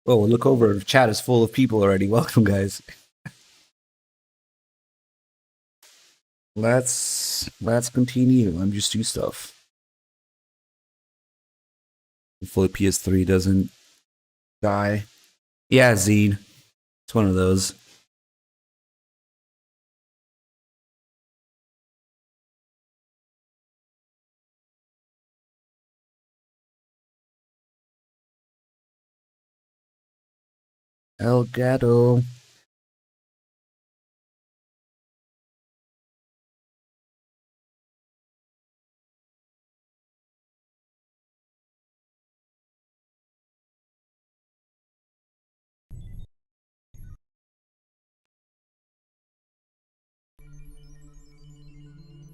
Oh, look over. The chat is full of people already. Welcome, guys. Let's continue. MGS2 stuff. Hopefully PS3 doesn't die. Yeah, Zine. It's one of those. El Gato.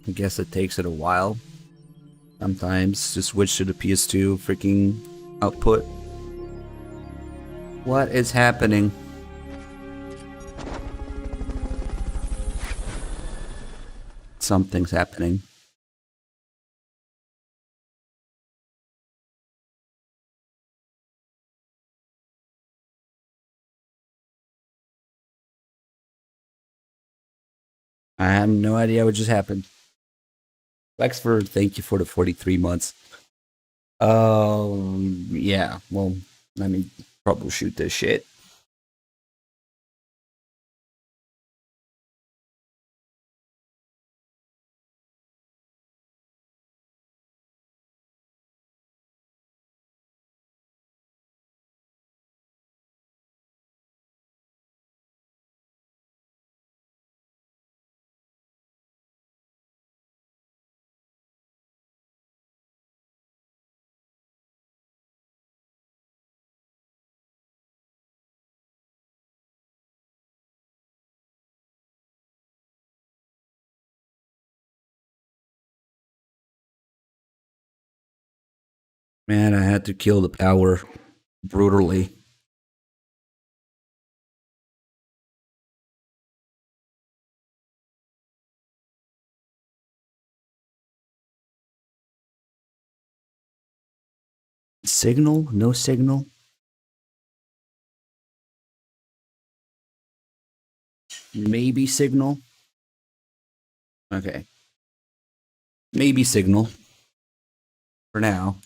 I guess it takes it a while. Sometimes to switch to the PS2 freaking output. What is happening? Something's happening. I have no idea what just happened. Lexford, thank you for the 43 months. Yeah, well, let me troubleshoot this shit. Man, I had to kill the power brutally. Signal? No signal? Maybe signal? Okay. Maybe signal. For now.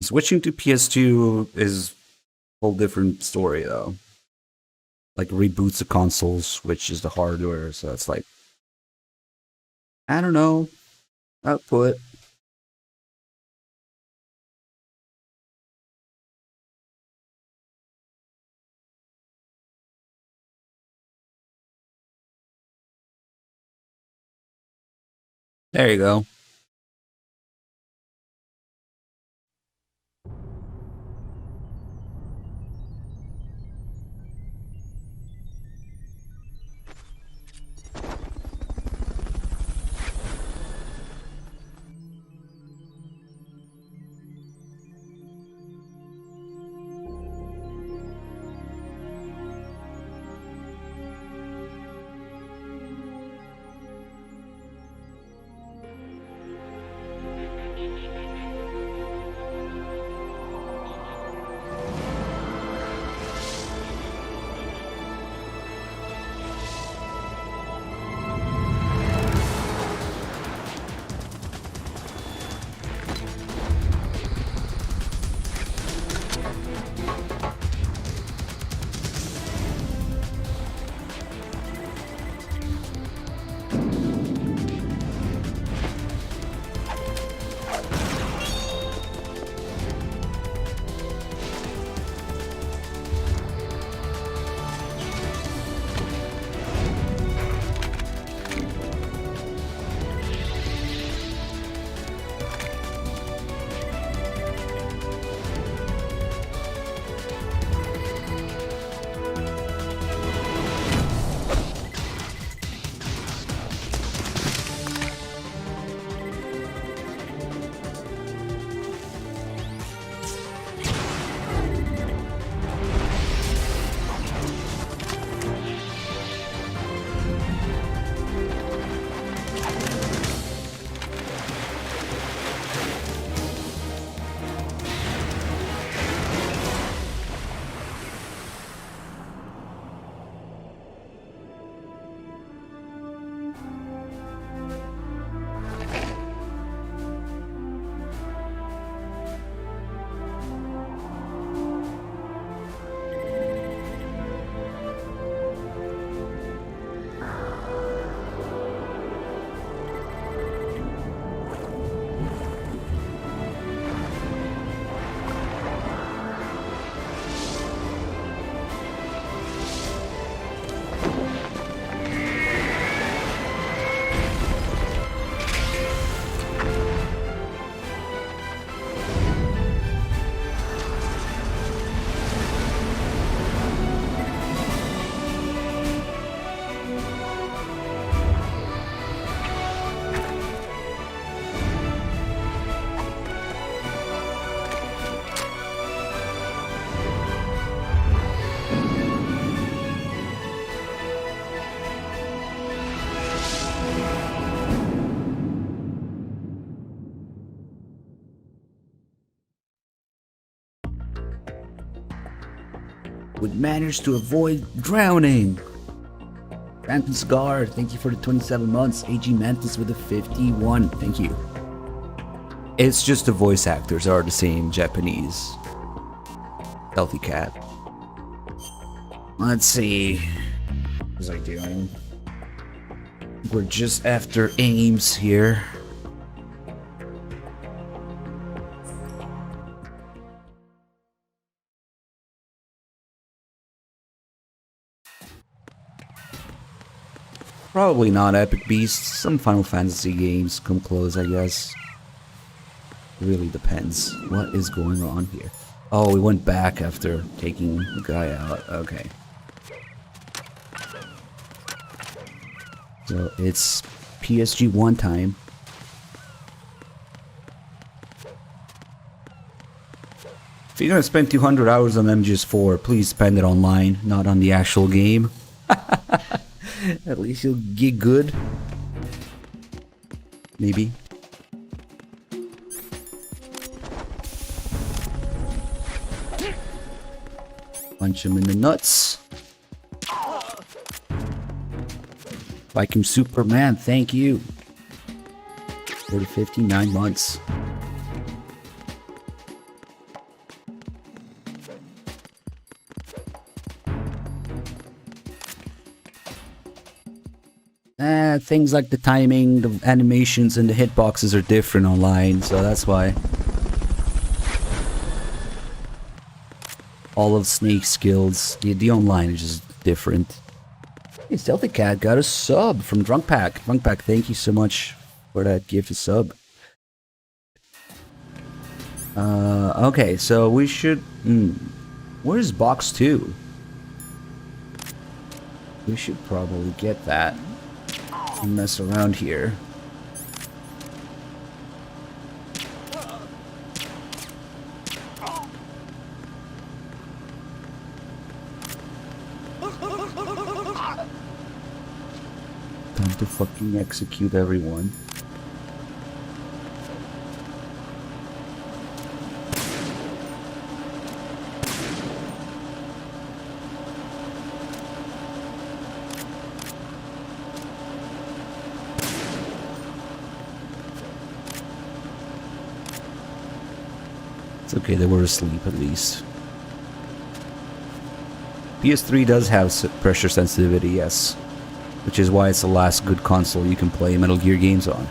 Switching to PS2 is a whole different story, though. Like, reboots the consoles, which is the hardware, so it's like... I don't know. Output. There you go. would manage to avoid drowning. Phantom Scar, thank you for the 27 months. AG Mantis with a 51, thank you. It's just the voice actors are the same Japanese. Healthy cat. Let's see. What was I doing? We're just after Ames here. Probably not Epic Beasts. Some Final Fantasy games come close, I guess. It really depends. What is going on here? Oh, we went back after taking the guy out. Okay. So it's PSG1 time. If you're gonna spend 200 hours on MGS4, please spend it online, not on the actual game. At least you'll get good. Maybe. Punch him in the nuts. Viking Superman, thank you. For the 59 months. Things like the timing, the animations, and the hitboxes are different online, so that's why. All of Snake's skills, the online is just different. Hey, Stealthy Cat got a sub from Drunk Pack. Drunk Pack, thank you so much for that gift of sub. Okay, so we should... where's box 2? We should probably get that. And mess around here. Time to fucking execute everyone. It's okay, they were asleep at least. PS3 does have pressure sensitivity, yes. Which is why it's the last good console you can play Metal Gear games on.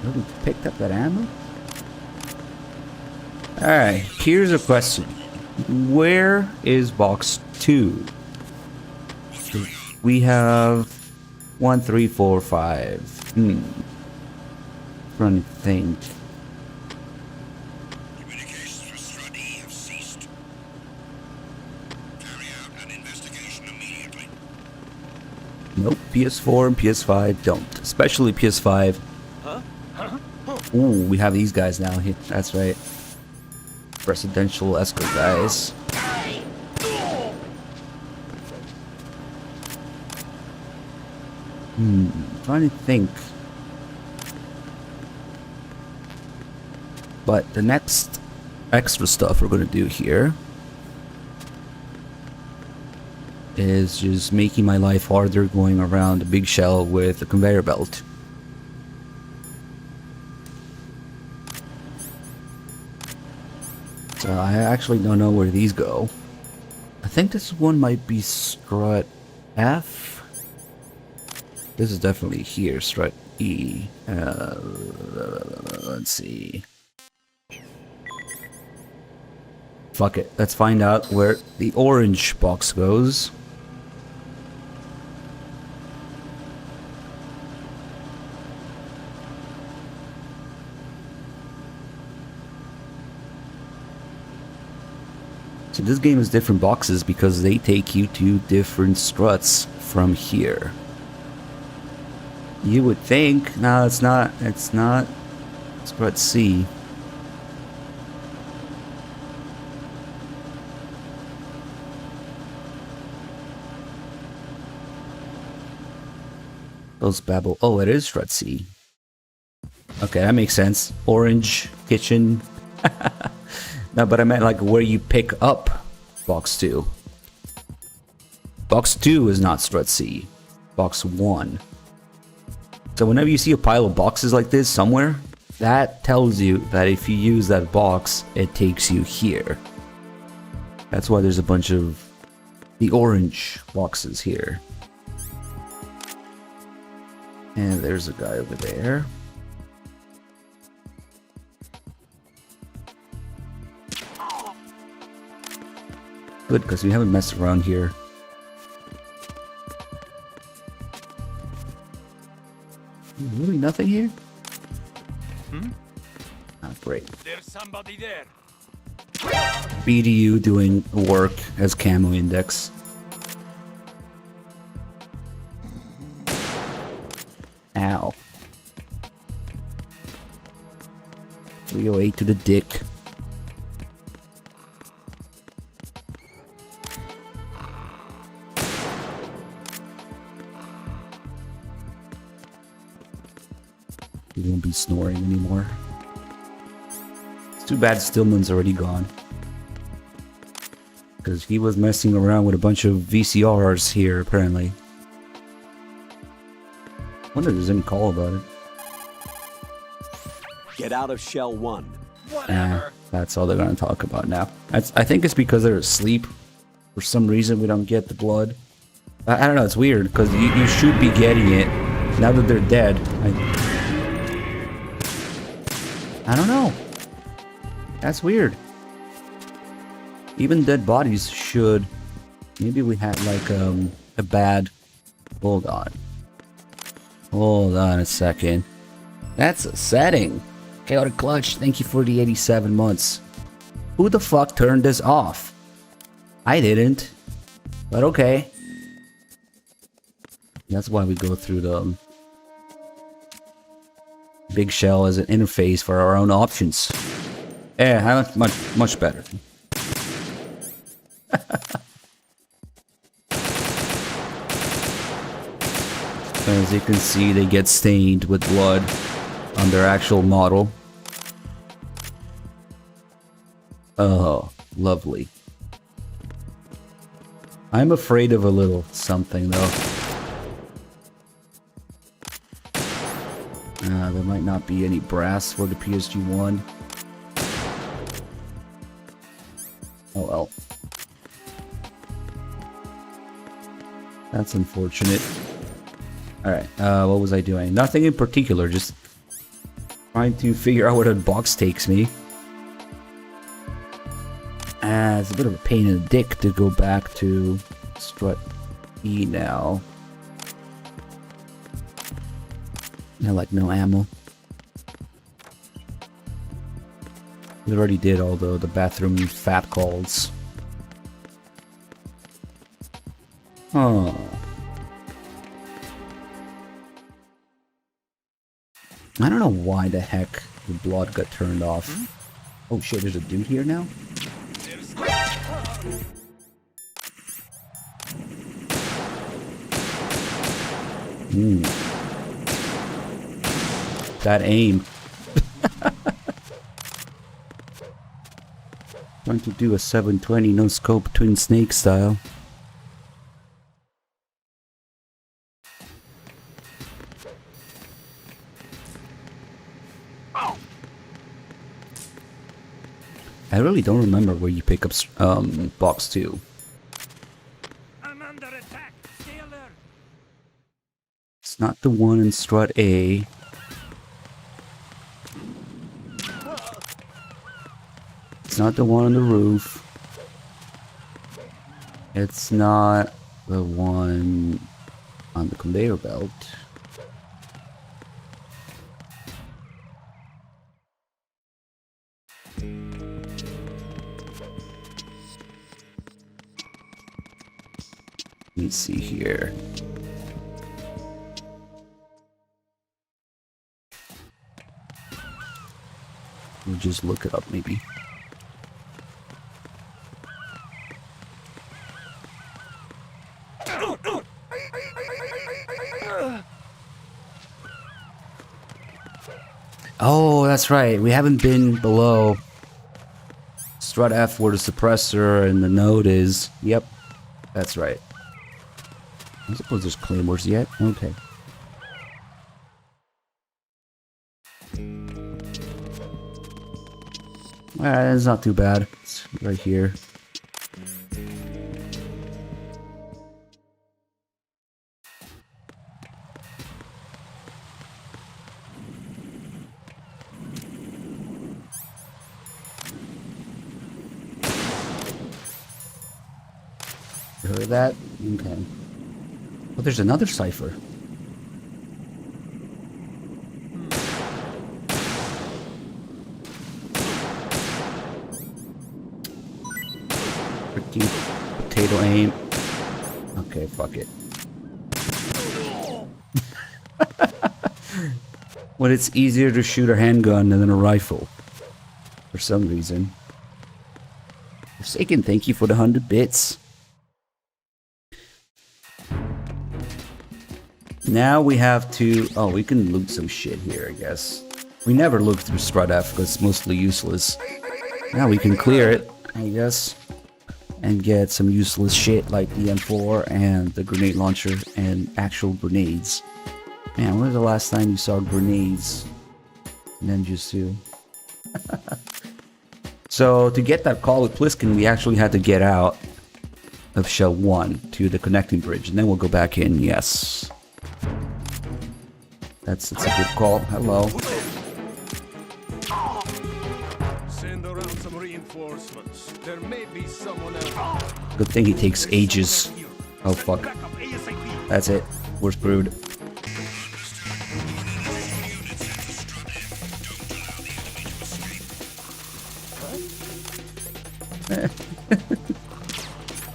Oh, we picked up that ammo? Alright, here's a question. Where is box 2? We have 1, 3, 4, 5. Trying to think. Nope, PS4 and PS5 don't. Especially PS5. Ooh, we have these guys now. That's right. Presidential escort guys. Trying to think. But the next extra stuff we're gonna do here is just making my life harder going around a big shell with a conveyor belt. So I actually don't know where these go. I think this one might be strut F. This is definitely here, strut E. Let's see. Fuck it, let's find out where the orange box goes. So this game is different boxes because they take you to different struts from here. You would think, no, it's not, strut C. Those babble, oh, it is strut C. Okay, that makes sense. Orange, kitchen. No, but I meant like where you pick up box 2. Box 2 is not strut C. Box 1. So whenever you see a pile of boxes like this somewhere, that tells you that if you use that box, it takes you here. That's why there's a bunch of the orange boxes here. And there's a guy over there. Good, because we haven't messed around here. Really nothing here? Ah, great. There's somebody there. BDU doing work as camo index. Ow. 308 to the dick. He won't be snoring anymore. It's too bad Stillman's already gone. Because he was messing around with a bunch of VCRs here, apparently. Wonder if there's any call about it. Get out of shell 1. Whatever. That's all they're gonna talk about now. I think it's because they're asleep. For some reason, we don't get the blood. I don't know, it's weird, because you should be getting it. Now that they're dead, I don't know. That's weird. Even dead bodies should... Maybe we had like a bad... Hold on. Hold on a second. That's a setting. Chaotic Clutch, thank you for the 87 months. Who the fuck turned this off? I didn't. But okay. That's why we go through the... Big Shell as an interface for our own options. Yeah, much better. As you can see, they get stained with blood on their actual model. Oh, lovely. I'm afraid of a little something, though. There might not be any brass for the PSG1. Oh well. That's unfortunate. Alright, what was I doing? Nothing in particular, just trying to figure out where that box takes me. It's a bit of a pain in the dick to go back to strut E now. Yeah, like no ammo. We already did all the bathroom fat calls. Oh. I don't know why the heck the blood got turned off. Oh shit, there's a dude here now? That aim. Trying to do a 720 no scope twin snake style. I really don't remember where you pick up box 2. I'm under attack. Stay alert. It's not the one in strut A. It's not the one on the roof. It's not the one on the conveyor belt. Let me see here. We'll just look it up maybe. Oh, that's right. We haven't been below Strut F where the suppressor and the node is. Yep, that's right. I suppose there's claymores yet. Okay. Alright, it's not too bad. It's right here. You heard that? Okay. But there's another cipher. Potato aim. Okay, fuck it. When it's easier to shoot a handgun than a rifle. For some reason. Forsaken, thank you for the 100 bits. Now we have to... Oh, we can loot some shit here, I guess. We never loot through Strut F because it's mostly useless. Now we can clear it, I guess. And get some useless shit like the M4 and the grenade launcher and actual grenades. Man, when was the last time you saw grenades in MGS2? So to get that call with Pliskin, we actually had to get out of Shell 1 to the connecting bridge, and then we'll go back in, yes. That's a good call. Hello. Send around some reinforcements. There may be someone else. Good thing he takes ages. Oh fuck. That's it. We're screwed.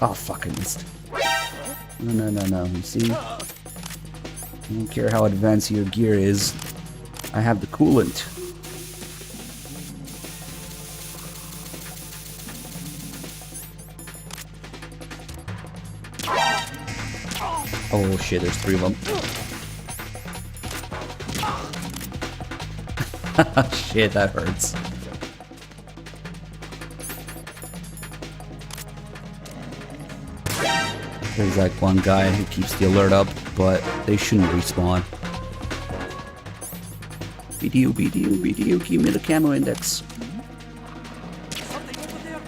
Oh fuck, I missed. No. You see? I don't care how advanced your gear is. I have the coolant. Oh shit, there's 3 of them. Shit, that hurts. There's like one guy who keeps the alert up, but they shouldn't respawn. BDU, give me the camo index. Something over there.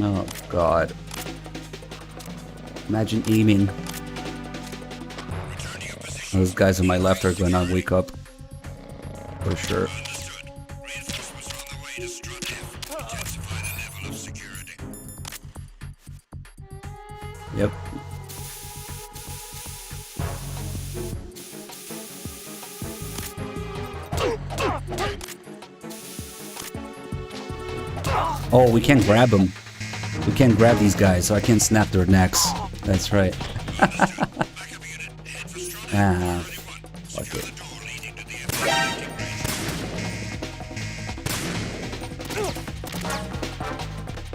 Oh god. Imagine aiming. Those guys on my left are gonna wake up. For sure. Yep. Oh, we can't grab them. We can't grab these guys, so I can't snap their necks. That's right. Ah, fuck it.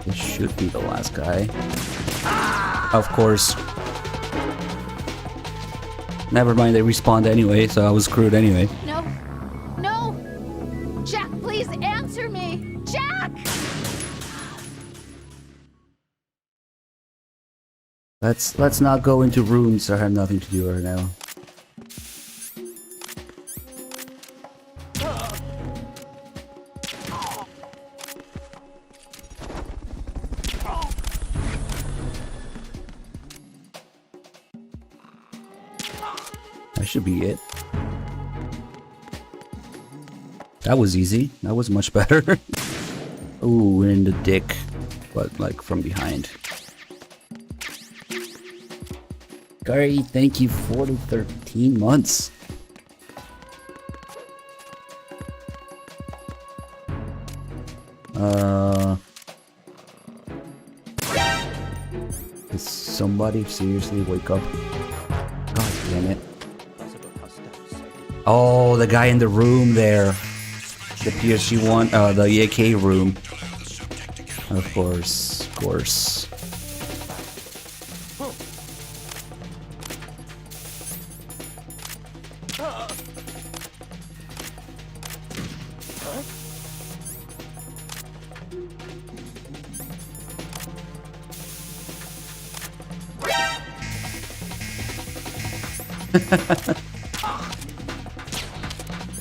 This should be the last guy. Of course. Never mind, they respawned anyway, so I was screwed anyway. No. No! Jack, please answer me! Jack! Let's not go into rooms that have nothing to do right now. That should be it. That was easy. That was much better. Ooh, in the dick. But like from behind. Gary, thank you for the 13 months. Does somebody seriously wake up? God damn it. Oh, the guy in the room there. The PSG1, the AK room. Of course.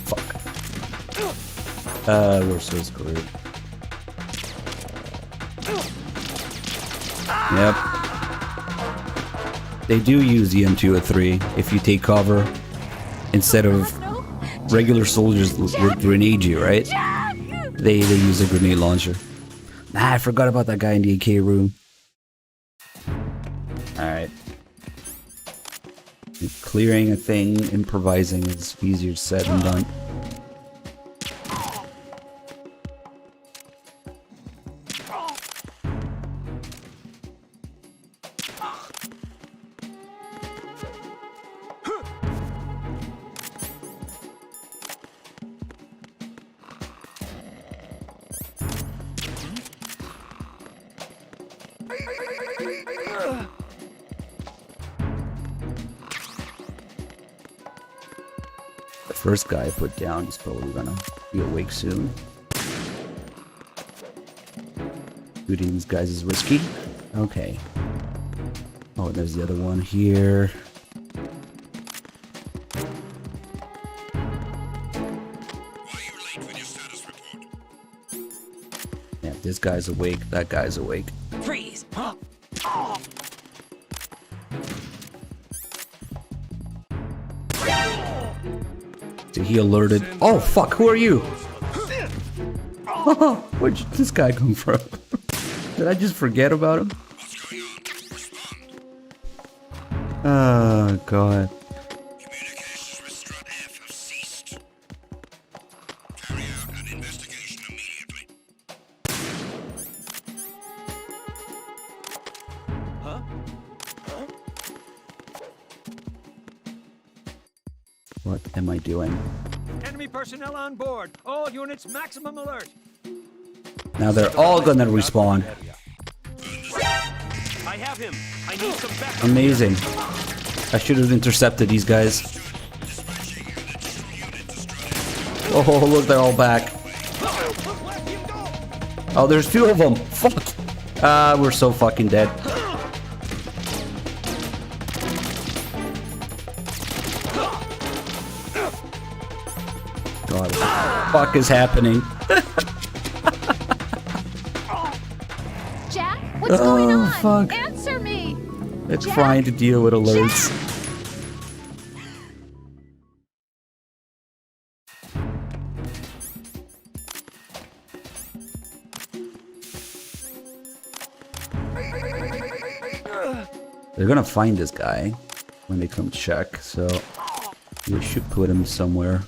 Fuck. We're so screwed. Yep. They do use the M203 if you take cover instead of regular soldiers would grenade you, right? They use a grenade launcher. Nah, I forgot about that guy in the AK room. Alright. Clearing a thing, improvising is easier said than done. The first guy I put down is probably gonna be awake soon. Shooting these guys is risky. Okay. Oh, there's the other one here. Yeah, this guy's awake, that guy's awake. Freeze! Did he alerted? Oh fuck, who are you? Where'd this guy come from? Did I just forget about him? Oh god. Communications with Strut F have ceased. Carry out an investigation immediately. What am I doing? Enemy personnel on board. All units maximum alert. Now they're all gonna respawn. I have him. I need some backup. Amazing. I should have intercepted these guys. Oh, look, they're all back. Oh, there's two of them. Fuck. Ah, we're so fucking dead. God, what the fuck is happening? Jack, what's going on? Fuck. Answer me. They're Jack? trying to deal with alerts. They're gonna find this guy when they come check, so we should put him somewhere.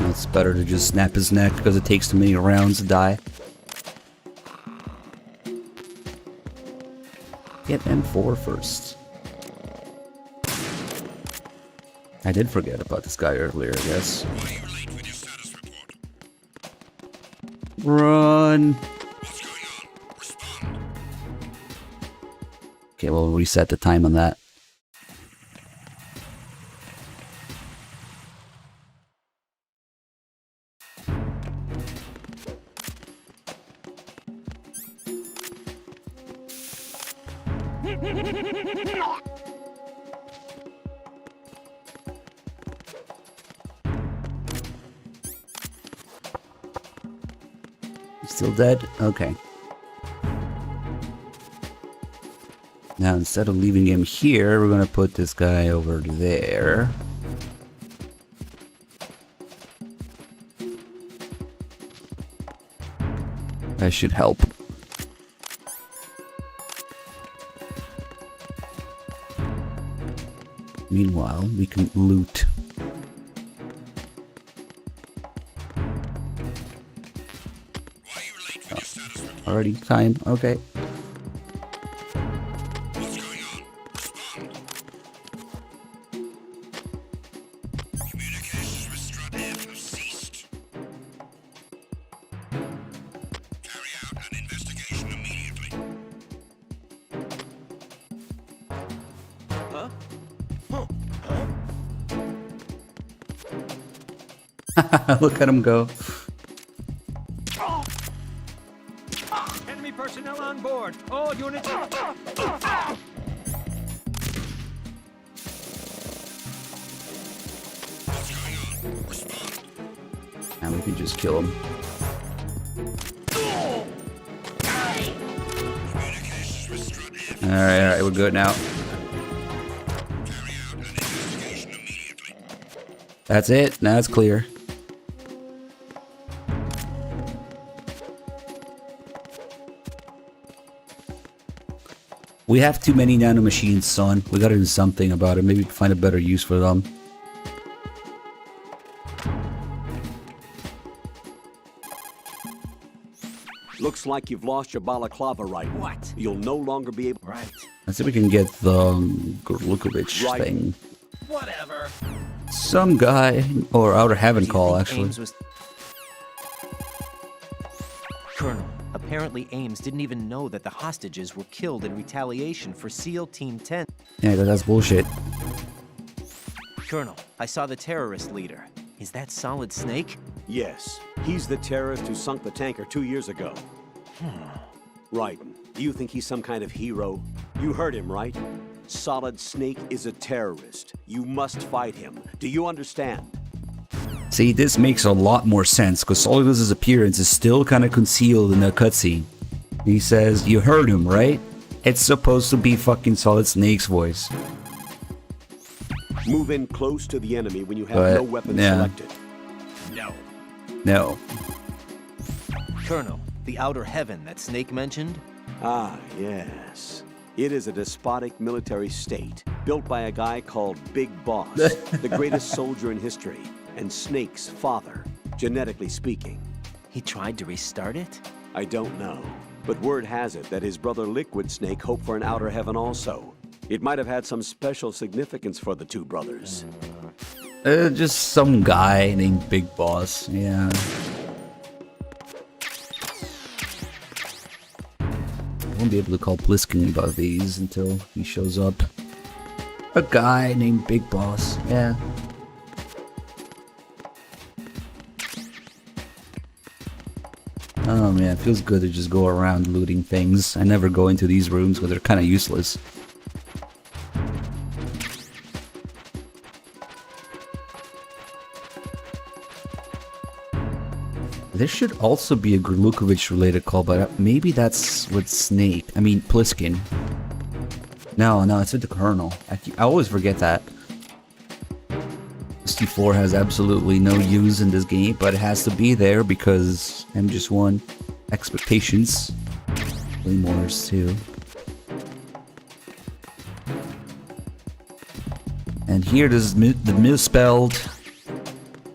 It's better to just snap his neck because it takes too many rounds to die. Get M4 first. I did forget about this guy earlier, I guess. Why are you late with your status report? Run! What's going on? Respond. Okay, we'll reset the time on that. Still dead? Okay. Now instead of leaving him here, we're gonna put this guy over there. That should help. Meanwhile, we can loot. Why are you late with your status Already time. Okay. What's going on? Respond. Communications with Strut F have ceased. Carry out an investigation immediately. Look at him go. Enemy personnel on board. All units. What's going on? Respond. And we can just kill him. Communications with Strut F. Alright, we're good now. Carry out an investigation immediately. That's it. Now it's clear. We have too many nanomachines, son. We gotta do something about it. Maybe find a better use for them. Looks like you've lost your balaclava, right? What? You'll no longer be able. Right. Let's see if we can get the Gorlukovich Right. thing. Whatever. Some guy, or Outer Heaven Do you call, think actually. Ames was... Colonel, apparently Ames didn't even know that the hostages were killed in retaliation for SEAL Team 10. Yeah, that's bullshit. Colonel, I saw the terrorist leader. Is that Solid Snake? Yes, he's the terrorist who sunk the tanker 2 years ago. Right. Do you think he's some kind of hero? You heard him, right? Solid Snake is a terrorist. You must fight him. Do you understand? See, this makes a lot more sense, because Solidus's appearance is still kind of concealed in the cutscene. He says, you heard him, right? It's supposed to be fucking Solid Snake's voice. Move in close to the enemy when you have But, no weapon yeah. selected. No. No. Colonel, the Outer Heaven that Snake mentioned? Ah, yes. It is a despotic military state built by a guy called Big Boss, the greatest soldier in history, and Snake's father, genetically speaking. He tried to restart it? I don't know, but word has it that his brother Liquid Snake hoped for an Outer Heaven also. It might have had some special significance for the two brothers. Just some guy named Big Boss, yeah. I won't be able to call Bliskin about these until he shows up. A guy named Big Boss, yeah. Oh man, it feels good to just go around looting things. I never go into these rooms because they're kind of useless. There should also be a Gorlukovich related call, but maybe that's with Snake. I mean, Pliskin. No, it's with the Colonel. I always forget that. ST4 has absolutely no use in this game, but it has to be there because MGS1 expectations. Claymores too. And here there's the misspelled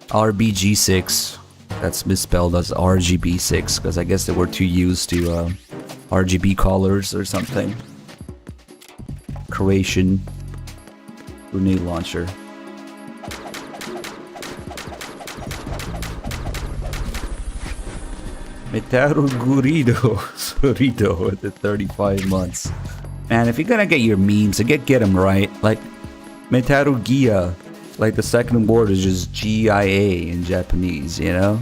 RBG6. That's misspelled as RGB6 because I guess they were too used to RGB colors or something. Croatian grenade launcher. Metaru Gurido Sorido at the 35 months. Man, if you're gonna get your memes, get them right. Like Metaru Gia. Like the second word is just GIA in Japanese, you know?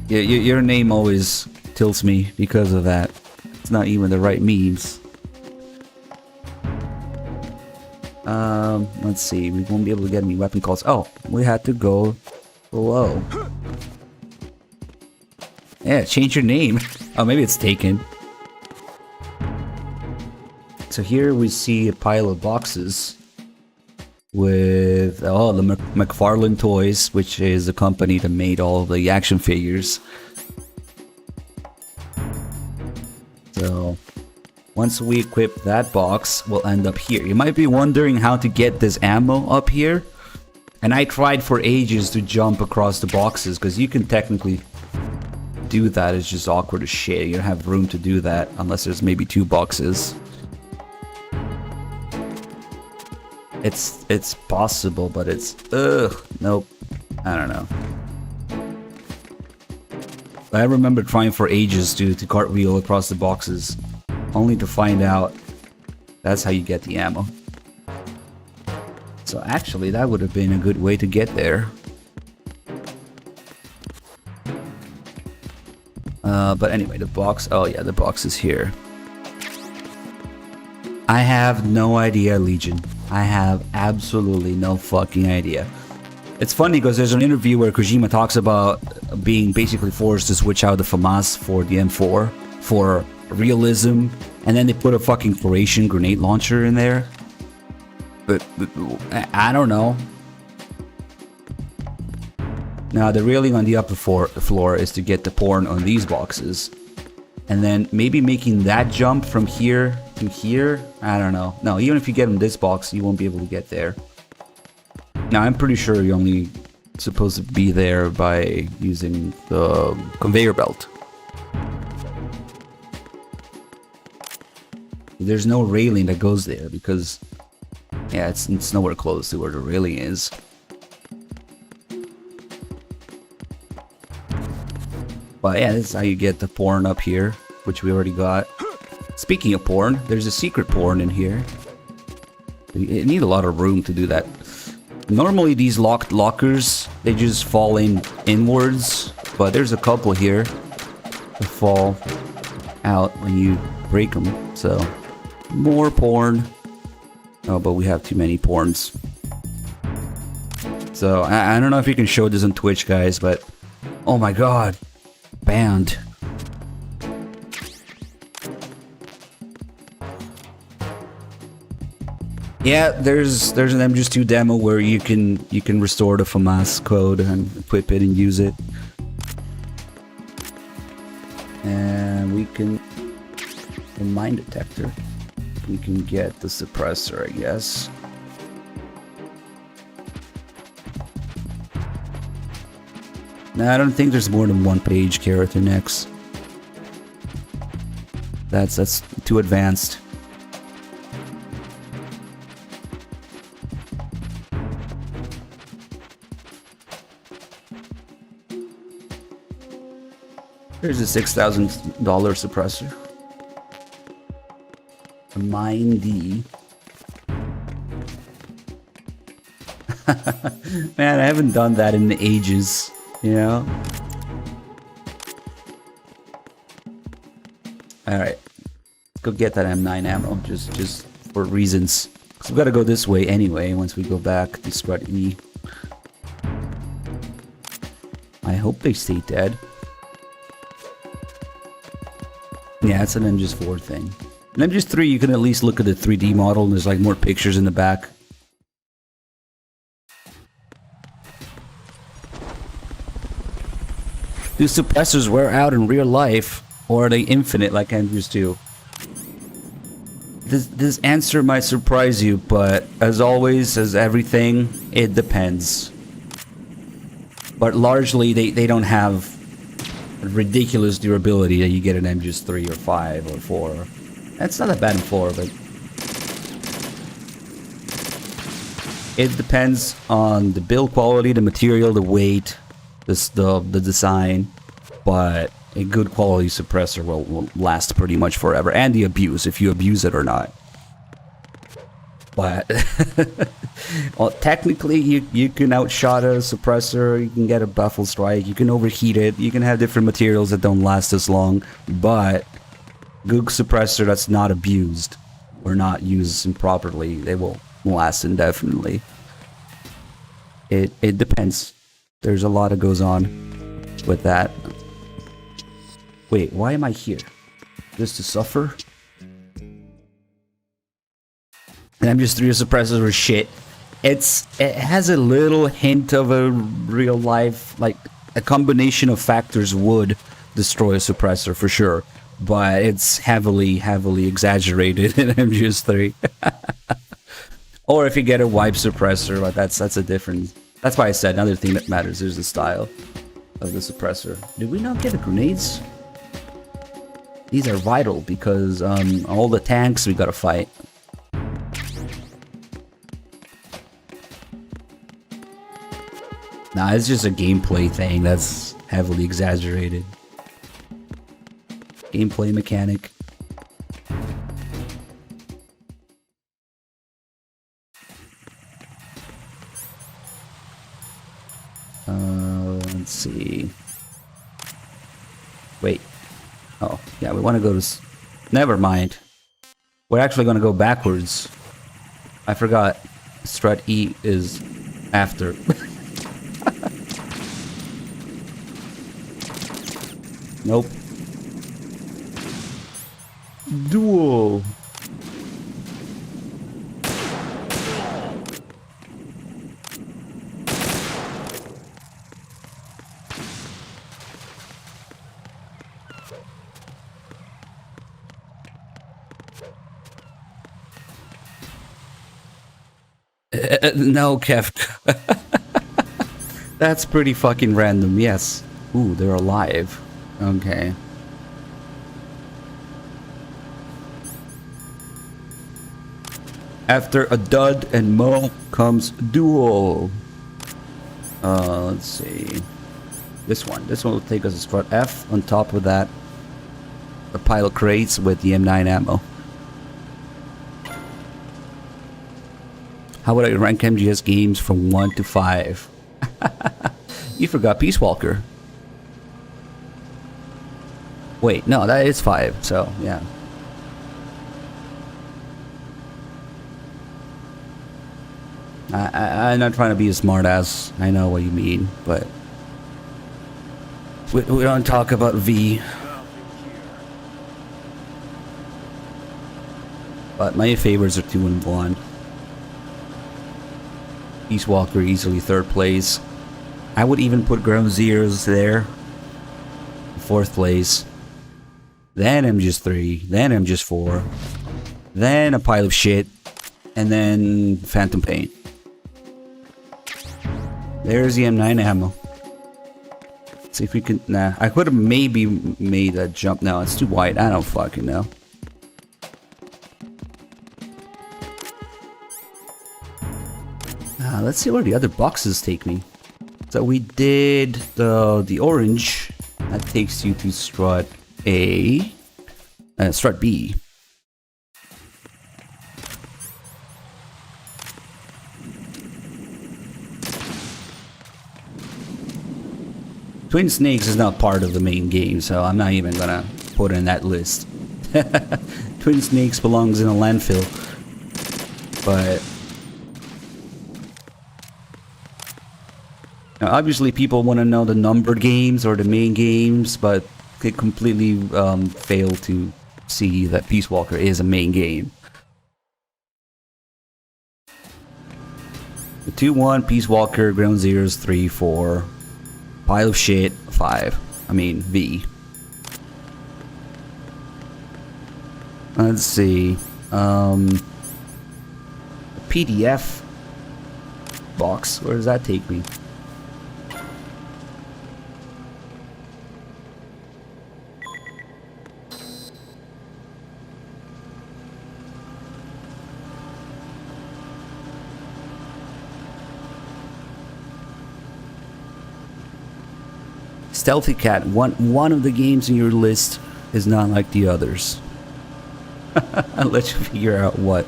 Your name always tilts me because of that. It's not even the right memes. Let's see. We won't be able to get any weapon calls. Oh, we had to go below. Yeah, change your name. Oh, maybe it's taken. So here we see a pile of boxes with the McFarlane Toys, which is the company that made all the action figures. So once we equip that box, we'll end up here. You might be wondering how to get this ammo up here. And I tried for ages to jump across the boxes because you can technically do that is just awkward as shit. You don't have room to do that unless there's maybe 2 boxes. It's possible, but it's nope. I don't know. I remember trying for ages to cartwheel across the boxes, only to find out that's how you get the ammo. So actually, that would have been a good way to get there. But anyway, the box. Oh yeah, the box is here. I have no idea, Legion. I have absolutely no fucking idea. It's funny because there's an interview where Kojima talks about being basically forced to switch out the FAMAS for the M4 for realism, and then they put a fucking Croatian grenade launcher in there. But I don't know. Now the railing on the upper floor is to get the porn on these boxes, and then maybe making that jump from here to here. I don't know. No, even if you get in this box, you won't be able to get there. Now I'm pretty sure you're only supposed to be there by using the conveyor belt. There's no railing that goes there because, yeah, it's nowhere close to where the railing is. But yeah, this is how you get the porn up here, which we already got. Speaking of porn, there's a secret porn in here. You need a lot of room to do that. Normally these locked lockers, they just fall inwards, but there's a couple here that fall out when you break them. So, more porn. Oh, but we have too many porns. So, I don't know if you can show this on Twitch, guys, but oh my god. Banned. Yeah, there's an MGS2 demo where you can restore the FAMAS code and equip it and use it. And we can the mine detector. We can get the suppressor, I guess. Nah, I don't think there's more than 1 page, character next. That's too advanced. Here's a $6,000 suppressor. A Mine D. Man, I haven't done that in ages, you know? Alright. Let's go get that M9 ammo, just for reasons. Because we've got to go this way anyway, once we go back to Strut E. I hope they stay dead. Yeah, it's an MGS4 thing. In MGS3, you can at least look at the 3D model, and there's like more pictures in the back. Do suppressors wear out in real life, or are they infinite like MGS2? This answer might surprise you, but as always, as everything, it depends. But largely, they don't have ridiculous durability that you get in MGS3 or 5 or 4. It's not that bad in 4, but it depends on the build quality, the material, the weight, the design. But a good quality suppressor will last pretty much forever, and the abuse, if you abuse it or not. But well, technically, you can outshot a suppressor, you can get a baffle strike, you can overheat it, you can have different materials that don't last as long, but good suppressor that's not abused or not used improperly, they will last indefinitely. It depends. There's a lot that goes on with that. Wait, why am I here? Just to suffer? And MGS3 suppressors are shit. It has a little hint of a real life, like a combination of factors would destroy a suppressor for sure, but it's heavily exaggerated in MGS3. Or if you get a wipe suppressor, but that's a different. That's why I said another thing that matters is the style. of the suppressor. Did we not get the grenades? These are vital because all the tanks we gotta fight. Nah, it's just a gameplay thing that's heavily exaggerated. Gameplay mechanic. Let's see. Wait. Oh, yeah, we want to go to... Never mind. We're actually going to go backwards. I forgot. Strut E is after. Nope. Duel. No, Kev. That's pretty fucking random, yes. Ooh, they're alive. Okay. After a dud and mo comes duel. Let's see. This one will take us to strut F. On top of that, a pile of crates with the M9 ammo. How would I rank MGS games from 1 to 5? You forgot Peace Walker. Wait, no, that is 5, so yeah. I'm not trying to be a smartass. I know what you mean, but we don't talk about V. But my favorites are 2 and 1. Peace Walker easily 3rd place. I would even put Ground Zeroes there. 4th place. Then MGS3. Then MGS4. Then a pile of shit. And then Phantom Pain. There's the M9 ammo. Let's see if we can... Nah, I could have maybe made that jump. No, it's too wide. I don't fucking know. Let's see where the other boxes take me. So we did the orange. That takes you to strut A. Strut B. Twin Snakes is not part of the main game, so I'm not even gonna put it in that list. Twin Snakes belongs in a landfill. But... now, obviously, people want to know the numbered games or the main games, but they completely fail to see that Peace Walker is a main game. The 2-1, Peace Walker, Ground Zeroes, 3, 4, Pile of Shit, 5. I mean, V. Let's see. PDF box, where does that take me? Stealthy Cat, one of the games in your list is not like the others. I'll let you figure out what.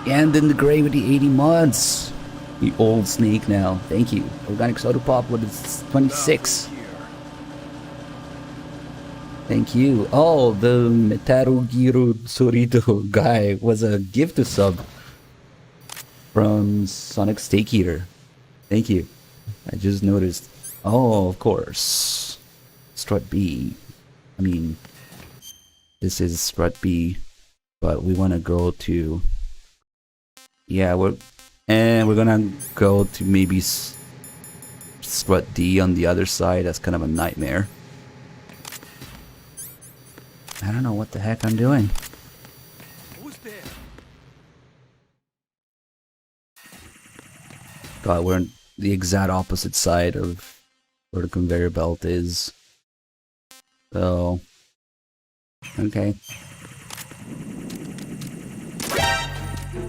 And in the gray with the 80 mods. The old snake now. Thank you. Organic Soda Pop with its 26. Thank you. Oh, the Metarugiru Sorito guy was a gift to sub from Sonic Steak Eater. Thank you. I just noticed. Oh, of course. Strut B. I mean, this is Strut B, but we want to go to... yeah, we're gonna go to maybe Strut D on the other side. That's kind of a nightmare. I don't know what the heck I'm doing. Who's there? God, we're on the exact opposite side of where the conveyor belt is. So, okay.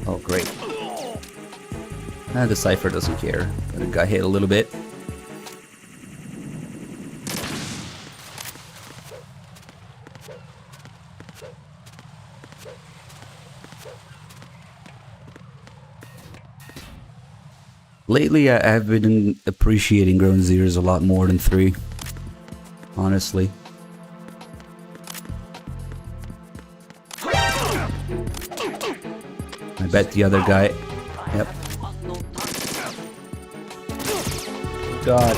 Oh, great. The Cypher doesn't care. Got hit a little bit. Lately, I have been appreciating Ground Zeroes a lot more than 3. Honestly. I bet the other guy... Yep. God.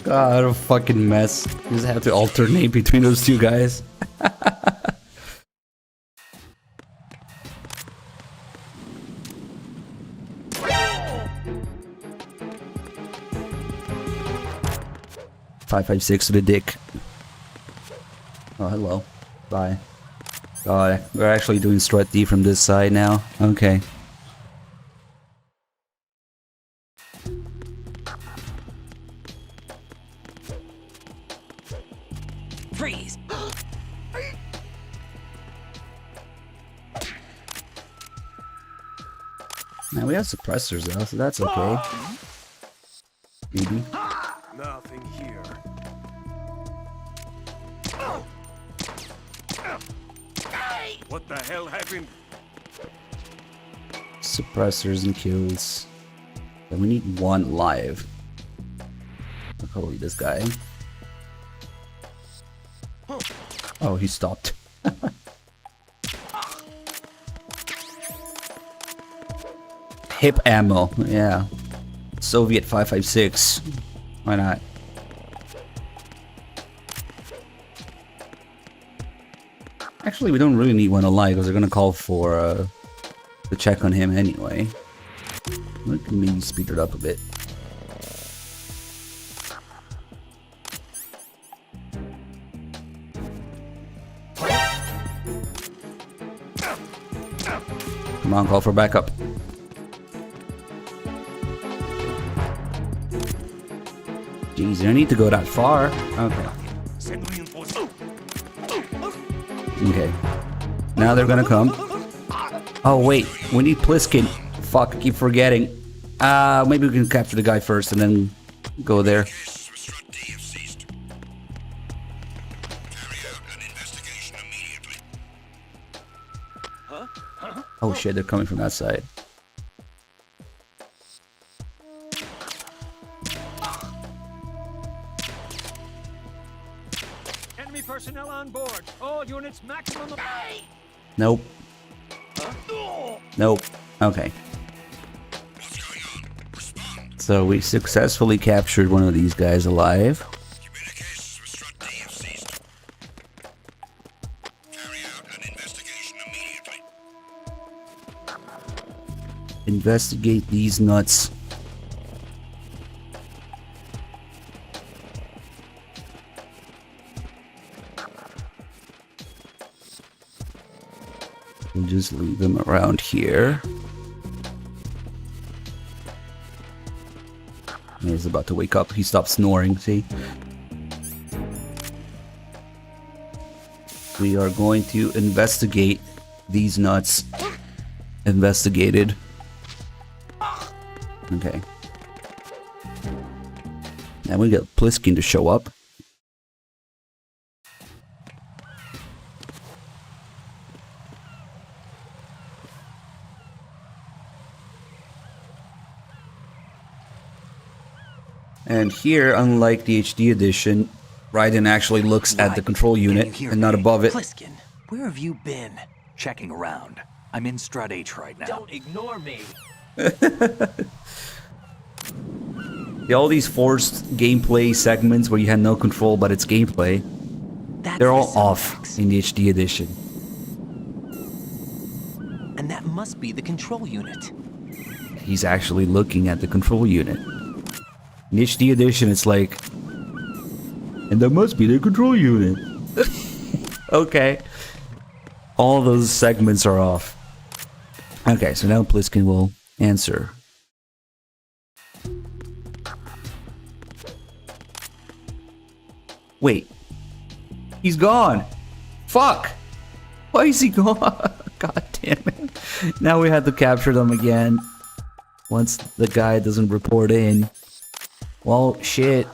God, what a fucking mess. You just have to alternate between those two guys. 556 to the dick. Oh, hello. Bye. God, we're actually doing strut D from this side now. Okay. Freeze! Now we have suppressors though, so that's okay. Maybe. Nothing here. What the hell happened? Suppressors and kills. Then we need 1 live. Probably this guy. Oh, he stopped. Hip ammo, yeah. Soviet 556. Why not? Actually, we don't really need 1 alive because they're gonna call for to check on him anyway. We can maybe speed it up a bit. Come on, call for backup. Jeez, you don't need to go that far. Okay. Okay. Now they're gonna come. Oh wait, we need Pliskin. Fuck, I keep forgetting. Maybe we can capture the guy first and then go there. Oh shit, they're coming from that side. Enemy personnel on board. All units maximum. Nope. Nope. Okay. So we successfully captured one of these guys alive. Communications with Strut D have ceased. Carry out an investigation immediately. Investigate these nuts. We'll just leave them around here. He's about to wake up. He stopped snoring, see? We are going to investigate these nuts. Investigated. Okay. Now we got Pliskin to show up. And here, unlike the HD edition, Raiden actually looks at the control unit and not above it. Pliskin, where have you been? Checking around. I'm in Strut H right now. Don't ignore me. Yeah, all these forced gameplay segments where you had no control but it's gameplay, That's they're the all off syntax. in the HD edition. And that must be the control unit. He's actually looking at the control unit. In HD edition, it's like, and that must be the control unit. Okay. All those segments are off. Okay, so now Pliskin will answer. Wait. He's gone. Fuck. Why is he gone? God damn it. Now we have to capture them again. Once the guy doesn't report in. Well, shit.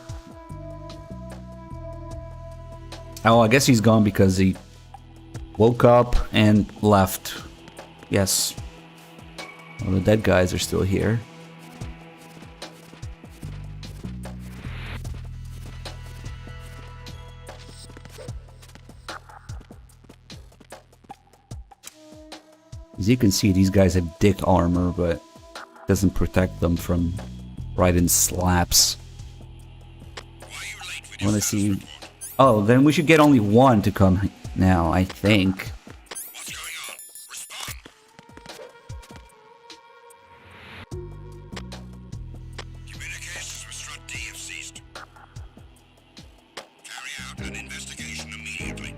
Oh, I guess he's gone because he woke up and left. Yes. Well, the dead guys are still here. As you can see, these guys have dick armor, but it doesn't protect them from Raiden slaps. I want to see... Oh, then we should get only one to come now, I think. What's going on? Respond. Communications with Strut D have ceased. Carry out an investigation immediately.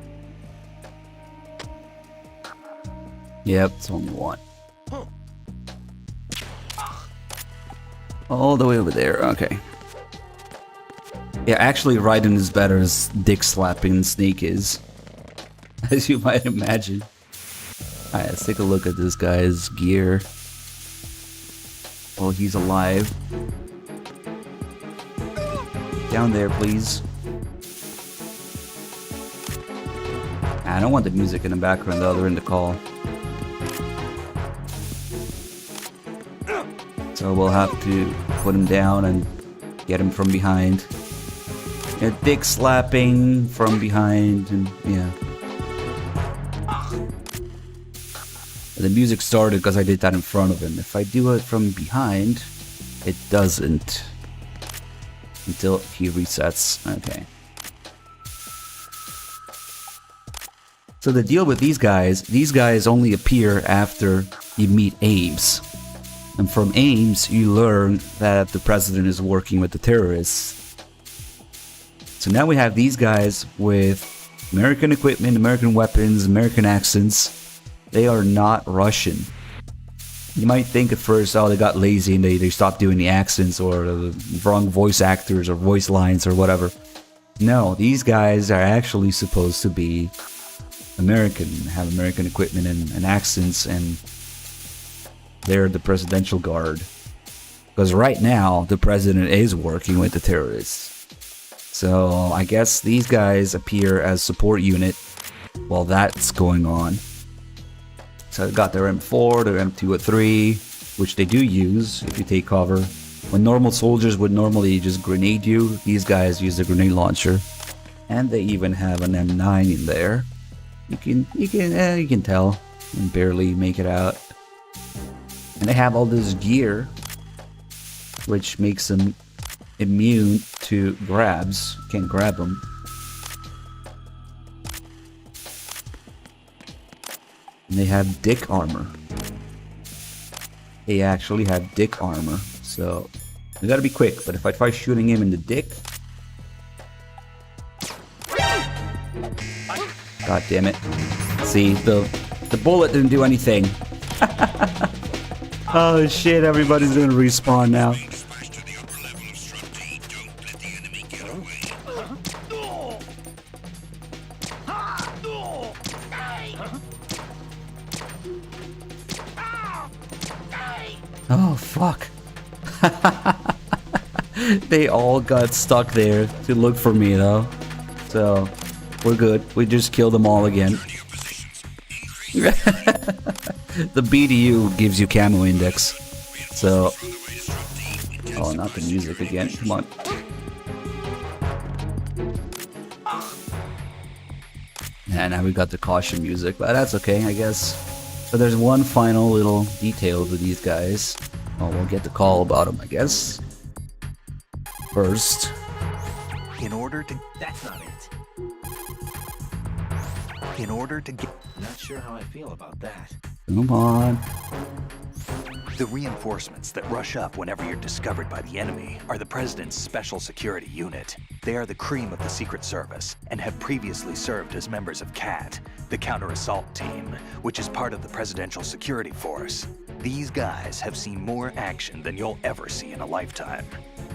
Yep, it's only one. All the way over there, okay. Yeah, actually Raiden is better as dick slapping than Snake is. As you might imagine. Alright, let's take a look at this guy's gear. Oh, he's alive. Down there, please. I don't want the music in the background though, they're in the call. So we'll have to put him down and get him from behind. Yeah, dick slapping from behind, and yeah. The music started because I did that in front of him. If I do it from behind, it doesn't. Until he resets. Okay. So the deal with these guys only appear after you meet Ames. And from Ames, you learn that the president is working with the terrorists. So now we have these guys with American equipment, American weapons, American accents. They are not Russian. You might think at first, oh, they got lazy and they stopped doing the accents or the wrong voice actors or voice lines or whatever. No, these guys are actually supposed to be American, have American equipment and accents, and they're the presidential guard. Because right now, the president is working with the terrorists. So I guess these guys appear as support unit while that's going on. So they got their M4, their M203, which they do use if you take cover. When normal soldiers would normally just grenade you, these guys use the grenade launcher. And they even have an M9 in there. You can tell. You can barely make it out. And they have all this gear, which makes them immune to grabs. Can't grab them. And they have dick armor. They actually have dick armor. So, you gotta be quick. But if I try shooting him in the dick... God damn it. See, the bullet didn't do anything. Oh shit, everybody's gonna respawn now. Oh fuck. They all got stuck there to look for me though. So, we're good. We just killed them all again. The BDU gives you camo index. So... Oh, not the music again. Come on. And now we got the caution music, but that's okay, I guess. So there's one final little detail to these guys. Oh, we'll get the call about them, I guess. First. In order to... That's not it. In order to get... Not sure how I feel about that. Come on. The reinforcements that rush up whenever you're discovered by the enemy are the President's Special Security Unit. They are the cream of the Secret Service and have previously served as members of CAT, the Counter-Assault Team, which is part of the Presidential Security Force. These guys have seen more action than you'll ever see in a lifetime.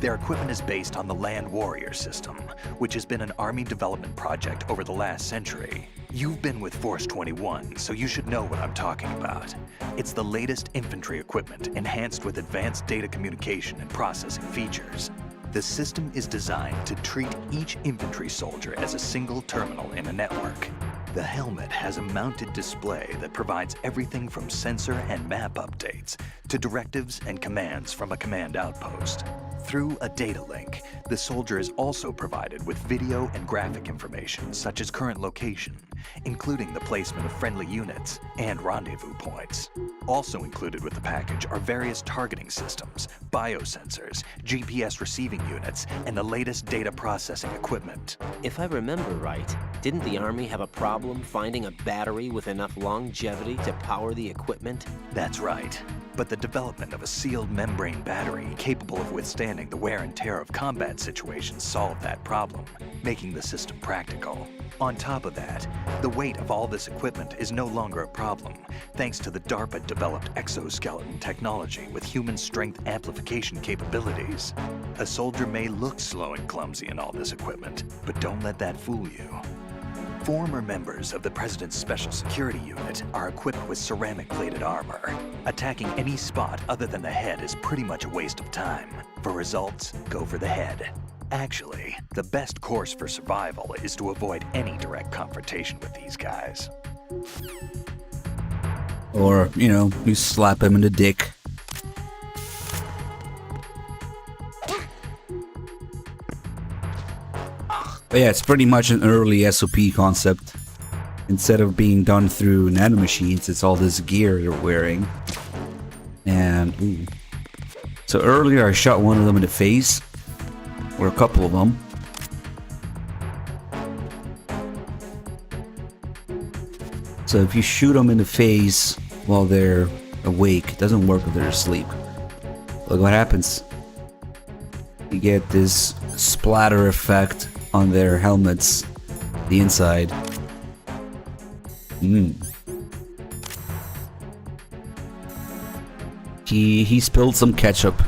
Their equipment is based on the Land Warrior system, which has been an Army development project over the last century. You've been with Force 21, so you should know what I'm talking about. It's the latest infantry equipment enhanced with advanced data communication and processing features. The system is designed to treat each infantry soldier as a single terminal in a network. The helmet has a mounted display that provides everything from sensor and map updates to directives and commands from a command outpost. Through a data link, the soldier is also provided with video and graphic information such as current location, including the placement of friendly units and rendezvous points. Also included with the package are various targeting systems, biosensors, GPS receiving units, and the latest data processing equipment. If I remember right, didn't the Army have a problem finding a battery with enough longevity to power the equipment? That's right. But the development of a sealed membrane battery capable of withstanding the wear and tear of combat situations solved that problem, making the system practical. On top of that, the weight of all this equipment is no longer a problem, thanks to the DARPA-developed exoskeleton technology with human strength amplification capabilities. A soldier may look slow and clumsy in all this equipment, but don't let that fool you. Former members of the President's Special Security Unit are equipped with ceramic-plated armor. Attacking any spot other than the head is pretty much a waste of time. For results, go for the head. Actually, the best course for survival is to avoid any direct confrontation with these guys. Or, you slap him in the dick. But yeah, it's pretty much an early SOP concept. Instead of being done through nanomachines, it's all this gear you're wearing. And, ooh. So earlier I shot one of them in the face. Or a couple of them. So if you shoot them in the face while they're awake, it doesn't work if they're asleep. Look what happens. You get this splatter effect on their helmets, the inside. He spilled some ketchup.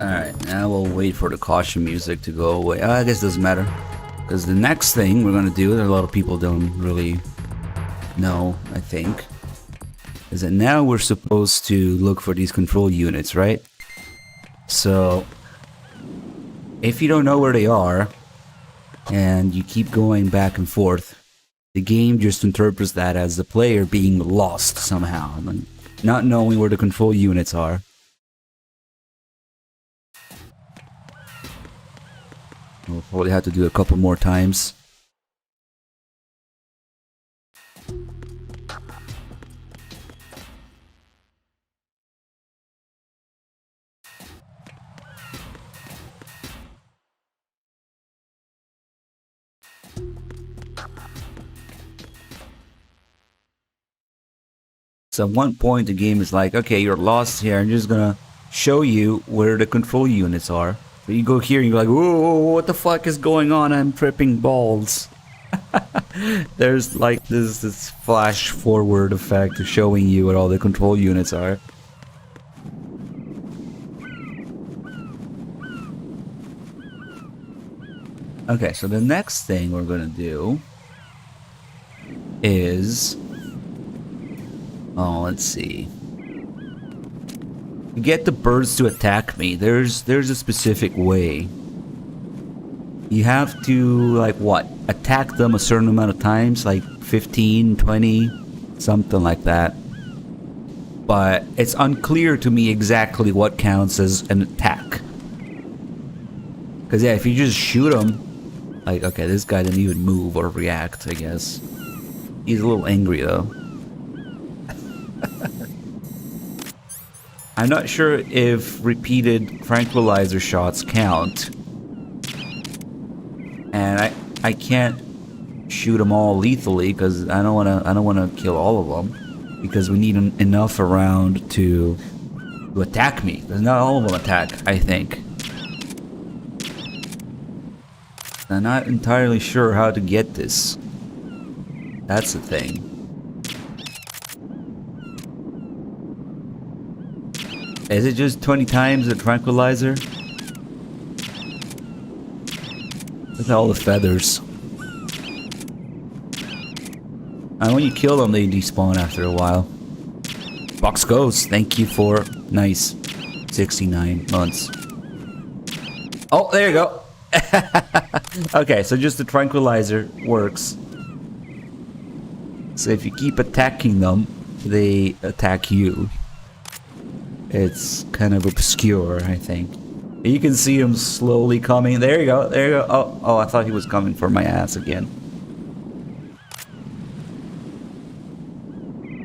Alright, now we'll wait for the caution music to go away. I guess it doesn't matter. Because the next thing we're gonna do, that a lot of people don't really know, I think, is that now we're supposed to look for these control units, right? So, if you don't know where they are, and you keep going back and forth, the game just interprets that as the player being lost somehow, and not knowing where the control units are. We'll probably have to do it a couple more times. So at one point the game is like, okay, you're lost here, I'm just gonna show you where the control units are. So you go here and you're like, whoa, what the fuck is going on? I'm tripping balls. There's like this flash forward effect of showing you what all the control units are. Okay, so the next thing we're gonna do is, let's see. To get the birds to attack me, there's a specific way. You have to, like, what? Attack them a certain amount of times, like 15, 20, something like that. But it's unclear to me exactly what counts as an attack. Because, yeah, if you just shoot them, like, okay, this guy didn't even move or react, I guess. He's a little angry, though. I'm not sure if repeated tranquilizer shots count. And I can't shoot them all lethally because I don't wanna kill all of them, because we need enough around to attack me. Because not all of them attack, I think. I'm not entirely sure how to get this. That's the thing. Is it just 20 times the tranquilizer? Look at all the feathers. And when you kill them, they despawn after a while. Box goes. Thank you for nice 69 months. Oh, there you go. Okay, so just the tranquilizer works. So if you keep attacking them, they attack you. It's kind of obscure, I think. You can see him slowly coming. There you go. There you go. Oh, I thought he was coming for my ass again.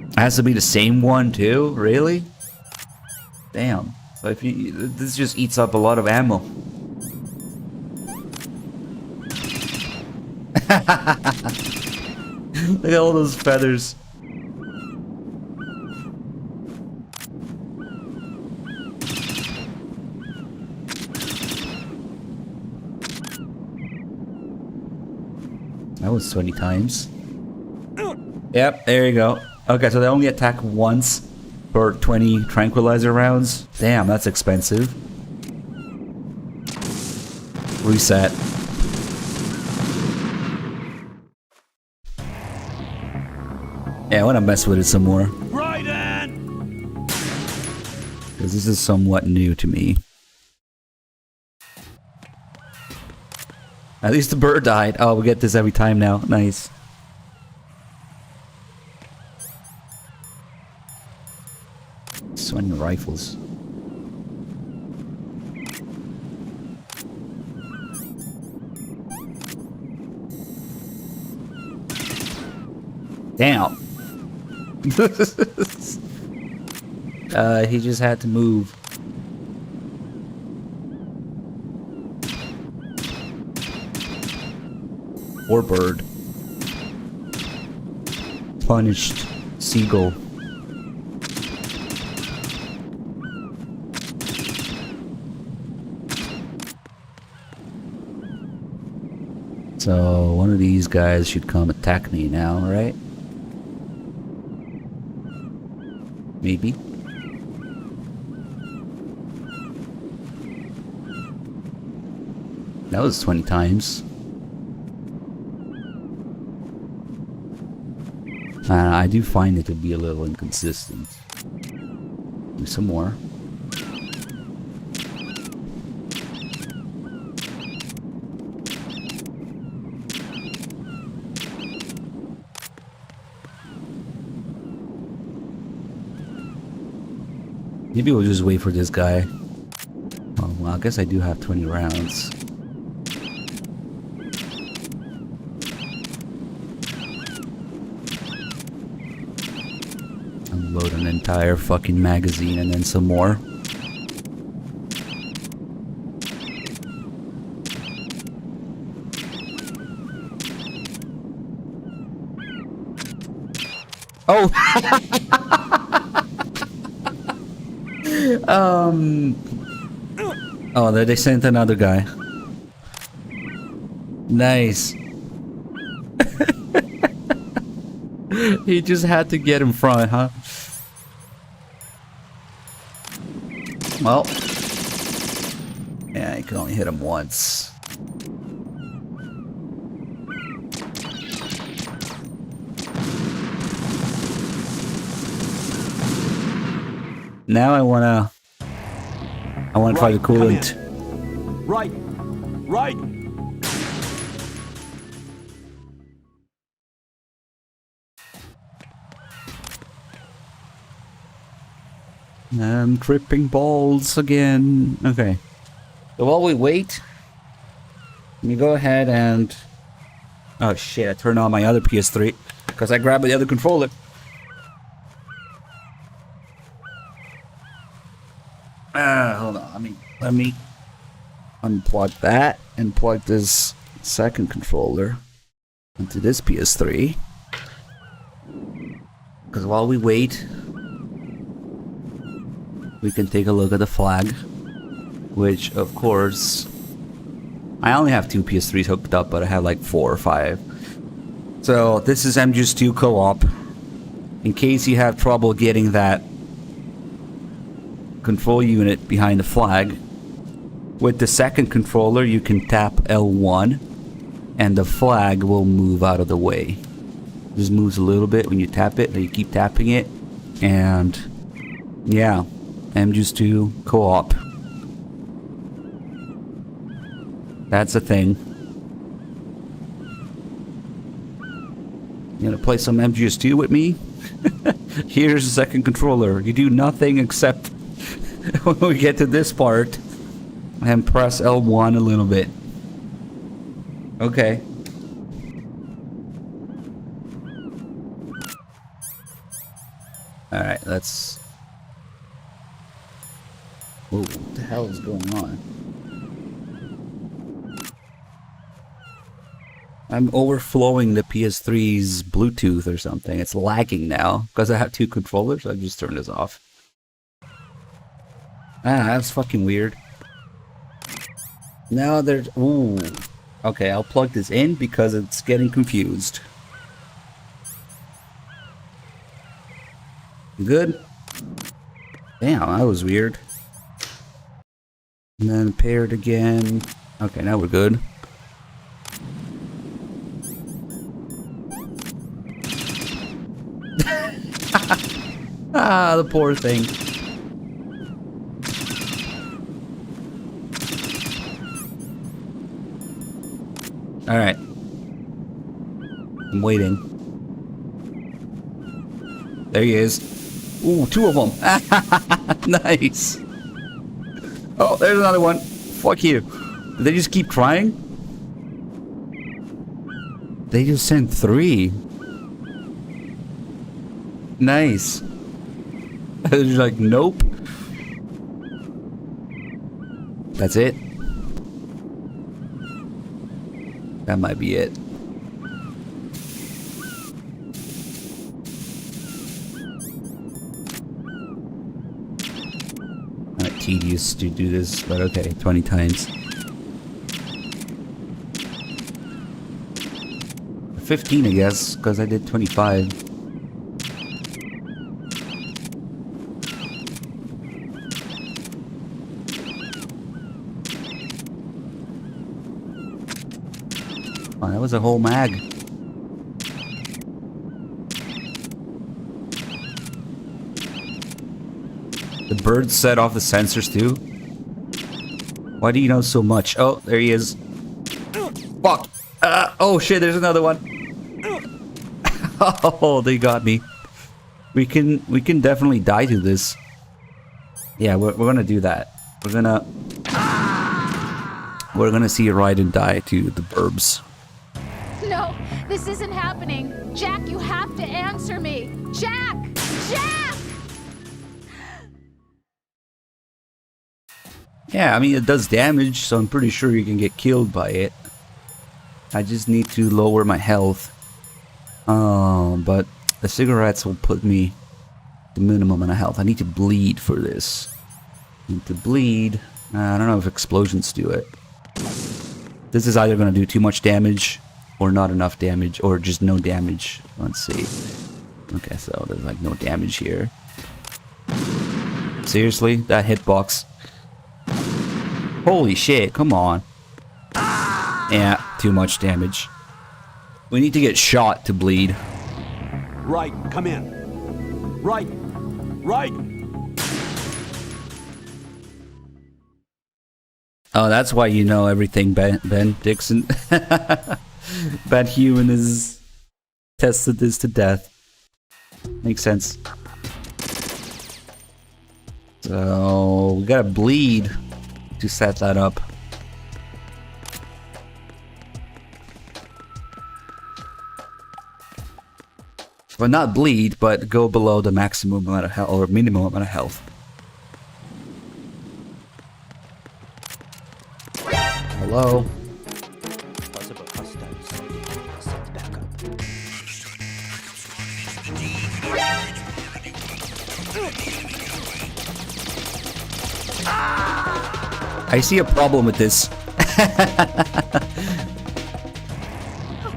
It has to be the same one too? Really? Damn. So if you, this just eats up a lot of ammo. Look at all those feathers. That was 20 times. Yep, there you go. Okay, so they only attack once per 20 tranquilizer rounds. Damn, that's expensive. Reset. Yeah, I want to mess with it some more. Right on! Because this is somewhat new to me. At least the bird died. Oh, we get this every time now. Nice. So many rifles. Damn. He just had to move. Or bird. Punished seagull. So one of these guys should come attack me now, right? Maybe. That was 20 times. I do find it to be a little inconsistent. Do some more. Maybe we'll just wait for this guy. Oh, well, I guess I do have 20 rounds. Unload an entire fucking magazine and then some more. Oh! Oh, they sent another guy. Nice. He just had to get in front, huh? Well. Yeah, you can only hit him once. Now I wanna try the coolant. Right. Right. I'm tripping balls again. Okay. So while we wait, let me go ahead and... Oh shit, I turned on my other PS3 because I grabbed the other controller. Hold on. Let me unplug that and plug this second controller into this PS3. Because while we wait, we can take a look at the flag, which of course I only have 2 PS3s hooked up, but I have like 4 or 5. So this is MGS2 co-op. In case you have trouble getting that control unit behind the flag, with the second controller you can tap L1 and the flag will move out of the way. It just moves a little bit when you tap it, and you keep tapping it, and yeah, MGS2 co-op. That's a thing. You gonna play some MGS2 with me? Here's the second controller. You do nothing except when we get to this part and press L1 a little bit. Okay. Alright, let's... Whoa, what the hell is going on? I'm overflowing the PS3's Bluetooth or something. It's lagging now because I have 2 controllers. I just turned this off. That's fucking weird. Now there's... Ooh. Okay, I'll plug this in because it's getting confused. Good? Damn, that was weird. And then paired again. Okay, now we're good. Ah, the poor thing. Alright. I'm waiting. There he is. Ooh, 2 of them. Nice. Oh, there's another one. Fuck you. Did they just keep trying? They just sent 3. Nice. They're just like, nope. That's it. That might be it. Not tedious to do this, but okay, 20 times. 15, I guess, because I did 25. Oh, that was a whole mag. The bird set off the sensors too? Why do you know so much? Oh, there he is. Fuck! Oh shit, there's another one. Oh, they got me. We can definitely die to this. Yeah, we're gonna do that. We're gonna see Raiden die to the burbs. No, this isn't happening. Jack, you have to answer me. Jack! Jack! Yeah, I mean, it does damage, so I'm pretty sure you can get killed by it. I just need to lower my health. But the cigarettes will put me the minimum amount of health. I need to bleed for this. Need to bleed. I don't know if explosions do it. This is either going to do too much damage or not enough damage, or just no damage. Let's see. Okay, so there's like no damage here. Seriously? That hitbox? Holy shit, come on. Yeah, too much damage. We need to get shot to bleed. Right, come in. Right, right. Oh, that's why you know everything, Ben Dixon. Bad Human has tested this to death. Makes sense. So, we gotta bleed to set that up. Well, not bleed, but go below the maximum amount of health, or minimum amount of health. Hello? Possible hostiles. Send backup. I see a problem with this.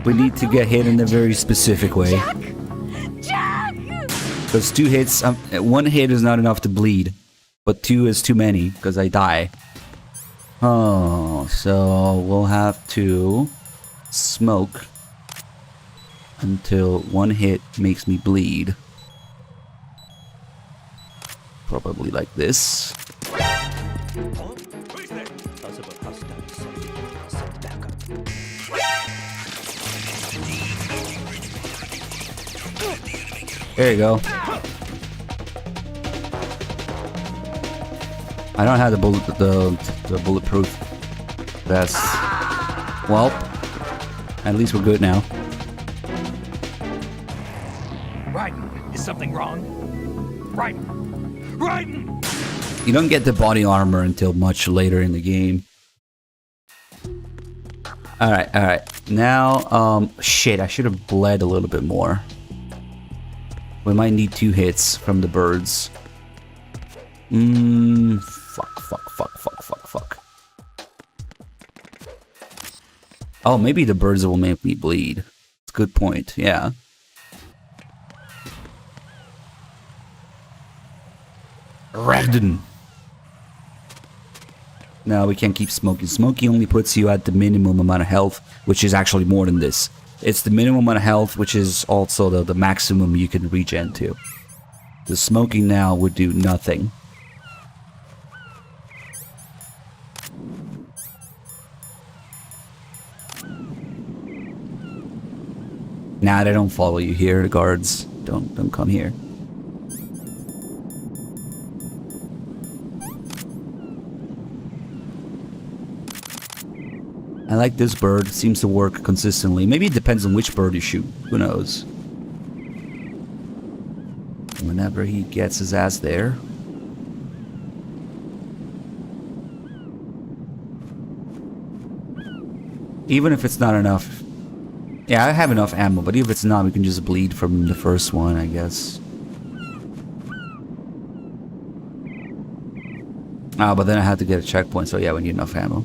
We need to get hit in a very specific way. Jack! Because 2 hits, 1 hit is not enough to bleed, but 2 is too many because I die. Oh, so we'll have to smoke until 1 hit makes me bleed. Probably like this. Possible hostiles. Send backup. There you go. I don't have the bulletproof vest. Well, at least we're good now. Raiden, is something wrong? Raiden! Raiden! You don't get the body armor until much later in the game. Alright. Now, shit, I should have bled a little bit more. We might need 2 hits from the birds. Fuck. Oh, maybe the birds will make me bleed. It's a good point, yeah. Raiden! No, we can't keep smoking. Smoking only puts you at the minimum amount of health, which is actually more than this. It's the minimum amount of health, which is also the maximum you can regen to. The smoking now would do nothing. Nah, they don't follow you here, the guards. Don't come here. I like this bird. Seems to work consistently. Maybe it depends on which bird you shoot. Who knows? Whenever he gets his ass there. Even if it's not enough. Yeah, I have enough ammo, but even if it's not, we can just bleed from the first one, I guess. Ah, but then I had to get a checkpoint, so yeah, we need enough ammo.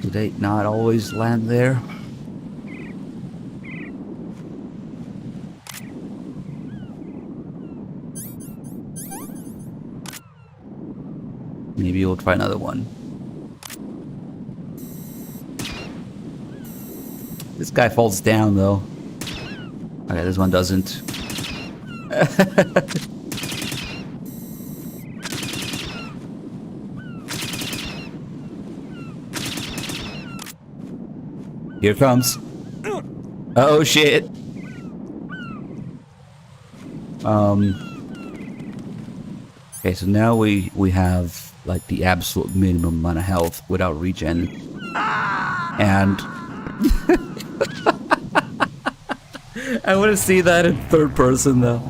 Do they not always land there? Maybe we'll try another one. This guy falls down though. Okay, this one doesn't. Here it comes. Oh shit. Okay, so now we have like the absolute minimum amount of health without regen. And I want to see that in third person though.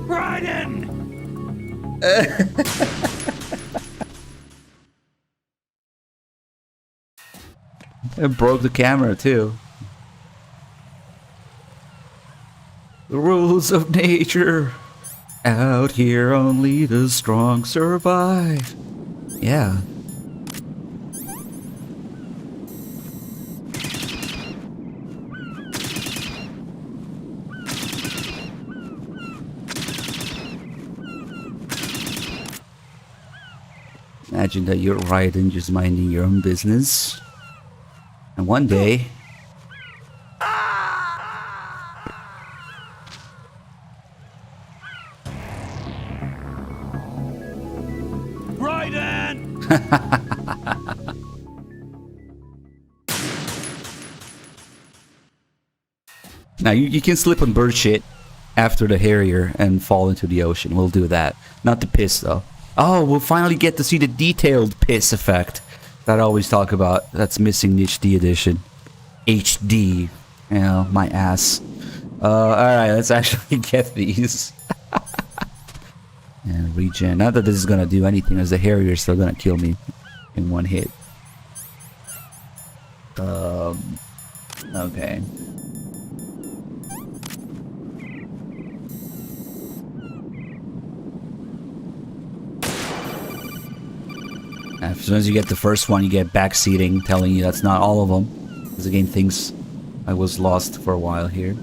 Raiden! It broke the camera too. The rules of nature. Out here only the strong survive. Yeah. Imagine that you're riding, just minding your own business. And one day... Raiden! Now, you can slip on bird shit after the Harrier and fall into the ocean. We'll do that. Not the piss, though. Oh, we'll finally get to see the detailed piss effect that I always talk about. That's missing in the HD edition. HD. You know, my ass. Alright, let's actually get these. And regen. Not that this is gonna do anything, as the Harrier's still gonna kill me in one hit. Okay. As soon as you get the first one, you get backseating, telling you that's not all of them. Because the game thinks I was lost for a while here.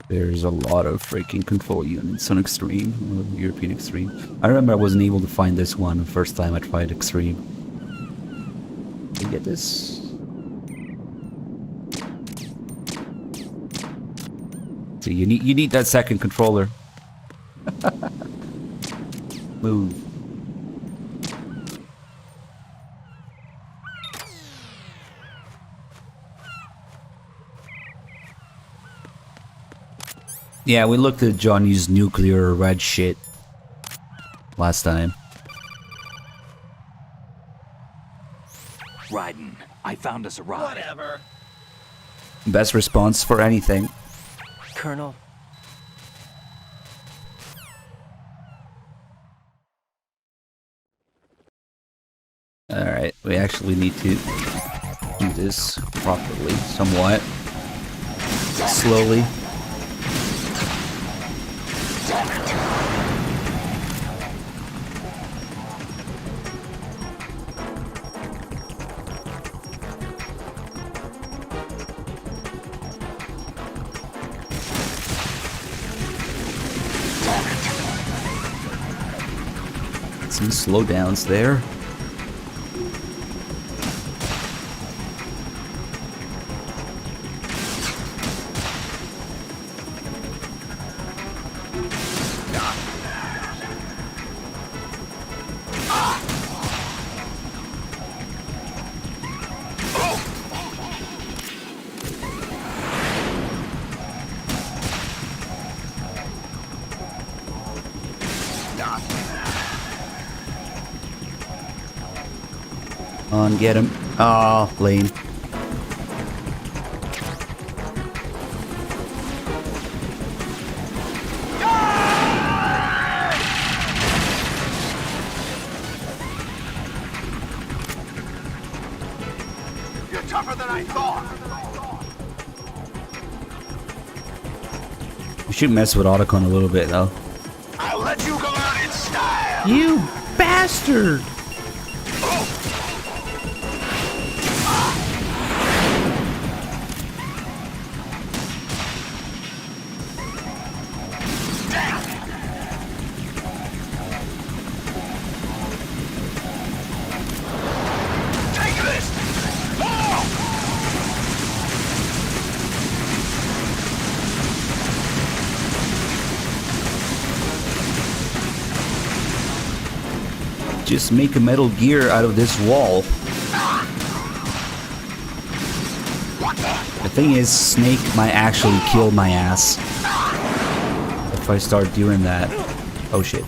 There's a lot of freaking control units on Extreme, or European Extreme. I remember I wasn't able to find this one the first time I tried Extreme. Can you get this? So you need that second controller. Move. Yeah, we looked at Johnny's nuclear red shit last time. Raiden, I found us a ride. Whatever. Best response for anything. Colonel, Alright, we actually need to do this properly, somewhat. Slowly. Some slowdowns there. On, get him. Oh, lame. You're tougher than I thought. We should mess with Otacon a little bit, though. I'll let you go out in style. You bastard! Take this. Just make a Metal Gear out of this wall. The thing is, Snake might actually kill my ass if I start doing that. Oh shit.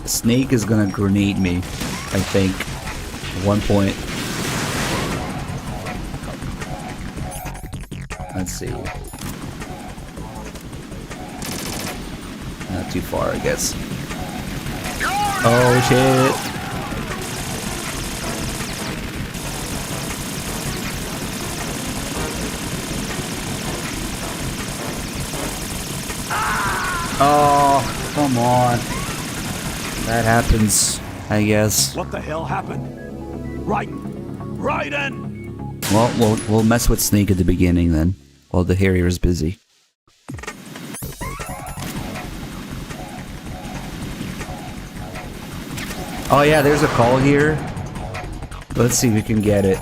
Snake is gonna grenade me, I think, at one point. Let's see. Not too far, I guess. Oh shit. Oh, come on. That happens, I guess. What the hell happened? Raiden! Well, we'll mess with Snake at the beginning then, while the Harrier is busy. Oh yeah, there's a call here. Let's see if we can get it.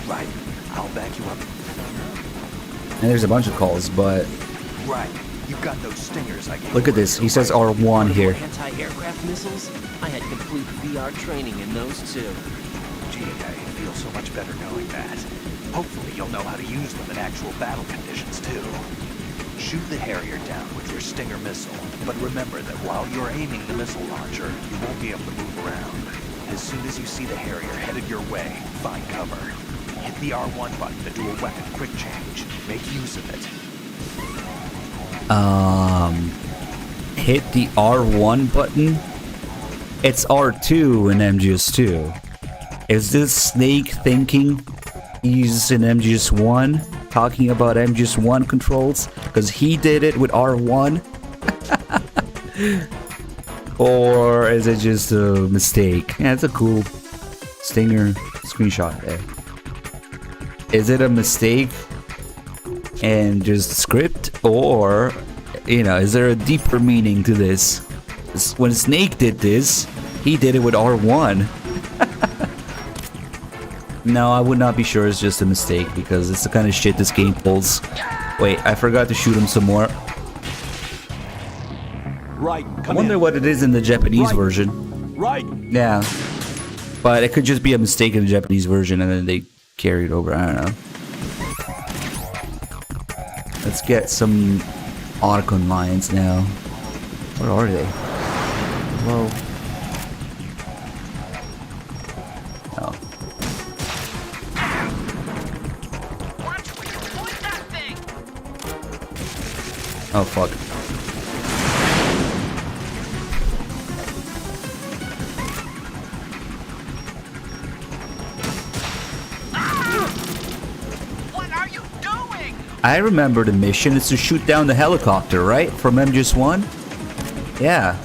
Right. I'll back you up. And there's a bunch of calls, but Right. You've got those stingers I gave look at you. this. He says R1 here. Anti-aircraft missiles? I had complete VR training in those too. Gee, I feel so much better knowing that. Hopefully you'll know how to use them in actual battle conditions too. Shoot the Harrier down with your Stinger missile, but remember that while you're aiming the missile launcher, you won't be able to move around. As soon as you see the Harrier headed your way, find cover. Hit the R1 button to do a weapon quick change. Make use of it. Hit the R1 button? It's R2 in MGS2. Is this Snake thinking he's in MGS1? Talking about MGS1 controls? Because he did it with R1? Or is it just a mistake? Yeah, it's a cool Stinger screenshot there. Is it a mistake and just script, or you know, is there a deeper meaning to this? When Snake did this, he did it with R1. No, I would not be sure it's just a mistake, because it's the kind of shit this game pulls. Wait, I forgot to shoot him some more. Right, I come wonder in. what it is in the Japanese Right. version. Right. Yeah, but it could just be a mistake in the Japanese version and then they carry it over. I don't know. Let's get some Otacon lines now. Where are they? Whoa. Oh. Oh fuck. I remember the mission is to shoot down the helicopter, right? From MGS1? Yeah.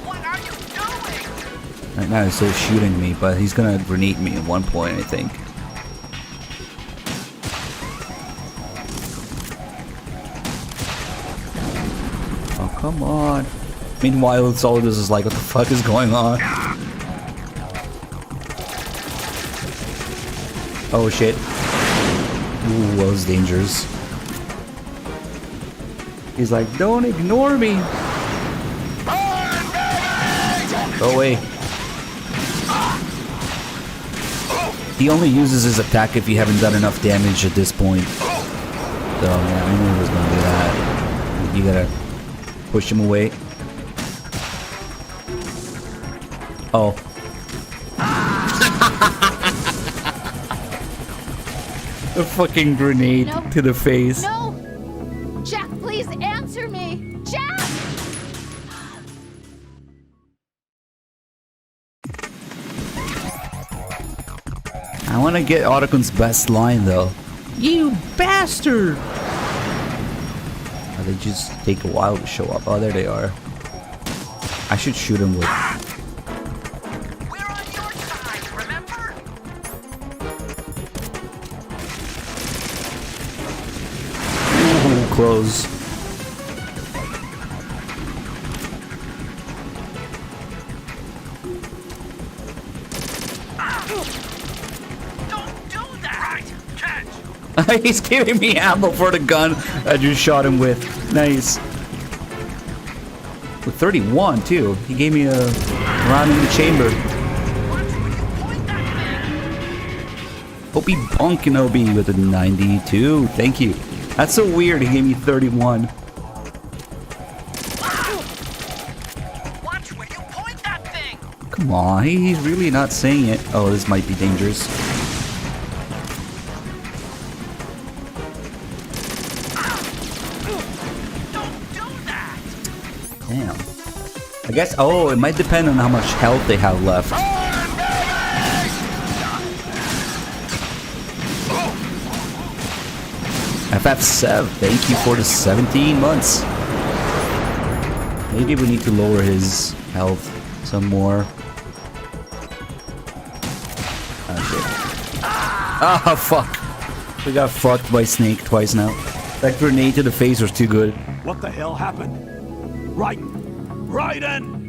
What are you doing? Right now he's still shooting me, but he's gonna grenade me at one point, I think. Oh, come on. Meanwhile, Solidus is like, what the fuck is going on? Oh shit. Ooh, that was dangerous. He's like, don't ignore me. Go away. He only uses his attack if you haven't done enough damage at this point. So yeah, I knew he was gonna do that. You gotta push him away. Oh. A fucking grenade No. to the face. No! Jack, please answer me! Jack! I want to get Otacon's best line though. You bastard! Oh, they just take a while to show up. Oh, there they are. I should shoot him with. We're on your side, remember? Ooh, close. Don't do that! Right, catch! He's giving me ammo for the gun I just shot him with. Nice. With 31 too. He gave me a round in the chamber. Watch where you point that thing! OB Bunk and OB with a 92. Thank you. That's so weird. He gave me 31. Watch where you point that thing! Come on. He's really not saying it. Oh, this might be dangerous. Don't do that! Damn. I guess, oh, it might depend on how much health they have left. FF7, thank you for the 17 months. Maybe we need to lower his health some more. Oh shit. Ah, fuck. We got fucked by Snake twice now. That grenade to the face was too good. What the hell happened? Raiden! Raiden!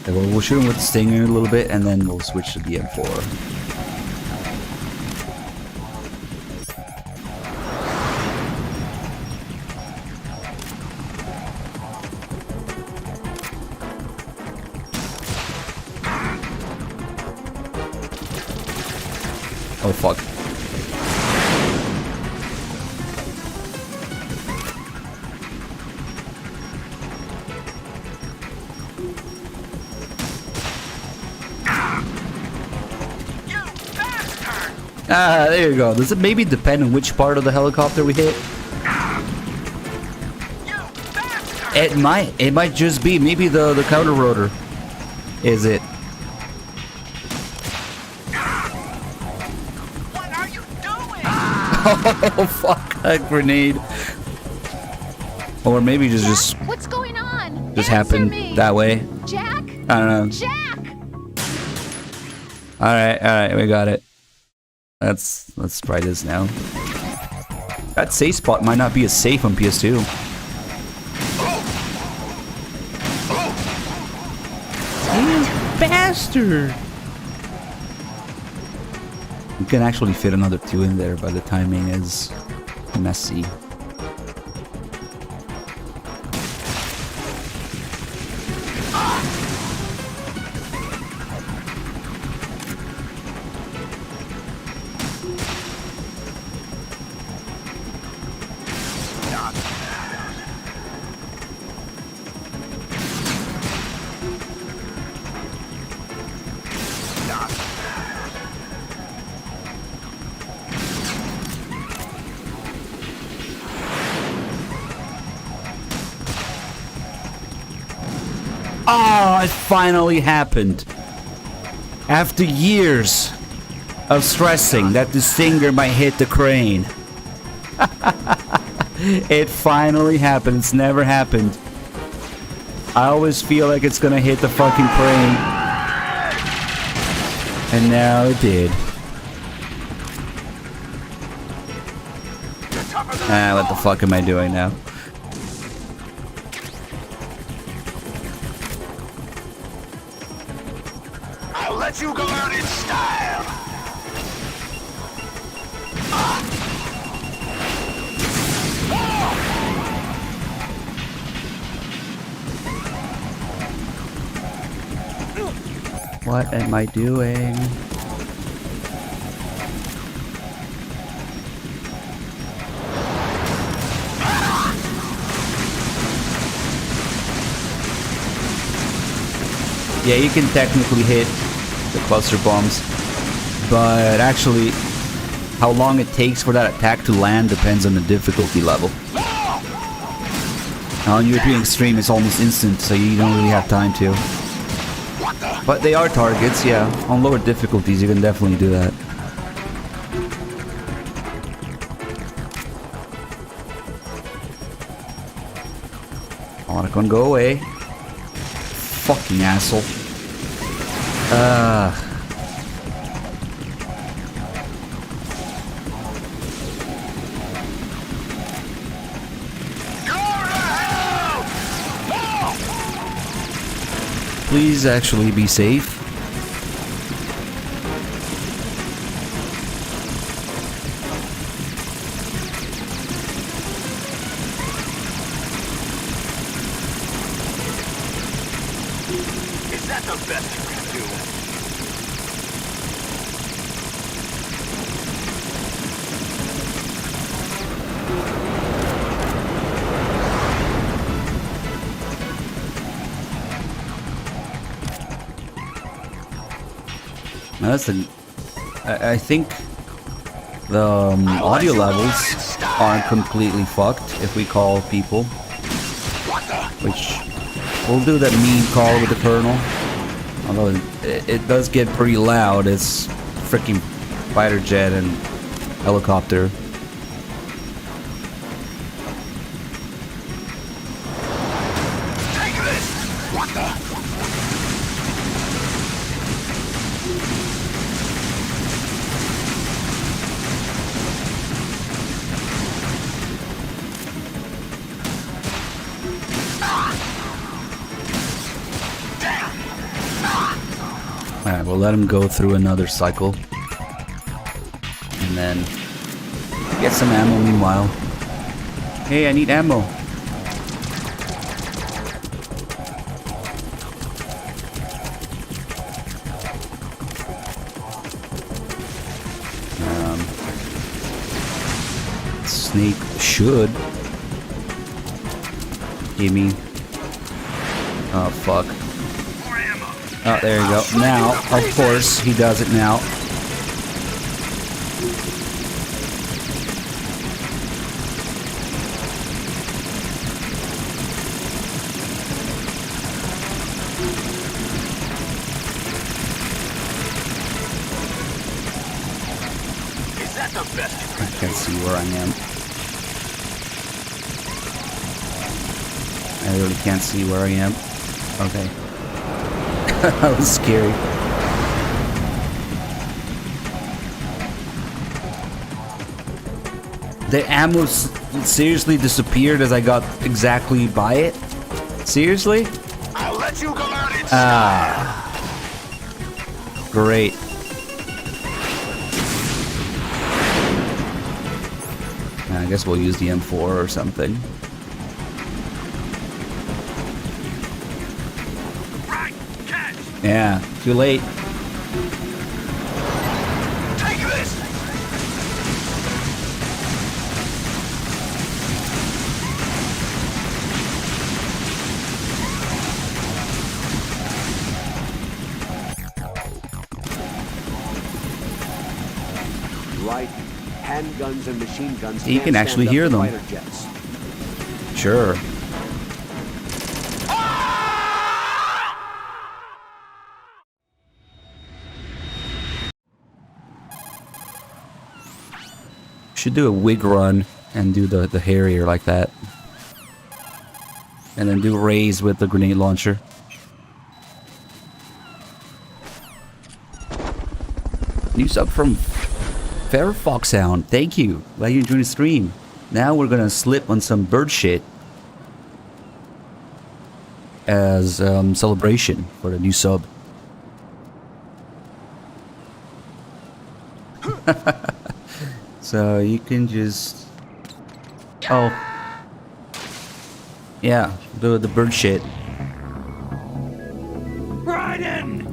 Okay, well, we'll shoot him with the Stinger a little bit, and then we'll switch to the M4. Oh fuck. Ah, there you go. Does it maybe depend on which part of the helicopter we hit? It might just be maybe the counter rotor. Is it? What are you doing? Oh fuck, that grenade. Or maybe just What's going on? just Answer happened me. that way. Jack? I don't know. Jack! Alright, we got it. Let's try this now. That safe spot might not be as safe on PS2. You bastard! You can actually fit another 2 in there, but the timing is messy. Oh, it finally happened. After years of stressing that the Stinger might hit the crane. It finally happened. It's never happened. I always feel like it's gonna hit the fucking crane. And now it did. What the fuck am I doing now? I'll let you go out in style. What am I doing? Yeah, you can technically hit the cluster bombs, but actually, how long it takes for that attack to land depends on the difficulty level. Now, on European Extreme, it's almost instant, so you don't really have time to. But they are targets, yeah. On lower difficulties, you can definitely do that. I wanna go away. Fucking asshole. Please actually be safe. Is that the best you can do? Now that's the. I think the audio levels aren't completely fucked if we call people, which we'll do that meme call with the Colonel. Although it does get pretty loud. It's freaking fighter jet and helicopter. Take this! What the? Alright, we'll let him go through another cycle. And then get some ammo meanwhile. Hey, I need ammo. Snake should give me. Oh, fuck. Oh, there you go. Now, of course, he does it now. Is that the best? I can't see where I am. I really can't see where I am. Okay. That was scary. The ammo seriously disappeared as I got exactly by it? Seriously? I'll let you go out and Great. I guess we'll use the M4 or something. Yeah, too late. take this. Right. Handguns and machine guns. You can't can actually stand up hear to them. fighter jets. Sure. Should do a wig run and do the Harrier like that. And then do raise with the grenade launcher. New sub from Fairfox Sound. Thank you. Glad you enjoyed the stream. Now we're gonna slip on some bird shit as celebration for the new sub. So you can just yeah, do the bird shit. Raiden!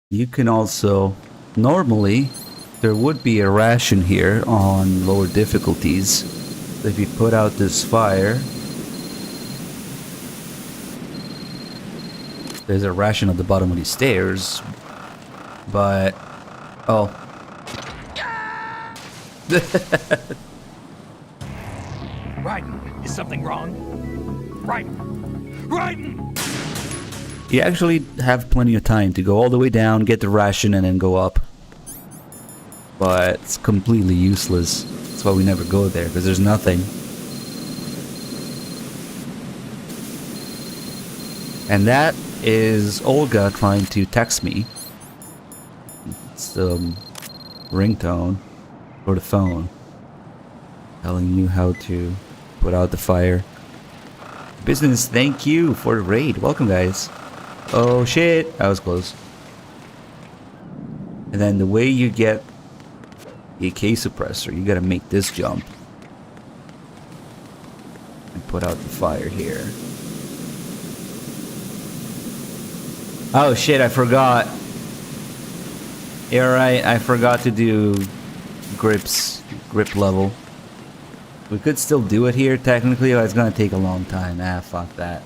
You can also, normally, there would be a ration here on lower difficulties. If you put out this fire, there's a ration at the bottom of these stairs, but, oh. Raiden, is something wrong? Raiden! Raiden! You actually have plenty of time to go all the way down, get the ration, and then go up. But it's completely useless. That's why we never go there, because there's nothing. And that is Olga trying to text me. It's ringtone for the phone. Telling you how to put out the fire. Business, thank you for the raid. Welcome, guys. Oh shit, that was close. And then the way you get the AK suppressor, you gotta make this jump. And put out the fire here. Oh shit, I forgot. You're right, I forgot to do grip level. We could still do it here technically, but it's gonna take a long time. Ah, fuck that.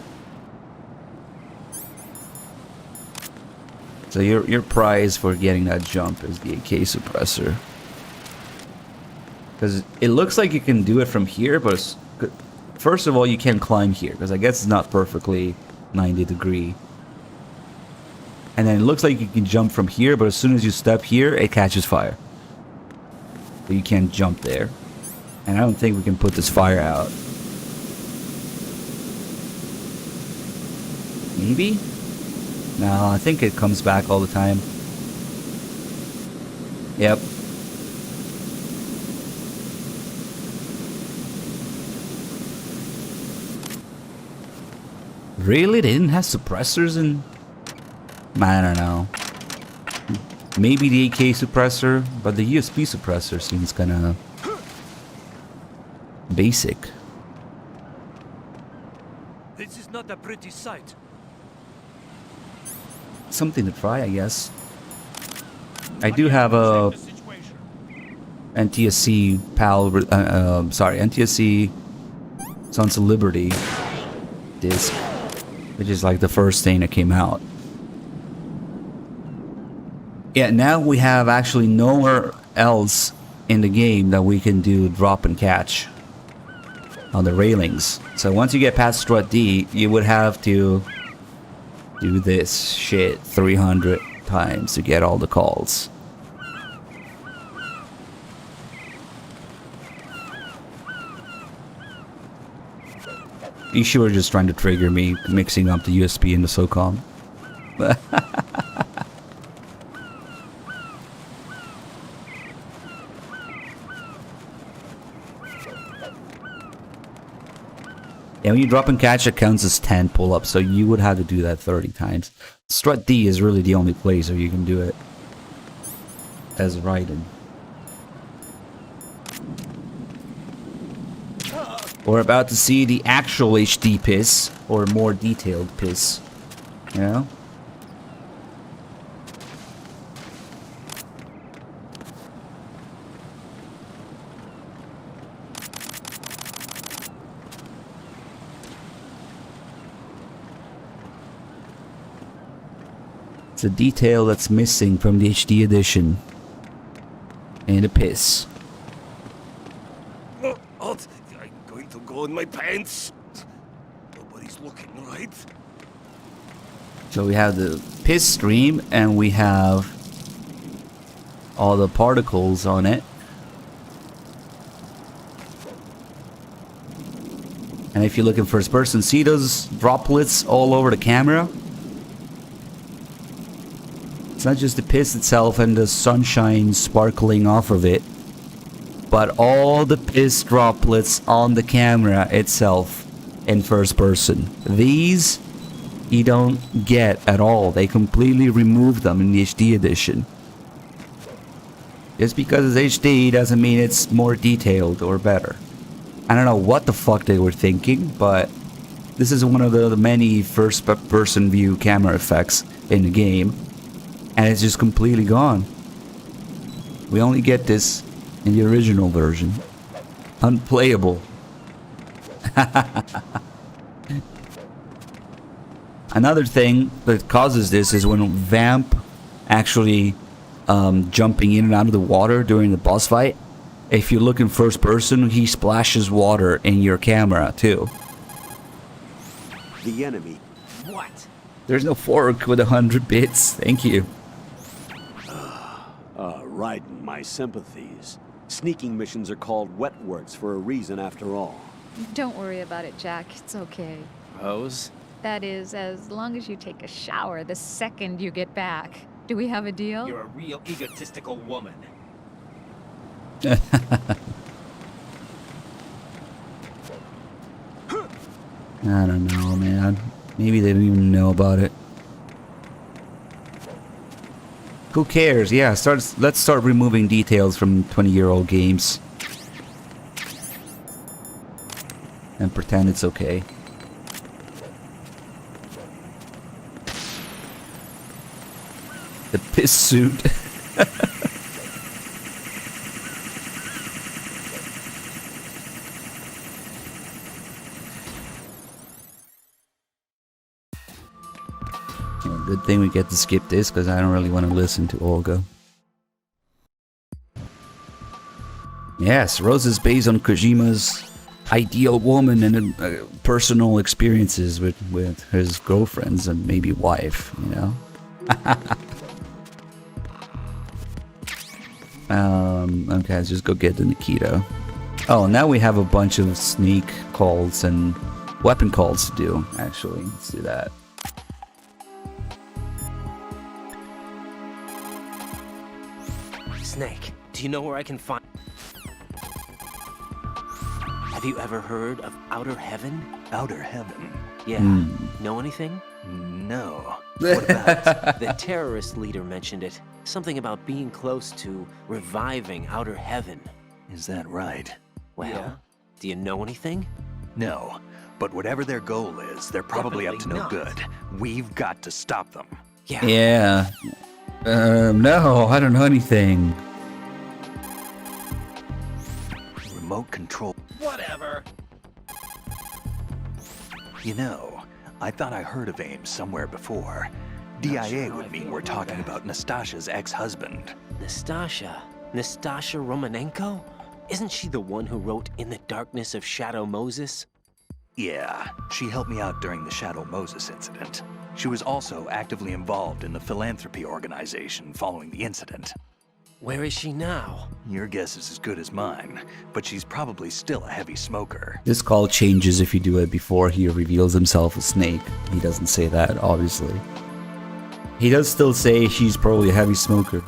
So your prize for getting that jump is the AK suppressor. Because it looks like you can do it from here, but first of all, you can't climb here, because I guess it's not perfectly 90-degree. And then it looks like you can jump from here, but as soon as you step here, it catches fire. So you can't jump there. And I don't think we can put this fire out. Maybe? No, I think it comes back all the time. Yep. Really? They didn't have suppressors in... I don't know. Maybe the AK suppressor, but the USB suppressor seems kind of basic. This is not a pretty sight. Something to try, I guess. I do have a NTSC NTSC Sons of Liberty disc, which is like the first thing that came out. Yeah, now we have actually nowhere else in the game that we can do drop and catch on the railings. So once you get past strut D, you would have to do this shit 300 times to get all the calls. You were just trying to trigger me, mixing up the USB and the SOCOM. And when you drop and catch, it counts as 10 pull-ups, so you would have to do that 30 times. Strut D is really the only place where you can do it as Raiden. We're about to see the actual HD piss, or more detailed piss. You know? It's a detail that's missing from the HD edition. And a piss. Oh, I'm going to go in my pants. Nobody's looking, right? So we have the piss stream, and we have all the particles on it. And if you look in first person, see those droplets all over the camera? It's not just the piss itself and the sunshine sparkling off of it, but all the piss droplets on the camera itself in first person. These you don't get at all. They completely removed them in the HD edition. Just because it's HD doesn't mean it's more detailed or better. I don't know what the fuck they were thinking, but this is one of the many first person view camera effects in the game. And it's just completely gone. We only get this in the original version. Unplayable. Another thing that causes this is when Vamp actually jumping in and out of the water during the boss fight. If you look in first person, he splashes water in your camera too. The enemy. What? There's no fork with 100 bits. Thank you. Raiden, my sympathies. Sneaking missions are called wet works for a reason after all. Don't worry about it, Jack. It's okay. Rose? That is, as long as you take a shower the second you get back. Do we have a deal? You're a real egotistical woman. I don't know, man. Maybe they don't even know about it. Who cares? Yeah, let's start removing details from 20-year-old games. And pretend it's okay. The piss suit. Good thing we get to skip this, because I don't really want to listen to Olga. Yes, Rose is based on Kojima's ideal woman and personal experiences with his girlfriends and maybe wife, you know? Okay, let's just go get the Nikita. Oh, now we have a bunch of sneak calls and weapon calls to do, actually. Let's do that. Snake, do you know where I can find... Have Have you ever heard of Outer Heaven? Outer Heaven? Yeah. Know anything? No. What about it? The terrorist leader mentioned it. Something about being close to reviving Outer Heaven. Is that right? Well, do you know anything? No. But whatever their goal is, they're probably up to no Definitely not. good. We've got to stop them. Yeah. Yeah. No, I don't know anything. Remote control. Whatever. You know, I thought I heard of AIM somewhere before. DIA would mean we're talking about Nastasha's ex-husband. Nastasha? Nastasha Romanenko? Isn't she the one who wrote In the Darkness of Shadow Moses? Yeah, she helped me out during the Shadow Moses incident. She was also actively involved in the philanthropy organization following the incident. Where is she now? Your guess is as good as mine, but she's probably still a heavy smoker. This call changes if you do it before he reveals himself as Snake. He doesn't say that, obviously. He does still say she's probably a heavy smoker.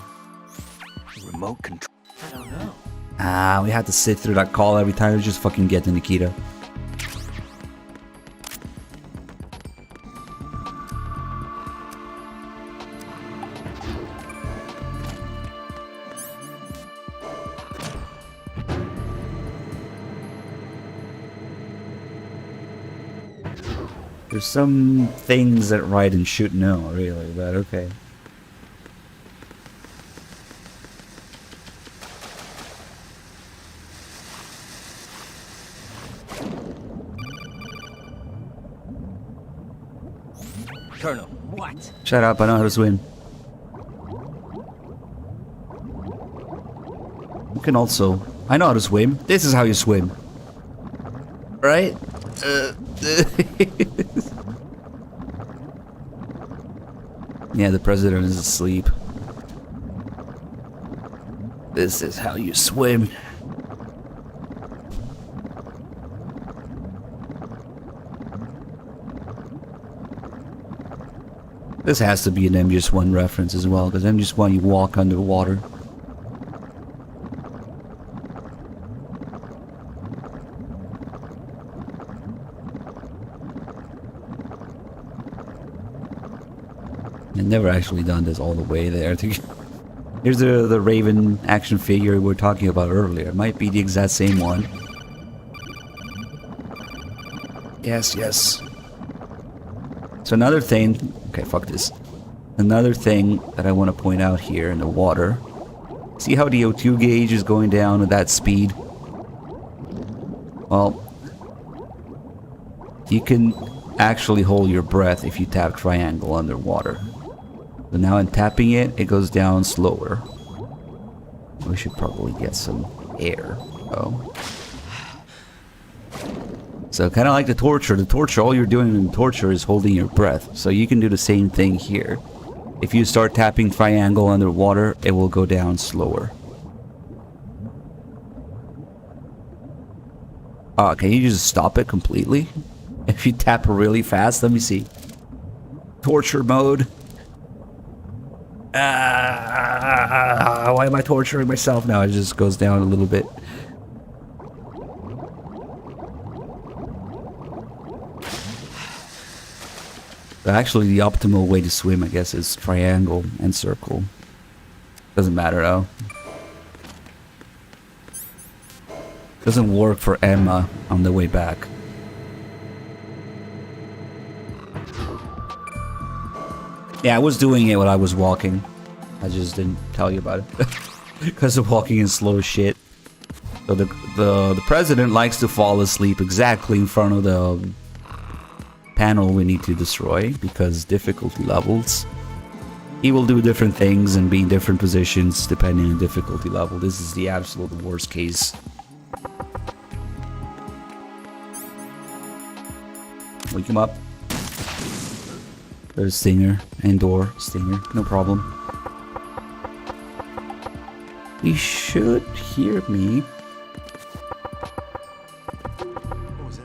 Remote control. I don't know. Ah, we had to sit through that call every time. Just fucking get to Nikita. There's some things that Raiden should know, really, but okay. Colonel, what? Shut up, I know how to swim. You can also... I know how to swim. This is how you swim. Right? Yeah, the president is asleep. This is how you swim. This has to be an MGS1 reference as well, because MGS1 you walk underwater. I've never actually done this all the way there. Here's the Raven action figure we were talking about earlier. It might be the exact same one. Yes, yes. So another thing... Okay, fuck this. Another thing that I want to point out here in the water. See how the O2 gauge is going down at that speed? Well... You can actually hold your breath if you tap triangle underwater. So now in tapping it, it goes down slower. We should probably get some air. Oh. So kind of like the torture. The torture, all you're doing in the torture is holding your breath. So you can do the same thing here. If you start tapping triangle underwater, it will go down slower. Can you just stop it completely? If you tap really fast, let me see. Torture mode. Why am I torturing myself now? It just goes down a little bit. But actually, the optimal way to swim, I guess, is triangle and circle. Doesn't matter though. Doesn't work for Emma on the way back. Yeah, I was doing it while I was walking. I just didn't tell you about it. Because of walking in slow shit. So the president likes to fall asleep exactly in front of the panel we need to destroy. Because difficulty levels. He will do different things and be in different positions depending on difficulty level. This is the absolute worst case. Wake him up. There's Stinger. Indoor Stinger. No problem. He should hear me. What was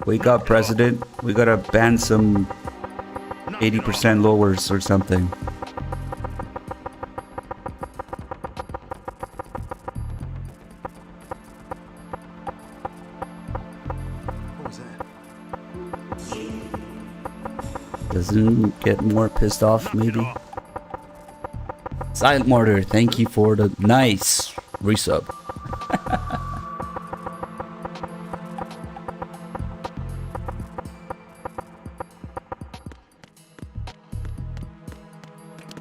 Wait, Wake up, President. We gotta ban some 80% lowers or something. What was that? Doesn't get more pissed off, maybe? Silent Martyr, thank you for the nice resub.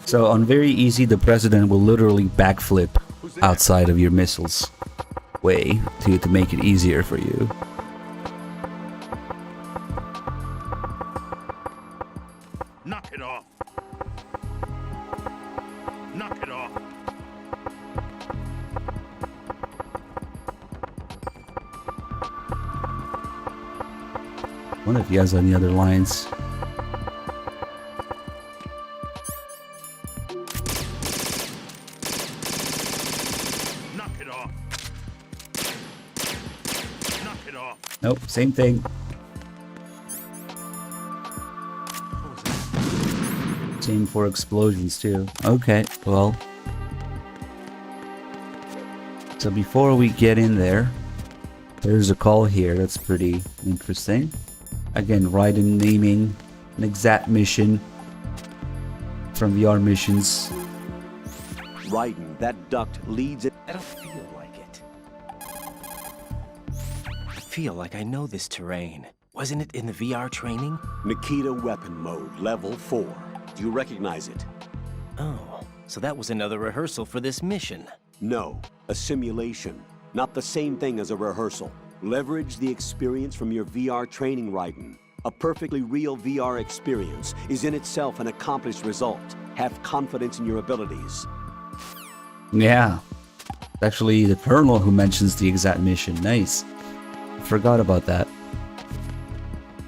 So on very easy, the president will literally backflip outside of your missiles way to make it easier for you. Knock it off. Knock it off. I wonder if he has any other lines. Knock it off. Knock it off. Nope, same thing. Same for explosions too. Okay, well. So before we get in there, there's a call here that's pretty interesting. Again, Raiden naming an exact mission from VR missions. Raiden, that duct leads it. I don't feel like it. I feel like I know this terrain. Wasn't it in the VR training? Nikita weapon mode, level 4. Do you recognize it? Oh, so that was another rehearsal for this mission. No, a simulation. Not the same thing as a rehearsal. Leverage the experience from your VR training, Raiden. A perfectly real VR experience is in itself an accomplished result. Have confidence in your abilities. Yeah. Actually, the Colonel who mentions the exact mission. Nice. Forgot about that.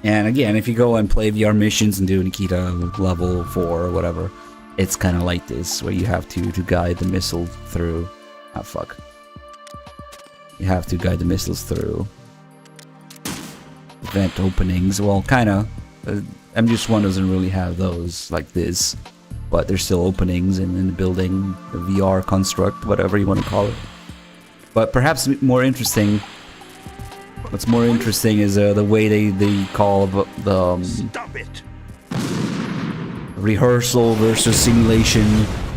And again, if you go and play VR missions and do Nikita level 4 or whatever, it's kind of like this, where you have to guide the missile through. Ah, fuck. You have to guide the missiles through vent openings. Well, kind of. MGS1 doesn't really have those like this, but there's still openings in the building, the VR construct, whatever you want to call it. But perhaps more interesting. What's more interesting is the way they call the Stop it. rehearsal versus simulation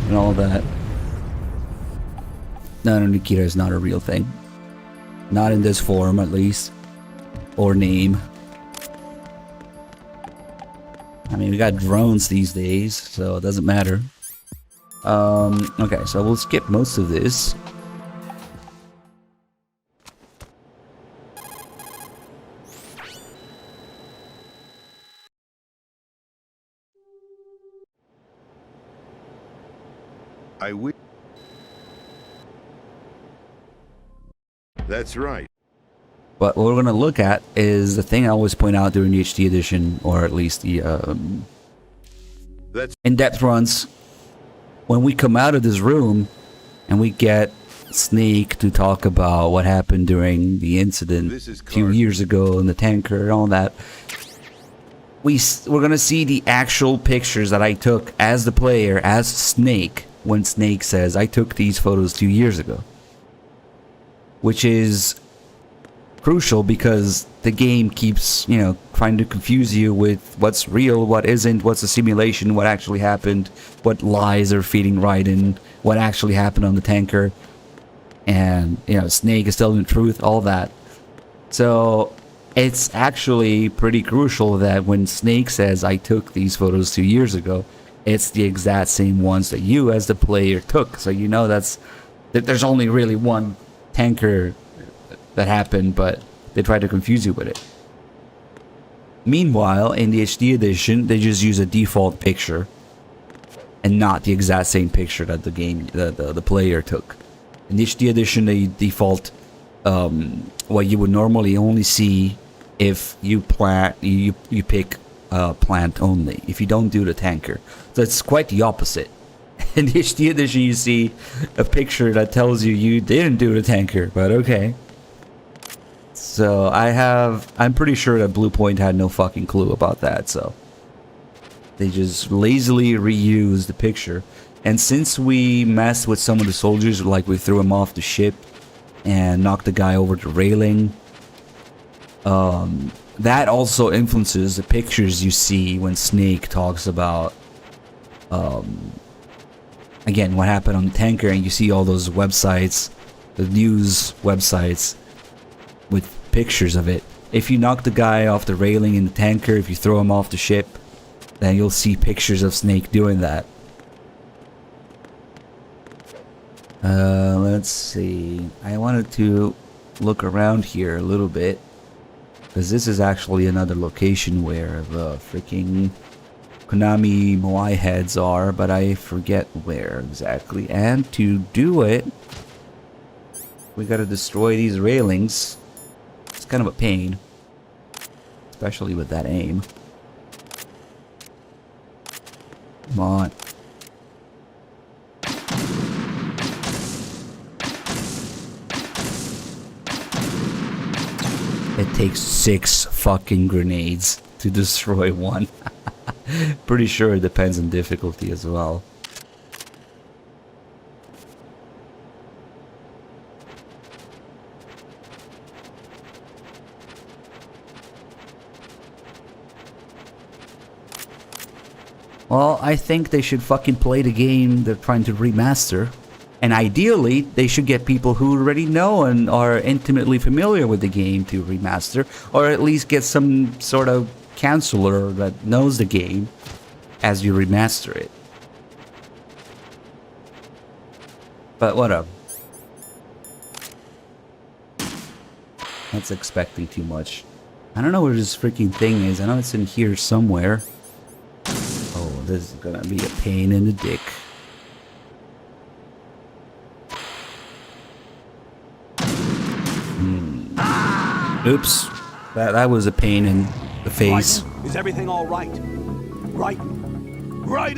and all that. No, Nikita is not a real thing. Not in this form, at least. Or name. I mean, we got drones these days, so it doesn't matter. Okay, so we'll skip most of this. I will. That's right. But what we're going to look at is the thing I always point out during the HD edition, or at least the That's in-depth runs. When we come out of this room and we get Snake to talk about what happened during the incident This is a few Carson. years ago in the tanker and all that, we're going to see the actual pictures that I took as the player, as Snake, when Snake says, I took these photos 2 years ago. Which is crucial because the game keeps, trying to confuse you with what's real, what isn't, what's a simulation, what actually happened, what lies are feeding Raiden, what actually happened on the tanker. And, Snake is telling the truth, all that. So, it's actually pretty crucial that when Snake says, I took these photos 2 years ago, it's the exact same ones that you as the player took. So you know that there's only really one tanker that happened, but they try to confuse you with it. Meanwhile, in the HD edition, they just use a default picture and not the exact same picture that the player took. In the HD edition, they default what you would normally only see if you pick plant only, if you don't do the tanker. So it's quite the opposite. In the HD edition, you see a picture that tells you didn't do the tanker, but okay. So I'm pretty sure that Blue Point had no fucking clue about that, so they just lazily reused the picture. And since we messed with some of the soldiers, like we threw him off the ship and knocked the guy over the railing, that also influences the pictures you see when Snake talks about, again, what happened on the tanker, and you see all those websites, the news websites, with pictures of it. If you knock the guy off the railing in the tanker, if you throw him off the ship, then you'll see pictures of Snake doing that. Let's see. I wanted to look around here a little bit, because this is actually another location where the freaking Konami Moai heads are, but I forget where exactly. And to do it, we gotta destroy these railings. It's kind of a pain, especially with that aim. Come on. It takes 6 fucking grenades to destroy one. Pretty sure it depends on difficulty as well. Well, I think they should fucking play the game they're trying to remaster. And ideally, they should get people who already know and are intimately familiar with the game to remaster, or at least get some sort of counselor that knows the game as you remaster it. But whatever. That's expecting too much. I don't know where this freaking thing is. I know it's in here somewhere. Oh, this is gonna be a pain in the dick. Oops. That was a pain in the face. Right. Is everything all right? Right. Right.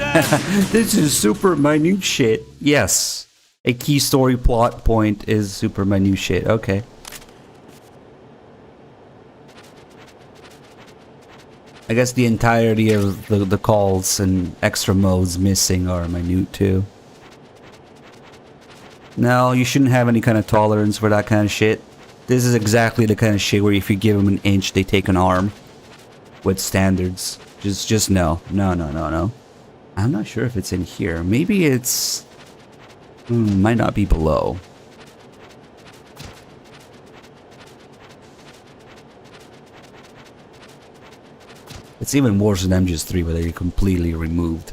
This is super minute shit. Yes. A key story plot point is super minute shit. Okay. I guess the entirety of the calls and extra modes missing are minute too. No, you shouldn't have any kind of tolerance for that kind of shit. This is exactly the kind of shit where if you give them an inch, they take an arm. With standards. Just no. No. I'm not sure if it's in here. Maybe it's... might not be below. It's even worse than MGS3 where they completely removed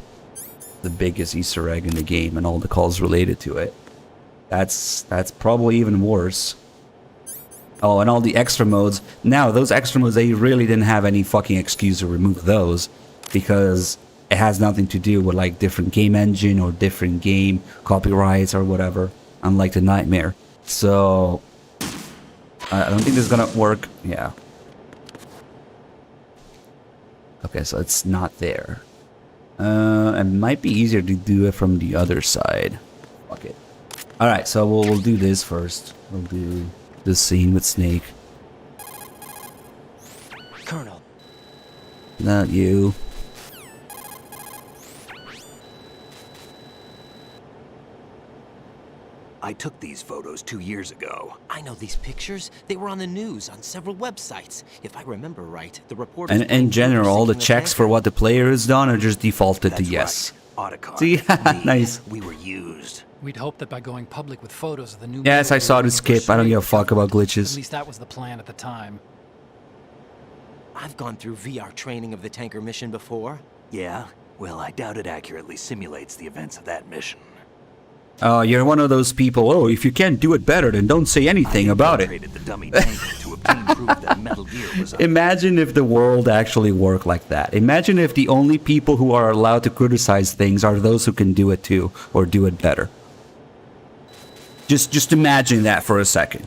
the biggest Easter egg in the game and all the calls related to it. That's probably even worse. Oh, and all the extra modes. Now, those extra modes, they really didn't have any fucking excuse to remove those, because it has nothing to do with like different game engine or different game copyrights or whatever, unlike the Nightmare. So I don't think this is gonna work. Yeah. Okay, so it's not there. It might be easier to do it from the other side. Fuck it. Alright, so we'll do this first. We'll do this scene with Snake. Colonel. Not you. I took these photos 2 years ago. I know these pictures. They were on the news on several websites. If I remember right, the report. And in general, all the checks for what the player has done are just defaulted to yes. Right. Otacon. See? Nice. We were used. We'd hoped that by going public with photos of the new... Yes, I saw the skip. I don't give a fuck about glitches. At least that was the plan at the time. I've gone through VR training of the tanker mission before. Yeah? Well, I doubt it accurately simulates the events of that mission. Oh, you're one of those people. Oh, if you can't do it better, then don't say anything about it. The dummy tanker to obtain proof that Metal Gear was up. Imagine if the world actually worked like that. Imagine if the only people who are allowed to criticize things are those who can do it too, or do it better. Just imagine that for a second.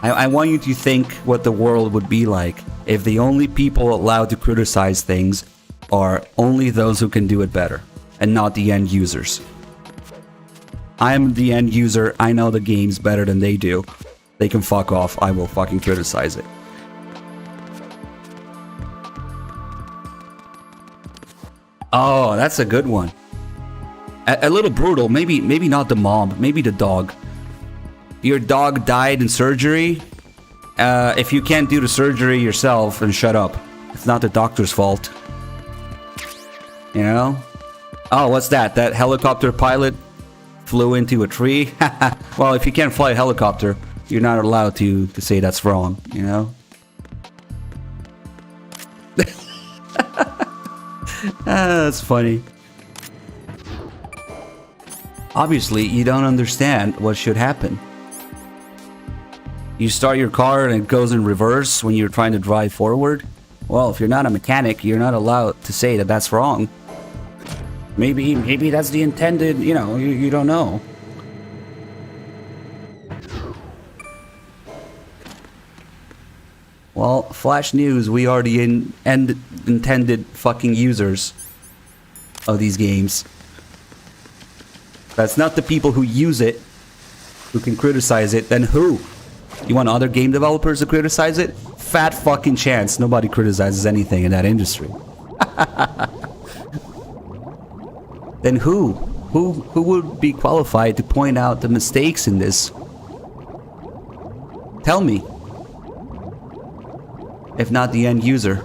I want you to think what the world would be like if the only people allowed to criticize things are only those who can do it better, and not the end users. I'm the end user. I know the games better than they do. They can fuck off. I will fucking criticize it. Oh, that's a good one. A little brutal. Maybe not the mom. Maybe the dog. Your dog died in surgery. If you can't do the surgery yourself, then shut up. It's not the doctor's fault. You know? Oh, what's that? That helicopter pilot flew into a tree? Well, if you can't fly a helicopter, you're not allowed to say that's wrong, you know? That's funny. Obviously, you don't understand what should happen. You start your car and it goes in reverse when you're trying to drive forward. Well, if you're not a mechanic, you're not allowed to say that that's wrong. Maybe that's the intended, you know, you don't know. Well, flash news, we are the intended fucking users of these games. That's not the people who use it, who can criticize it, then who? You want other game developers to criticize it? Fat fucking chance nobody criticizes anything in that industry. Then who? Who would be qualified to point out the mistakes in this? Tell me. If not the end user.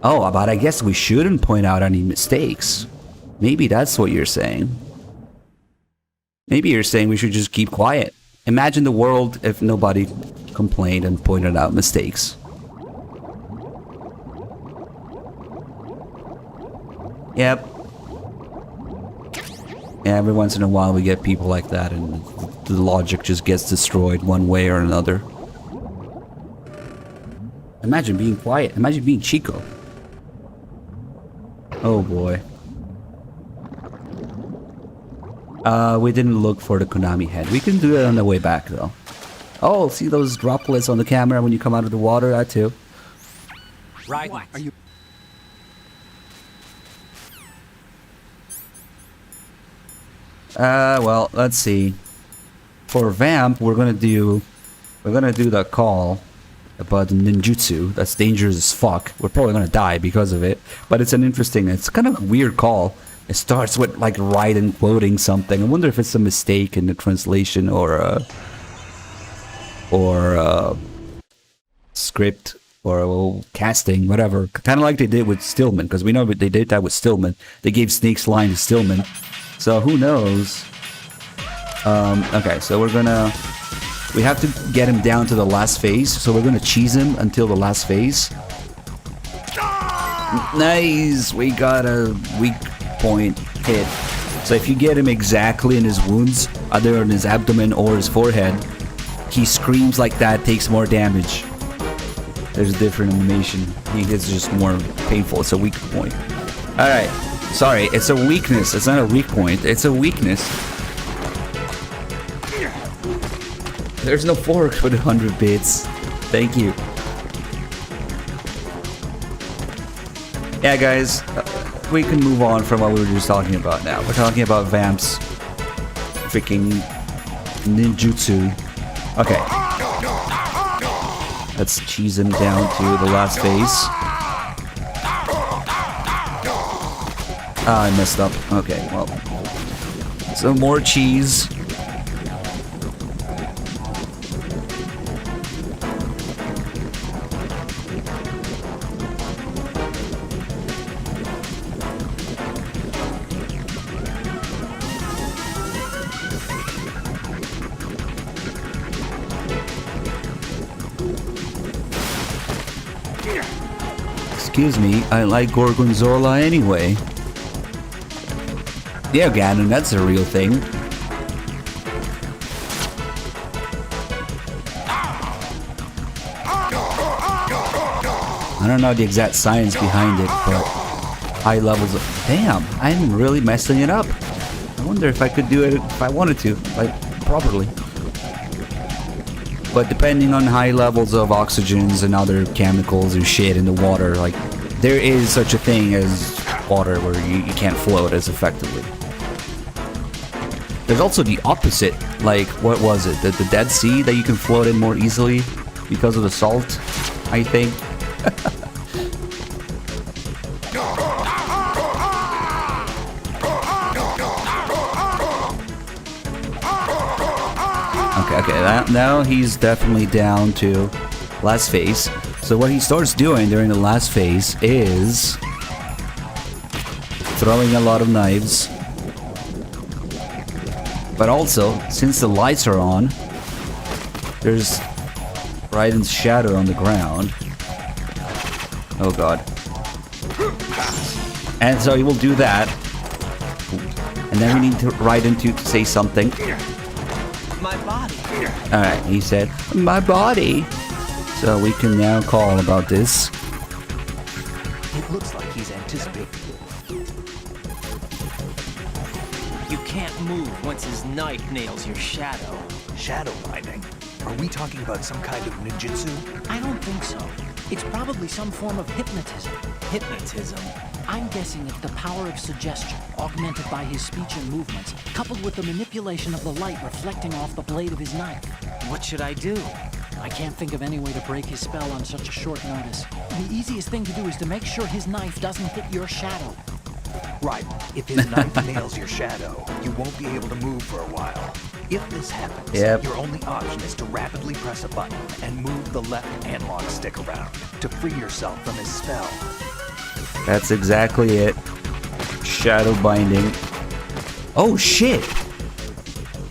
Oh, but I guess we shouldn't point out any mistakes. Maybe that's what you're saying. Maybe you're saying we should just keep quiet. Imagine the world if nobody complained and pointed out mistakes. Yep. Yeah, every once in a while we get people like that and the logic just gets destroyed one way or another. Imagine being quiet. Imagine being Chico. Oh boy. We didn't look for the Konami head. We can do it on the way back though. Oh, see those droplets on the camera when you come out of the water? That too. Right. Are you... Well, let's see. For Vamp, we're gonna do the call about the ninjutsu. That's dangerous as fuck. We're probably gonna die because of it, but it's it's kind of a weird call. It starts with like Raiden quoting something. I wonder if it's a mistake in the translation or script or casting, whatever. Kind of like they did with Stillman, because we know they did that with Stillman. They gave Snake's line to Stillman. So who knows? Okay, so we have to get him down to the last phase. So we're gonna cheese him until the last phase. Nice, we got a weak point hit. So if you get him exactly in his wounds, either in his abdomen or his forehead, he screams like that, takes more damage. There's a different animation. It's just more painful. It's a weak point. Alright. Sorry, it's a weakness. It's not a weak point. It's a weakness. There's no fork for the 100 bits. Thank you. Yeah, guys. We can move on from what we were just talking about now. We're talking about Vamp's freaking ninjutsu. Okay. Let's cheese him down to the last phase. Ah, I messed up. Okay, well. Some more cheese. Excuse me, I like Gorgonzola anyway. Yeah, Ganon, that's a real thing. I don't know the exact science behind it, but high levels of... Damn, I'm really messing it up. I wonder if I could do it if I wanted to, like, properly. But depending on high levels of oxygens and other chemicals and shit in the water, like, there is such a thing as water where you can't float as effectively. There's also the opposite, like, what was it? The Dead Sea that you can float in more easily because of the salt, I think. Okay, now he's definitely down to last phase. So what he starts doing during the last phase is throwing a lot of knives. But also, since the lights are on, there's Raiden's shadow on the ground. Oh god. And so he will do that. And then we need to Raiden to say something. My body. Alright, he said, my body. So we can now call about this. It looks like he's anticipating. You can't move once his knife nails your shadow. Shadow binding? Are we talking about some kind of ninjutsu? I don't think so. It's probably some form of hypnotism. Hypnotism? I'm guessing it's the power of suggestion, augmented by his speech and movements, coupled with the manipulation of the light reflecting off the blade of his knife. What should I do? I can't think of any way to break his spell on such a short notice. The easiest thing to do is to make sure his knife doesn't hit your shadow. Right. If his knife nails your shadow, you won't be able to move for a while. If this happens, your only option is to rapidly press a button and move the left analog stick around to free yourself from his spell. That's exactly it. Shadow binding. Oh shit!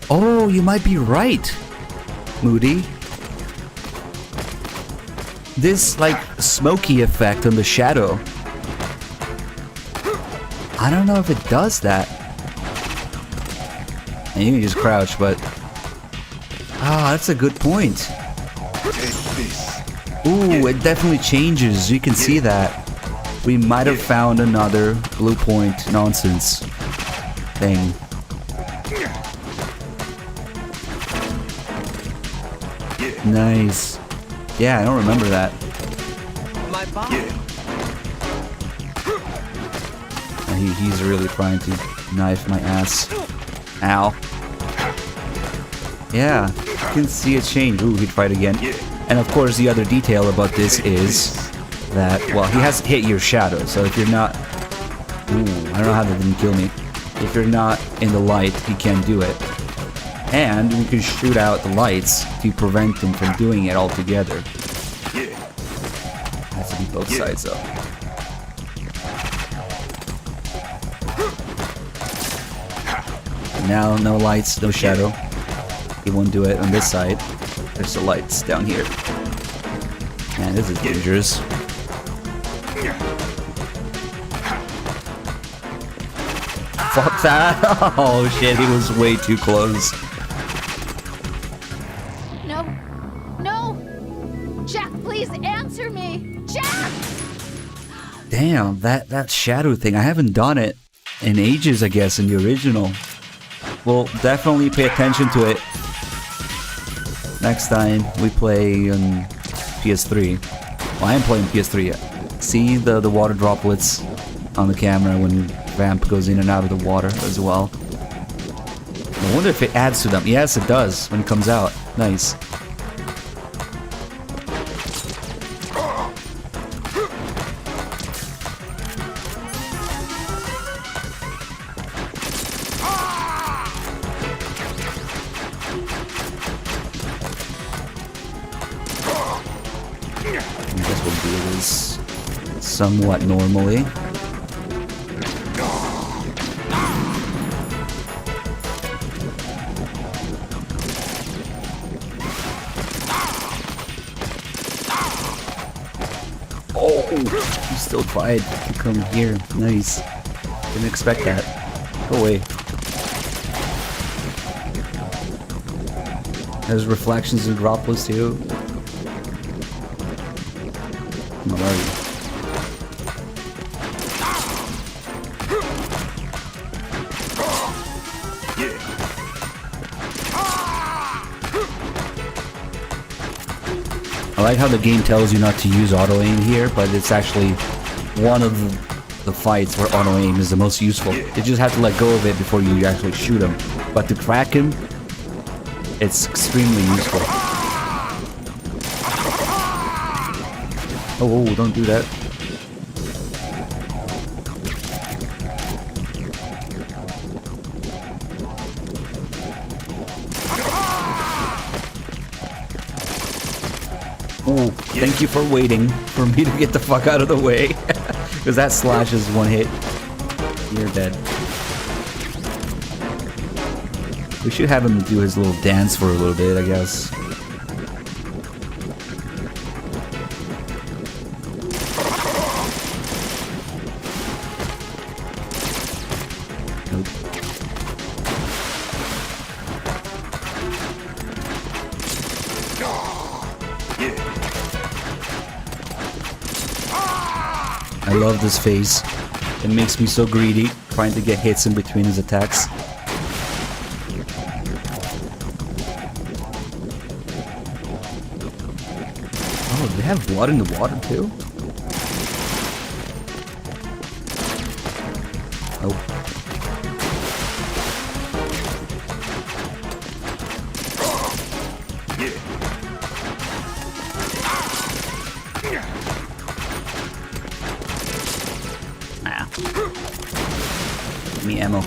Oh, you might be right, Moody. This, like, smoky effect on the shadow. I don't know if it does that. And you can just crouch, but... Ah, that's a good point. Ooh, it definitely changes. You can see that. We might have found another blue point nonsense thing. Nice. Yeah, I don't remember that. My body. He's really trying to knife my ass. Ow. Yeah, you can see it change. Ooh, he tried again. And of course, the other detail about this is that, well, he has hit your shadow, so if you're not... Ooh, I don't know how that didn't kill me. If you're not in the light, he can't do it. And we can shoot out the lights to prevent him from doing it altogether. Has to be both sides, though. Now, no lights, no shadow. He won't do it on this side. There's the lights down here. Man, this is dangerous. Fuck that! Oh shit, he was way too close. No. No! Jack, please answer me! Jack! Damn, that shadow thing, I haven't done it in ages, I guess, in the original. We'll definitely pay attention to it next time we play on PS3. Well, I am playing PS3 yet. See the water droplets on the camera when Vamp goes in and out of the water as well. I wonder if it adds to them. Yes, it does when it comes out. Nice. I guess we'll do this somewhat normally. Oh, he still tried to come here. Nice. Didn't expect that. Go away. There's reflections and droplets too. Where are you? I like how the game tells you not to use auto aim here, but it's actually one of the fights where auto aim is the most useful. You just have to let go of it before you actually shoot him. But to crack him, it's extremely useful. Oh, don't do that. Oh, thank you for waiting for me to get the fuck out of the way. Because that slash is one hit. You're dead. We should have him do his little dance for a little bit, I guess. Nope. I love this phase. It makes me so greedy, trying to get hits in between his attacks. Oh, they have blood in the water too? Nope. Give me ammo.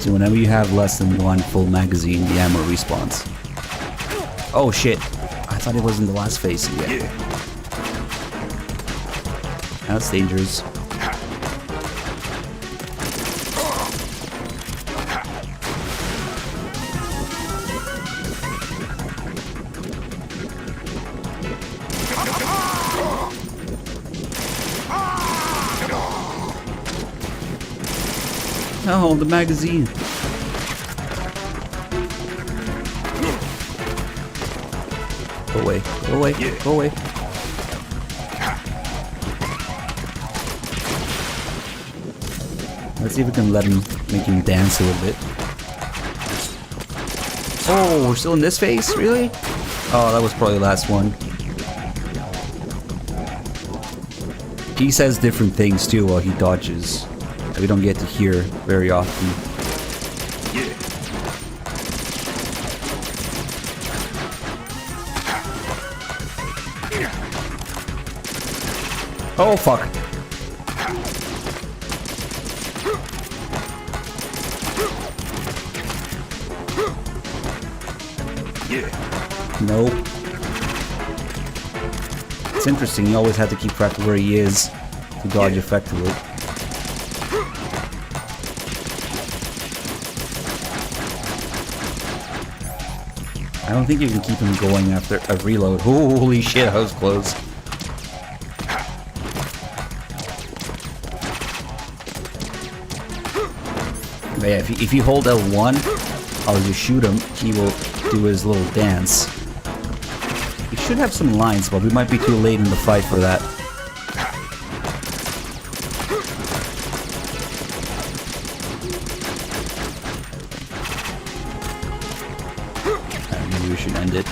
So whenever you have less than one full magazine, the ammo respawns. Oh shit. I thought it was in the last phase yet. That's dangerous. Oh, the magazine. Go away, go away, go away. Let's see if we can let him, make him dance a little bit. Oh, we're still in this phase? Really? Oh, that was probably the last one. He says different things too while he dodges. That we don't get to hear very often. Oh fuck. Nope. It's interesting, you always have to keep track of where he is to dodge effectively. I don't think you can keep him going after a reload. Holy shit, that was close. But yeah, if you hold L1, as you shoot him, he will do his little dance. He should have some lines, but we might be too late in the fight for that. Maybe we should end it.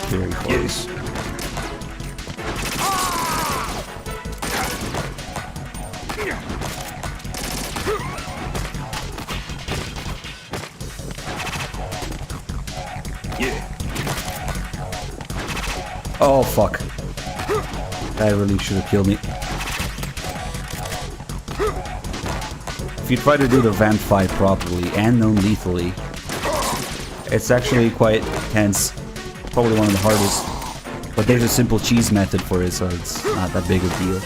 Very close. Oh fuck. That really should have killed me. If you try to do the vamp fight properly and non-lethally, it's actually quite tense. Probably one of the hardest. But there's a simple cheese method for it, so it's not that big a deal.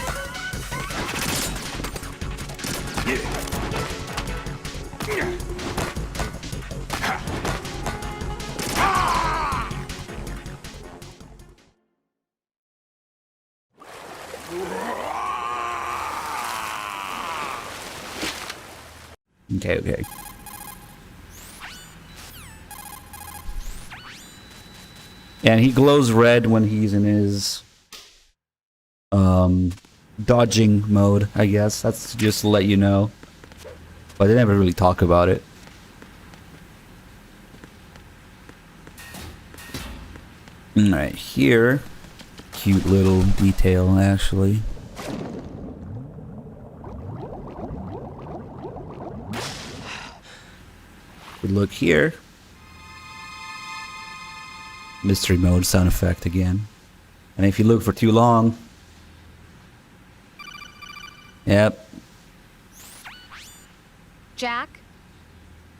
Okay. And he glows red when he's in his dodging mode, I guess. That's just to let you know. But they never really talk about it. Alright, here. Cute little detail, actually. We look here. Mystery mode sound effect again. And if you look for too long... Yep. Jack?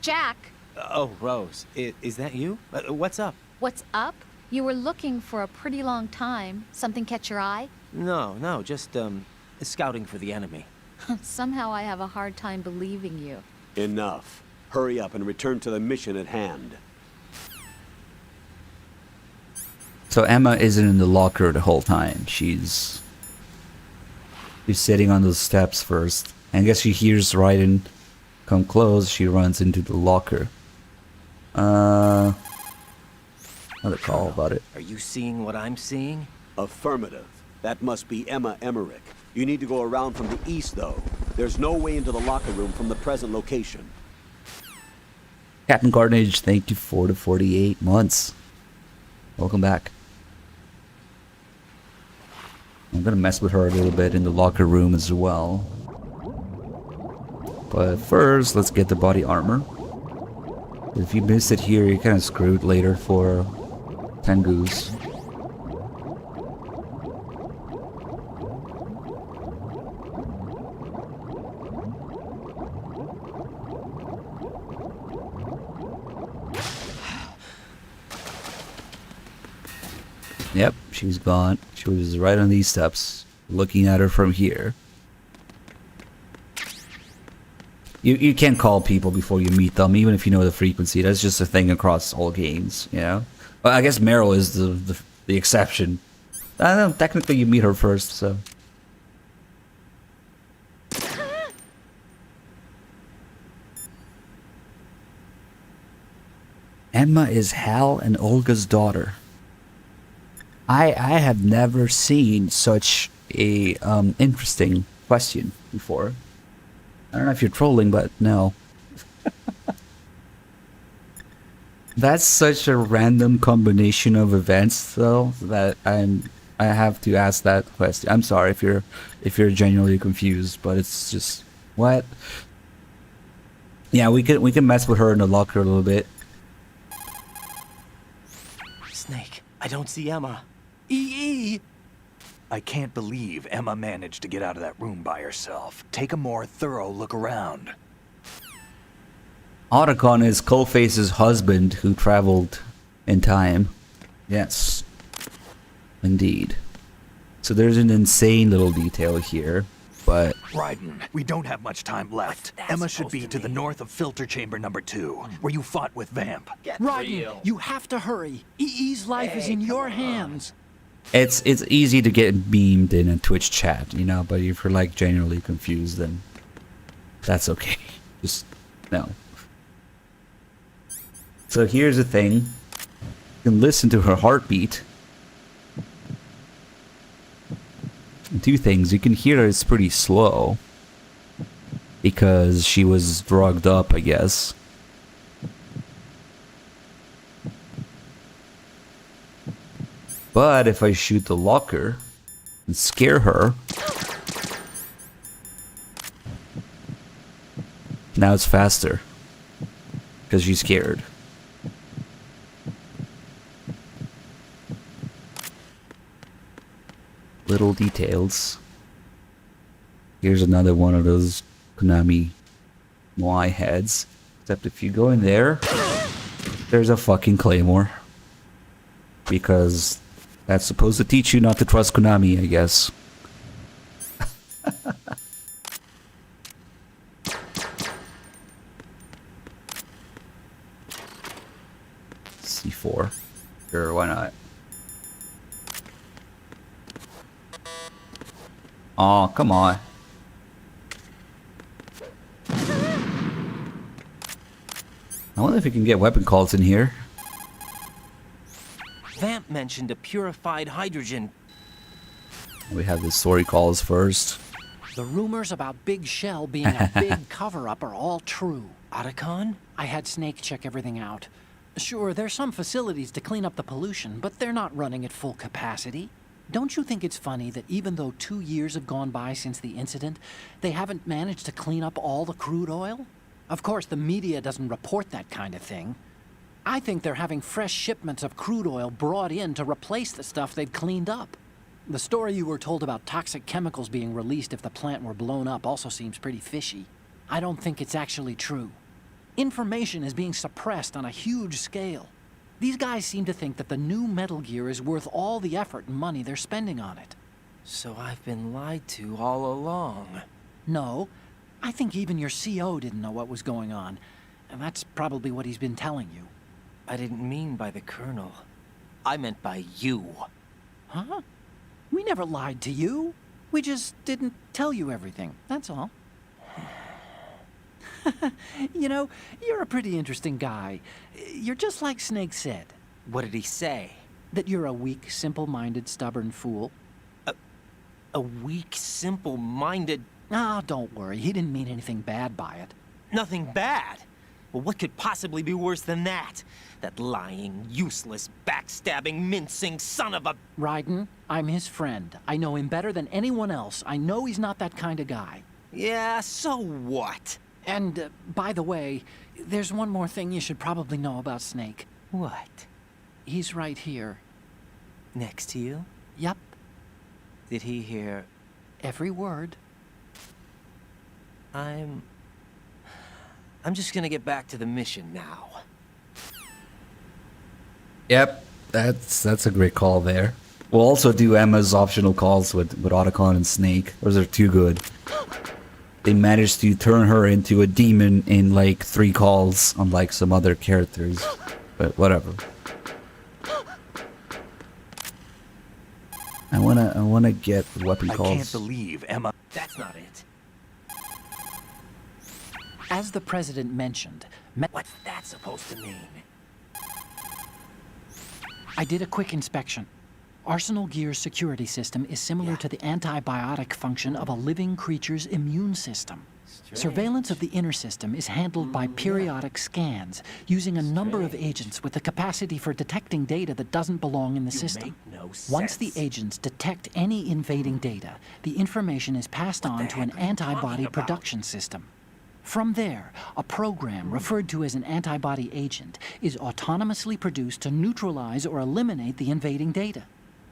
Jack? Oh, Rose, is that you? What's up? What's up? You were looking for a pretty long time. Something catch your eye? No, just, scouting for the enemy. Somehow I have a hard time believing you. Enough. Hurry up and return to the mission at hand. So Emma isn't in the locker the whole time. She's sitting on those steps first. And I guess she hears Raiden come close. She runs into the locker. Another call about it. Are you seeing what I'm seeing? Affirmative. That must be Emma Emmerich. You need to go around from the east, though. There's no way into the locker room from the present location. Captain Carnage, thank you for the 48 months. Welcome back. I'm gonna mess with her a little bit in the locker room as well. But first, let's get the body armor. If you miss it here, you're kind of screwed later for Tengu's. Yep, she's gone. She was right on these steps, looking at her from here. You can't call people before you meet them, even if you know the frequency. That's just a thing across all games, you know? Well, I guess Meryl is the exception. I don't know, technically you meet her first, so... Emma is Hal and Olga's daughter. I have never seen such a interesting question before. I don't know if you're trolling, but no. That's such a random combination of events, though, that I have to ask that question. I'm sorry if you're genuinely confused, but it's just what? Yeah, we can mess with her in the locker a little bit. Snake, I don't see Emma. EE! I can't believe Emma managed to get out of that room by herself. Take a more thorough look around. Otacon is Coalface's husband who traveled in time. Yes. Indeed. So there's an insane little detail here, but... Raiden, we don't have much time left. Emma should be to the north of filter chamber number 2, where you fought with Vamp. Raiden, you have to hurry. EE's life is in your hands. It's easy to get beamed in a Twitch chat, you know, but if you're like genuinely confused, then that's okay. Just no. So here's the thing. You can listen to her heartbeat. And two things. You can hear it's pretty slow. Because she was drugged up, I guess. But if I shoot the locker and scare her, now it's faster because she's scared. Little details. Here's another one of those Konami Moai heads. Except if you go in there, there's a fucking claymore. Because that's supposed to teach you not to trust Konami, I guess. C4. Sure, why not? Aw, come on. I wonder if you can get weapon calls in here. Vamp mentioned a purified hydrogen. We have the story calls first. The rumors about Big Shell being a big cover-up are all true. Otacon? I had Snake check everything out. Sure, there's some facilities to clean up the pollution, but they're not running at full capacity. Don't you think it's funny that even though 2 years have gone by since the incident, they haven't managed to clean up all the crude oil? Of course, the media doesn't report that kind of thing. I think they're having fresh shipments of crude oil brought in to replace the stuff they'd cleaned up. The story you were told about toxic chemicals being released if the plant were blown up also seems pretty fishy. I don't think it's actually true. Information is being suppressed on a huge scale. These guys seem to think that the new Metal Gear is worth all the effort and money they're spending on it. So I've been lied to all along. No, I think even your CO didn't know what was going on, and that's probably what he's been telling you. I didn't mean by the Colonel. I meant by you. Huh? We never lied to you. We just didn't tell you everything, that's all. You know, you're a pretty interesting guy. You're just like Snake said. What did he say? That you're a weak, simple-minded, stubborn fool. A weak, simple-minded... Ah, don't worry. He didn't mean anything bad by it. Nothing bad? Well, what could possibly be worse than that? That lying, useless, backstabbing, mincing son of a... Raiden, I'm his friend. I know him better than anyone else. I know he's not that kind of guy. Yeah, so what? And, by the way, there's one more thing you should probably know about Snake. What? He's right here. Next to you? Yup. Did he hear... Every word. I'm just gonna get back to the mission now. Yep, that's a great call there. We'll also do Emma's optional calls with Otacon and Snake. Those are too good. They managed to turn her into a demon in like 3 calls, unlike some other characters. But whatever. I wanna get the weapon calls. I can't believe Emma. That's not it. As the President mentioned... What's that supposed to mean? I did a quick inspection. Arsenal Gear's security system is similar to the antibiotic function of a living creature's immune system. Surveillance of the inner system is handled by periodic scans, using a number of agents with the capacity for detecting data that doesn't belong in the system. Once the agents detect any invading data, the information is passed on to an antibody production system. From there, a program referred to as an antibody agent is autonomously produced to neutralize or eliminate the invading data.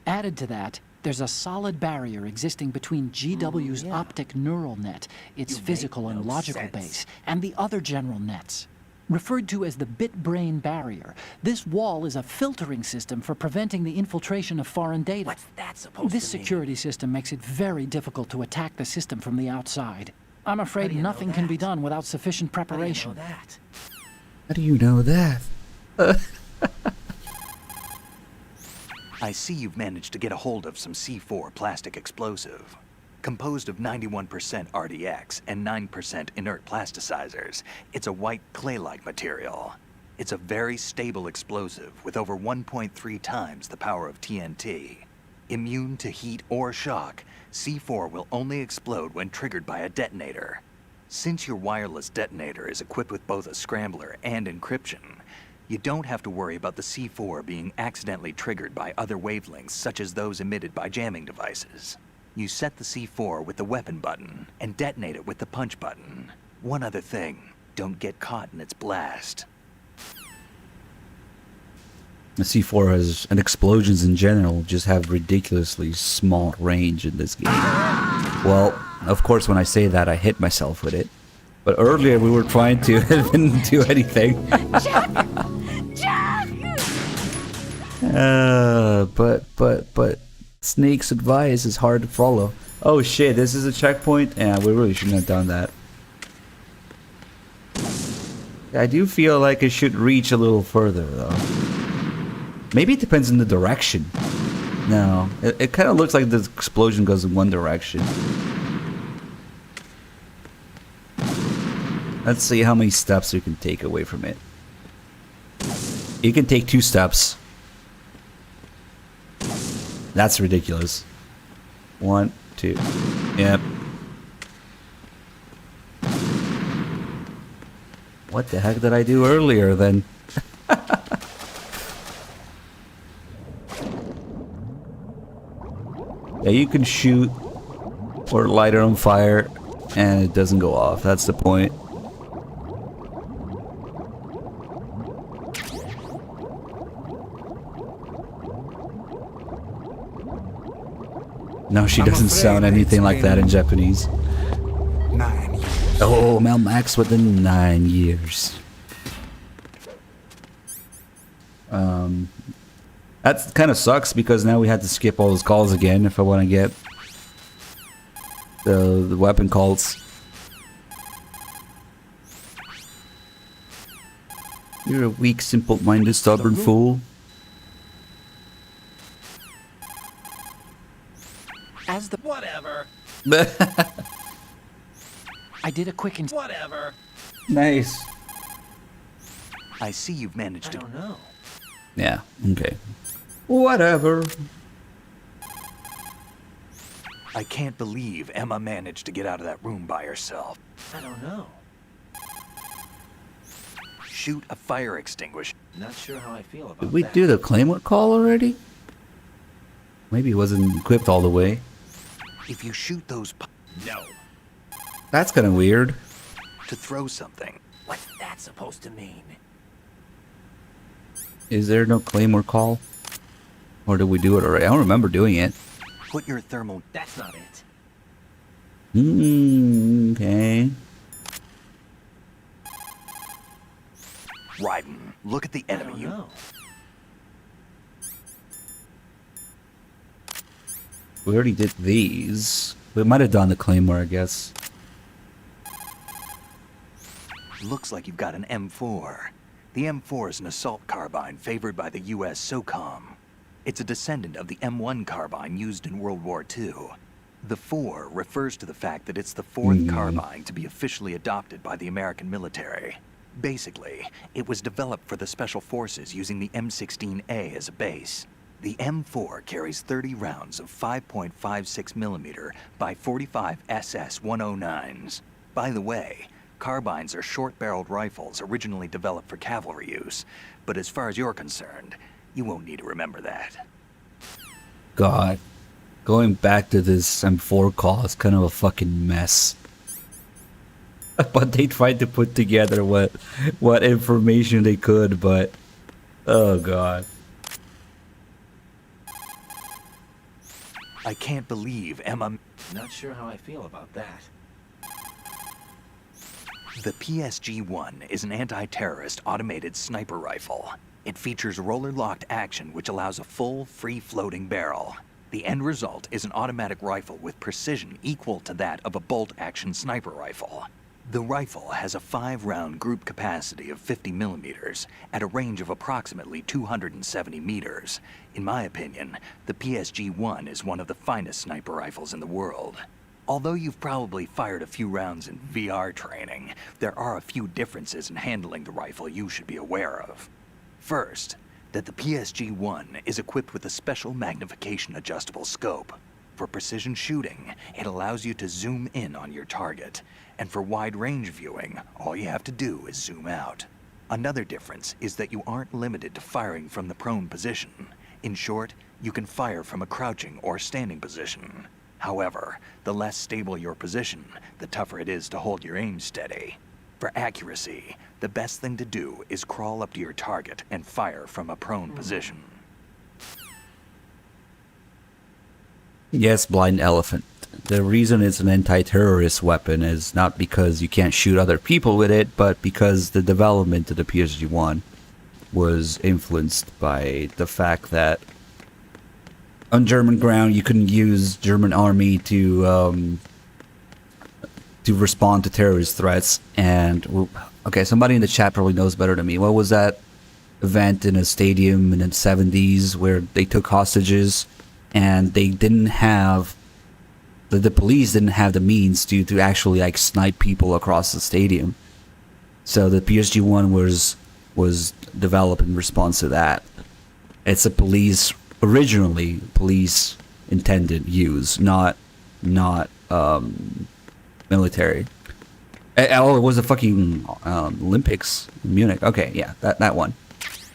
Added to that, there's a solid barrier existing between GW's optic neural net, its physical and logical base, and the other general nets. Referred to as the bit-brain barrier, this wall is a filtering system for preventing the infiltration of foreign data. What's that supposed This to mean? security system makes it very difficult to attack the system from the outside. I'm afraid nothing can be done without sufficient preparation. How do you know that? I see you've managed to get a hold of some C4 plastic explosive. Composed of 91% RDX and 9% inert plasticizers, it's a white clay-like material. It's a very stable explosive with over 1.3 times the power of TNT. Immune to heat or shock, C4 will only explode when triggered by a detonator. Since your wireless detonator is equipped with both a scrambler and encryption, you don't have to worry about the C4 being accidentally triggered by other wavelengths such as those emitted by jamming devices. You set the C4 with the weapon button and detonate it with the punch button. One other thing, don't get caught in its blast. The C4 has, and explosions in general, just have ridiculously small range in this game. Well, of course, when I say that, I hit myself with it. But earlier we were trying to, it didn't do anything. Jack! But Snake's advice is hard to follow. Oh shit, this is a checkpoint? Yeah, we really shouldn't have done that. I do feel like it should reach a little further, though. Maybe it depends on the direction. No, it kind of looks like the explosion goes in one direction. Let's see how many steps we can take away from it. You can take 2 steps. That's ridiculous. 1, 2. Yep. What the heck did I do earlier then? Yeah, you can shoot or light it on fire and it doesn't go off. That's the point. No, she doesn't sound anything like that in Japanese. 9 years. Oh, Mel Max with the 9 years. That kind of sucks because now we had to skip all those calls again if I want to get the weapon calls. You're a weak, simple-minded, stubborn fool. As the Whatever. I did a quick Whatever. Nice. I see you've I managed to. don't know. Yeah, okay. Whatever. I can't believe Emma managed to get out of that room by herself. I don't know. Shoot a fire extinguisher. Not sure how I feel about Did we that. do the Claymore call already? Maybe it wasn't equipped all the way. If you shoot those No. That's kind of weird. to throw something, What's that supposed to mean? Is there no Claymore call? Or did we do it already? I don't remember doing it. put your thermal. That's not it. Okay. Raiden, look at the I enemy. don't You know. We already did these. We might have done the Claymore, I guess. looks like you've got an M4. The M4 is an assault carbine favored by the U.S. SOCOM. It's a descendant of the M1 carbine used in World War II. The 4 refers to the fact that it's the fourth carbine to be officially adopted by the American military. Basically, it was developed for the Special Forces using the M16A as a base. The M4 carries 30 rounds of 5.56mm by 45 SS-109s. By the way, carbines are short-barreled rifles originally developed for cavalry use, but as far as you're concerned, you won't need to remember that. God. Going back to this M4 call is kind of a fucking mess. But they tried to put together what information they could, but oh god. I can't believe Emma. Not sure how I feel about that. The PSG-1 is an anti-terrorist automated sniper rifle. It features roller-locked action which allows a full, free-floating barrel. The end result is an automatic rifle with precision equal to that of a bolt-action sniper rifle. The rifle has a 5-round group capacity of 50 millimeters at a range of approximately 270 meters. In my opinion, the PSG-1 is one of the finest sniper rifles in the world. Although you've probably fired a few rounds in VR training, there are a few differences in handling the rifle you should be aware of. First, that the PSG-1 is equipped with a special magnification adjustable scope. For precision shooting, it allows you to zoom in on your target, and for wide-range viewing, all you have to do is zoom out. Another difference is that you aren't limited to firing from the prone position. In short, you can fire from a crouching or standing position. However, the less stable your position, the tougher it is to hold your aim steady. For accuracy, the best thing to do is crawl up to your target and fire from a prone position. Yes, Blind Elephant. The reason it's an anti-terrorist weapon is not because you can't shoot other people with it, but because the development of the PSG-1 was influenced by the fact that on German ground you couldn't use German army to respond to terrorist threats. And okay, somebody in the chat probably knows better than me. What was that event in a stadium in the 70s where they took hostages and they didn't have the police didn't have the means to actually like snipe people across the stadium. So the PSG-1 was developed in response to that. It's a police originally police intended use, not military. Oh, it was the fucking Olympics in Munich. Okay, yeah, that one.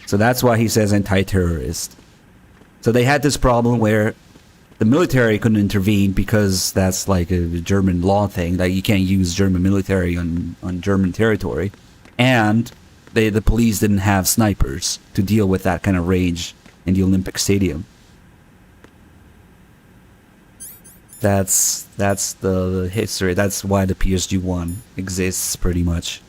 So that's why he says anti-terrorist. So they had this problem where the military couldn't intervene because that's like a German law thing, that you can't use German military on German territory. And the police didn't have snipers to deal with that kind of range in the Olympic Stadium. That's the history. That's why the PSG-1 exists, pretty much.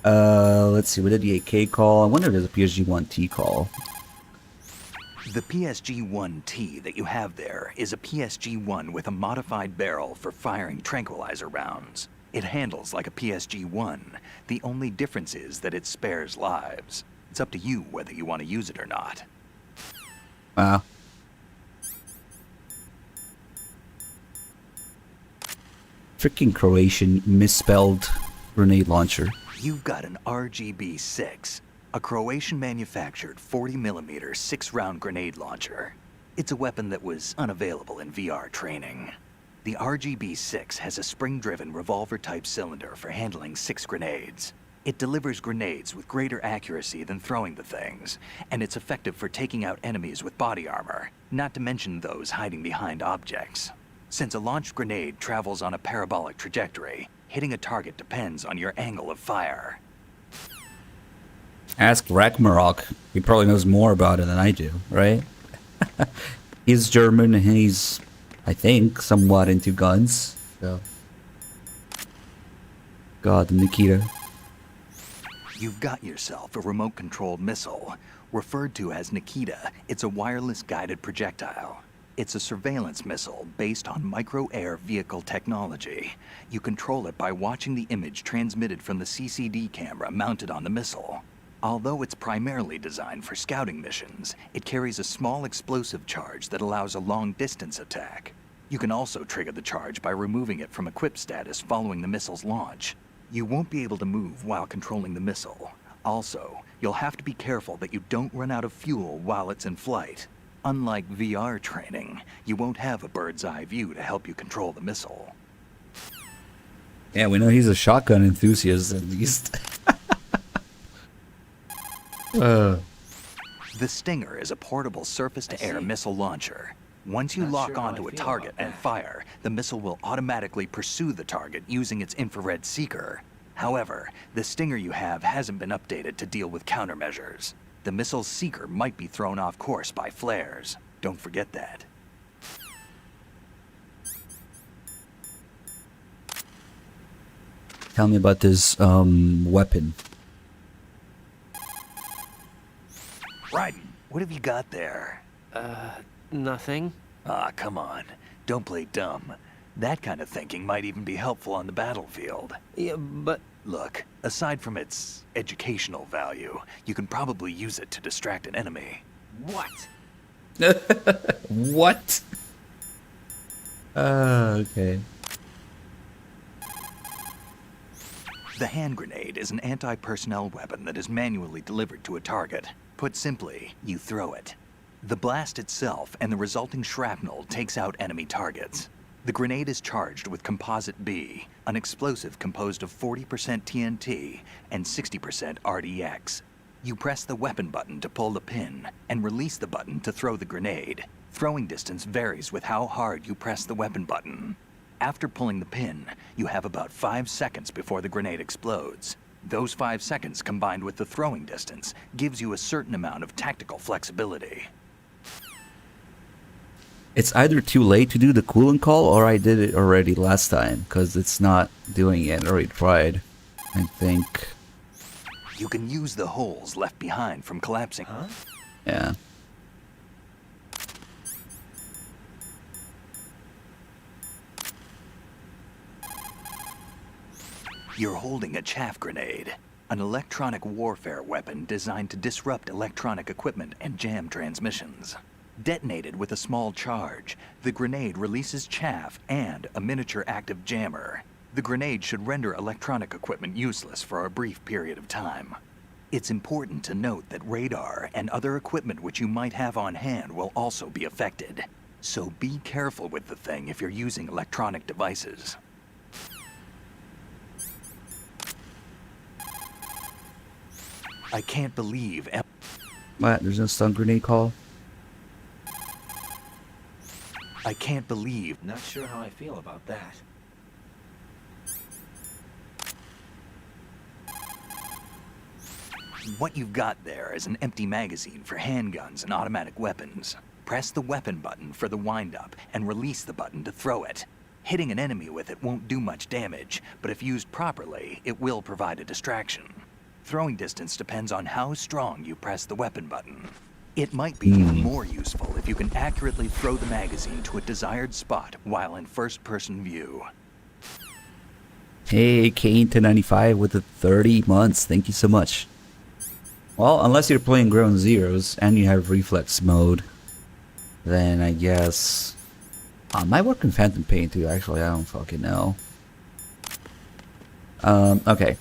Let's see, what did the AK call? I wonder if there's a PSG-1T call. The PSG-1T that you have there is a PSG-1 with a modified barrel for firing tranquilizer rounds. It handles like a PSG-1. The only difference is that it spares lives. It's up to you whether you want to use it or not. Wow. Freaking Croatian misspelled grenade launcher. You've got an RGB-6, a Croatian-manufactured 40mm 6-round grenade launcher. It's a weapon that was unavailable in VR training. The RGB-6 has a spring-driven revolver-type cylinder for handling 6 grenades. It delivers grenades with greater accuracy than throwing the things, and it's effective for taking out enemies with body armor, not to mention those hiding behind objects. Since a launched grenade travels on a parabolic trajectory, hitting a target depends on your angle of fire. Ask Ragnarok. He probably knows more about it than I do, right? He's German and he's, I think, somewhat into guns. So. God, Nikita. You've got yourself a remote-controlled missile. Referred to as Nikita, it's a wireless guided projectile. It's a surveillance missile based on micro-air vehicle technology. You control it by watching the image transmitted from the CCD camera mounted on the missile. Although it's primarily designed for scouting missions, it carries a small explosive charge that allows a long-distance attack. You can also trigger the charge by removing it from equip status following the missile's launch. You won't be able to move while controlling the missile. Also, you'll have to be careful that you don't run out of fuel while it's in flight. Unlike VR training, you won't have a bird's eye view to help you control the missile. Yeah, we know he's a shotgun enthusiast at least. The Stinger is a portable surface-to-air missile launcher. Once you lock onto a target and fire, the missile will automatically pursue the target using its infrared seeker. However, the Stinger you have hasn't been updated to deal with countermeasures. The missile's seeker might be thrown off course by flares. Don't forget that. Tell me about this weapon. Raiden, what have you got there? Nothing. Ah, come on. Don't play dumb. That kind of thinking might even be helpful on the battlefield. Yeah, but... Look, aside from its educational value, you can probably use it to distract an enemy. What? What? Okay. The hand grenade is an anti-personnel weapon that is manually delivered to a target. Put simply, you throw it. The blast itself and the resulting shrapnel takes out enemy targets. The grenade is charged with Composite B, an explosive composed of 40% TNT and 60% RDX. You press the weapon button to pull the pin, and release the button to throw the grenade. Throwing distance varies with how hard you press the weapon button. After pulling the pin, you have about 5 seconds before the grenade explodes. Those 5 seconds combined with the throwing distance gives you a certain amount of tactical flexibility. It's either too late to do the coolant call or I did it already last time because it's not doing it. I already tried, I think. You can use the holes left behind from collapsing. Huh? Yeah. You're holding a chaff grenade, an electronic warfare weapon designed to disrupt electronic equipment and jam transmissions. Detonated with a small charge, the grenade releases chaff and a miniature active jammer. The grenade should render electronic equipment useless for a brief period of time. It's important to note that radar and other equipment which you might have on hand will also be affected. So be careful with the thing if you're using electronic devices. I can't believe... What? There's no stun grenade call? I can't believe... Not sure how I feel about that. What you've got there is an empty magazine for handguns and automatic weapons. Press the weapon button for the wind-up and release the button to throw it. Hitting an enemy with it won't do much damage, but if used properly, it will provide a distraction. Throwing distance depends on how strong you press the weapon button. It might be even more useful if you can accurately throw the magazine to a desired spot while in first-person view. Hey, Kane1095 with the 30 months. Thank you so much. Well, unless you're playing Ground Zeroes and you have reflex mode, then I guess... might work in Phantom Pain too, actually. I don't fucking know. Okay.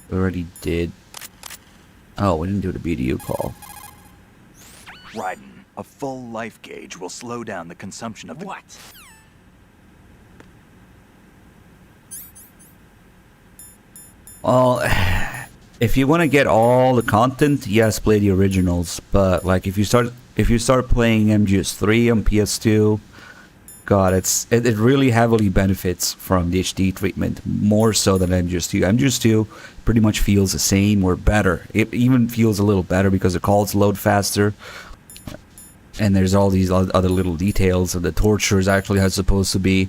We already did... Oh, we didn't do the BDU call. Raiden, a full life gauge will slow down the consumption of the... What? Well, if you want to get all the content, yes, play the originals. But like, if you start playing MGS3 on PS2, God, it really heavily benefits from the HD treatment, more so than MGS2. MGS2 pretty much feels the same or better. It even feels a little better because the calls load faster. And there's all these other little details, and the torture is actually how it's supposed to be.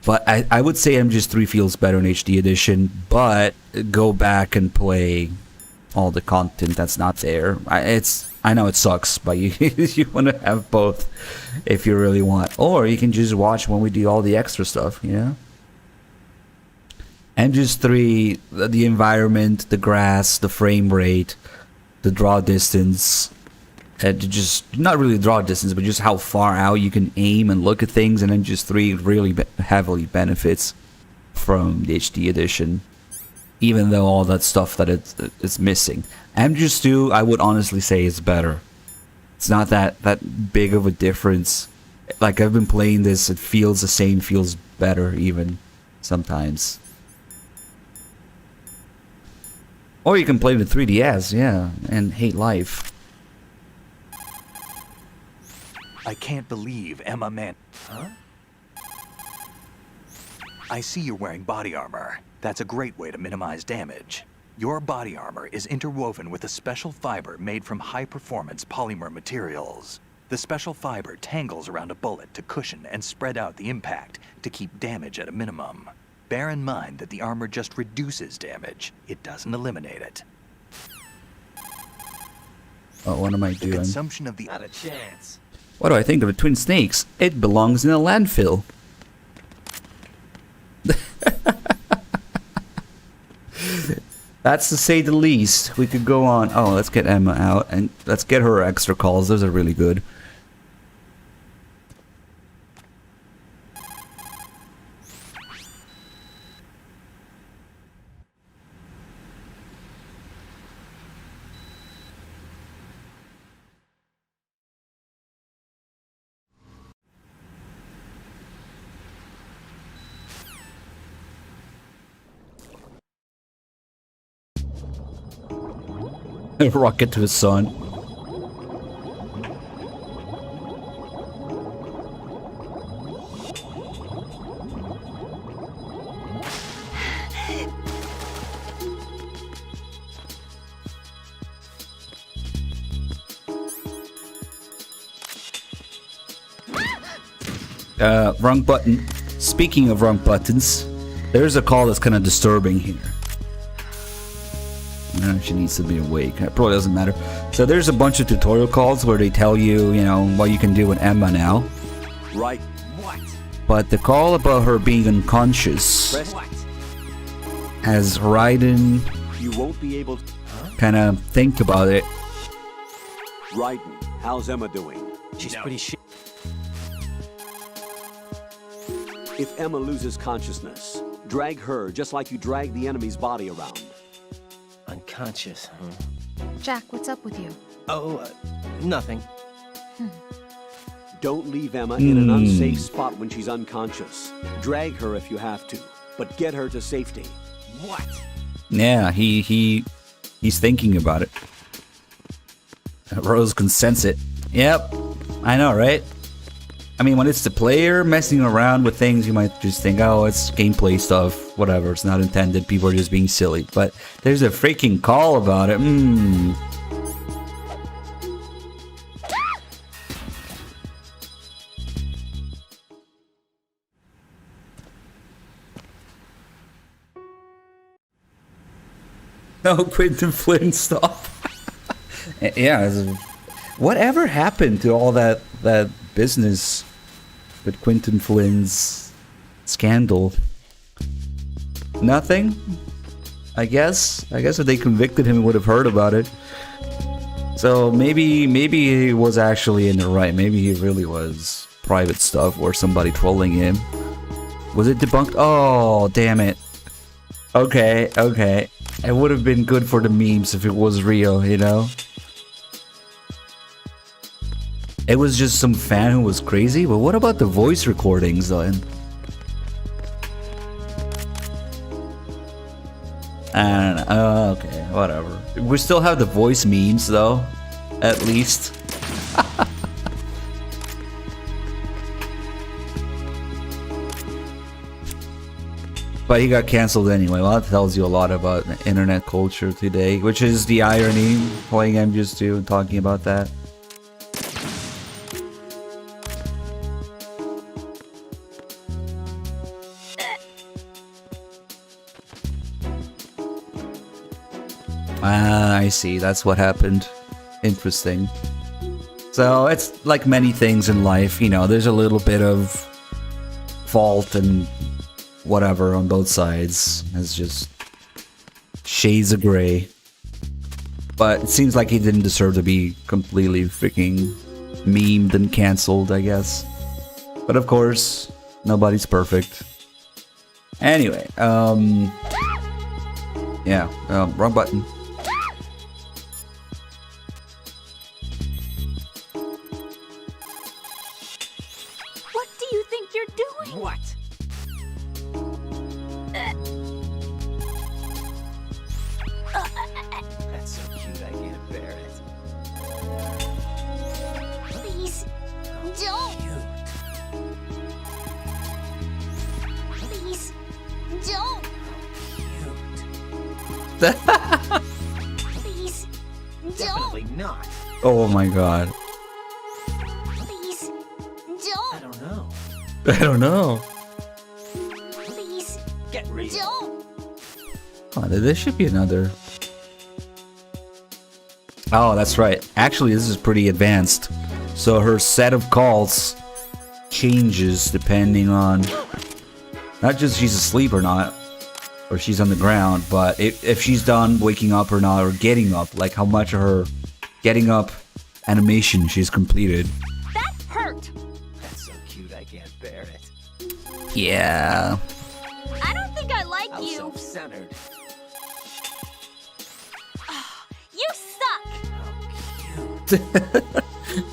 But I would say MGS3 feels better in HD edition, but go back and play all the content that's not there. I know it sucks, but you want to have both if you really want. Or you can just watch when we do all the extra stuff, you know? MGS3, the environment, the grass, the frame rate, the draw distance, just not really draw distance, but just how far out you can aim and look at things, and MGS3 really heavily benefits from the HD edition, even though all that stuff that it's missing. MGS2, I would honestly say, is better. It's not that big of a difference. Like, I've been playing this, it feels the same, feels better even sometimes. Or you can play the 3DS, yeah, and hate life. I can't believe Emma Man... Huh? I see you're wearing body armor. That's a great way to minimize damage. Your body armor is interwoven with a special fiber made from high-performance polymer materials. The special fiber tangles around a bullet to cushion and spread out the impact to keep damage at a minimum. Bear in mind that the armor just reduces damage. It doesn't eliminate it. Oh, what am I The doing? consumption of the... Not a chance. What do I think of the twin snakes? It belongs in a landfill. That's to say the least. We could go on. Oh, let's get Emma out and let's get her extra calls. Those are really good. Rocket to the sun. Wrong button. Speaking of wrong buttons, there's a call that's kind of disturbing here. She needs to be awake. It probably doesn't matter. So there's a bunch of tutorial calls where they tell you, you know, what you can do with Emma now. Right. What? But the call about her being unconscious What? has Raiden You won't be able to... kind of think about it. Raiden, how's Emma doing? She's pretty shit. If Emma loses consciousness, drag her just like you drag the enemy's body around. Unconscious. Unconscious, huh? Jack, what's up with you? Oh, nothing. Don't leave Emma in an unsafe spot when she's unconscious. Drag her if you have to, but get her to safety. What? Yeah, he's thinking about it. Rose can sense it. Yep, I know, right? I mean, when it's the player messing around with things, you might just think, oh, it's gameplay stuff, whatever, it's not intended, people are just being silly. But there's a freaking call about it. No Quentin Flynn stuff. Yeah, whatever happened to all that business with Quentin Flynn's scandal? Nothing? I guess if they convicted him, we would have heard about it. So maybe he was actually in the right. Maybe he really was private stuff or somebody trolling him. Was it debunked? Oh, damn it. Okay. It would have been good for the memes if it was real, you know? It was just some fan who was crazy, but what about the voice recordings then? I don't know. Oh, okay, whatever. We still have the voice memes though, at least. But he got cancelled anyway. Well, that tells you a lot about internet culture today, which is the irony, playing MGS2 and talking about that. Ah, I see. That's what happened. Interesting. So it's like many things in life, you know, there's a little bit of fault and whatever on both sides. It's just shades of gray. But it seems like he didn't deserve to be completely freaking memed and cancelled, I guess. But of course, nobody's perfect. Anyway, yeah, wrong button. What do you think you're doing? What? That's so cute, I can't bear it. Please, don't. Please, don't. Please, don't. Definitely not. Oh my god. Please, I don't. don't know. I don't know. Please, Get real. don't. Oh, there should be another. Oh, that's right. Actually, this is pretty advanced. So her set of calls changes depending on not just she's asleep or not, or she's on the ground, but if she's done waking up or not, or getting up, like how much of her getting up animation she's completed. That hurt. That's so cute, I can't bear it. Yeah. I don't think I like How you. self-centered. You suck.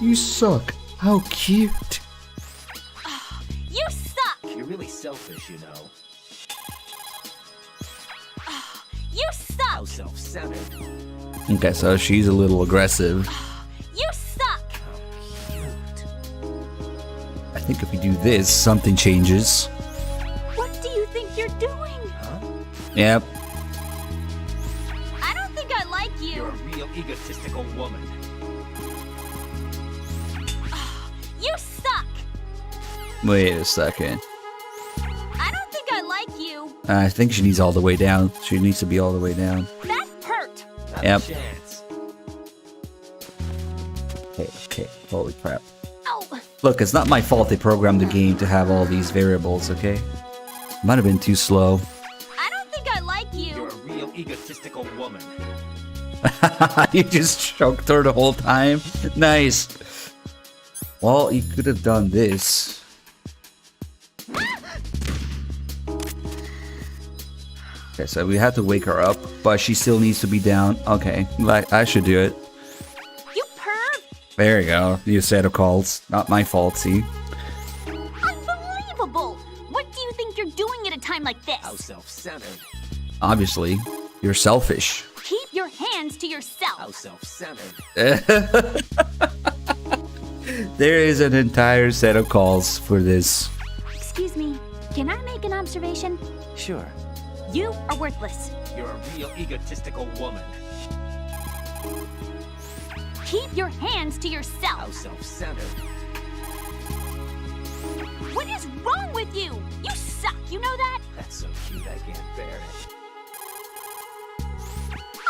You suck. How cute. You suck. You're really selfish, you know. You How suck. self-centered. Okay, so she's a little aggressive. You suck. How cute. I think if we do this, something changes. What do you think you're doing? Huh? Yep. I don't think I like You're you. a real egotistical woman. You suck. Wait a second. I don't think I like you. I think she needs all the way down. She needs to be all the way down. That hurt. Not Yep. a chance. Okay. Holy crap. Oh, Look, it's not my fault they programmed the game to have all these variables, okay? Might have been too slow. I don't think I like You're you. a real egotistical woman. You just choked her the whole time? Nice. Well, you could have done this. Okay, so we have to wake her up, but she still needs to be down. Okay, like I should do it. You perv! There you go. New set of calls. Not my fault, see? Unbelievable! What do you think you're doing at a time like this? How self-centered. Obviously, you're selfish. Keep your hands to yourself. How self-centered. There is an entire set of calls for this. Excuse me, can I make an observation? Sure. You are worthless. You're a real egotistical woman. Keep your hands to How yourself. self-centered. What is wrong with you? You suck, you know that? That's so cute I can't bear it.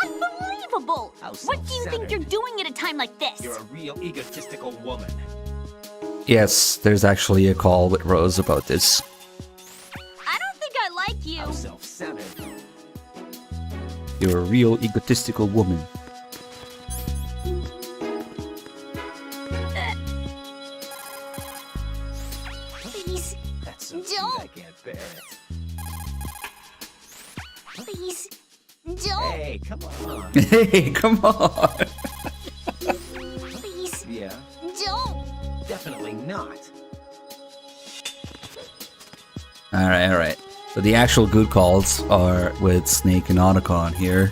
Unbelievable! How What do you think self-centered. you're doing at a time like this? You're a real egotistical woman. Yes, there's actually a call with Rose about this. I don't think I like you. How self-centered. You're a real egotistical woman. Please, That's so cute Don't. I can't bear it. please, don't. Hey, come on. Hey, come on! Please, Yeah, don't. definitely not. Alright. So the actual good calls are with Snake and Otacon here.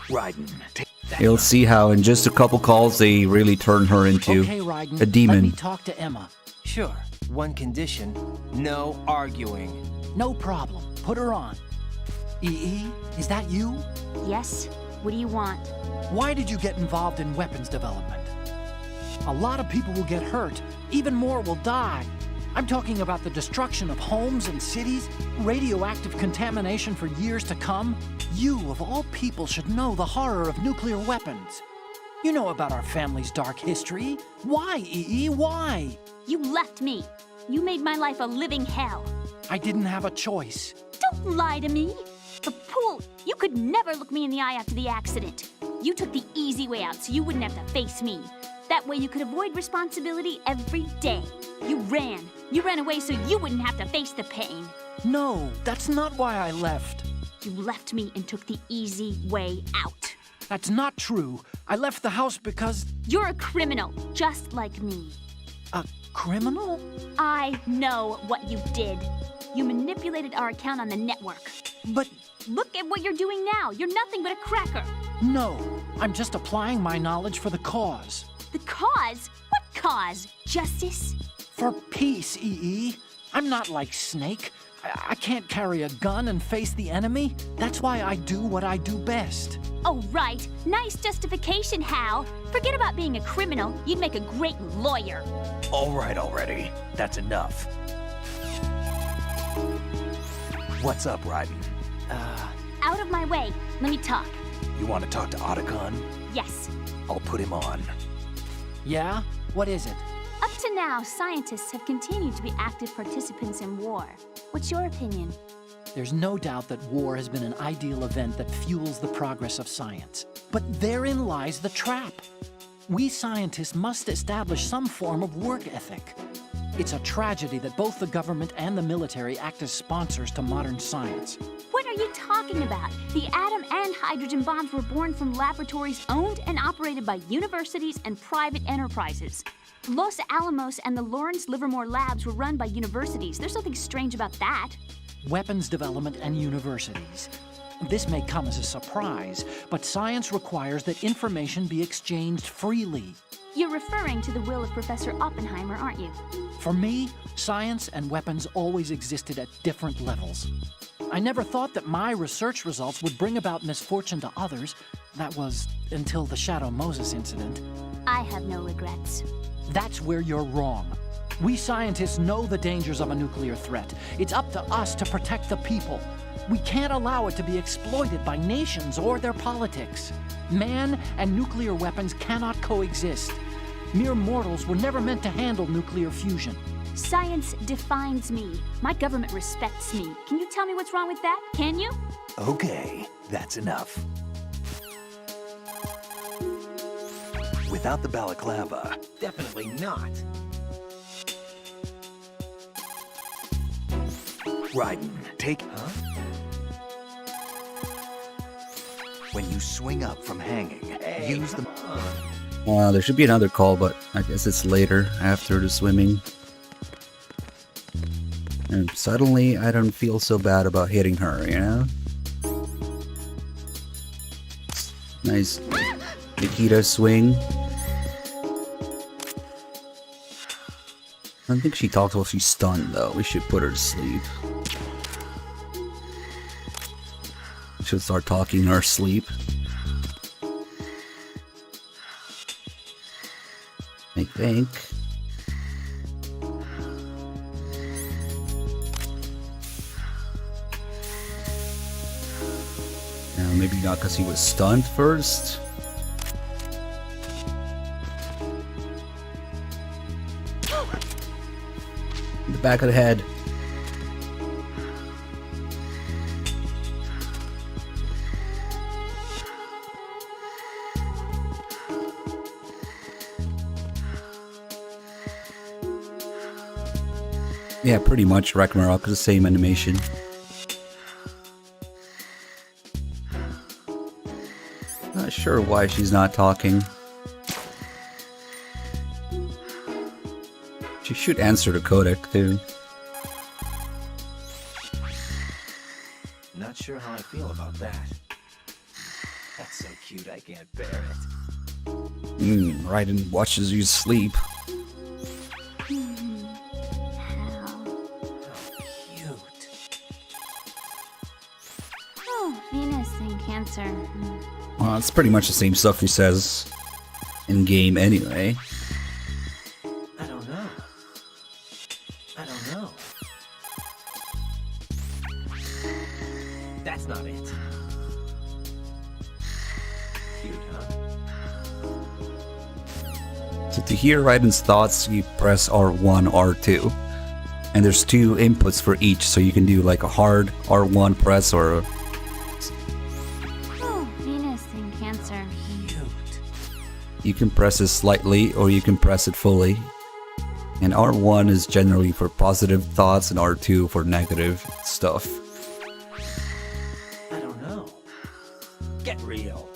Raiden, take that. You'll see how in just a couple calls they really turn her into Okay, Raiden. a Let demon. me talk to Emma. Sure. One condition. No arguing. No problem. Put her on. EE, is that you? Yes, what do you want? Why did you get involved in weapons development? A lot of people will get hurt. Even more will die. I'm talking about the destruction of homes and cities, radioactive contamination for years to come. You, of all people, should know the horror of nuclear weapons. You know about our family's dark history. Why, EE? Why? You left me. You made my life a living hell. I didn't have a choice. Don't lie to me. The pool, you could never look me in the eye after the accident. You took the easy way out so you wouldn't have to face me. That way you could avoid responsibility every day. You ran. You ran away so you wouldn't have to face the pain. No, that's not why I left. You left me and took the easy way out. That's not true. I left the house because... You're a criminal, just like me. A criminal? I know what you did. You manipulated our account on the network. But Look at what you're doing now. You're nothing but a cracker. no, I'm just applying my knowledge for the cause. The cause? What cause? Justice? For peace, EE. I'm not like Snake. I can't carry a gun and face the enemy. That's why I do what I do best. Oh, right. Nice justification, Hal. Forget about being a criminal. You'd make a great lawyer. All right already. That's enough. What's up, Raiden? Out of my way. Let me talk. You want to talk to Otacon? Yes. I'll put him on. Yeah? What is it? Up to now, scientists have continued to be active participants in war. What's your opinion? There's no doubt that war has been an ideal event that fuels the progress of science. But therein lies the trap. We scientists must establish some form of work ethic. It's a tragedy that both the government and the military act as sponsors to modern science. What are you talking about? The atom and hydrogen bombs were born from laboratories owned and operated by universities and private enterprises. Los Alamos and the Lawrence Livermore labs were run by universities. There's nothing strange about that. Weapons development and universities. This may come as a surprise, but science requires that information be exchanged freely. You're referring to the will of Professor Oppenheimer, aren't you? For me, science and weapons always existed at different levels. I never thought that my research results would bring about misfortune to others. That was until the Shadow Moses incident. I have no regrets. That's where you're wrong. We scientists know the dangers of a nuclear threat. It's up to us to protect the people. We can't allow it to be exploited by nations or their politics. Man and nuclear weapons cannot coexist. Mere mortals were never meant to handle nuclear fusion. Science defines me. My government respects me. Can you tell me what's wrong with that? Can you? Okay, that's enough. Without the balaclava, Definitely not. Raiden, take... When you swing up from hanging, use the... There should be another call, but I guess it's later, after the swimming. And suddenly, I don't feel so bad about hitting her, you know? Nice Nikita swing. I don't think she talks while she's stunned, though. We should put her to sleep. We should start talking in her sleep. I think. Maybe not because he was stunned first. In the back of the head. Yeah, pretty much Ragnarok is the same animation. Not sure why she's not talking. She should answer the codec too. Not sure how I feel about that. That's so cute, I can't bear it. Raiden watches you sleep. Venus and Cancer. Well, it's pretty much the same stuff he says in game anyway. I don't know. That's not it. Cute, huh? So to hear Raiden's thoughts, you press R1, R2. And there's two inputs for each, so you can do like a hard R1 press or a... Venus and Cancer. Cute. You can press it slightly or you can press it fully. And R1 is generally for positive thoughts and R2 for negative stuff. I don't know. Get real.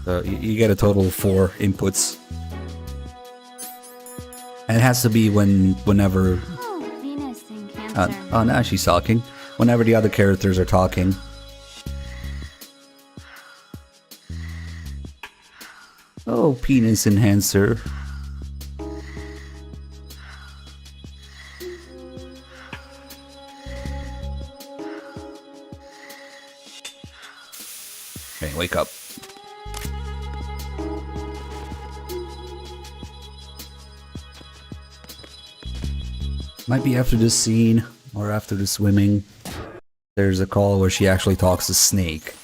So you get a total of 4 inputs. And it has to be whenever... Venus and Cancer. Oh, now she's talking. Whenever the other characters are talking. Oh, penis enhancer. Okay, wake up. Might be after this scene, or after the swimming. There's a call where she actually talks to Snake.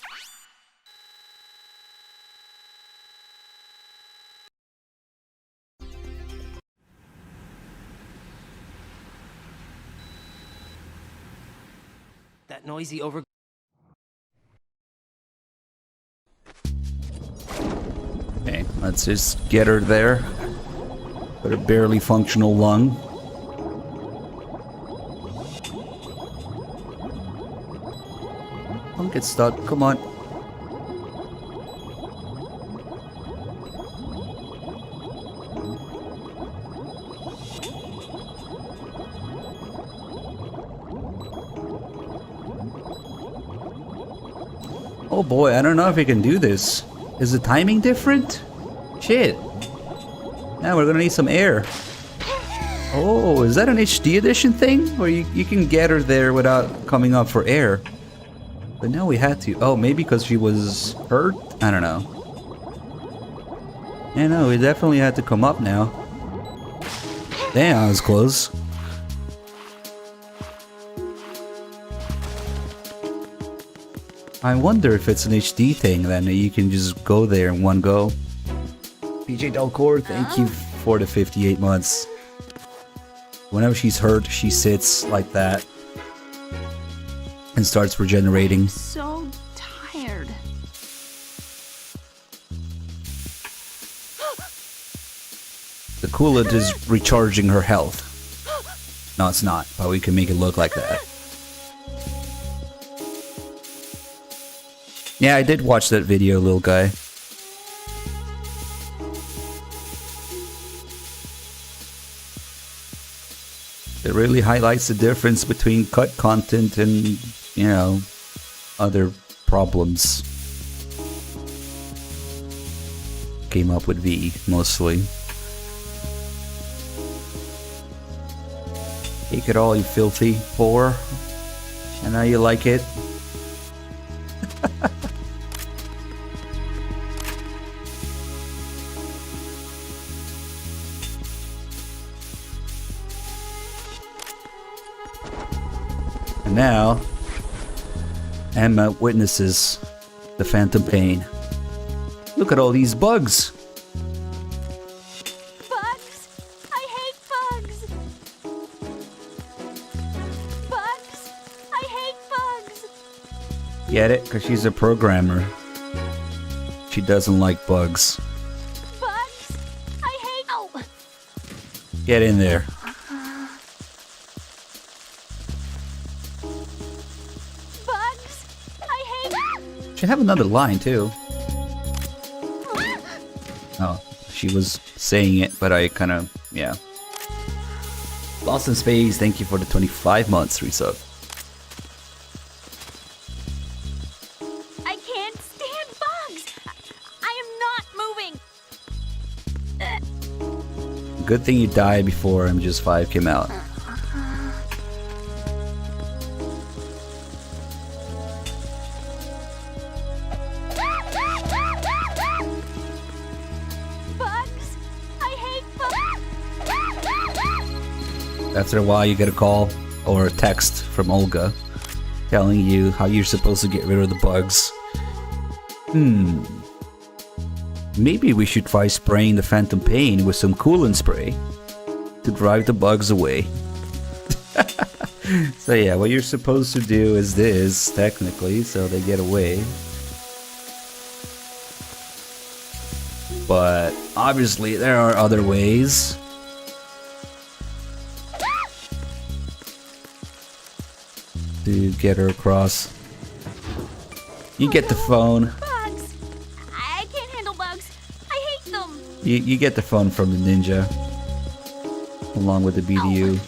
That noisy over... Okay, let's just get her there. With a barely functional lung. Don't get stuck, come on. Oh boy, I don't know if we can do this. Is the timing different? Shit. Now we're gonna need some air. Oh, is that an HD edition thing? Where you can get her there without coming up for air? But now we had to. Oh, maybe because she was hurt? I don't know. Yeah, no, we definitely had to come up now. Damn, I was close. I wonder if it's an HD thing, then you can just go there in one go. PJ Delcourt, thank you for the 58 months. Whenever she's hurt, she sits like that. And starts regenerating. So tired. The coolant is recharging her health. No, it's not, but we can make it look like that. Yeah, I did watch that video, little guy. It really highlights the difference between cut content and, you know, other problems. Came up with V, mostly. Take it all, you filthy whore. And now you like it. And now, Emma witnesses the phantom pain. Look at all these bugs. Bugs? I hate bugs. Bugs? I hate bugs. Get it? Because she's a programmer. She doesn't like bugs. Bugs? I hate. Oh. Get in there. Bugs? I hate. She have another line too. Oh, she was saying it, but I kind of, yeah. Lost in Space, thank you for the 25 months resub. I can't stand bugs. I am not moving. Good thing you died before MGS2 came out. Bugs? I hate bugs. After a while, you get a call or a text from Olga telling you how you're supposed to get rid of the bugs. Maybe we should try spraying the phantom pain with some coolant spray to drive the bugs away. So yeah, what you're supposed to do is this, technically, so they get away. But obviously there are other ways. To get her across. You get the phone. Bugs. I can't handle bugs. I hate them. You get the phone from the ninja. Along with the BDU.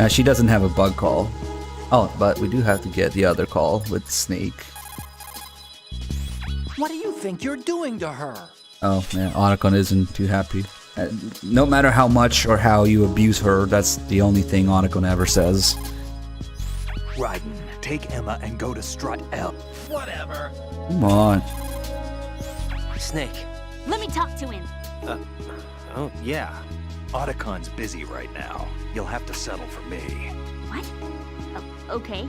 She doesn't have a bug call. Oh, but we do have to get the other call with Snake. What do you think you're doing to her? Oh, yeah, Otacon isn't too happy. No matter how much or how you abuse her, that's the only thing Otacon ever says. Raiden, take Emma and go to Strut L. Whatever. Come on. Snake. Let me talk to him. Oh, yeah. Otacon's busy right now. You'll have to settle for me. What? Oh, okay.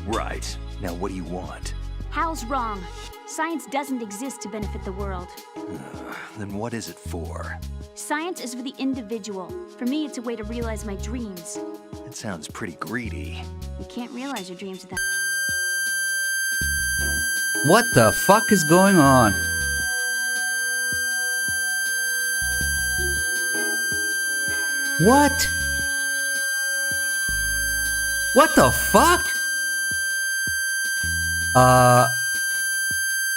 Right. Now what do you want? Hal's wrong. Science doesn't exist to benefit the world. Then what is it for? Science is for the individual. For me, it's a way to realize my dreams. It sounds pretty greedy. You can't realize your dreams without... What the fuck is going on? What? What the fuck?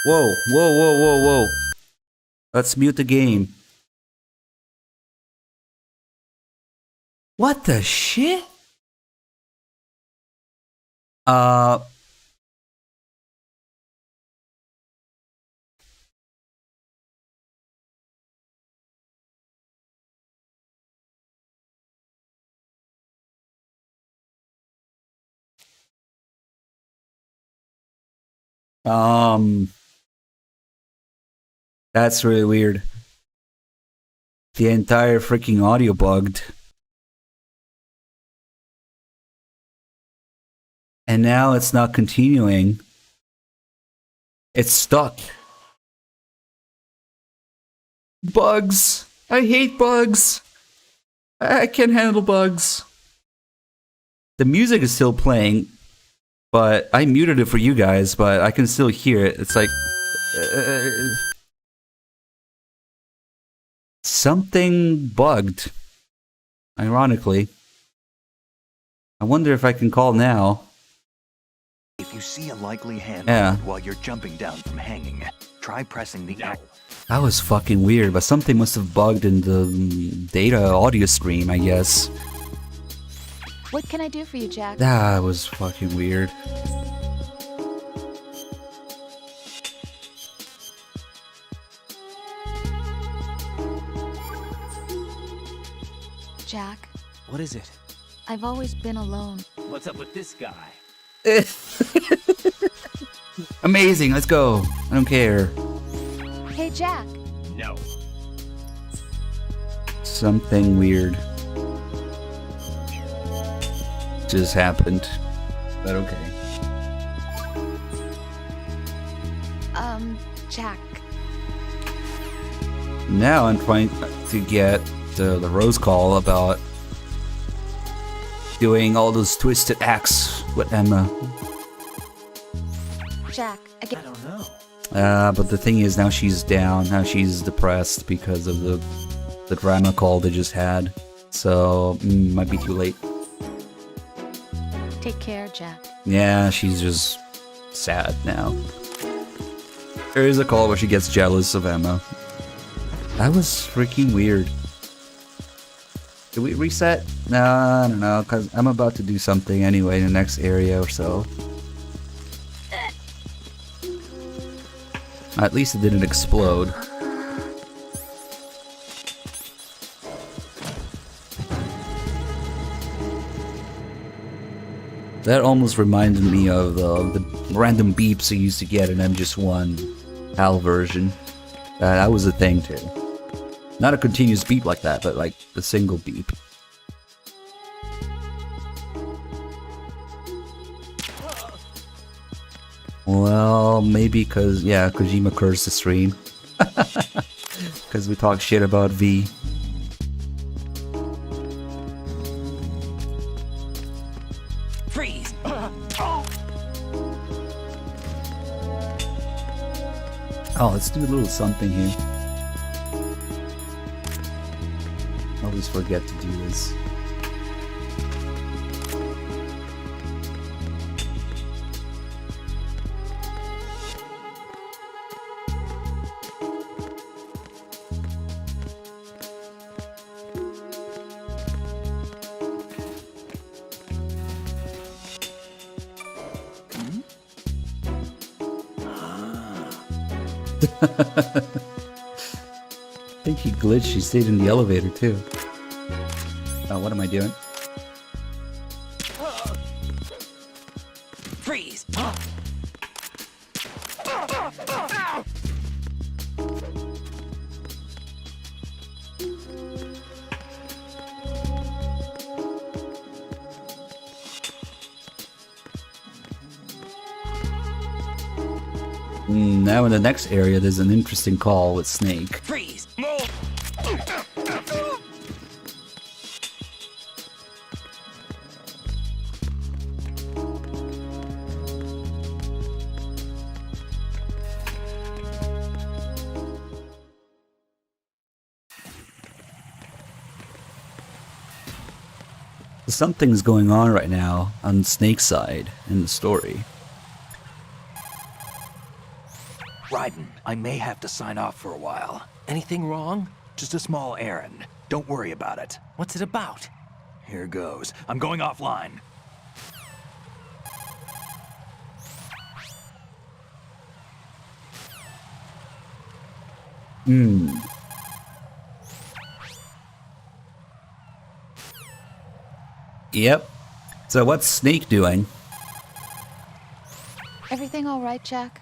Whoa. Let's mute the game. What the shit? That's really weird. The entire freaking audio bugged. And now it's not continuing. It's stuck. Bugs. I hate bugs. I can't handle bugs. The music is still playing, but I muted it for you guys, but I can still hear it. It's like... something bugged. Ironically. I wonder if I can call now. If you see a likely hand Yeah. while you're jumping down from hanging, try pressing the X. That was fucking weird, but something must have bugged in the data audio stream, I guess. What can I do for you, Jack? That was fucking weird. Jack, What is it? I've always been alone. What's up with this guy? Amazing, let's go. I don't care. Hey, Jack. No. Something weird just happened. But okay. Jack. Now I'm trying to get the rose call about doing all those twisted acts with Emma. Jack, I don't know. But the thing is, now she's down. Now she's depressed because of the drama call they just had. So, might be too late. Take care, Jack. Yeah, she's just sad now. There is a call where she gets jealous of Emma. That was freaking weird. Did we reset? No, I don't know, because I'm about to do something anyway in the next area or so. At least it didn't explode. That almost reminded me of the random beeps I used to get in MGS1 HAL version. That was a thing too. Not a continuous beep like that, but like a single beep. Well, maybe because, yeah, Kojima cursed the stream. Because we talk shit about V. Freeze! Oh, let's do a little something here. I always forget to do this. I think he glitched, he stayed in the elevator too. Oh, what am I doing? Freeze! Now in the next area, there's an interesting call with Snake. Freeze! Something's going on right now on Snake's side in the story. Raiden, I may have to sign off for a while. Anything wrong? Just a small errand. Don't worry about it. What's it about? Here goes. I'm going offline. Yep. So what's Snake doing? Everything all right, Jack?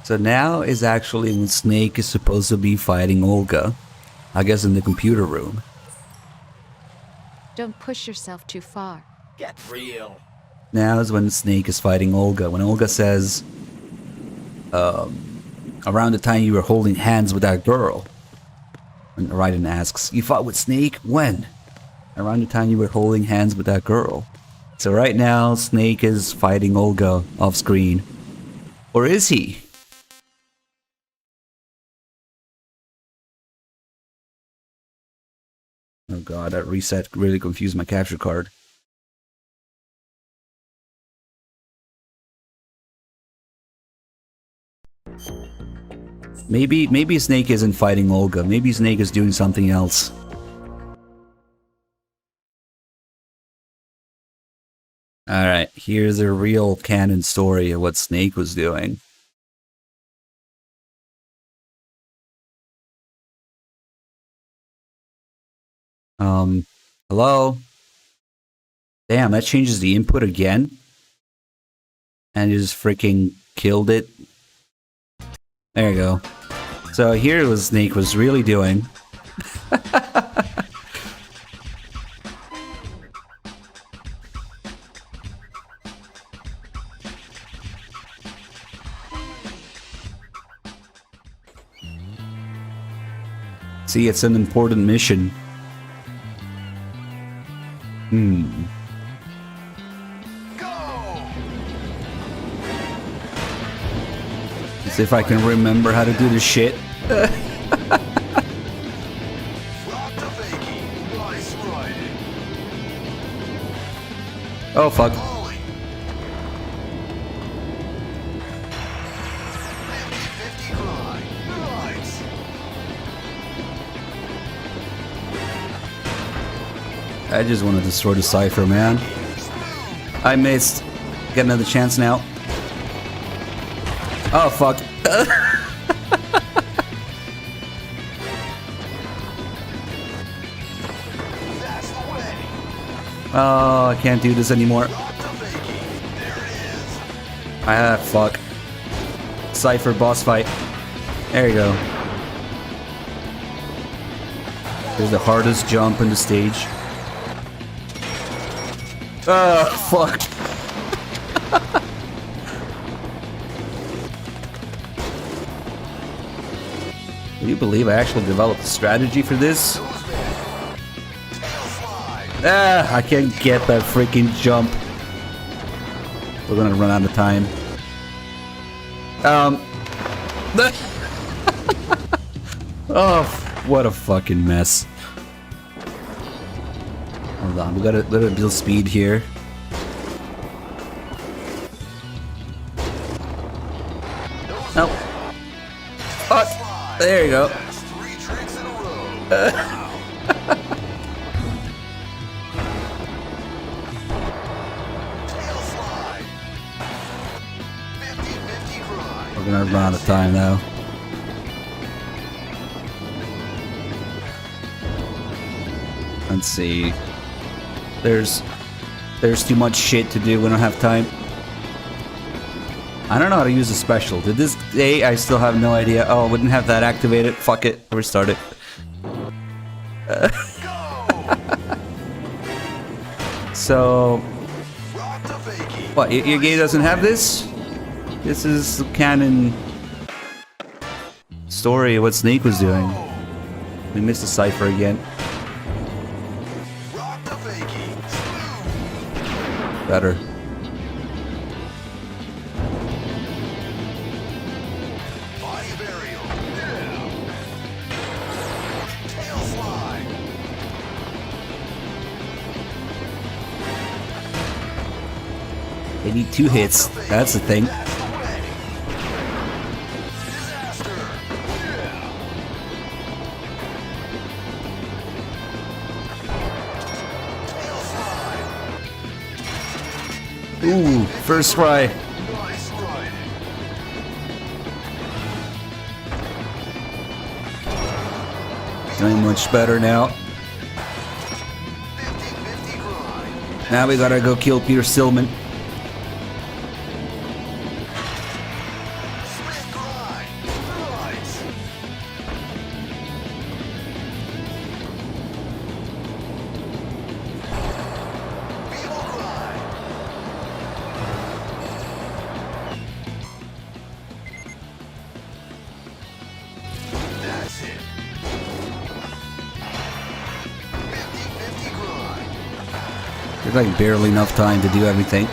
So now is actually when Snake is supposed to be fighting Olga. I guess in the computer room. Don't push yourself too far. Get real. Now is when Snake is fighting Olga. When Olga says, around the time you were holding hands with that girl. And Raiden asks, you fought with Snake? When? Around the time you were holding hands with that girl. So right now, Snake is fighting Olga off screen. Or is he? Oh god, that reset really confused my capture card. Maybe Snake isn't fighting Olga. Maybe Snake is doing something else. Alright, here's a real canon story of what Snake was doing. Hello? Damn, that changes the input again? And you just freaking killed it. There you go. So here was Snake was really doing. See, it's an important mission. See if I can remember how to do this shit. Oh fuck. I just want to destroy the Cypher, man. I missed. Get another chance now. Oh fuck. Oh, I can't do this anymore. Ah, fuck. Cypher boss fight. There you go. Here's the hardest jump in the stage. Oh, fuck. Can you believe I actually developed a strategy for this? Ah, I can't get that freaking jump. We're gonna run out of time. Oh, what a fucking mess. Hold on, we gotta build speed here. Nope. Fuck. There you go. We're gonna run out of time now. Let's see. There's too much shit to do. We don't have time. I don't know how to use a special. Did this day? I still have no idea. Oh, I wouldn't have that activated. Fuck it. Restart it. So, what? Your game doesn't have this? This is the canon story of what Snake was doing. We missed the Cypher again. Better. They need 2 hits. That's the thing. Ooh, first try. Doing much better now. Now we gotta go kill Peter Stillman. There's like barely enough time to do everything.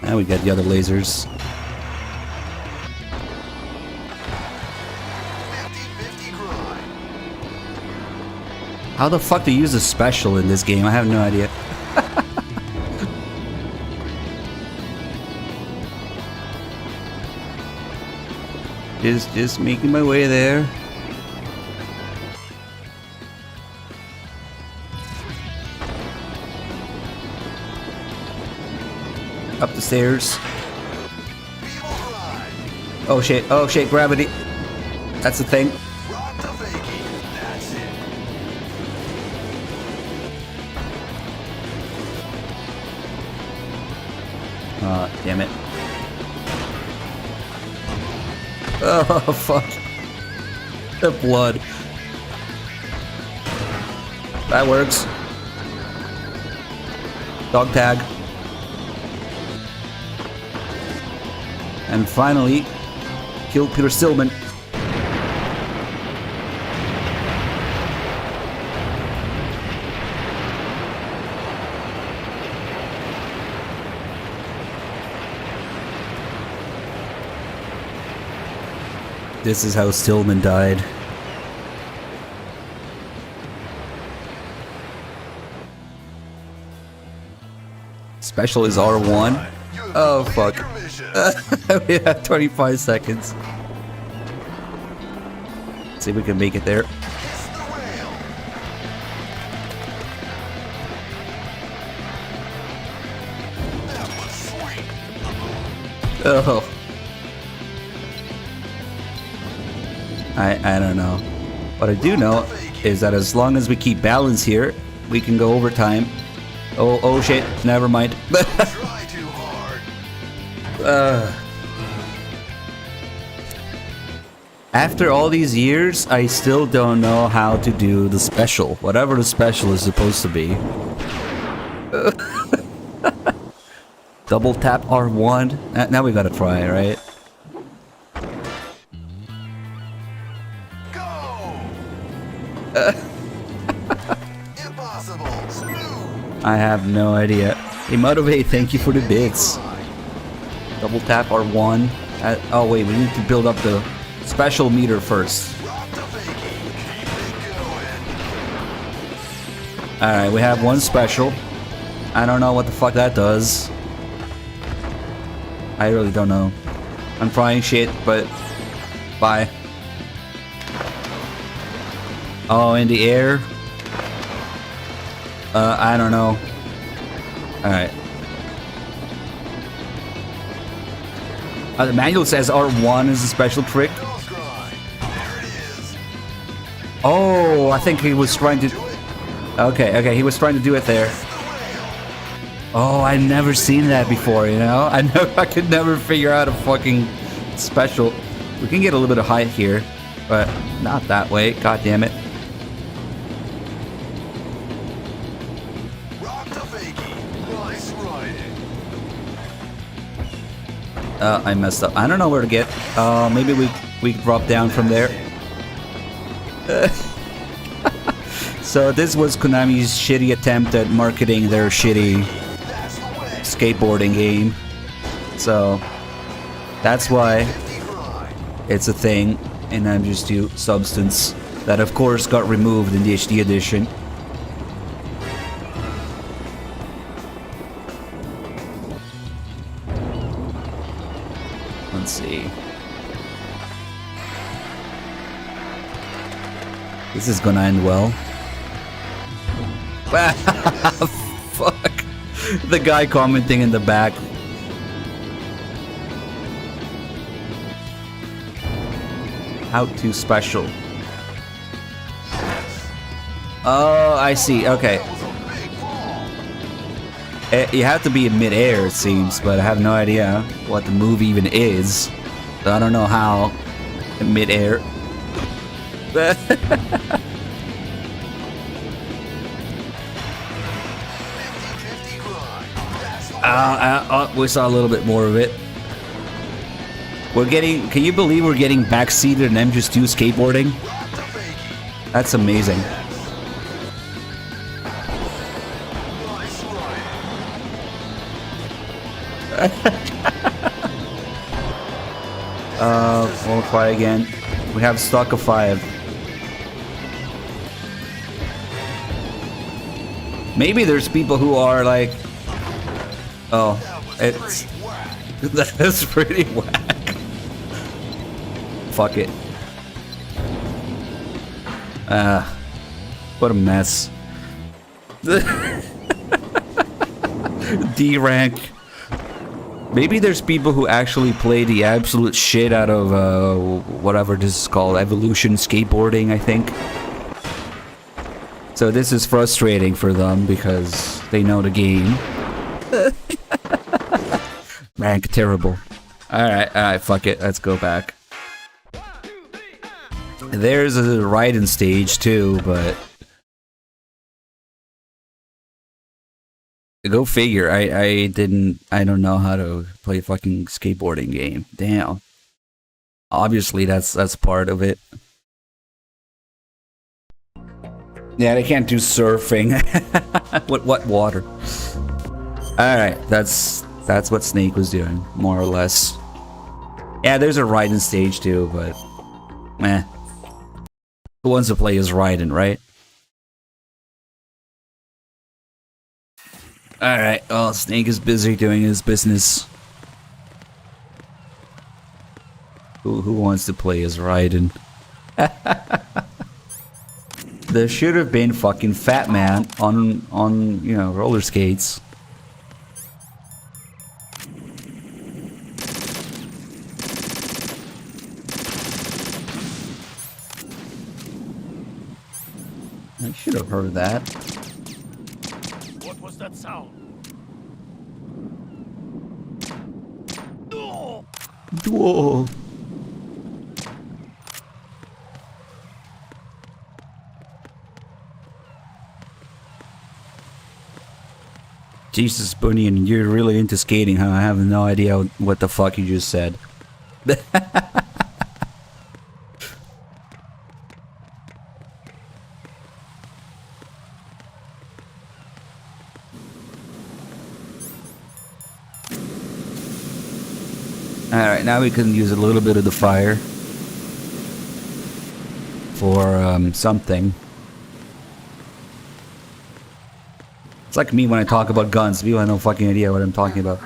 And we got the other lasers. 50-50 grind. How the fuck do you use a special in this game? I have no idea. Just making my way there. Up the stairs. Oh shit, gravity. That's the thing. Rock the fakie. That's it. Damn it. Oh, fuck. The blood. That works. Dog tag. And finally, kill Peter Stillman. This is how Stillman died. Special is R1. Oh fuck. We have 25 seconds. Let's see if we can make it there. Oh. I don't know. What I do know is that as long as we keep balance here, we can go overtime. Oh shit, never mind. After all these years, I still don't know how to do the special. Whatever the special is supposed to be. Double tap R1. Now we gotta try, right? I have no idea. Hey, Motivate, thank you for the bits. Double tap R1. Oh wait, we need to build up the special meter first. Alright, we have one special. I don't know what the fuck that does. I really don't know. I'm trying shit, but... Bye. Oh, in the air? I don't know. Alright. The manual says R1 is a special trick. Oh, I think he was trying to... Okay, he was trying to do it there. Oh, I've never seen that before, you know? I could never figure out a fucking special. We can get a little bit of height here, but not that way. God damn it. I messed up. I don't know where to get. Maybe we drop down from there. So this was Konami's shitty attempt at marketing their shitty skateboarding game. So that's why it's a thing in MGS2 Substance that of course got removed in the HD edition. Let's see. This is gonna end well. Fuck. The guy commenting in the back. How to special. Oh, I see. Okay. You have to be in mid-air, it seems, but I have no idea what the move even is. So I don't know how in mid-air. We saw a little bit more of it. We're getting... Can you believe we're getting backseated in MGS2 skateboarding? That's amazing. We'll try again. We have stock of 5. Maybe there's people who are like, oh, it's that's pretty whack. Fuck it. What a mess. D rank. Maybe there's people who actually play the absolute shit out of whatever this is called, evolution skateboarding, I think. So this is frustrating for them because they know the game. Rank terrible. Alright, fuck it, let's go back. There's a Raiden stage too, but go figure. I don't know how to play a fucking skateboarding game. Damn. Obviously that's part of it. Yeah, they can't do surfing. what water? Alright, that's what Snake was doing, more or less. Yeah, there's a Raiden stage too, but meh. Who wants to play as Raiden, right? Alright, well, Snake is busy doing his business. Who wants to play as Raiden? There should have been fucking Fat Man on you know, roller skates. I should have heard that. What was that sound? Whoa. Jesus, Bunny, and you're really into skating, huh? I have no idea what the fuck you just said. Alright, now we can use a little bit of the fire for something. It's like me when I talk about guns. People have no fucking idea what I'm talking about.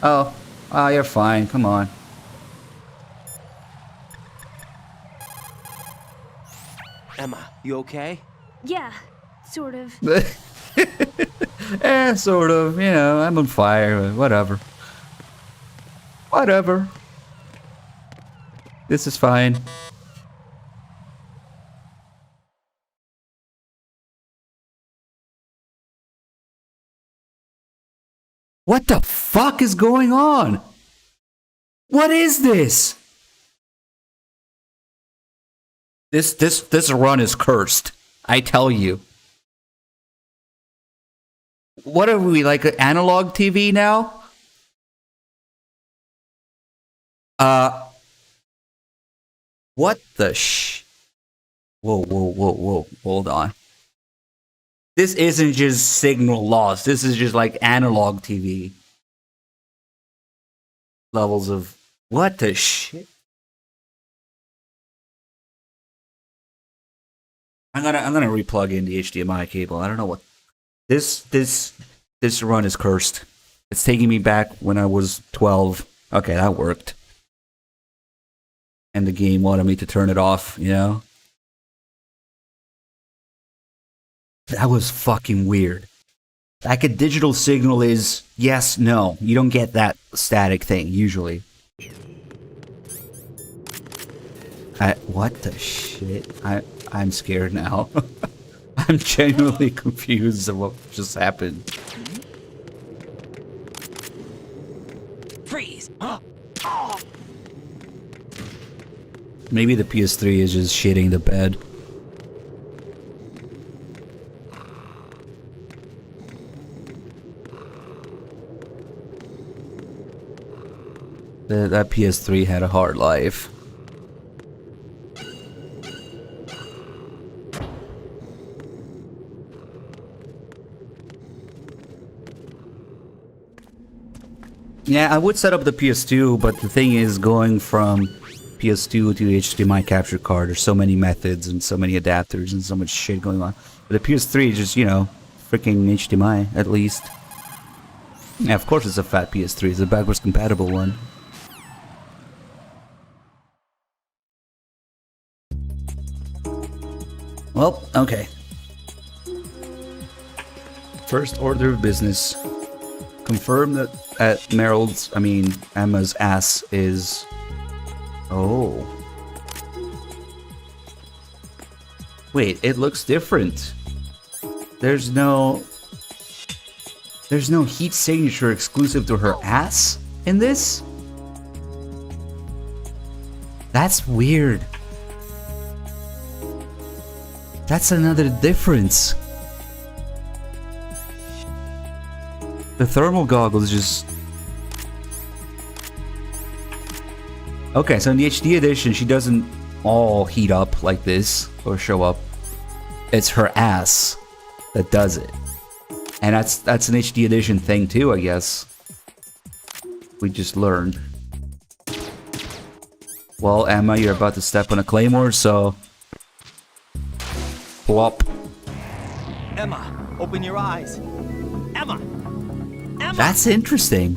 Oh, you're fine. Come on. Emma, you okay? Yeah, sort of. Sort of. You know, I'm on fire. But whatever. Whatever. This is fine. What the fuck is going on? What is this? This run is cursed. I tell you. What are we, like an analog TV now? What the Whoa. Hold on. This isn't just signal loss. This is just like analog TV. Levels of... What the shit? I'm gonna replug in the HDMI cable. I don't know what... This run is cursed. It's taking me back when I was 12. Okay, that worked. And the game wanted me to turn it off, you know? That was fucking weird. Like a digital signal is yes, no. You don't get that static thing, usually. What the shit? I'm scared now. I'm genuinely confused of what just happened. Freeze! Maybe the PS3 is just shitting the bed. That PS3 had a hard life. Yeah, I would set up the PS2, but the thing is, going from PS2 to the HDMI capture card, there's so many methods and so many adapters and so much shit going on. But the PS3 is just, you know, freaking HDMI, at least. Yeah, of course it's a fat PS3, it's a backwards compatible one. Well, okay. First order of business. Confirm that Emma's ass is... Oh. Wait, it looks different. There's no heat signature exclusive to her ass in this? That's weird. That's another difference. The thermal goggles just... Okay, so in the HD edition, she doesn't all heat up like this, or show up. It's her ass that does it. And that's an HD edition thing too, I guess. We just learned. Well, Emma, you're about to step on a claymore, so... Plop. Emma, open your eyes. Emma! Emma! That's interesting.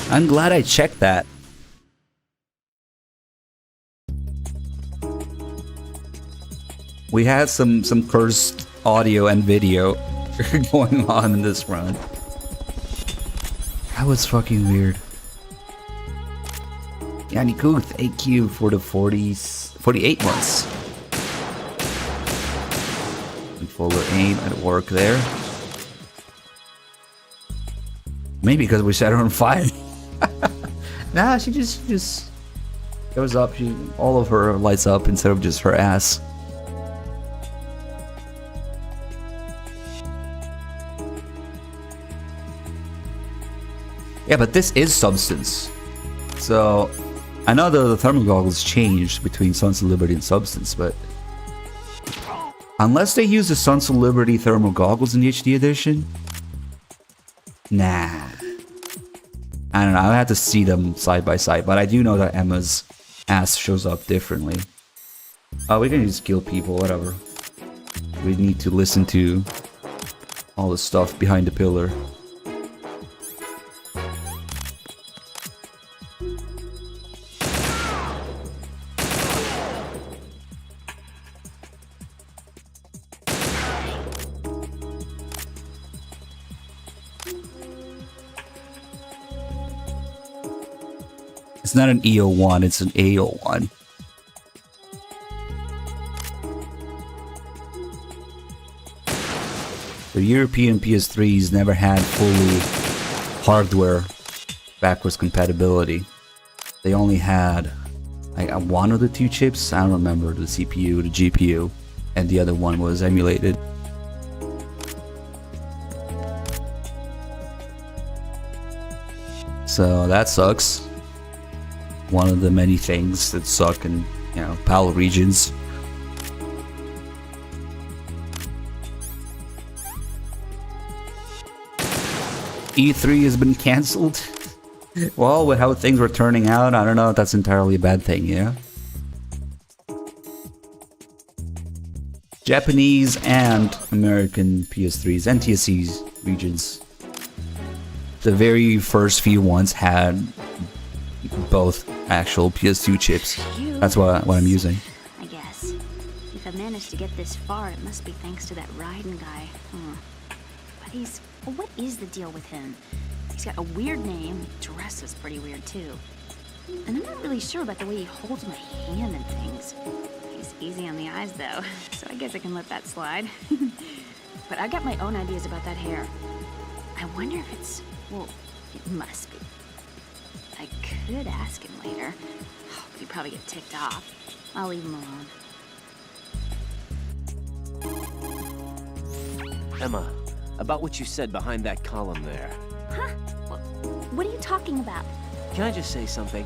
I'm glad I checked that. We had some cursed audio and video going on in this run. That was fucking weird. Yanni Kuth, thank you for the 48 months. Fuller aim at work there. Maybe because we set her on fire. Nah, she just goes up. All of her lights up instead of just her ass. Yeah, but this is Substance. So I know the thermal goggles changed between Sons of Liberty and Substance, but unless they use the Sons of Liberty thermal goggles in the HD edition, nah. I don't know, I have to see them side by side, but I do know that Emma's ass shows up differently. Oh, we can just kill people, whatever. We need to listen to all the stuff behind the pillar. It's not an EO1, it's an AO1. The European PS3s never had fully hardware backwards compatibility. They only had like one of the two chips, I don't remember, the CPU, the GPU, and the other one was emulated. So that sucks. One of the many things that suck in, you know, PAL regions. E3 has been cancelled. Well, with how things were turning out, I don't know if that's entirely a bad thing, yeah? Japanese and American PS3s and TSC's regions. The very first few ones had both actual PS2 chips. That's what I'm using. I guess. If I managed to get this far, it must be thanks to that Raiden guy. But what is the deal with him? He's got a weird name, dresses pretty weird too. And I'm not really sure about the way he holds my hand and things. He's easy on the eyes though, so I guess I can let that slide. But I got my own ideas about that hair. I wonder if it's, well, it must be. I could ask him later, but he'd probably get ticked off. I'll leave him alone. Emma, about what you said behind that column there. Huh? What are you talking about? Can I just say something?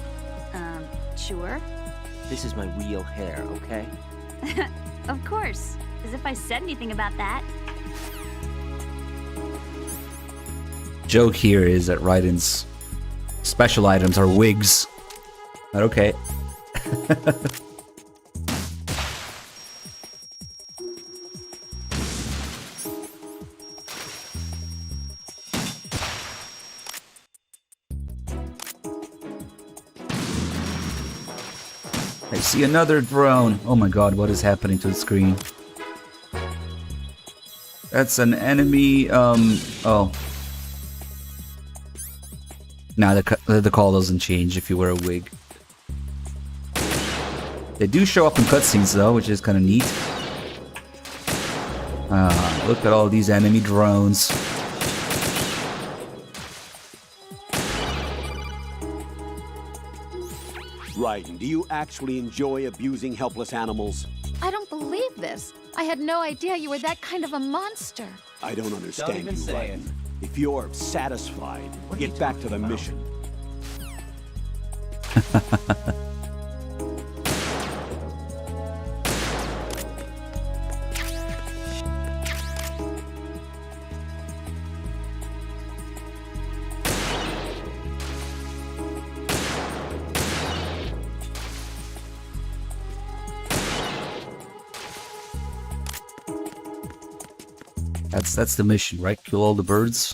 Sure. This is my real hair, okay? Of course. As if I said anything about that. Joke here is that Raiden's special items are wigs. But okay. I see another drone. Oh my god, what is happening to the screen? That's an enemy, oh. Nah, the call doesn't change if you wear a wig. They do show up in cutscenes though, which is kind of neat. Look at all these enemy drones. Raiden, do you actually enjoy abusing helpless animals? I don't believe this. I had no idea you were that kind of a monster. I don't understand Don't even you, say Raiden. If you're satisfied, get back to the mission. That's the mission, right? Kill all the birds.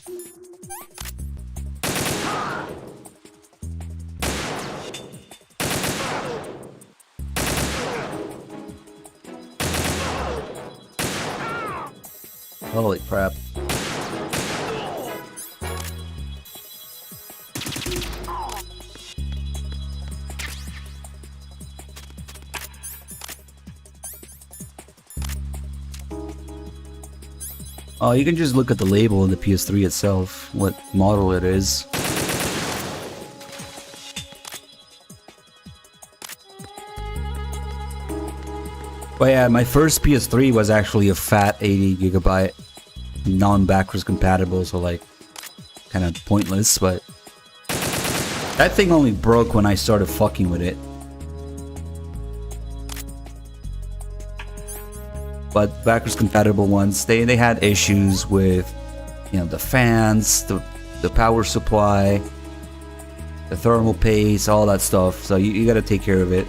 Holy crap. Oh, you can just look at the label on the PS3 itself, what model it is. But yeah, my first PS3 was actually a fat 80GB, non-backwards compatible, so like, kind of pointless, but that thing only broke when I started fucking with it. But backwards compatible ones, they had issues with, you know, the fans, the power supply, the thermal paste, all that stuff. So you gotta take care of it.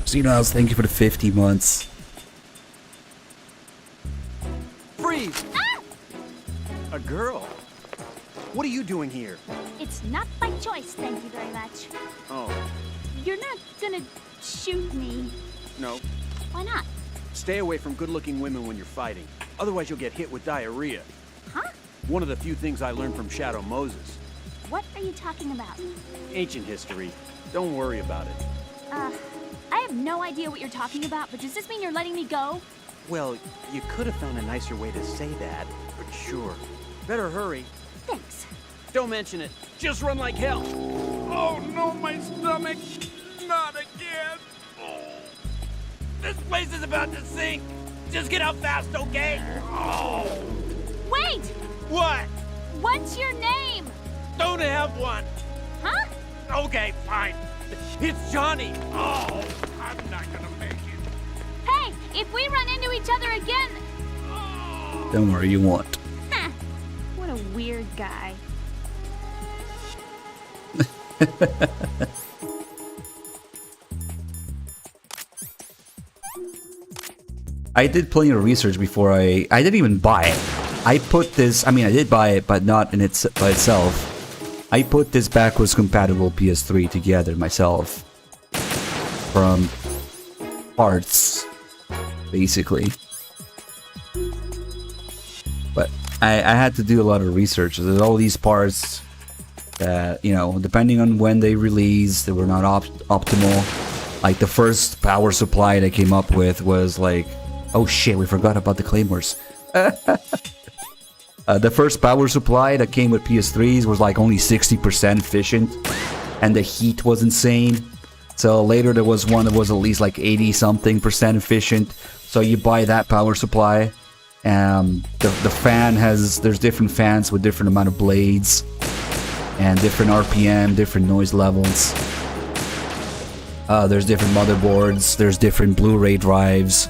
Xenos, thank you for the 50 months. Freeze! A girl? What are you doing here? It's not by choice, thank you very much. Oh, You're not gonna shoot me. no. Why not? Stay away from good-looking women when you're fighting. Otherwise, you'll get hit with diarrhea. Huh? One of the few things I learned from Shadow Moses. What are you talking about? Ancient history. Don't worry about it. I have no idea what you're talking about, but does this mean you're letting me go? Well, you could have found a nicer way to say that, but sure. Better hurry. Thanks. Don't mention it. Just run like hell. Oh, no, my stomach. Not again. Oh. This place is about to sink. Just get out fast, okay? Oh. Wait! What? What's your name? Don't have one. Huh? Okay, fine. It's Johnny. Oh, I'm not gonna make it. Hey, if we run into each other again... Don't worry, you won't. Huh. What a weird guy. I did plenty of research before I didn't even buy it. I put this, I mean I did buy it, but not in by itself. I put this backwards compatible PS3 together myself. From parts, basically. But I had to do a lot of research. There's all these parts that, you know, depending on when they released, they were not optimal. Like the first power supply they came up with was like, oh shit, we forgot about the claymores. The first power supply that came with PS3s was like only 60% efficient, and the heat was insane. So later there was one that was at least like 80-something% efficient. So you buy that power supply. The fan has, there's different fans with different amount of blades. and different RPM, different noise levels. There's different motherboards, there's different Blu-ray drives.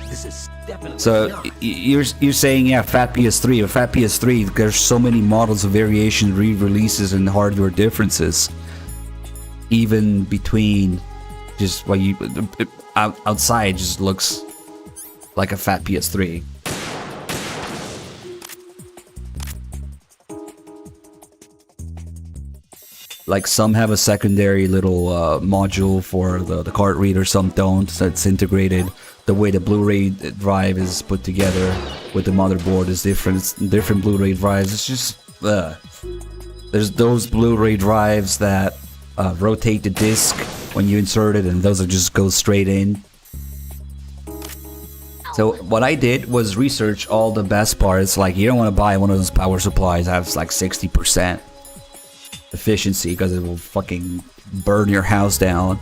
This is definitely So not. you're saying, yeah, Fat PS3. A Fat PS3, there's so many models of variation, re-releases, and hardware differences. Even between just what you outside just looks like a Fat PS3. Like some have a secondary little module for the card reader, some don't. So it's integrated. The way the Blu-ray drive is put together with the motherboard is different. It's different Blu-ray drives. It's just there's those Blu-ray drives that rotate the disc when you insert it, and those are just go straight in. So what I did was research all the best parts. Like, you don't want to buy one of those power supplies that has like 60% efficiency because it will fucking burn your house down.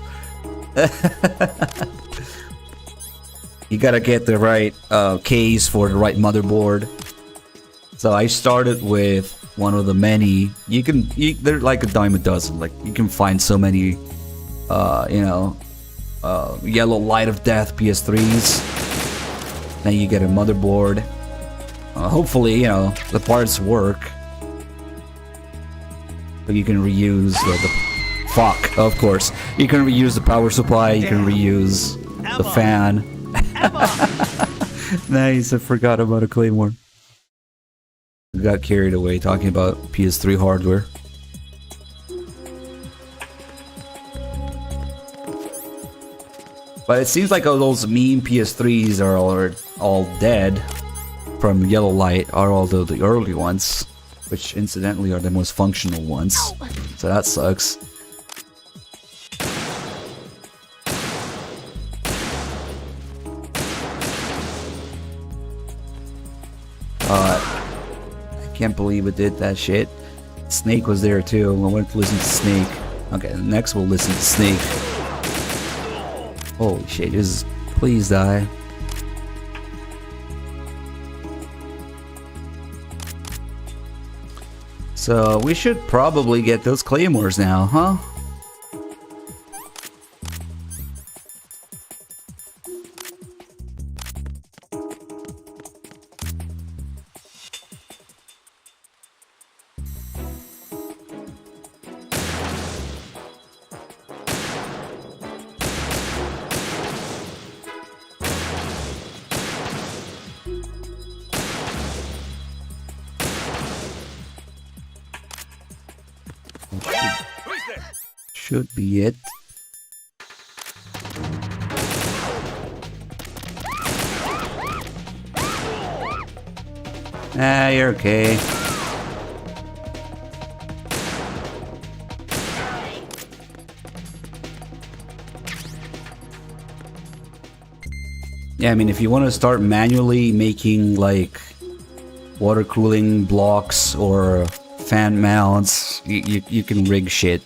You gotta get the right case for the right motherboard. So I started with one of the many. They're like a dime a dozen. Like, you can find so many, yellow light of death PS3s. Then you get a motherboard. Hopefully, the parts work. But you can reuse the fuck, of course. You can reuse the power supply. You can reuse the fan. Nice, I forgot about a claymore. I got carried away talking about PS3 hardware. But it seems like all those mean PS3s are all dead from yellow light, are all the early ones, which incidentally are the most functional ones. So that sucks. I can't believe it did that shit. Snake was there too. I wanted to listen to Snake. Okay, next we'll listen to Snake. Holy shit, just please die. So we should probably get those claymores now, huh? Should be it. Ah, you're okay. Yeah, I mean, if you want to start manually making like water cooling blocks or fan mounts, you can rig shit.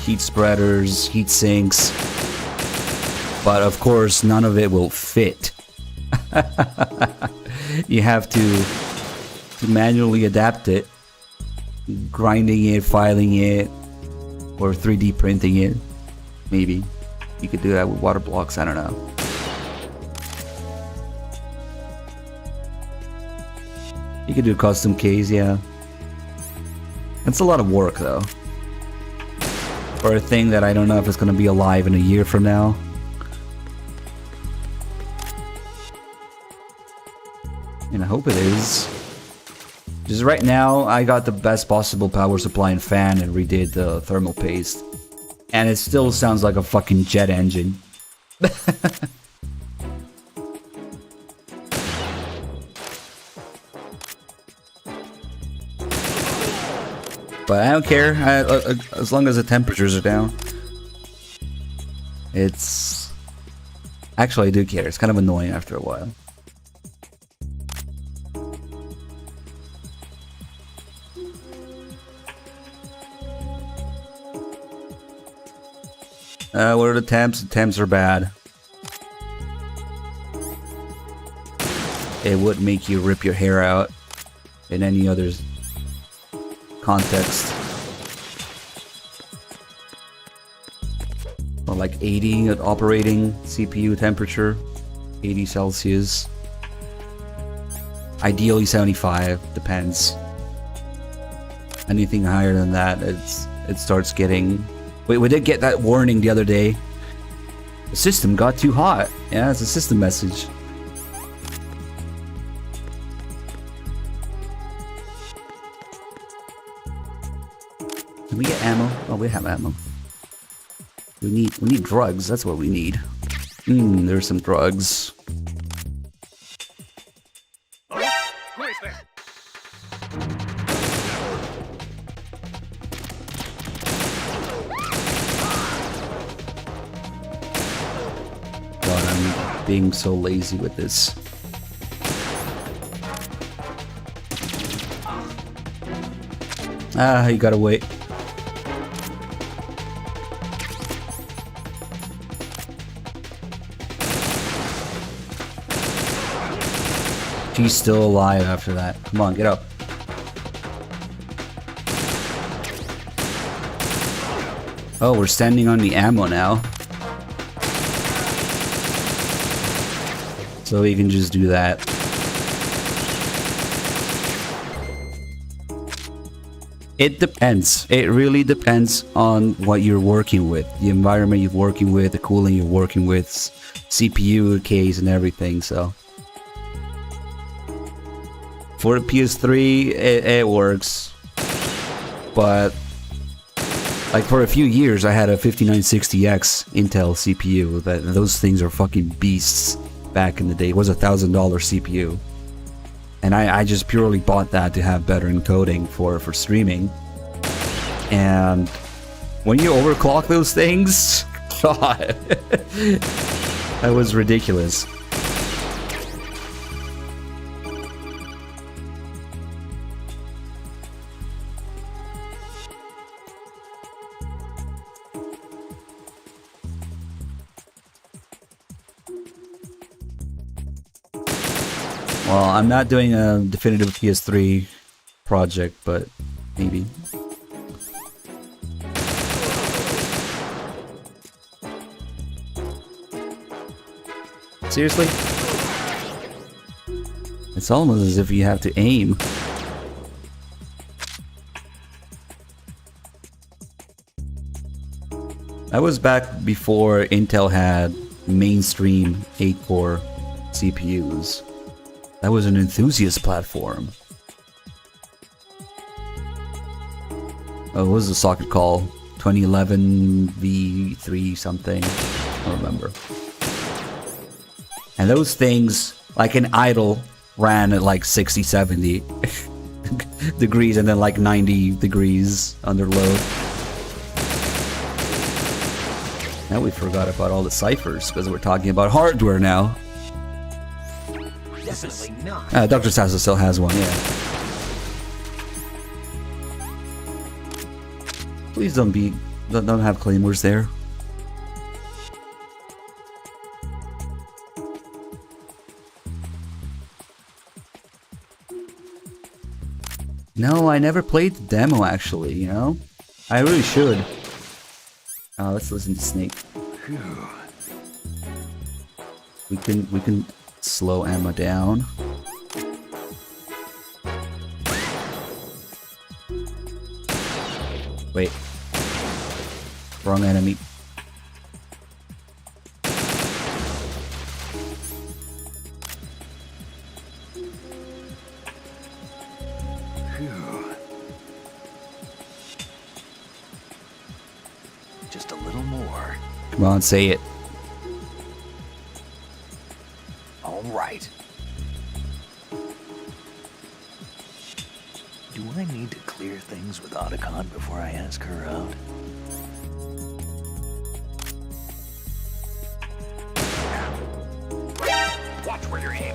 Heat spreaders, heat sinks, but of course none of it will fit. You have to manually adapt it, grinding it, filing it, or 3D printing it. Maybe you could do that with water blocks, I don't know. You could do custom case, yeah. It's a lot of work though. For a thing that I don't know if it's gonna be alive in a year from now. And I hope it is. Just right now, I got the best possible power supply and fan and redid the thermal paste. And it still sounds like a fucking jet engine. But I don't care, as long as the temperatures are down. It's... Actually, I do care. It's kind of annoying after a while. What are the temps? The temps are bad. It would make you rip your hair out. And any others... context. Or like 80 at operating CPU temperature, 80 Celsius. Ideally 75, depends. Anything higher than that, it starts getting... Wait, we did get that warning the other day. The system got too hot. Yeah, it's a system message. Can we get ammo? Oh, we have ammo. We need drugs. That's what we need. There's some drugs. Who is there? God, I'm being so lazy with this. Ah, you gotta wait. She's still alive after that. Come on, get up. Oh, we're standing on the ammo now. So we can just do that. It depends. It really depends on what you're working with. The environment you're working with, the cooling you're working with, CPU case and everything, so. For the PS3, it works. But like for a few years I had a 5960X Intel CPU. Those things are fucking beasts back in the day. It was $1,000 CPU. And I just purely bought that to have better encoding for streaming. And when you overclock those things, God, that was ridiculous. Well, I'm not doing a definitive PS3 project, but maybe. Seriously? It's almost as if you have to aim. That was back before Intel had mainstream 8-core CPUs. That was an enthusiast platform. Oh, what was the socket called? 2011 V3 something? I don't remember. And those things, like an idle, ran at like 60, 70 degrees and then like 90 degrees under load. Now we forgot about all the ciphers because we're talking about hardware now. Definitely not. Dr. Sasso still has one, yeah. Please don't have claymores there. No, I never played the demo actually, you know? I really should. Let's listen to Snake. We can slow Emma down. Wait. Wrong enemy. Just a little more. Come on, say it. All right. Do I need to clear things with Otacon before I ask her out? Watch where you're aiming.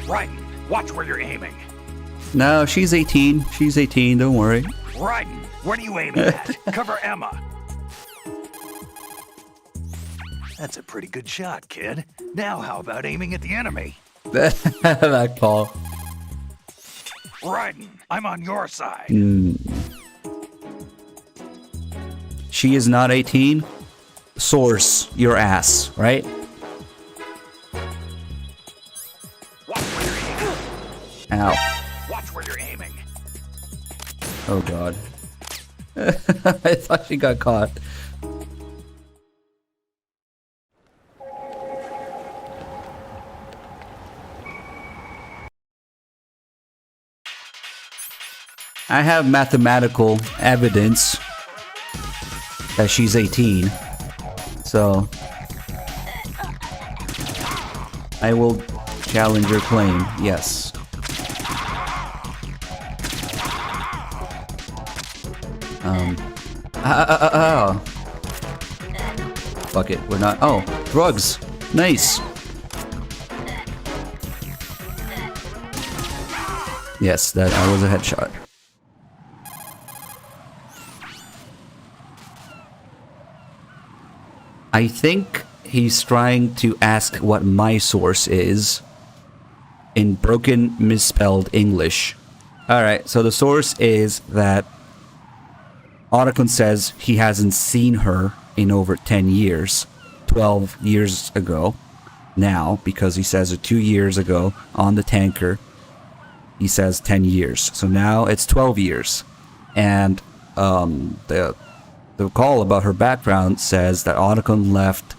Raiden, watch where you're aiming. No, she's 18. She's 18, don't worry. Raiden, what are you aiming at? Cover Emma. That's a pretty good shot, kid. Now how about aiming at the enemy? That call. Raiden, I'm on your side. She is not 18. Source, your ass, right? Watch where you're aiming. Ow. Watch where you're aiming. Oh god. I thought she got caught. I have mathematical evidence that she's 18. So I will challenge your claim, yes. Fuck it, we're not. Oh, drugs. Nice. Yes, that was a headshot. I think he's trying to ask what my source is in broken, misspelled English. Alright, so the source is that Otacon says he hasn't seen her in over 10 years. 12 years ago now, because he says it 2 years ago on the tanker. He says 10 years. So now it's 12 years. And the call about her background says that Otacon left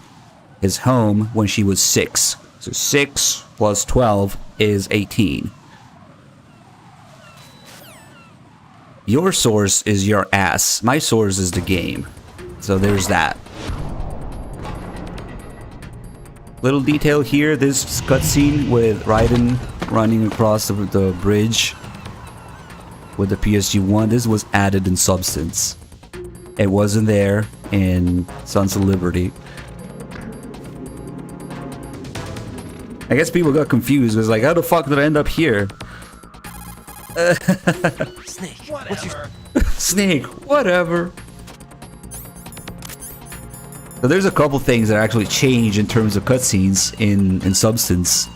his home when she was 6. So 6 plus 12 is 18. Your source is your ass. My source is the game. So there's that. Little detail here, this cutscene with Raiden running across the bridge with the PSG-1, this was added in Substance. It wasn't there in Sons of Liberty. I guess people got confused. It was like, how the fuck did I end up here? Snake, what's your... Snake, whatever. So there's a couple things that actually change in terms of cutscenes in Substance.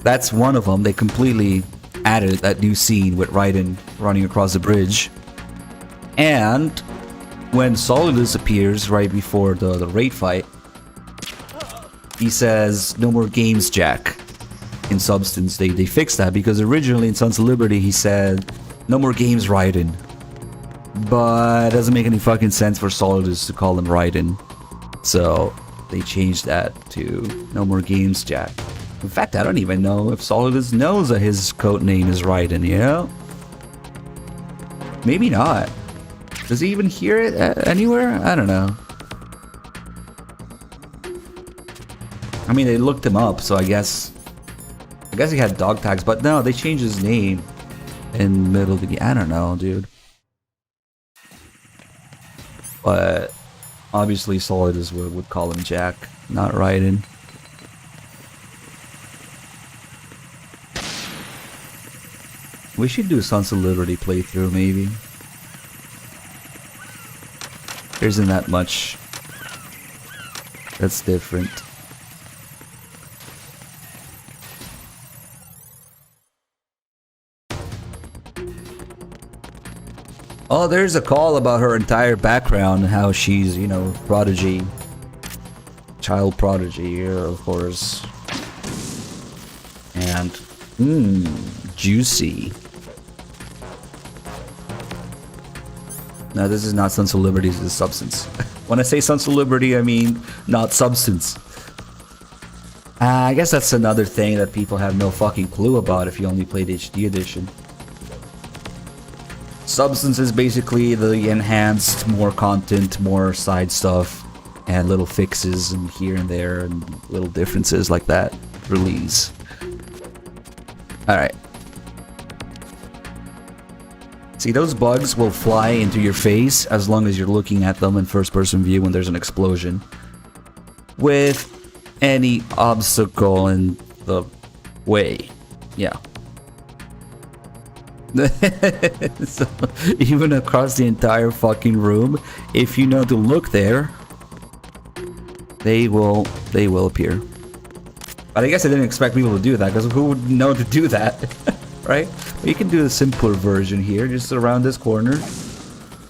That's one of them. They completely added that new scene with Raiden running across the bridge. And when Solidus appears right before the raid fight, he says, "No more games, Jack." In Substance, they fixed that because originally in Sons of Liberty he said, "No more games, Raiden." But it doesn't make any fucking sense for Solidus to call him Raiden. So they changed that to "No more games, Jack." In fact, I don't even know if Solidus knows that his code name is Raiden, you know? Maybe not. Does he even hear it anywhere? I don't know. I mean, they looked him up, so I guess he had dog tags, but no, they changed his name in the middle of the game. I don't know, dude. But obviously Solidus would call him Jack, not Raiden. We should do Sons of Liberty playthrough, maybe. There isn't that much that's different. Oh, there's a call about her entire background, how she's, you know, prodigy. Child prodigy here, of course. And, juicy. No, this is not Sons of Liberty, this is Substance. When I say Sons of Liberty, I mean not Substance. I guess that's another thing that people have no fucking clue about if you only played HD edition. Substance is basically the enhanced, more content, more side stuff, and little fixes and here and there and little differences like that release. Alright. See, those bugs will fly into your face as long as you're looking at them in first-person view when there's an explosion. With any obstacle in the way. Yeah. So, even across the entire fucking room, if you know to look there, they will appear. But I guess I didn't expect people to do that, because who would know to do that, right? But you can do the simpler version here, just around this corner.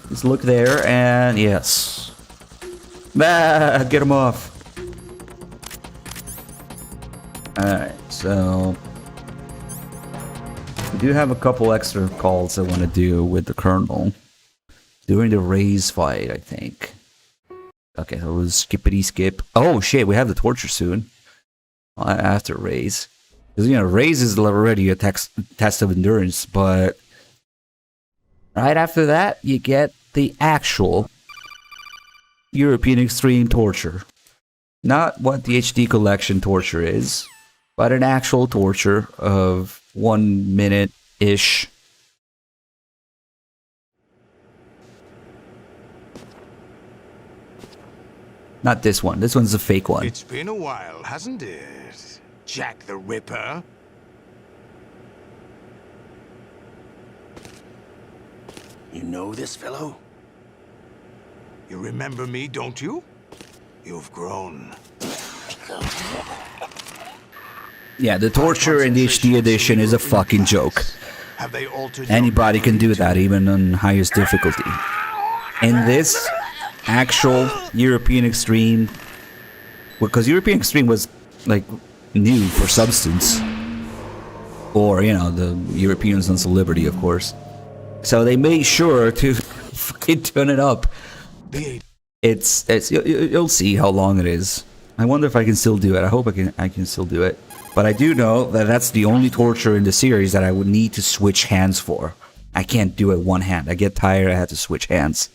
Just look there, and yes. Ah, get them off. Alright, so we do have a couple extra calls I want to do with the Colonel during the Raise fight, I think. Okay, so we'll skippity skip. Oh shit, we have the torture soon. After Raise. Because, you know, Raise is already a test of endurance, but right after that, you get the actual European Extreme torture. Not what the HD Collection torture is, but an actual torture of 1 minute-ish. Not this one. This one's a fake one. It's been a while, hasn't it? Jack the Ripper. You know this fellow? You remember me, don't you? You've grown. Yeah, the torture in the HD edition is a fucking joke. Have they altered Anybody can do that, even on highest difficulty. In this actual European Extreme, because European Extreme was like new for substance, or you know, the European Sons of Liberty, of course. So they made sure to fucking turn it up. It's you'll see how long it is. I wonder if I can still do it. I hope I can still do it. But I do know that that's the only torture in the series that I would need to switch hands for. I can't do it one hand. I get tired, I have to switch hands.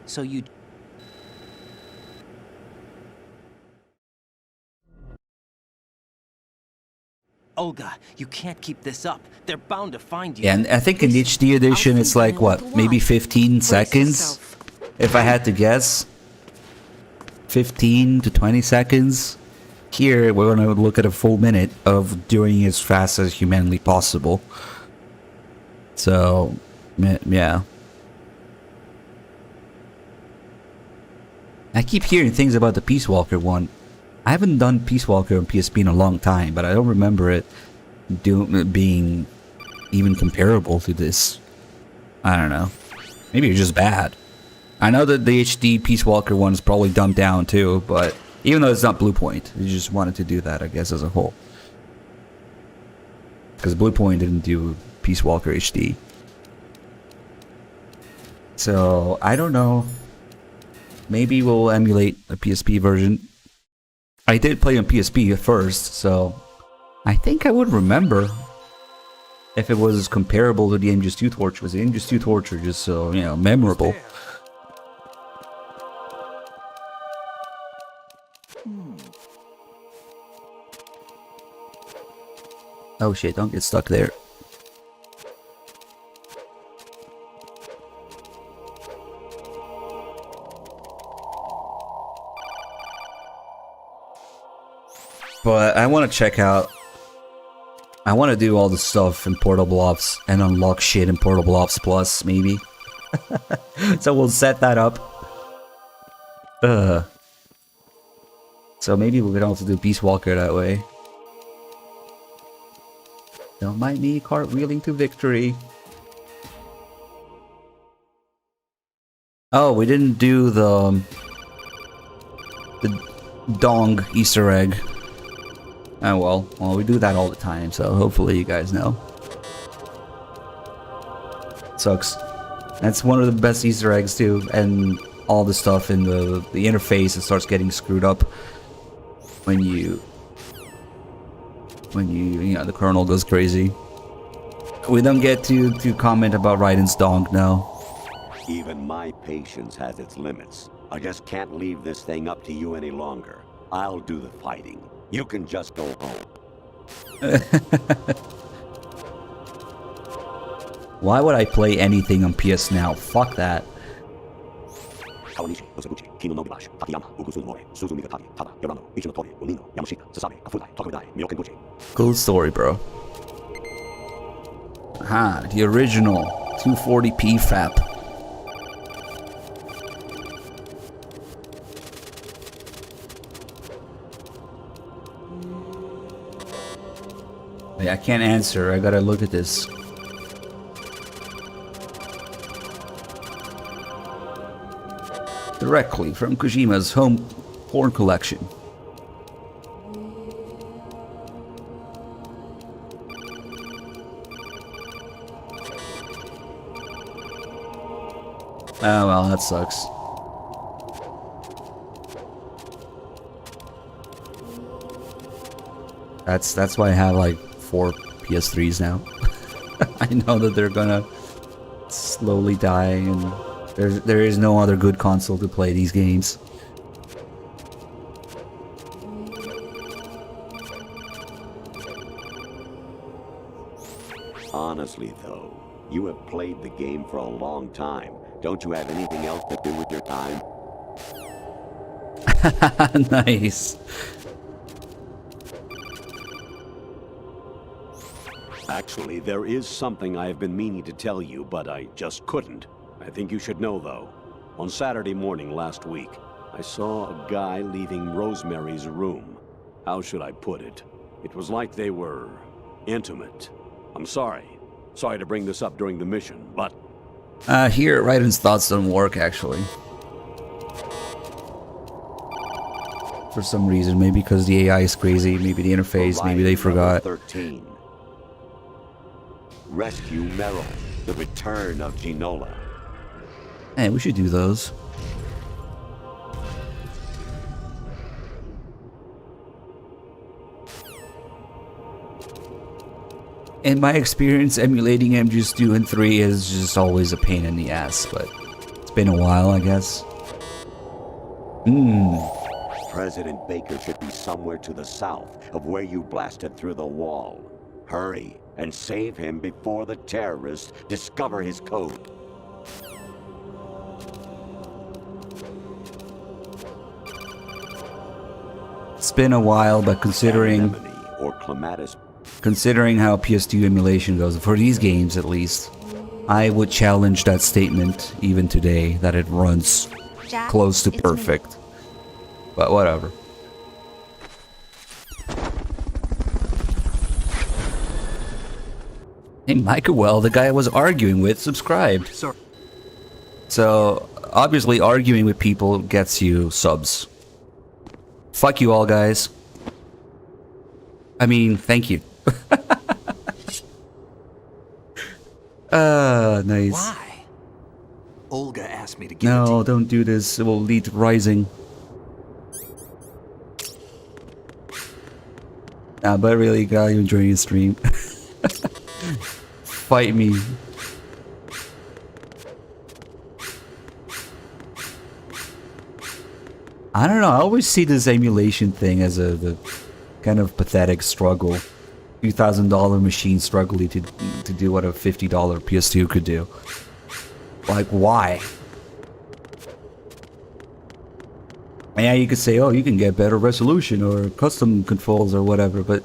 So you... Olga, you can't keep this up. They're bound to find you. Yeah, and I think in the HD edition it's like, what, maybe 15 seconds? If I had to guess. 15 to 20 seconds. Here, we're going to look at a full minute of doing it as fast as humanly possible. So, yeah. I keep hearing things about the Peace Walker one. I haven't done Peace Walker on PSP in a long time, but I don't remember it being even comparable to this. I don't know. Maybe it's just bad. I know that the HD Peace Walker one is probably dumbed down too, but even though it's not Blue Point, they just wanted to do that, I guess, as a whole. Because Blue Point didn't do Peace Walker HD. So, I don't know. Maybe we'll emulate a PSP version. I did play on PSP at first, so I think I would remember if it was comparable to the MGS2 torture. Was the MGS2 torture just so, you know, memorable? Oh shit, don't get stuck there. But I want to check out... I want to do all the stuff in Portable Ops and unlock shit in Portable Ops Plus, maybe. So we'll set that up. So maybe we can also do Peace Walker that way. Don't mind me cartwheeling to victory. Oh, we didn't do the Dong Easter egg. Oh well, we do that all the time, so hopefully you guys know. Sucks. That's one of the best Easter eggs too, and all the stuff in the interface, it starts getting screwed up when you know, the Colonel goes crazy. We don't get to comment about Raiden's donk now. Even my patience has its limits. I just can't leave this thing up to you any longer. I'll do the fighting. You can just go home. Why would I play anything on PS Now? Fuck that. Cool story, bro. Aha, the original 240p FAP. Wait, I can't answer. I gotta look at this. Directly from Kojima's home porn collection. Oh well, that sucks. That's why I have like 4 PS3s now. I know that they're gonna slowly die, and there is no other good console to play these games. Honestly, though, you have played the game for a long time. Don't you have anything else to do with your time? Nice. Actually, there is something I have been meaning to tell you, but I just couldn't. I think you should know, though. On Saturday morning last week, I saw a guy leaving Rosemary's room. How should I put it? It was like they were intimate. I'm sorry. Sorry to bring this up during the mission, but... Here, Raiden's thoughts don't work, actually. For some reason, maybe because the AI is crazy, maybe the interface, maybe they forgot. 13. Rescue Meryl, the return of Ginola. Hey, we should do those. In my experience, emulating MGS2 and 3 is just always a pain in the ass, but it's been a while, I guess. President Baker should be somewhere to the south of where you blasted through the wall. Hurry and save him before the terrorists discover his code. It's been a while, but considering how PS2 emulation goes, for these games at least, I would challenge that statement even today, that it runs Jack, close to it's perfect. But whatever. Hey, Michael, the guy I was arguing with, subscribed. Sorry. So, obviously arguing with people gets you subs. Fuck you all, guys. I mean, thank you. Nice. Why? Olga asked me to give No, don't do this. It will lead to rising. Nah, but really, glad you enjoying the stream. Fight me. I don't know. I always see this emulation thing as the kind of pathetic struggle. $2,000 machine struggling to do what a $50 PS2 could do. Like, why? Yeah, you could say, oh, you can get better resolution or custom controls or whatever, but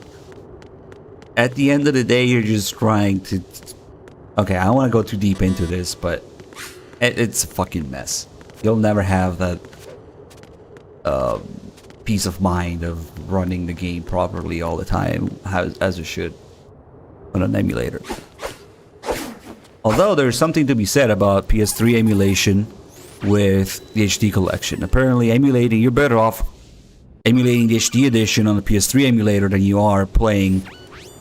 at the end of the day, you're just trying to... Okay, I don't want to go too deep into this, but it's a fucking mess. You'll never have that peace of mind of running the game properly all the time, as it should on an emulator. Although there's something to be said about PS3 emulation with the HD collection. Apparently, you're better off emulating the HD edition on the PS3 emulator than you are playing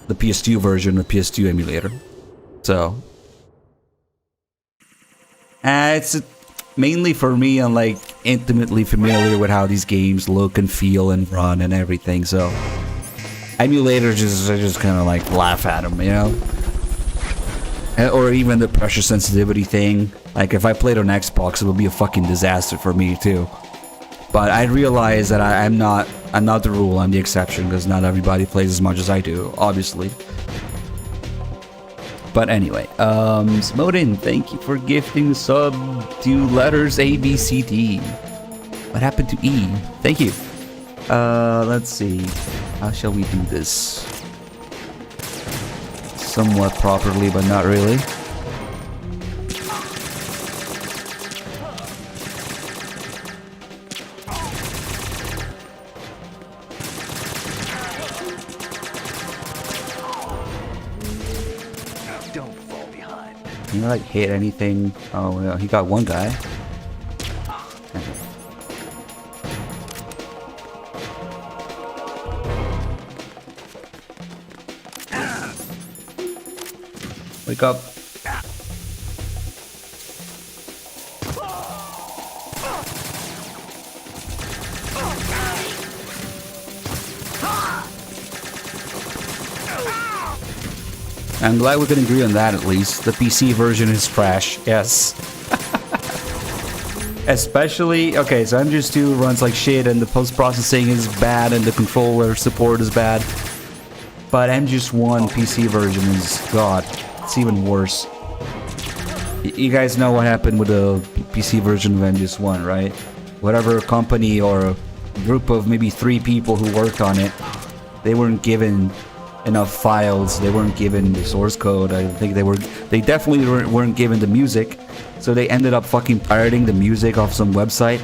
the PS2 version of the PS2 emulator. So, it's mainly for me. I'm like intimately familiar with how these games look and feel and run and everything. So, emulators just kind of like laugh at them, you know. Or even the pressure sensitivity thing. Like, if I played on Xbox, it would be a fucking disaster for me too. But I realize that I'm not the rule, I'm the exception, because not everybody plays as much as I do, obviously. But anyway, Smodin, thank you for gifting the sub to letters A, B, C, D. What happened to E? Thank you. Let's see. How shall we do this? somewhat properly, but not really. Don't fall behind. You know, like hit anything? Oh, well, he got one guy. Wake up. I'm glad we can agree on that at least. The PC version is trash, yes. Especially, okay, so MGS2 runs like shit and the post-processing is bad and the controller support is bad. But MGS1 PC version is, god, it's even worse. You guys know what happened with the PC version of MGS1, right? Whatever company or group of maybe 3 people who worked on it, they weren't given enough files, they weren't given the source code. I think they definitely weren't given the music, so they ended up fucking pirating the music off some website.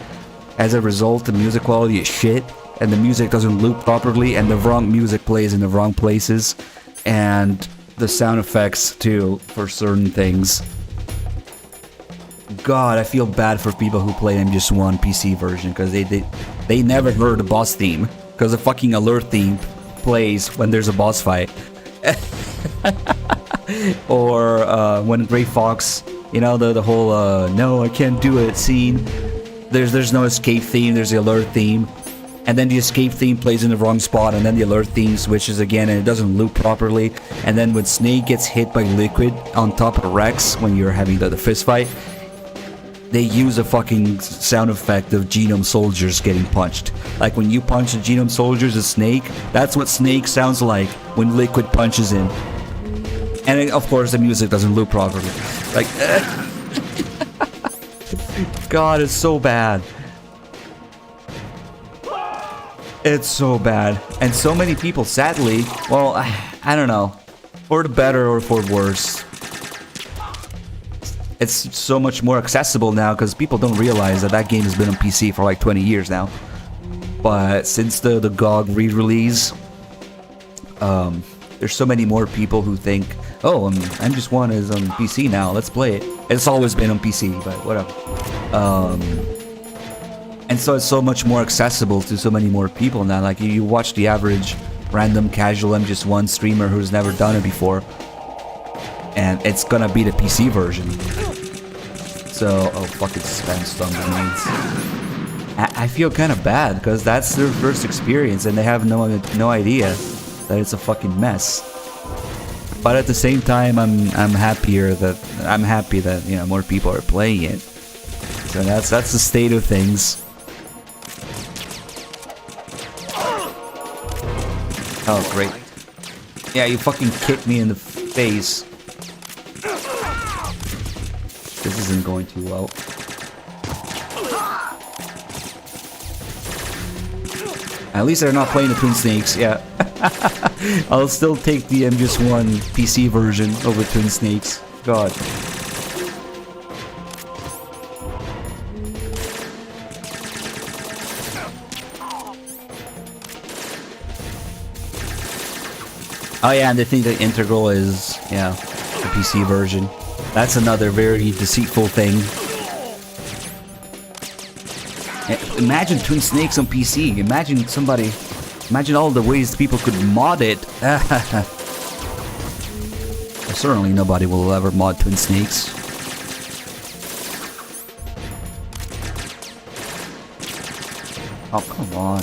As a result, the music quality is shit, and the music doesn't loop properly, and the wrong music plays in the wrong places, and the sound effects too for certain things. God, I feel bad for people who play MGS1 PC version because they never heard the boss theme because the fucking alert theme plays when there's a boss fight. Or when Gray Fox, you know, the whole no, I can't do it scene. There's no escape theme, there's the alert theme. And then the escape theme plays in the wrong spot, and then the alert theme switches again, and it doesn't loop properly. And then when Snake gets hit by Liquid on top of Rex when you're having the fist fight, they use a fucking sound effect of Genome Soldiers getting punched. Like when you punch the Genome Soldiers, a Snake, that's what Snake sounds like when Liquid punches him. And then, of course, the music doesn't loop properly. Like, God, it's so bad. It's so bad. And so many people, sadly, well, I don't know, for the better or for worse, it's so much more accessible now because people don't realize that that game has been on PC for like 20 years now. But since the GOG re-release, there's so many more people who think, oh, MGS1 is on PC now, let's play it. It's always been on PC, but whatever. And so it's so much more accessible to so many more people now. Like you watch the average random casual MGS1 streamer who's never done it before, and it's gonna be the PC version. So, oh, fucking spam stun grenades. I feel kind of bad because that's their first experience and they have no idea that it's a fucking mess. But at the same time, I'm happy that you know more people are playing it. So that's the state of things. Oh, great. Yeah, you fucking kicked me in the face. This isn't going too well. At least they're not playing the Twin Snakes, yeah. I'll still take the MGS1 PC version over Twin Snakes. God. Oh yeah, and they think the integral is, yeah, the PC version. That's another very deceitful thing. Imagine Twin Snakes on PC. Imagine all the ways people could mod it. Certainly nobody will ever mod Twin Snakes. Oh, come on.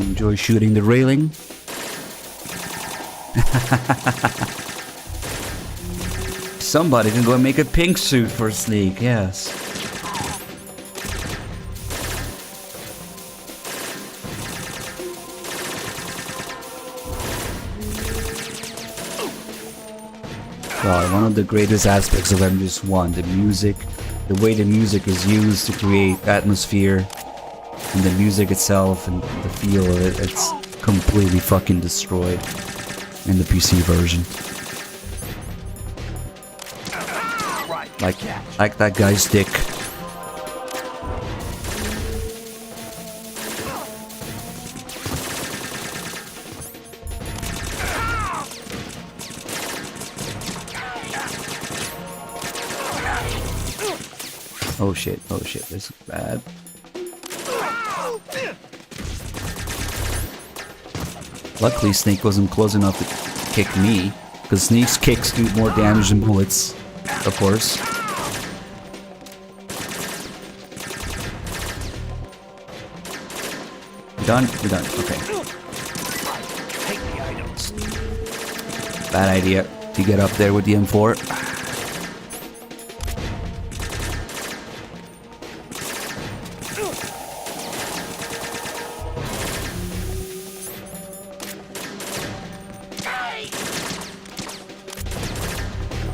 Enjoy shooting the railing. Somebody can go and make a pink suit for Snake, yes. God, one of the greatest aspects of MGS1, the music, the way the music is used to create atmosphere. and the music itself and the feel of it, it's completely fucking destroyed in the PC version. Like that guy's dick. Oh shit, this is bad. Luckily, Snake wasn't close enough to kick me, because Snake's kicks do more damage than bullets, of course. Done? We're done. Okay. Bad idea to get up there with the M4.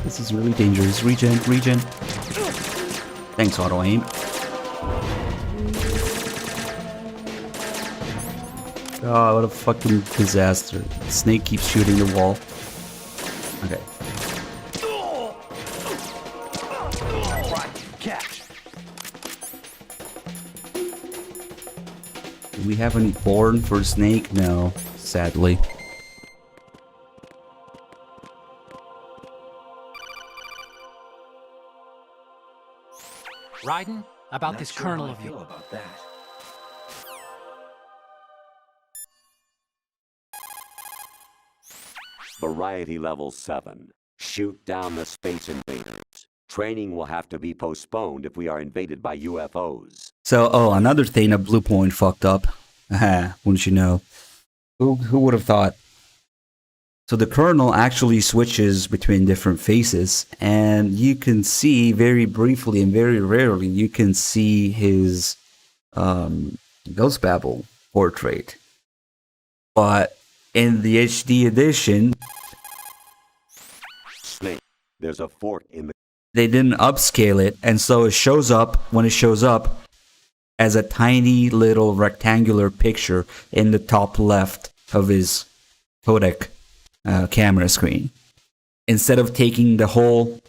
This is really dangerous. Regen. Thanks, auto aim. Oh, what a fucking disaster. Snake keeps shooting the wall. Okay. Do we have any born for Snake? No, sadly. Raiden, about this colonel of you. About that. Variety level 7. Shoot down the space invaders. Training will have to be postponed if we are invaded by UFOs. So, another thing that Blue Point fucked up. Wouldn't you know? Who would have thought? So the colonel actually switches between different faces, and you can see very briefly and very rarely, you can see his Ghost Babel portrait. But in the HD edition, Snake, there's a fork in the... They didn't upscale it, and so it shows up, when it shows up, as a tiny little rectangular picture in the top left of his codec camera screen. Instead of taking the whole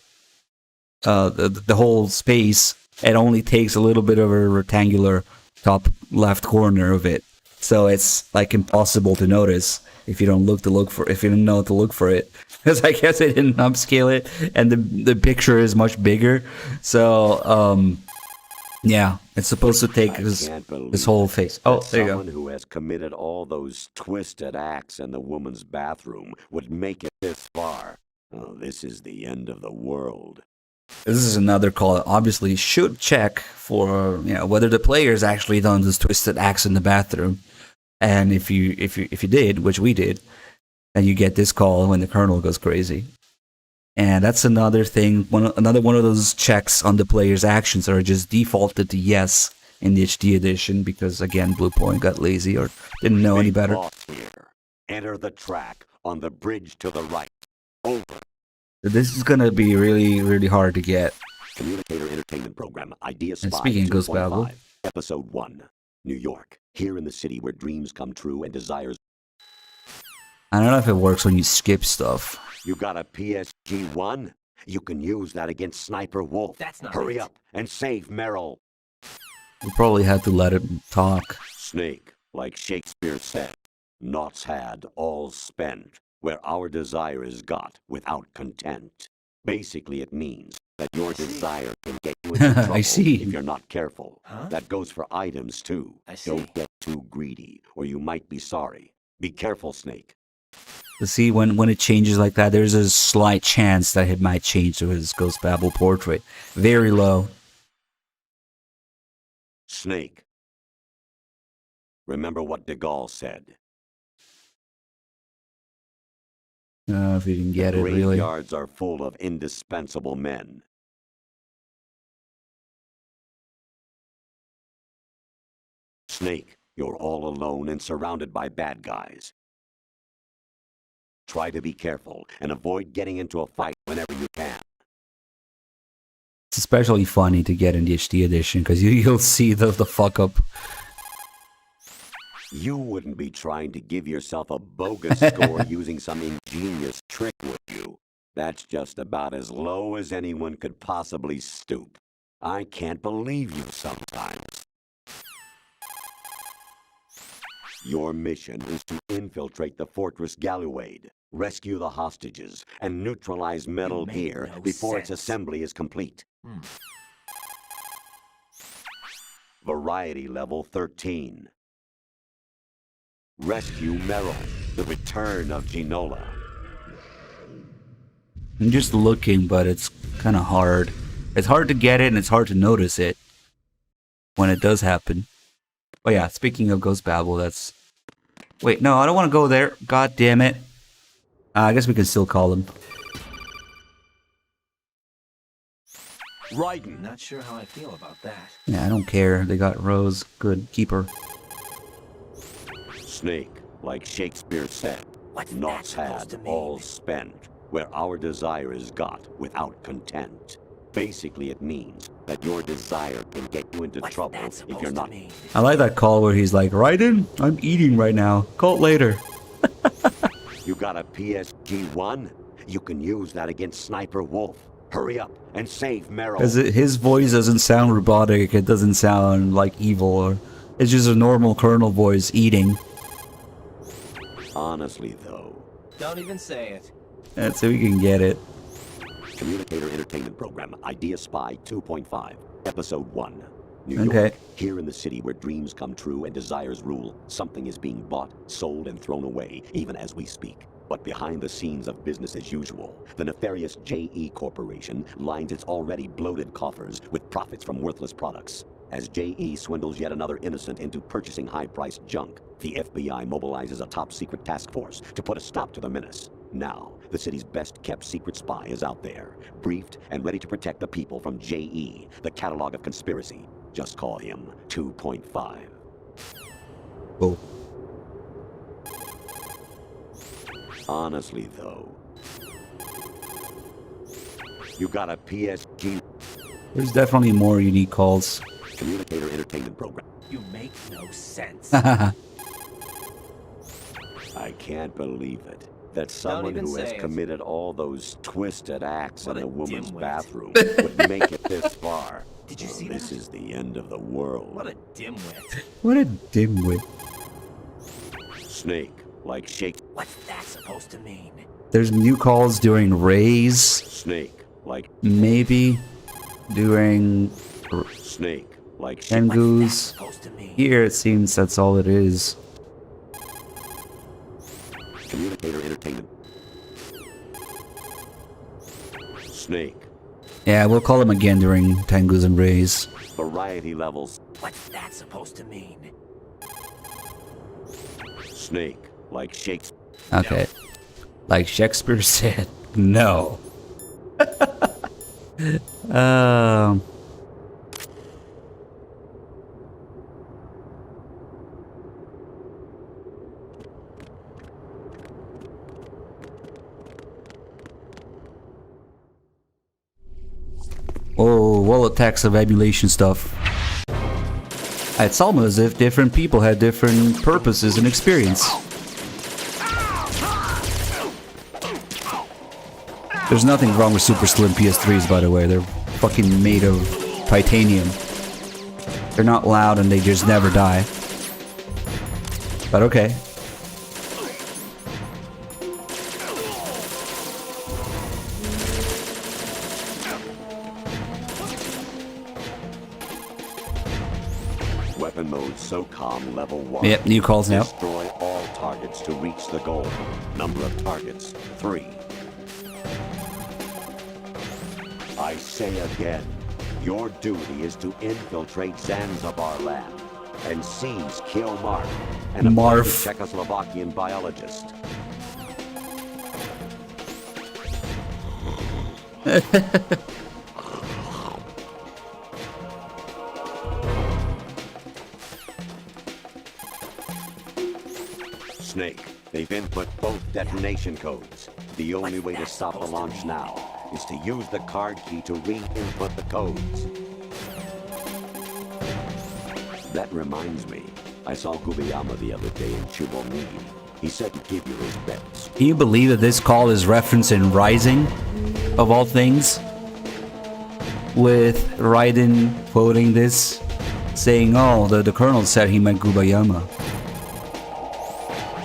the whole space, it only takes a little bit of a rectangular top left corner of it. So it's like impossible to notice if you don't if you don't know to look for it. Because I guess they didn't upscale it, and the picture is much bigger. So yeah, it's supposed to take his whole face. Oh, there you go. Someone who has committed all those twisted acts in the woman's bathroom would make it this far. Oh, this is the end of the world. This is another call that obviously should check for whether the player's actually done those twisted acts in the bathroom. And if you did, which we did, then you get this call when the colonel goes crazy. And that's another thing, another one of those checks on the player's actions are just defaulted to yes in the HD edition because, again, Blue Point got lazy or didn't know any better. Here. Enter the track on the bridge to the right. Over. This is going to be really, really hard to get. Communicator Entertainment Program, Idea Spy and speaking of Ghost Babel, Episode 1, New York. Here in the city where dreams come true and desires... I don't know if it works when you skip stuff. You got a PSG-1? You can use that against Sniper Wolf. That's not Hurry up and save Merrill. We probably had to let him talk. Snake, like Shakespeare said, naught's had, all's spent, where our desire is got without content. Basically, it means that your desire can get you into trouble I see. if you're not careful. Huh? That goes for items, too. I see. Don't get too greedy, or you might be sorry. Be careful, Snake. See, when it changes like that, there's a slight chance that it might change to his Ghost Babel portrait. Very low. Snake. Remember what De Gaulle said. If you didn't get it, really. Graveyards are full of indispensable men. Snake, you're all alone and surrounded by bad guys. Try to be careful and avoid getting into a fight whenever you can. It's especially funny to get in the HD edition because you'll see the fuck up You wouldn't be trying to give yourself a bogus score using some ingenious trick, would you? That's just about as low as anyone could possibly stoop. I can't believe you sometimes. Your mission is to infiltrate the Fortress Galluade, rescue the hostages, and neutralize Metal Gear before its assembly is complete. Variety level 13. Rescue Meryl, the return of Ginola. I'm just looking, but it's kind of hard. It's hard to get it, and it's hard to notice it when it does happen. Oh yeah, speaking of Ghost Babel, that's... Wait, no, I don't want to go there. God damn it. I guess we can still call him. Raiden. Not sure how I feel about that. Yeah, I don't care. They got Rose. Good. Keep her. Snake, like Shakespeare said, naught had, all spent, where our desire is got without content. Basically, it means that your desire can get you into trouble if you're not. I like that call where he's like, Raiden, I'm eating right now. Call it later. You got a PSG-1? You can use that against Sniper Wolf. Hurry up and save Meryl. Because his voice doesn't sound robotic. It doesn't sound like evil. Or it's just a normal Colonel voice eating. Honestly, though. Don't even say it. That's so we can get it. Communicator Entertainment Program, Idea Spy 2.5, Episode 1. New Okay. York, here in the city where dreams come true and desires rule, something is being bought, sold, and thrown away, even as we speak. But behind the scenes of business as usual, the nefarious JE Corporation lines its already bloated coffers with profits from worthless products. As JE swindles yet another innocent into purchasing high-priced junk, the FBI mobilizes a top-secret task force to put a stop to the menace. Now, the city's best-kept secret spy is out there, briefed and ready to protect the people from JE, the catalog of conspiracy. Just call him 2.5. Oh. Honestly, though, you got a PSG. There's definitely more unique calls. Communicator Entertainment Program. You make no sense. I can't believe it. That someone even who has say it. committed all those twisted acts What in a a woman's dimwit. bathroom would make it this far. Did you see This that? is the end of the world. What a dimwit. What a dimwit. Snake, like Shake. What's that supposed to mean? There's new calls during Rays. Snake, like Maybe during Snake, like Tengu's. Supposed to mean? Here it seems that's all it is. Communicator Entertainment. Snake, Yeah, we'll call him again during Tengu's and Rays. variety levels. What's that supposed to mean? Snake, like Shakespeare. Okay. Like Shakespeare said, no. Oh, well, attacks of emulation stuff. It's almost as if different people had different purposes and experience. There's nothing wrong with super slim PS3s, by the way. They're fucking made of titanium. They're not loud and they just never die. But okay. Weapon mode SOCOM level 1. Yep, new calls now. Destroy all targets to reach the goal. Number of targets, 3. I say again, your duty is to infiltrate Zanzibar Lab and seize Kill Mark, an appointed Marf. Czechoslovakian biologist. Snake, they've input both detonation codes. The only way to stop the launch now is to use the card key to re-input the codes. That reminds me, I saw Gubayama the other day in Chibomigi. He said to give you his bets. Can you believe that this call is referencing Rising, of all things? With Raiden quoting this, saying, oh, the colonel said he meant Gubayama.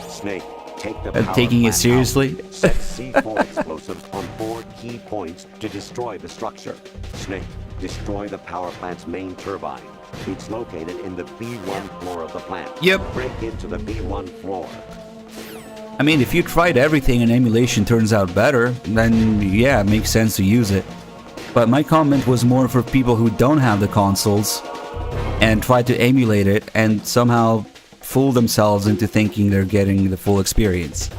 Snake, take the And power taking it plant seriously? out. Set C4 explosives on 4 key points to destroy the structure. Snake, destroy the power plant's main turbine. It's located in the B1 floor of the plant. Yep. Break into the B1 floor. I mean, if you tried everything and emulation turns out better, then yeah, it makes sense to use it. But my comment was more for people who don't have the consoles and try to emulate it and somehow fool themselves into thinking they're getting the full experience.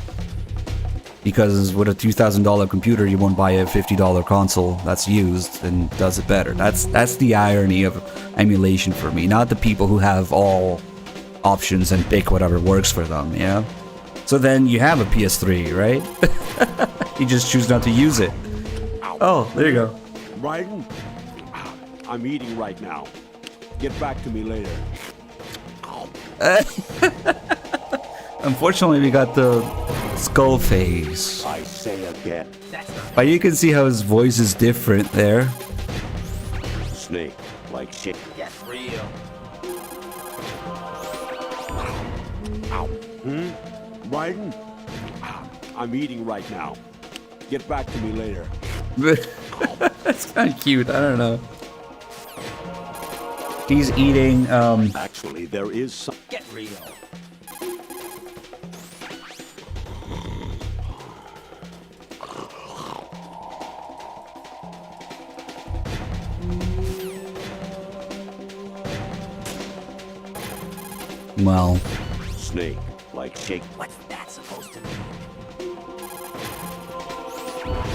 Because with a $2,000 computer, you won't buy a $50 console that's used and does it better. That's the irony of emulation for me, not the people who have all options and pick whatever works for them, yeah? So then you have a PS3, right? You just choose not to use it. Oh, there you go. Raiden? I'm eating right now. Get back to me later. Unfortunately, we got the skull phase. I say again. But you can see how his voice is different there. Snake, like shit. Get real. Raiden? I'm eating right now. Get back to me later. That's kind of cute. I don't know. He's eating, Actually, there is some... Get real. well, Snake, like shake. What's that supposed to mean?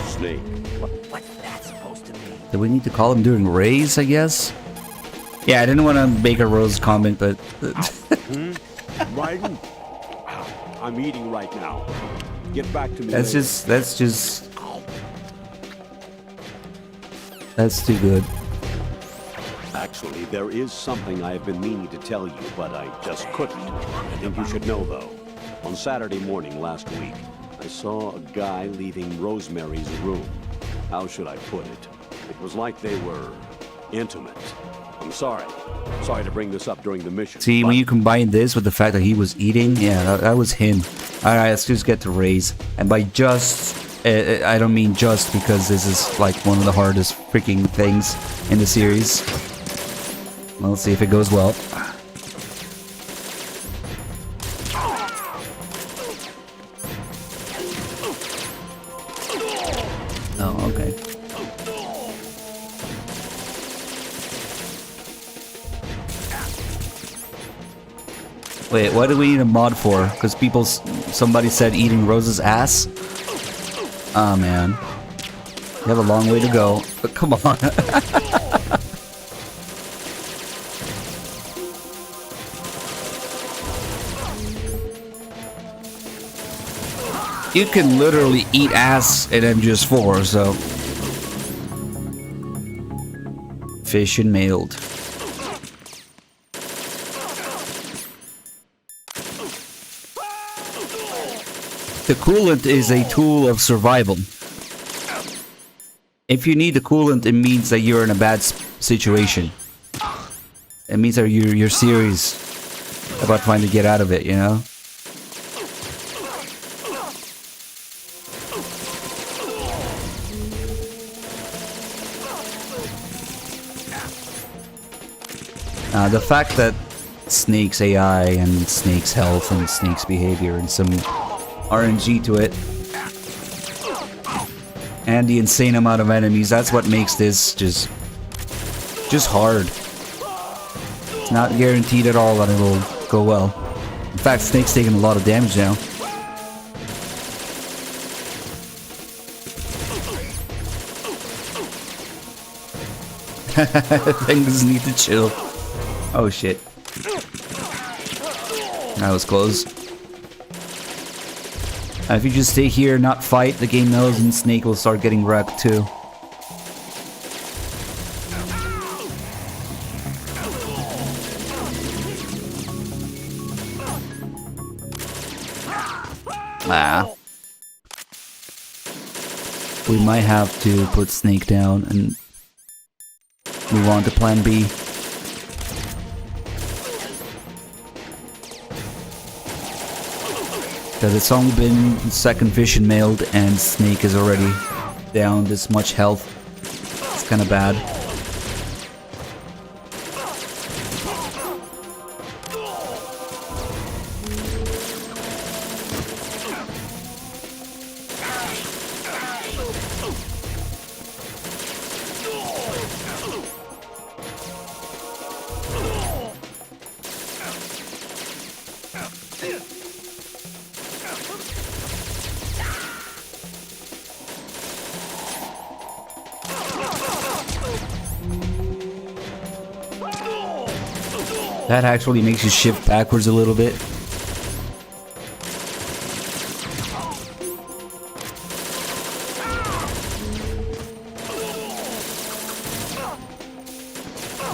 Snake. What's that supposed to mean? do we need to call him during Rays, I guess? Yeah, I didn't want to make a Rose comment, but... Raiden? I'm eating right now. Get back to me That's later. That's too good. Actually, there is something I have been meaning to tell you, but I just couldn't. I think you should know, though. On Saturday morning last week, I saw a guy leaving Rosemary's room. How should I put it? It was like they were intimate. I'm sorry. Sorry to bring this up during the mission. See, but when you combine this with the fact that he was eating, yeah, that was him. Alright, let's just get to Rays. And by just, I don't mean just because this is like one of the hardest freaking things in the series. Well, let's see if it goes well. Oh, okay. Wait, what do we need a mod for? Because somebody said eating Rose's ass? Oh man. You have a long way to go, but come on. You can literally eat ass in MGS4, so... Fish and mailed. The coolant is a tool of survival. If you need the coolant, it means that you're in a bad situation. It means that you're serious about trying to get out of it, you know? The fact that Snake's AI and Snake's health and Snake's behavior and some RNG to it, and the insane amount of enemies, that's what makes this just hard. It's not guaranteed at all that it'll go well. In fact, Snake's taking a lot of damage now. Things need to chill. Oh shit. That was close. If you just stay here, not fight, the game knows and Snake will start getting wrecked too. Ah. We might have to put Snake down and move on to plan B. Because it's only been second vision mailed and Snake is already down this much health. It's kind of bad. That actually makes you shift backwards a little bit.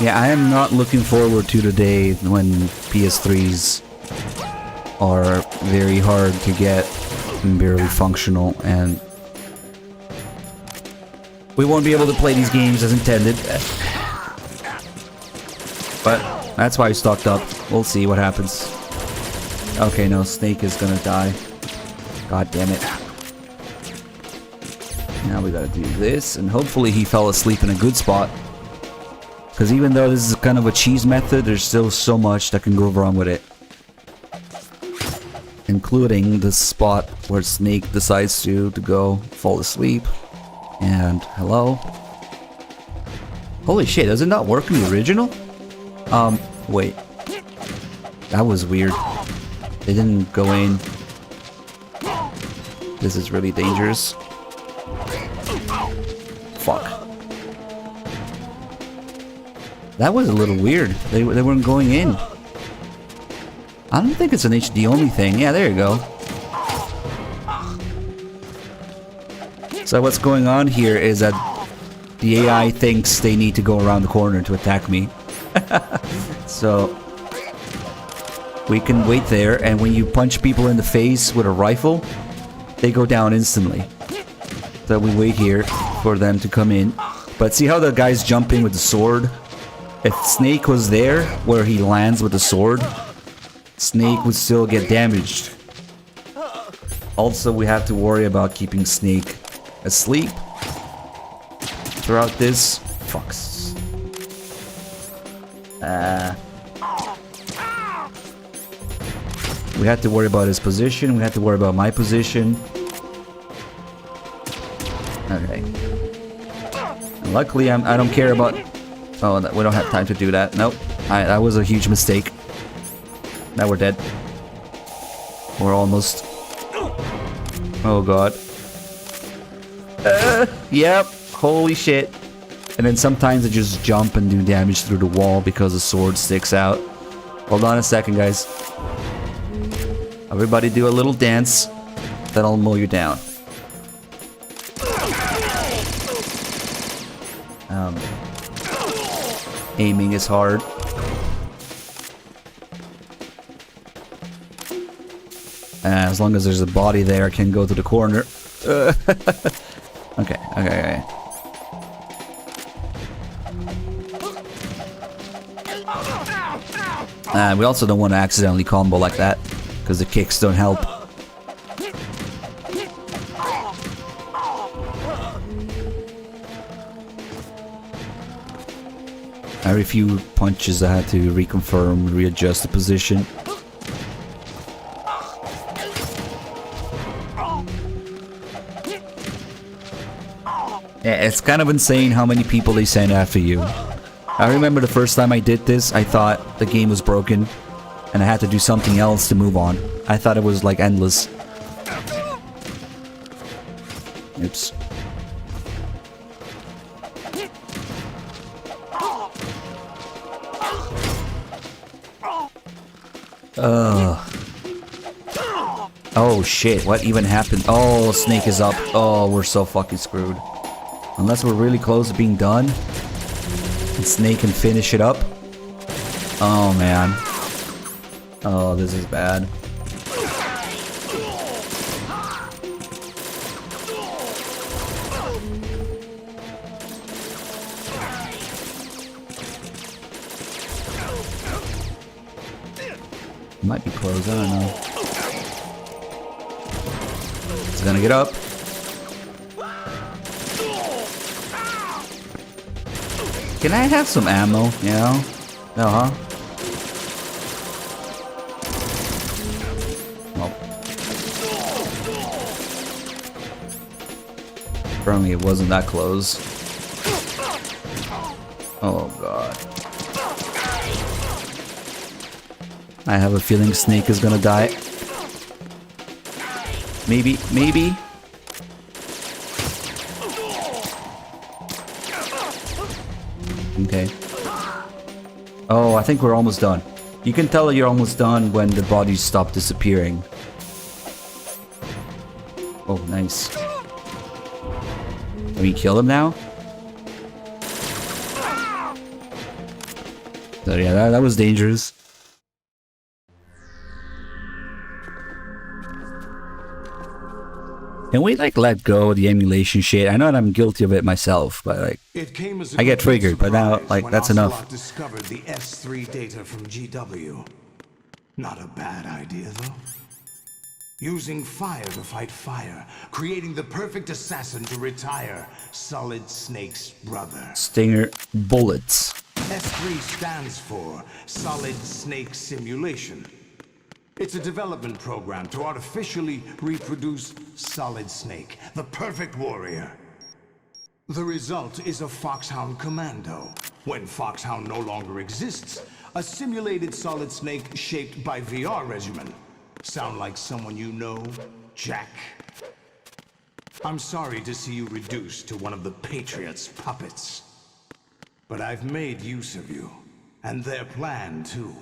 Yeah, I am not looking forward to the day when PS3s are very hard to get and barely functional, and we won't be able to play these games as intended. But that's why I stocked up. We'll see what happens. Okay, no, Snake is gonna die. God damn it. Now we gotta do this, and hopefully he fell asleep in a good spot. Because even though this is kind of a cheese method, there's still so much that can go wrong with it. Including the spot where Snake decides to go fall asleep. And hello? Holy shit, does it not work in the original? Wait. That was weird. They didn't go in. This is really dangerous. Fuck. That was a little weird. They weren't going in. I don't think it's an HD only thing. Yeah, there you go. So what's going on here is that the AI thinks they need to go around the corner to attack me. So we can wait there, and when you punch people in the face with a rifle, they go down instantly. So we wait here for them to come in. But see how the guy's jumping with the sword? If Snake was there, where he lands with the sword, Snake would still get damaged. Also, we have to worry about keeping Snake asleep throughout this. Fucks. We have to worry about his position. We have to worry about my position. Okay. And luckily, I don't care about... Oh, we don't have time to do that. Nope. That was a huge mistake. Now we're dead. We're almost... Oh god. Yep. Holy shit. And then sometimes they just jump and do damage through the wall because the sword sticks out. Hold on a second, guys. Everybody do a little dance. Then I'll mow you down. Aiming is hard. As long as there's a body there, I can go to the corner. Okay. We also don't want to accidentally combo like that, because the kicks don't help. Every few punches I had to reconfirm, readjust the position. Yeah, it's kind of insane how many people they send after you. I remember the first time I did this, I thought the game was broken and I had to do something else to move on. I thought it was like endless. Oops. Oh shit, what even happened? Oh, Snake is up. Oh, we're so fucking screwed. Unless we're really close to being done, and Snake can finish it up. Oh man. Oh, this is bad. might be close, I don't know. It's gonna get up. Can I have some ammo, you know? No, huh? Well. Apparently it wasn't that close. Oh god. I have a feeling Snake is gonna die. Maybe, maybe. Okay. Oh, I think we're almost done. You can tell you're almost done when the bodies stop disappearing. Oh, nice. Can we kill him now? So yeah, that was dangerous. Can we like let go of the emulation shit? I know that I'm guilty of it myself, but like I get triggered, but now like that's enough. Discovered the S3 data from GW. Not a bad idea though. Using fire to fight fire, creating the perfect assassin to retire Solid Snake's brother. Stinger bullets. S3 stands for Solid Snake Simulation. It's a development program to artificially reproduce Solid Snake, the perfect warrior. The result is a Foxhound Commando. When Foxhound no longer exists, a simulated Solid Snake shaped by VR regimen. Sound like someone you know, Jack? I'm sorry to see you reduced to one of the Patriots' puppets. But I've made use of you, and their plan too.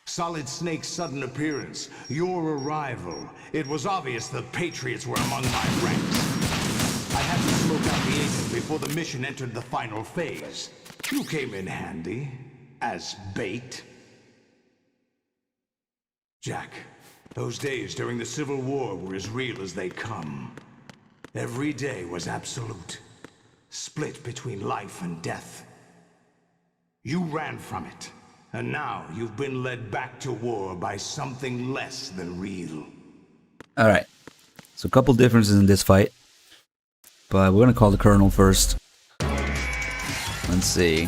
Solid Snake's sudden appearance, your arrival. It was obvious the Patriots were among my ranks. I had to smoke out the agent before the mission entered the final phase. You came in handy, as bait. Jack, those days during the Civil War were as real as they come. Every day was absolute, split between life and death. You ran from it. And now you've been led back to war by something less than real. Alright. So a couple differences in this fight. But we're gonna call the Colonel first. Let's see.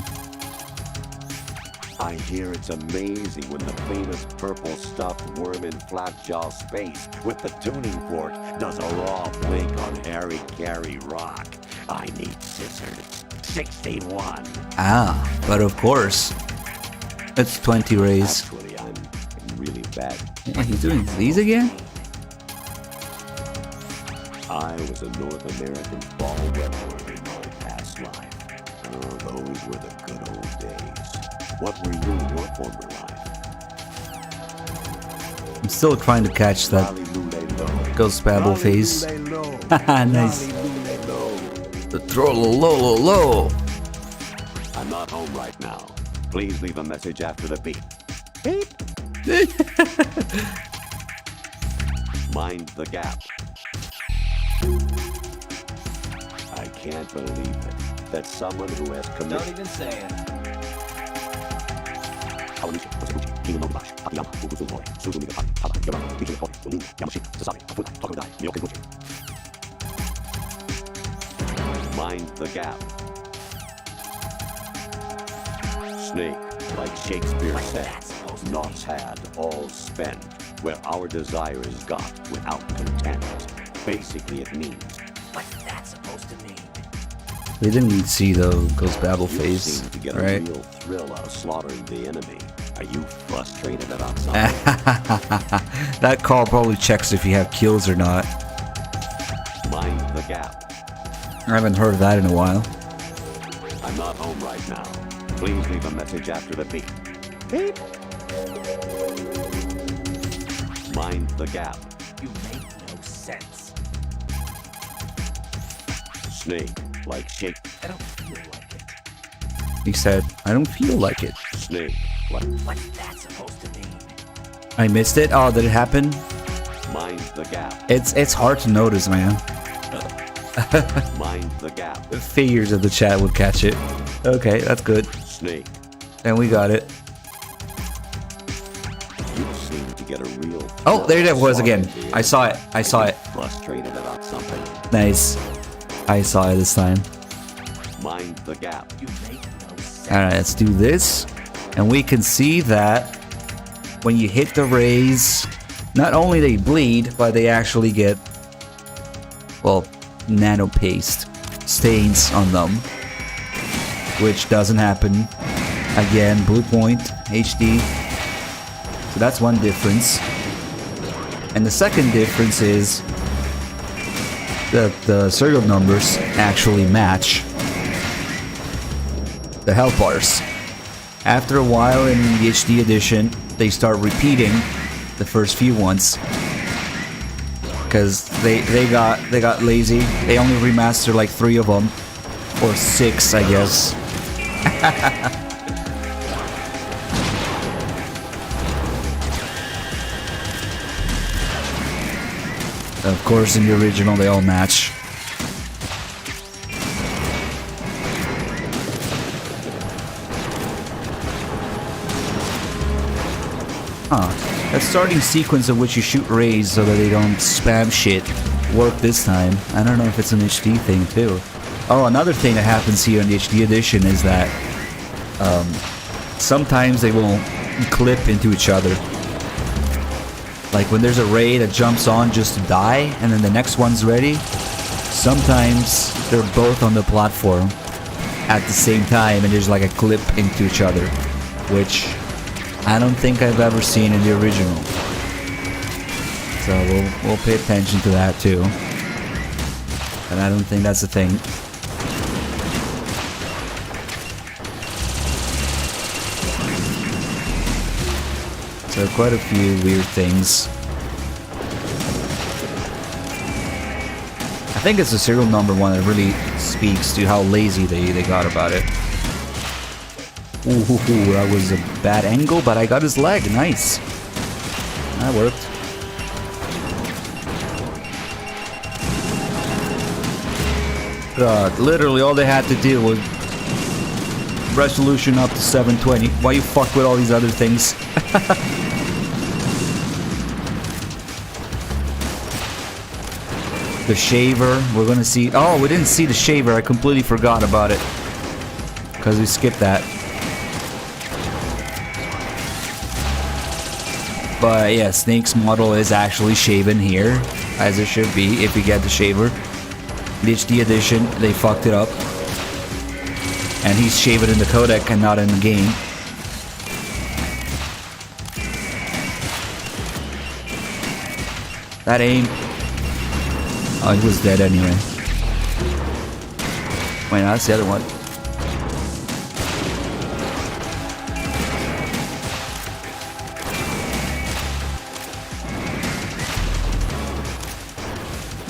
I hear it's amazing when the famous purple stuffed worm in Flapjaw Space with the tuning fork does a raw blink on Harry Carey Rock. I need scissors. 61. Ah, but of course. It's 20 rays. Actually, I'm really bad. Yeah, he's doing these again? I was a North American ball wetboard in my past life. Oh, those were the good old days. What were you in your former life? I'm still trying to catch that Ghost Babble phase. Haha, nice. The troll-lo-lo-lo. I'm not home right now. Please leave a message after the beep. Beep. Mind the gap. I can't believe it. That someone who has committed... Don't even say it. Mind the gap. Snake, like Shakespeare said, knots had all spent, where our desire is got without content. Basically it means, What's that supposed to mean? We didn't see the Ghost Babble you phase, seem to get right? a real thrill out of slaughtering the enemy. Are you frustrated about something? That call probably checks if you have kills or not. Mind the gap. I haven't heard of that in a while. I'm not home right now. Please leave a message after the beep. Beep. Mind the gap. You make no sense. Snake, like Shake. I don't feel like it. He said, I don't feel like it. Snake, like... What's that supposed to mean? I missed it? Oh, did it happen? Mind the gap. It's hard to notice, man. Mind the gap. The figures of the chat would catch it. Okay, that's good. Snake. And we got it. seemed to get a real. Oh, there it was again. I saw it. I saw it. Frustrated about something. Nice. I saw it this time. Mind the gap. Alright, let's do this. And we can see that when you hit the rays, not only they bleed, but they actually get, well, nano paste stains on them, which doesn't happen. Again, Blue Point HD. So that's one difference. And the second difference is that the serial numbers actually match the health bars. After a while in the HD edition, they start repeating the first few ones because they got lazy. They only remastered like 3 of them, or 6, I guess. Of course, in the original, they all match. That starting sequence of which you shoot rays so that they don't spam shit worked this time. I don't know if it's an HD thing too. Oh, another thing that happens here in the HD edition is that sometimes they will clip into each other. Like when there's a ray that jumps on just to die and then the next one's ready, sometimes they're both on the platform at the same time and there's like a clip into each other, which I don't think I've ever seen in the original. So we'll pay attention to that too. But I don't think that's a thing. So quite a few weird things. I think it's the serial number one that really speaks to how lazy they got about it. Ooh, that was a bad angle, but I got his leg. Nice. That worked. God, literally all they had to do was resolution up to 720. Why you fuck with all these other things? The shaver, we're gonna see. Oh, we didn't see the shaver. I completely forgot about it because we skipped that. But yeah, Snake's model is actually shaven here, as it should be if you get the shaver. The HD edition, they fucked it up. And he's shaven in the codec and not in the game. That aim... Oh, he was dead anyway. Wait, no, that's the other one.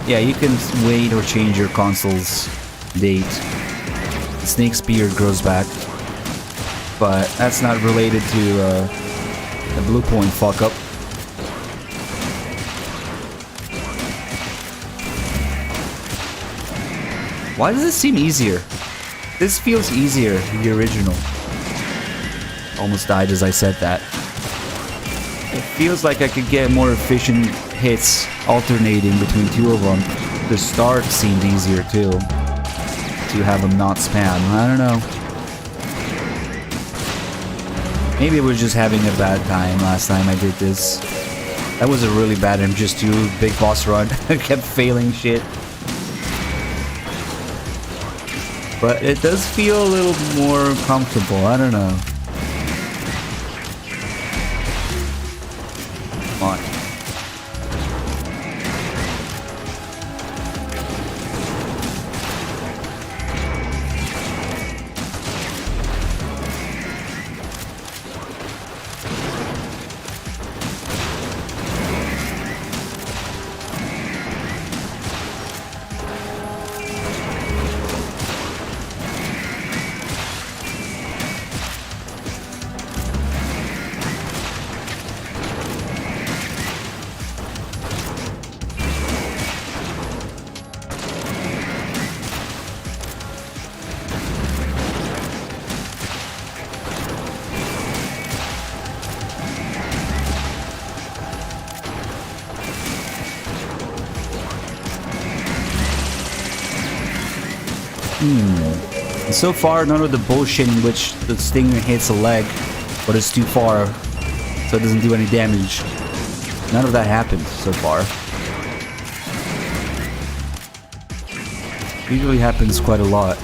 Yeah, you can wait or change your console's date. The Snake's beard grows back. But that's not related to the Blue Point fuck up. Why does this seem easier? This feels easier than the original. Almost died as I said that. It feels like I could get more efficient hits alternating between 2 of them. The start seemed easier too. To have them not spam. I don't know. Maybe I was just having a bad time last time I did this. That was a really bad MGS2 big boss run. I kept failing shit. But it does feel a little more comfortable. I don't know. Come on. And so far, none of the bullshit in which the stinger hits a leg, but it's too far, so it doesn't do any damage. None of that happened so far. Usually happens quite a lot.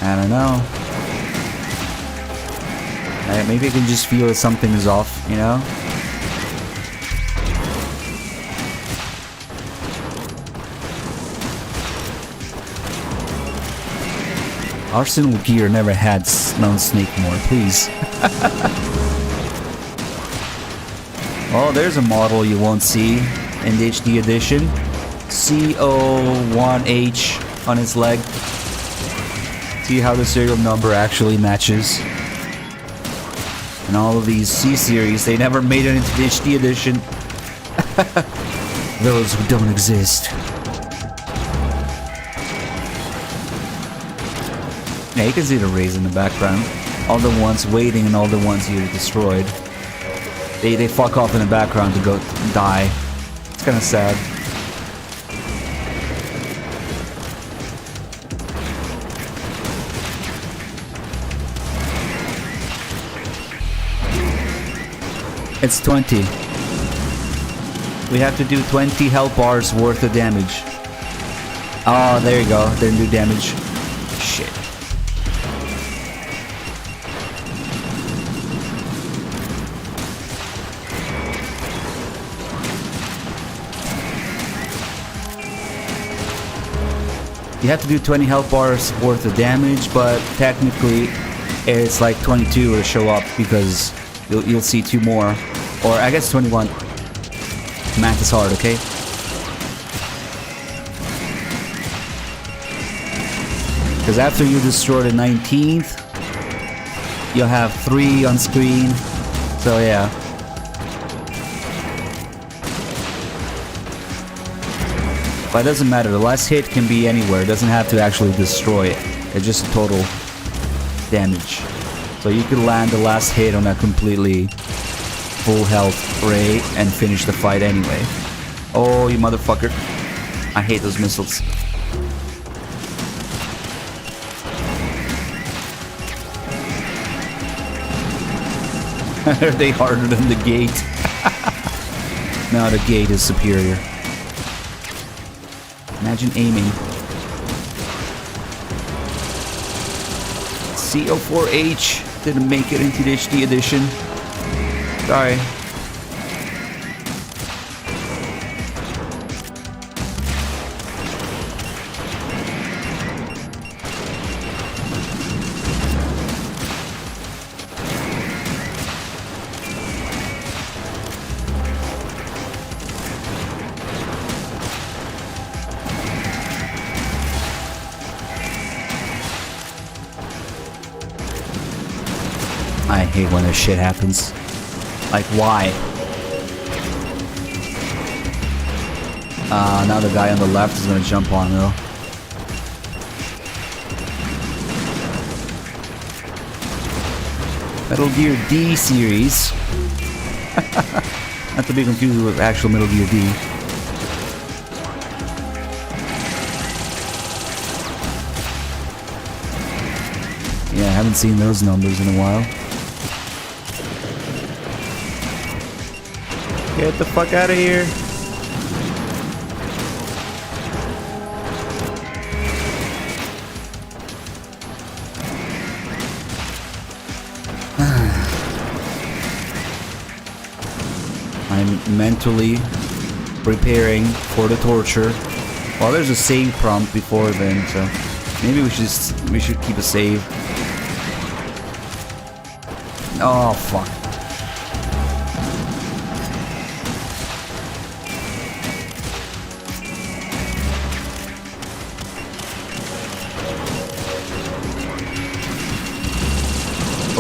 I don't know. Maybe I can just feel that something is off, you know? Arsenal Gear never had Snow Snake more, please. Oh, there's a model you won't see in the HD edition. CO1H on his leg. See how the serial number actually matches. And all of these C-series, they never made it into the HD edition. Those who don't exist. Yeah, you can see the rays in the background. All the ones waiting and all the ones here destroyed. They fuck off in the background to go die. It's kind of sad. It's 20. We have to do 20 health bars worth of damage. Oh, there you go. Didn't do damage. Shit. You have to do 20 health bars worth of damage, but technically it's like 22 will show up because you'll see 2 more. Or I guess 21. Math is hard, okay? Because after you destroy the 19th, you'll have 3 on screen. So yeah. But it doesn't matter. The last hit can be anywhere. It doesn't have to actually destroy it. It's just a total damage. So you could land the last hit on a completely full health ray and finish the fight anyway. Oh, you motherfucker. I hate those missiles. Are they harder than the gate? No, the gate is superior. Imagine aiming. CO4H didn't make it into the HD edition. Sorry. I hate when this shit happens. Like, why? Now the guy on the left is gonna jump on though. Metal Gear D series. Not to be confused with actual Metal Gear D. Yeah, I haven't seen those numbers in a while. Get the fuck out of here. I'm mentally preparing for the torture. Well, there's a save prompt before then, so maybe we should keep a save. Oh fuck.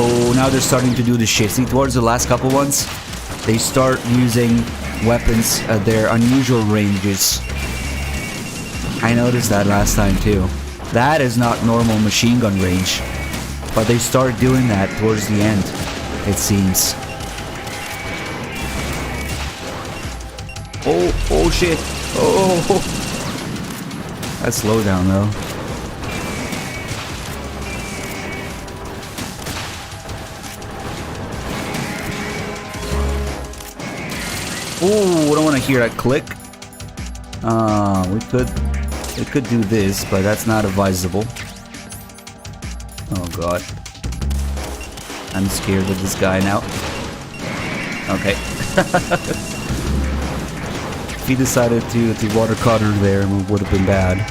Oh, now they're starting to do the shit. See, towards the last couple ones, they start using weapons at their unusual ranges. I noticed that last time too. That is not normal machine gun range. But they start doing that towards the end, it seems. Oh shit. Oh. That slowdown though. Ooh, I don't want to hear that click. We could do this, but that's not advisable. Oh god. I'm scared of this guy now. Okay. If he decided to water cutter there, it would have been bad.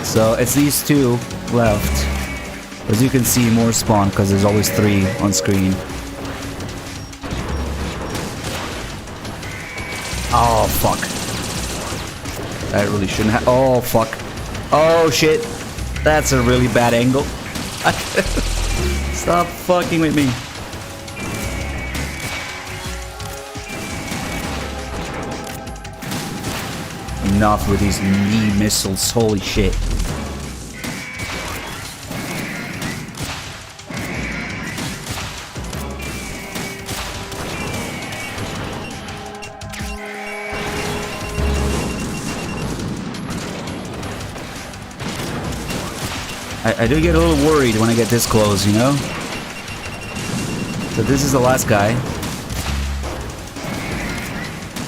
So it's these two left. As you can see, more spawn because there's always 3 on screen. Oh fuck. That really shouldn't have. Oh fuck. Oh shit. That's a really bad angle. Stop fucking with me. Enough with these knee missiles, holy shit. I do get a little worried when I get this close, you know? So this is the last guy.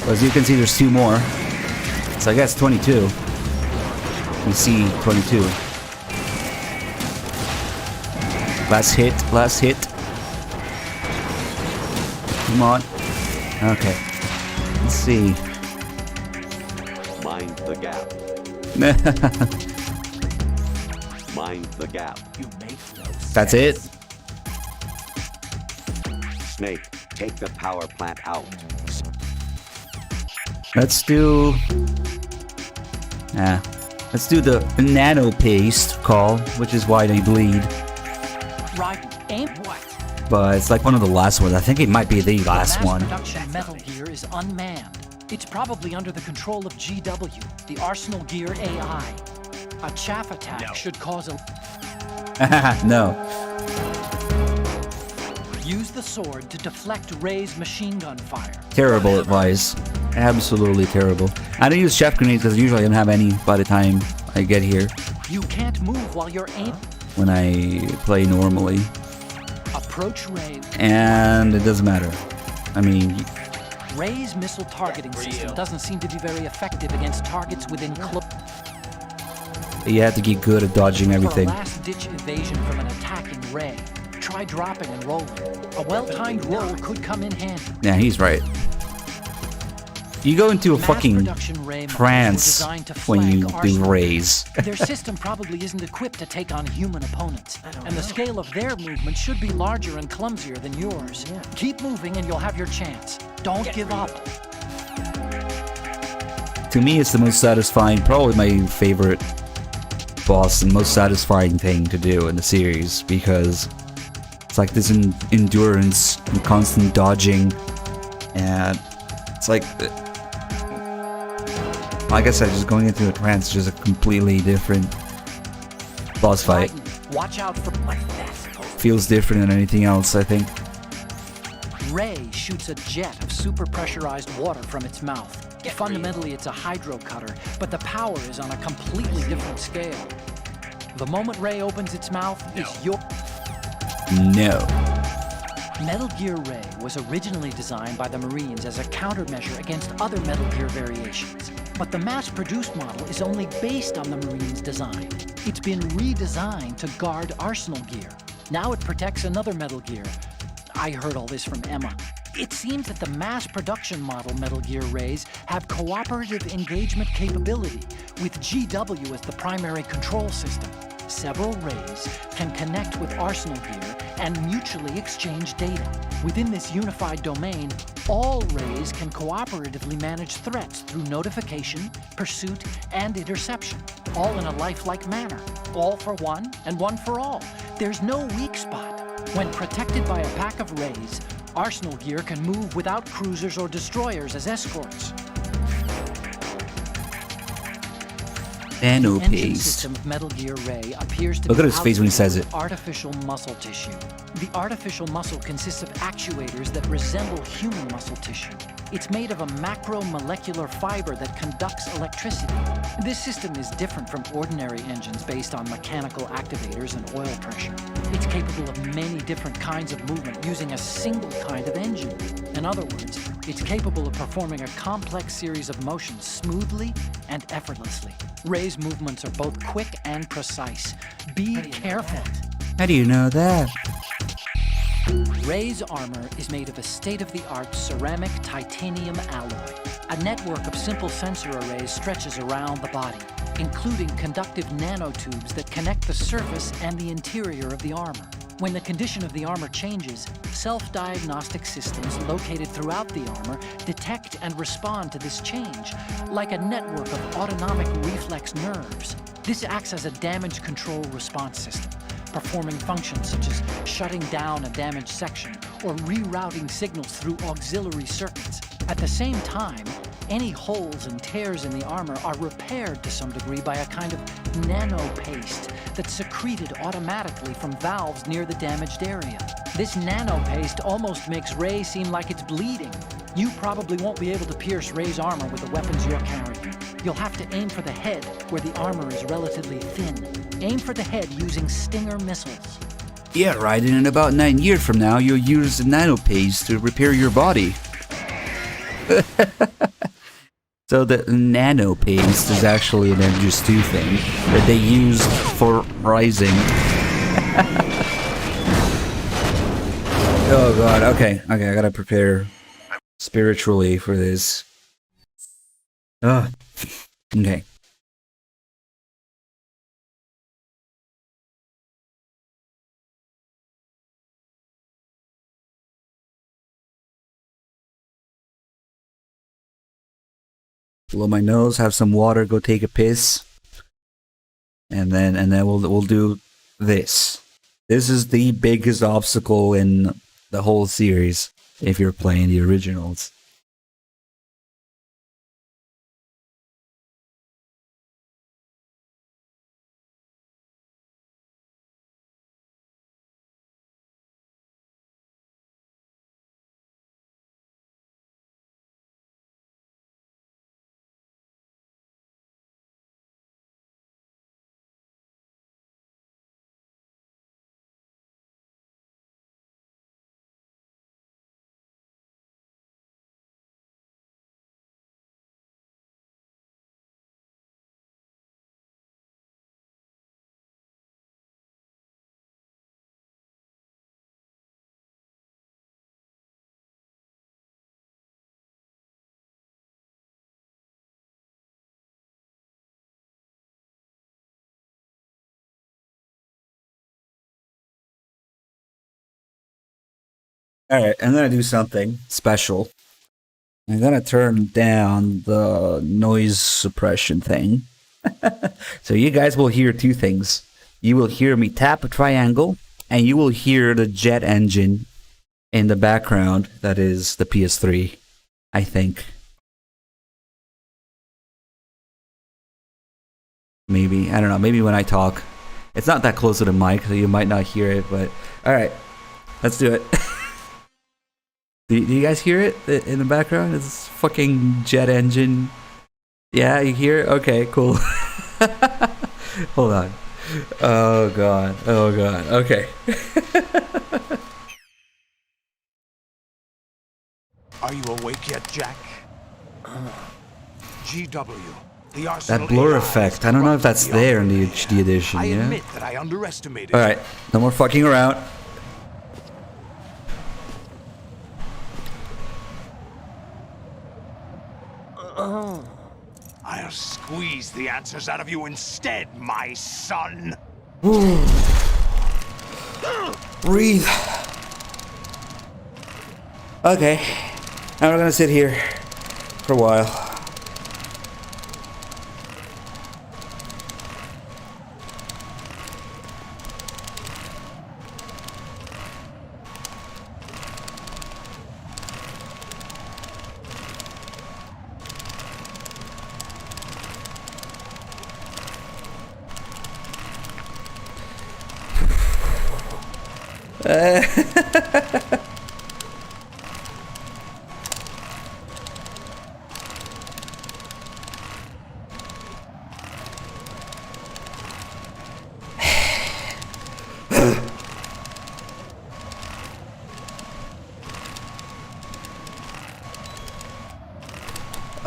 As you can see, there's 2 more. So I guess 22. We see 22. Last hit, last hit. Come on. Okay. Let's see. Mind the gap. Mind the gap. You make no sense. That's it? Snake, take the power plant out. Let's do... let's do the nano paste call, which is why they bleed. Right, aim what? But it's like one of the last ones. I think it might be the last one. Production Metal Gear is unmanned. It's probably under the control of GW, the Arsenal Gear AI. A chaff attack should cause a... No. Use the sword to deflect Ray's machine gun fire. Terrible advice. Absolutely terrible. I don't use chef grenades because usually I don't have any by the time I get here. You can't move while you're aiming. When I play normally. Approach Ray. And it doesn't matter. I mean... Ray's missile targeting system doesn't seem to be very effective against targets within close... You have to get good at dodging everything. For a last-ditch evasion from an attacking Ray, try dropping and rolling. A well-timed roll could come in handy. Yeah, he's right. You go into a fucking trance when you do rays. Their system probably isn't equipped to take on human opponents, and the scale of their movement should be larger and clumsier than yours. Keep moving and you'll have your chance. Don't give up. To me, it's the most satisfying, probably my favorite boss and most satisfying thing to do in the series, because it's like this endurance and constant dodging, and it's like I said, just going into a trance is just a completely different boss fight. Watch out for Feels different than anything else, I think. Ray shoots a jet of super pressurized water from its mouth. Fundamentally, it's a hydro cutter, but the power is on a completely different scale. The moment Ray opens its mouth, it's your... No. Metal Gear Ray was originally designed by the Marines as a countermeasure against other Metal Gear variations. But the mass-produced model is only based on the Marines' design. It's been redesigned to guard Arsenal Gear. Now it protects another Metal Gear. I heard all this from Emma. It seems that the mass production model Metal Gear Rays have cooperative engagement capability, with GW as the primary control system. Several Rays can connect with Arsenal Gear and mutually exchange data. Within this unified domain, all Rays can cooperatively manage threats through notification, pursuit, and interception, all in a lifelike manner. All for one and one for all. There's no weak spot. When protected by a pack of Rays, Arsenal Gear can move without cruisers or destroyers as escorts. Nano The engine paste. system of Metal Gear Ray appears to Look be at his face when he says outfitted it. with artificial muscle tissue. The artificial muscle consists of actuators that resemble human muscle tissue. It's made of a macromolecular fiber that conducts electricity. This system is different from ordinary engines based on mechanical activators and oil pressure. It's capable of many different kinds of movement using a single kind of engine. In other words, it's capable of performing a complex series of motions smoothly and effortlessly. Ray's movements are both quick and precise. Be careful. How do you know that? Ray's armor is made of a state-of-the-art ceramic titanium alloy. A network of simple sensor arrays stretches around the body, including conductive nanotubes that connect the surface and the interior of the armor. When the condition of the armor changes, self-diagnostic systems located throughout the armor detect and respond to this change, like a network of autonomic reflex nerves. This acts as a damage control response system, performing functions such as shutting down a damaged section or rerouting signals through auxiliary circuits. At the same time, any holes and tears in the armor are repaired to some degree by a kind of nanopaste that's secreted automatically from valves near the damaged area. This nanopaste almost makes Ray seem like it's bleeding. You probably won't be able to pierce Ray's armor with the weapons you're carrying. You'll have to aim for the head, where the armor is relatively thin. Aim for the head using Stinger missiles. Yeah, right. And in about 9 years from now, you'll use the nanopaste to repair your body. So the nanopaste is actually an MGS2 thing that they use for rising. Oh god, okay, I gotta prepare spiritually for this. Ugh. Okay. Blow my nose, have some water, go take a piss. And then we'll do this. This is the biggest obstacle in the whole series if you're playing the originals. Alright, I'm gonna do something special. I'm gonna turn down the noise suppression thing. So you guys will hear two things. You will hear me tap a triangle, and you will hear the jet engine in the background. That is the PS3, I think. Maybe, I don't know, maybe when I talk. It's not that close to the mic, so you might not hear it, but alright, let's do it. Do you guys hear it in the background? It's fucking jet engine. Yeah, you hear it? Okay, cool. Hold on. Oh god. Oh god. Okay. Are you awake yet, Jack? GW. The Arsenal That blur AI effect. I don't know if that's there in the HD edition, I yeah? admit that I underestimated Alright, no more fucking around. I'll squeeze the answers out of you instead, my son. Breathe. Okay. Now we're gonna sit here for a while.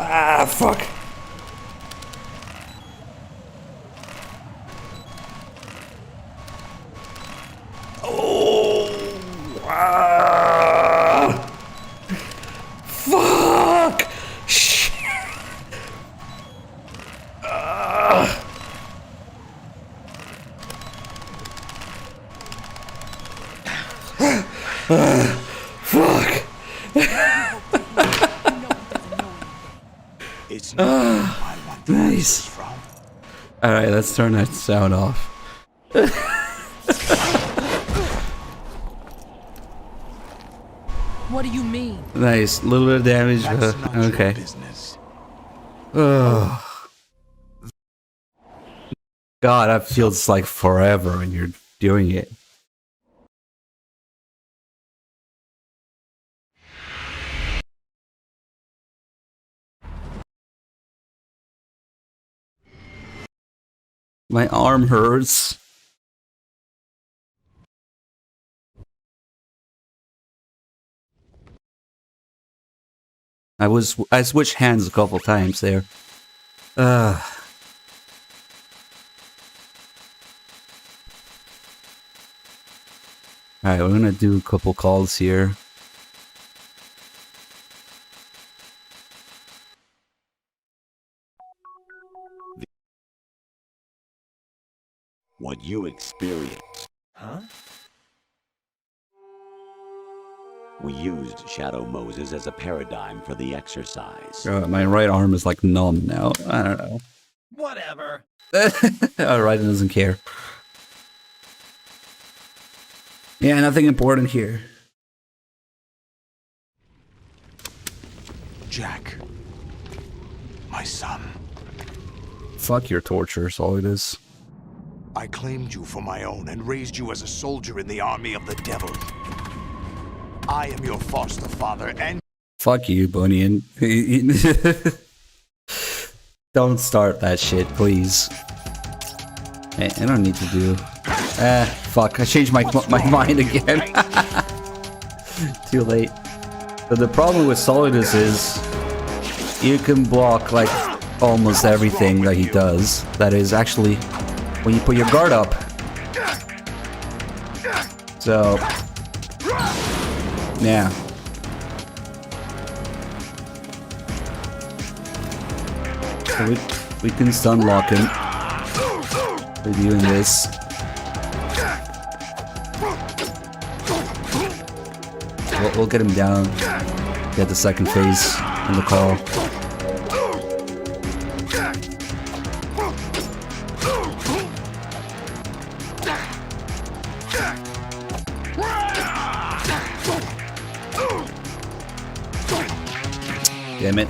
Ah, fuck. Oh, fuck. Shit. Fuck. It's not I want the Nice. answers from. Alright, let's turn that sound off. What do you mean? Nice, little bit of damage. That's not your Okay. business. Ugh. God, that feels like forever when you're doing it. My arm hurts. I switched hands a couple times there. Alright, we're gonna do a couple calls here. What you experience. Huh? We used Shadow Moses as a paradigm for the exercise. My right arm is like numb now. I don't know. Whatever. Alright, doesn't care. Yeah, nothing important here. Jack. My son. Fuck your torture, is all it is. I claimed you for my own and raised you as a soldier in the army of the devil. I am your foster father and... Fuck you, Bunyan. Don't start that shit, please. Hey, I don't need to do... fuck, I changed my mind again. Too late. But the problem with Solidus is... you can block, like, almost everything that he does. That is, actually, when you put your guard up. So... yeah. So we can stun lock him. We're doing this. We'll get him down. Get the second phase in the call. Damn it.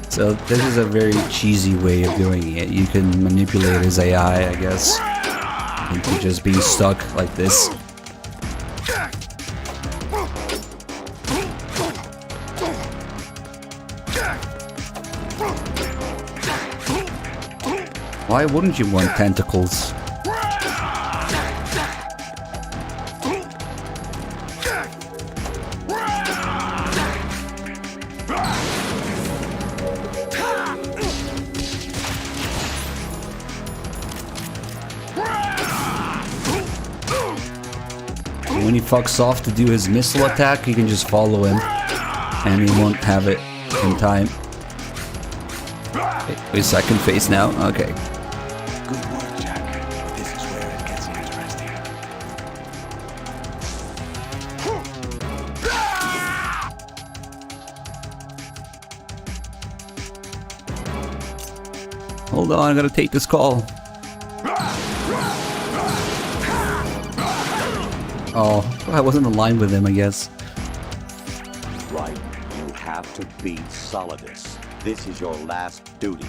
So this is a very cheesy way of doing it. You can manipulate his AI, I guess. Into just being stuck like this. Why wouldn't you want tentacles? When he fucks off to do his missile attack, you can just follow him, and he won't have it in time. Wait, second phase now? Okay. Good work, Jack. This is where it gets interesting. Hold on, I gotta take this call. Oh, I wasn't aligned with him, I guess. Right. You have to beat Solidus. This is your last duty.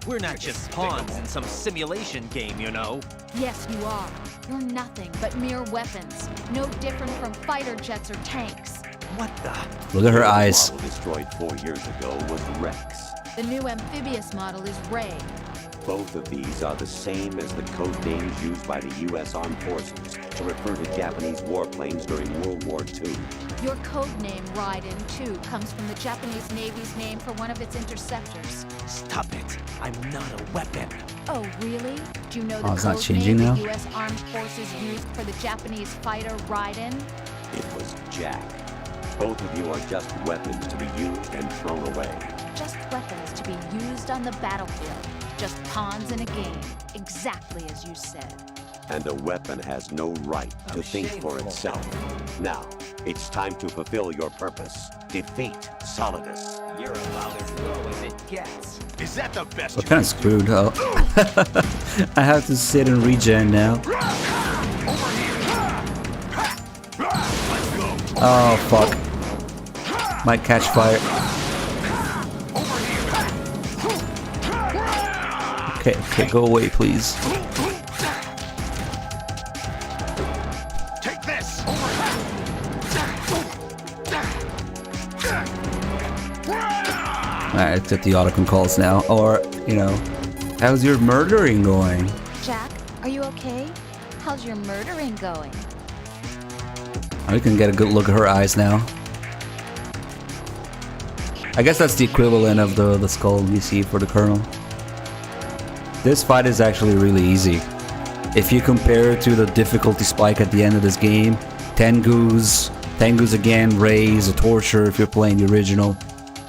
We're not just pawns in some simulation game, you know. Yes, you are. You're nothing but mere weapons. No different from fighter jets or tanks. What the? Look at her The eyes. model destroyed 4 years ago was Rex. The new amphibious model is Ray. Both of these are the same as the code names used by the U.S. Armed Forces to refer to Japanese warplanes during World War II. Your code name, Raiden, too, comes from the Japanese Navy's name for one of its interceptors. Stop it. I'm not a weapon. Oh, really? Do you know the Oh, it's not code changing name now? the U.S. Armed Forces used for the Japanese fighter Raiden? It was Jack. Both of you are just weapons to be used and thrown away. Just weapons to be used on the battlefield. Just pawns in a game. Exactly as you said. And a weapon has no right to think for itself. Now, it's time to fulfill your purpose. Defeat Solidus. You're about as low as it gets. Is that the best? We're kind of screwed, huh? I have to sit and regen now. Oh, fuck. Might catch fire. Okay, go away, please. Take this. Alright, let's get the autocon calls now. Or, you know, how's your murdering going? Jack, are you okay? How's your murdering going? We can get a good look at her eyes now. I guess that's the equivalent of the skull you see for the Colonel. This fight is actually really easy. If you compare it to the difficulty spike at the end of this game, Tengu's again, Ray's a torture if you're playing the original.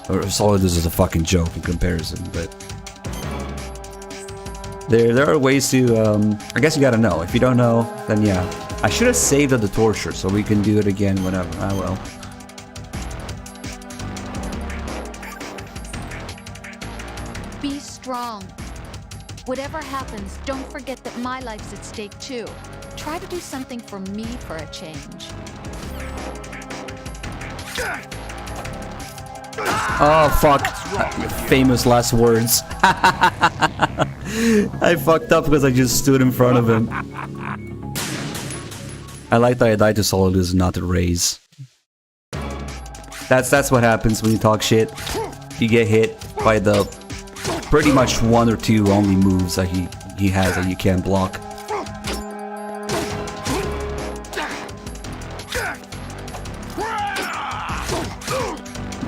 Or Solidus is a fucking joke in comparison, but... There are ways to, I guess you gotta know. If you don't know, then yeah. I should have saved the torture so we can do it again whenever. I will. Be strong. Whatever happens, don't forget that my life's at stake too. Try to do something for me for a change. Oh, fuck. Famous last words. I fucked up because I just stood in front of him. I like that I died to Solidus, not to Rays. That's what happens when you talk shit. You get hit by the pretty much one or two only moves that he has that you can't block.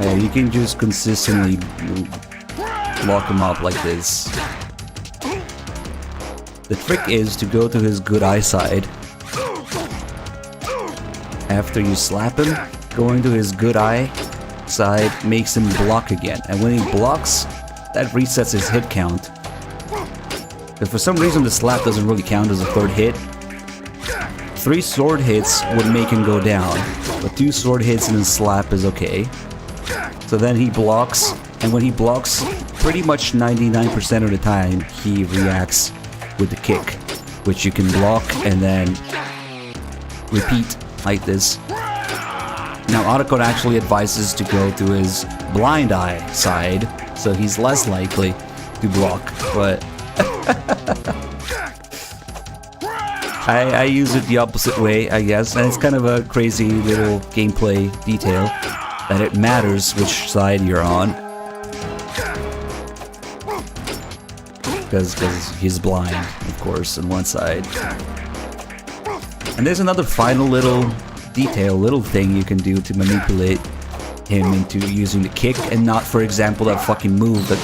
Yeah, you can just consistently lock him up like this. The trick is to go to his good eye side. After you slap him, going to his good eye side makes him block again. And when he blocks, that resets his hit count. But for some reason the slap doesn't really count as a third hit. 3 sword hits would make him go down, but 2 sword hits and a slap is okay. So then he blocks, and when he blocks, pretty much 99% of the time, he reacts with the kick, which you can block and then repeat like this. Now, Otacon actually advises to go to his blind eye side, so he's less likely to block, but I use it the opposite way, I guess, and it's kind of a crazy little gameplay detail that it matters which side you're on. Because he's blind, of course, on one side. And there's another final little detail, little thing you can do to manipulate him into using the kick and not, for example, that fucking move that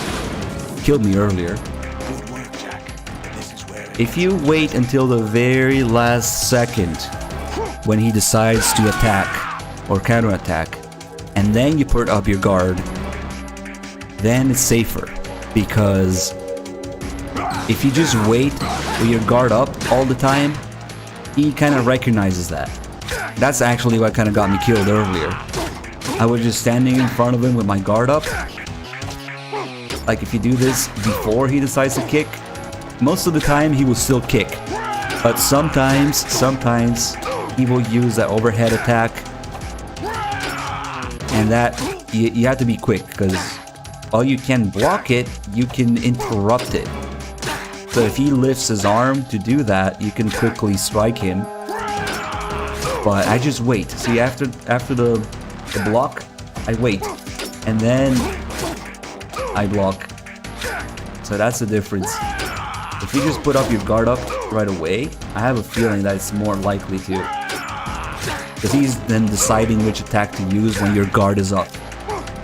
killed me earlier. Good work, Jack. This is where If you wait until the very last second when he decides to attack or counterattack, and then you put up your guard, then it's safer. Because if you just wait with your guard up all the time, he kind of recognizes that. That's actually what kind of got me killed earlier. I was just standing in front of him with my guard up, like if you do this before he decides to kick, most of the time he will still kick. But sometimes he will use that overhead attack. And that, you have to be quick, because while you can block it, you can interrupt it. So if he lifts his arm to do that, you can quickly strike him. But I just wait. See, after the block, I wait. And then I block. So that's the difference. If you just put up your guard up right away, I have a feeling that it's more likely to. Because he's then deciding which attack to use when your guard is up.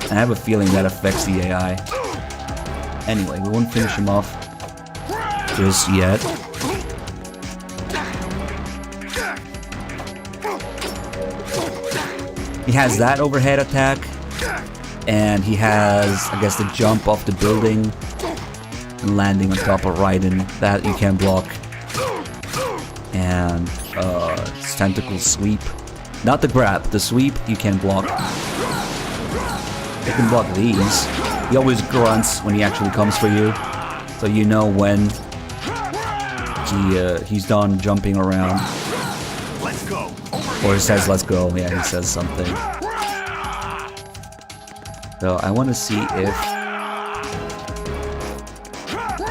And I have a feeling that affects the AI. Anyway, we won't finish him off just yet. He has that overhead attack. And he has, I guess, the jump off the building. And landing on top of Raiden. That you can block. And his tentacle sweep. Not the grab, the sweep you can block. You can block these. He always grunts when he actually comes for you. So you know when he's done jumping around. Let's go. Or he says let's go. Yeah, he says something. So I want to see if...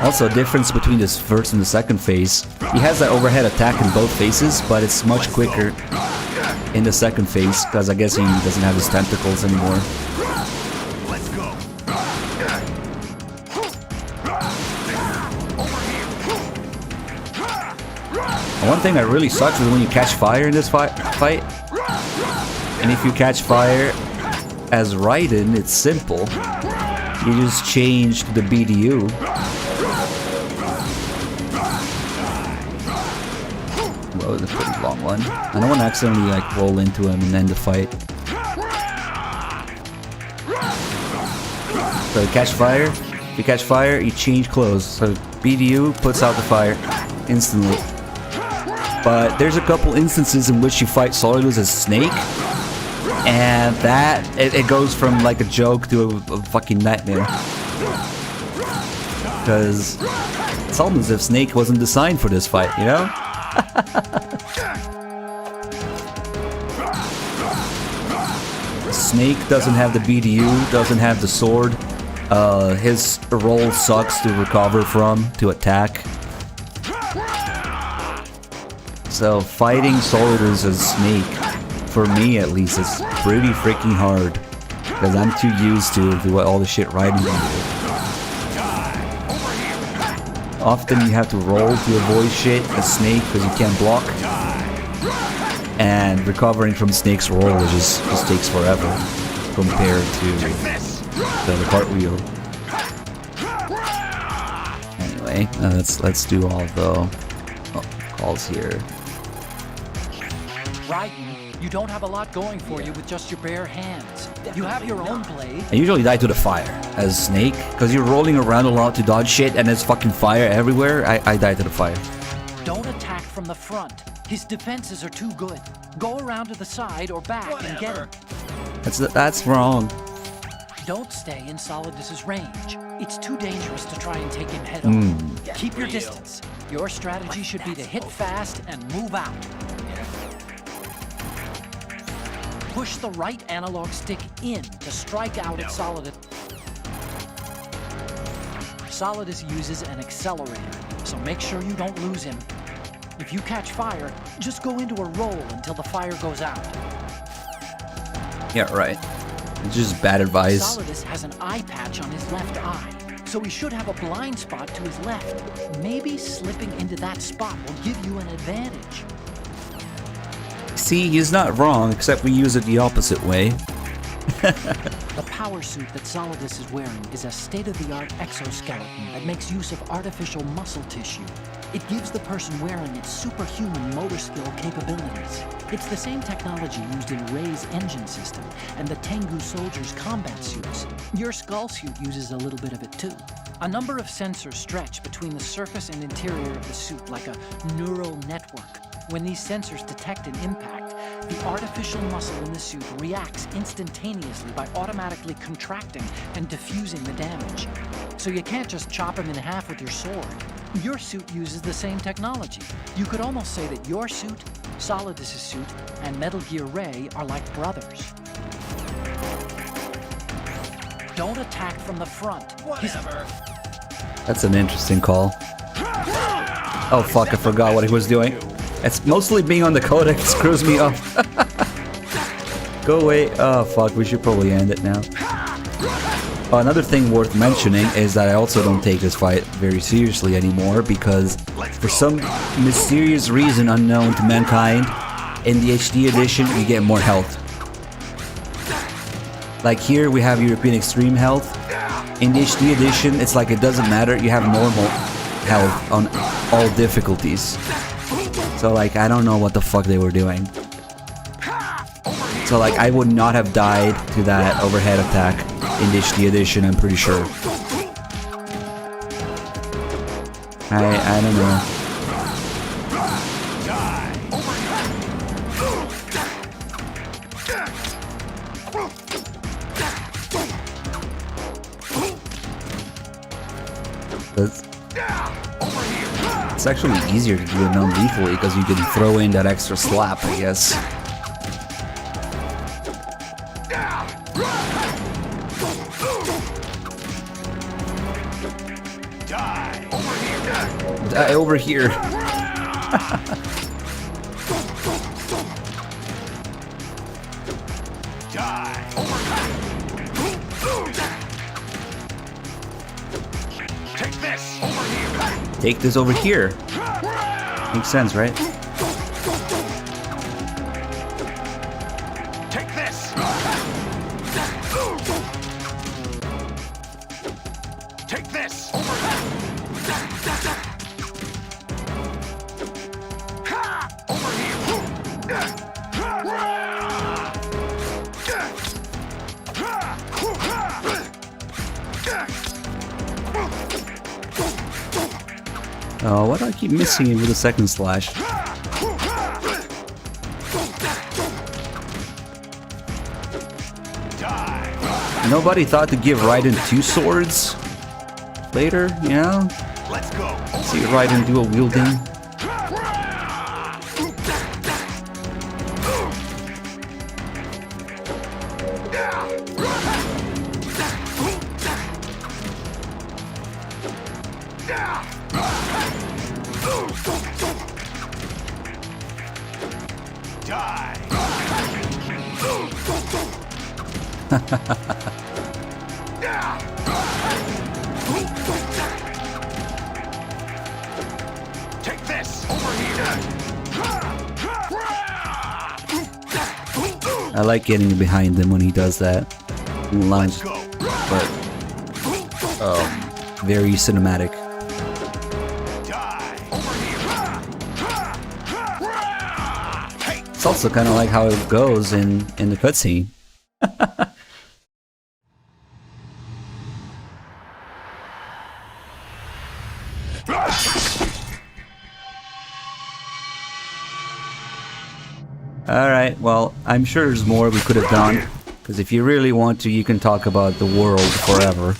Also, difference between this first and the second phase. He has that overhead attack in both phases, but it's much quicker in the second phase, because I guess he doesn't have his tentacles anymore. Let's go. One thing that really sucks is when you catch fire in this fight. And if you catch fire as Raiden, it's simple. You just change to the BDU. Whoa, that's a pretty long one. I don't want to accidentally like roll into him and end the fight. So you catch fire. If you catch fire, you change clothes. So BDU puts out the fire instantly. But there's a couple instances in which you fight Solidus as Snake. And that, it goes from like a joke to a fucking nightmare. Because it's almost as if Snake wasn't designed for this fight, you know? Snake doesn't have the BDU, doesn't have the sword. His roll sucks to recover from, to attack. So fighting Solidus as Snake, for me at least, is pretty freaking hard. Because I'm too used to what all the shit Raiden can do. Often you have to roll to avoid shit as Snake because you can't block. And recovering from Snake's roll just takes forever compared to the cartwheel. Anyway, let's do all the calls here. Raiden, you don't have a lot going for you with just your bare hands. You have your own blade. I usually die to the fire as Snake, because you're rolling around a lot to dodge shit and there's fucking fire everywhere. I die to the fire. Don't attack from the front. His defenses are too good. Go around to the side or back and get him. That's wrong. Don't stay in Solidus's range. It's too dangerous to try and take him head on. Keep your distance. Your strategy should be to hit fast and move out. Push the right analog stick in to strike out at Solidus. Solidus uses an accelerator, so make sure you don't lose him. If you catch fire, just go into a roll until the fire goes out. Yeah, right. It's just bad advice. Solidus has an eye patch on his left eye, so he should have a blind spot to his left. Maybe slipping into that spot will give you an advantage. See, he's not wrong, except we use it the opposite way. The power suit that Solidus is wearing is a state-of-the-art exoskeleton that makes use of artificial muscle tissue. It gives the person wearing it superhuman motor skill capabilities. It's the same technology used in Rei's engine system and the Tengu soldiers' combat suits. Your skull suit uses a little bit of it too. A number of sensors stretch between the surface and interior of the suit like a neural network. When these sensors detect an impact, the artificial muscle in the suit reacts instantaneously by automatically contracting and diffusing the damage. So you can't just chop him in half with your sword. Your suit uses the same technology. You could almost say that your suit, Solidus' suit, and Metal Gear Ray are like brothers. Don't attack from the front. Whatever. That's an interesting call. Oh fuck, I forgot what he was doing. It's mostly being on the codec screws me up. Go away. Oh fuck, we should probably end it now. Another thing worth mentioning is that I also don't take this fight very seriously anymore because for some mysterious reason unknown to mankind, in the HD edition you get more health. Like here we have European Extreme health. In the HD edition it's like it doesn't matter, you have normal health on all difficulties. So like I don't know what the fuck they were doing. So like I would not have died to that overhead attack in the HD edition, I'm pretty sure. I don't know. It's actually easier to do it non-lethally because you can throw in that extra slap, I guess. Die over here. Take this over here. Makes sense, right? Take this. Take this. Oh, why do I keep missing it with a second slash? Nobody thought to give Raiden 2 swords later, you know? Let's go. See Raiden dual wielding. Take this over here. I like getting behind him when he does that. Lines, but very cinematic. It's also kind of like how it goes in the cutscene. Alright, well, I'm sure there's more we could have done. Because if you really want to, you can talk about the world forever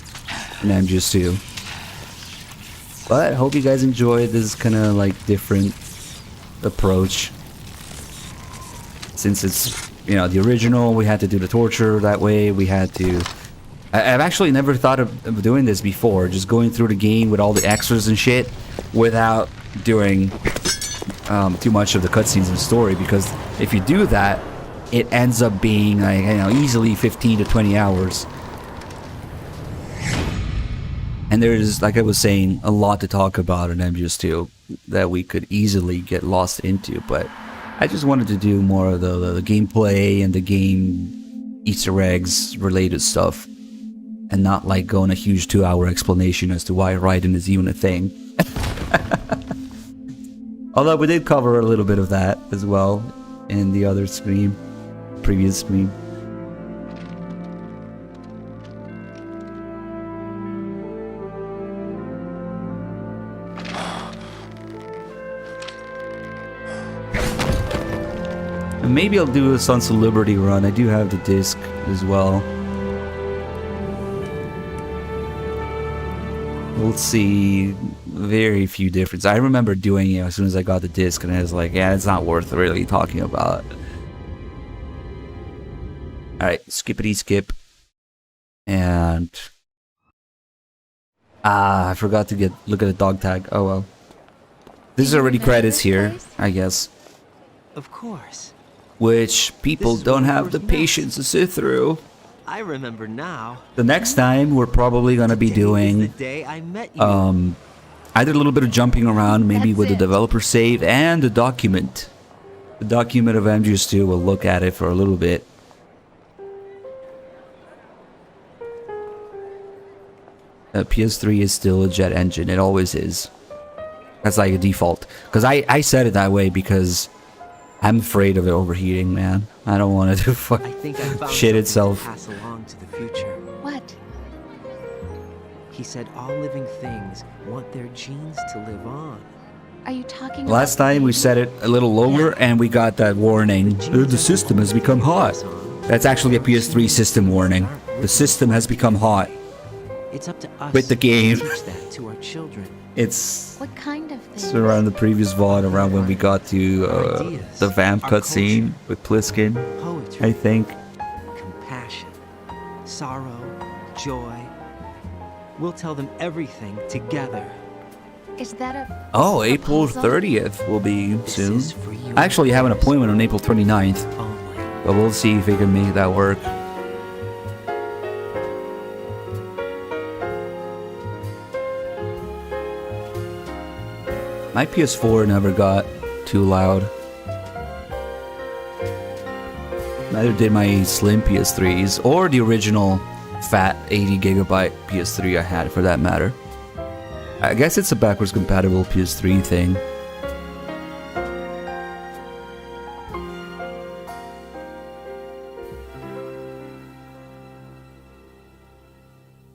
in MGS2. But I hope you guys enjoyed this kind of like different approach. Since it's, you know, the original, we had to do the torture that way, we had to... I've actually never thought of doing this before, just going through the game with all the extras and shit without doing too much of the cutscenes and story, because if you do that, it ends up being, like, you know, easily 15 to 20 hours. And there's, like I was saying, a lot to talk about in MGS2 that we could easily get lost into, but I just wanted to do more of the gameplay and the game Easter eggs related stuff, and not like go on a huge 2-hour explanation as to why Raiden is even a thing. Although we did cover a little bit of that as well in the other stream, previous stream. maybe I'll do a Sons of Liberty run. I do have the disc as well. We'll see. Very few difference. I remember doing it as soon as I got the disc, and I was like, yeah, it's not worth really talking about. Alright, skippity skip. And I forgot to look at the dog tag. Oh well. This is already credits here, I guess. Of course. Which people don't have the patience to sit through. I remember now. The next time we're probably gonna be doing The day I met you. I did a little bit of jumping around, maybe with the developer save and the document. The document of MGS2, we'll look at it for a little bit. PS3 is still a jet engine, it always is. That's like a default. Because I said it that way because I'm afraid of it overheating, man. I don't want it to fuck shit itself. Pass along to the future. What? He said all living things want their genes to live on. Are you talking Last about time we set it a little lower and we got that warning. The system has become hot. That's actually a PS3 system warning. The system has become hot. It's up to us With the game. to teach that to our children. It's What kind of thing? around the previous VOD, around when we got to the vamp cutscene with Pliskin, Poetry, I think. compassion, sorrow, joy. We'll tell them everything together. Is that a Oh, April proposal? 30th will be soon. is for you I actually have an appointment on April 29th, only. but we'll see if we can make that work. My PS4 never got too loud. Neither did my slim PS3s or the original fat 80 gigabyte PS3 I had, for that matter. I guess it's a backwards compatible PS3 thing.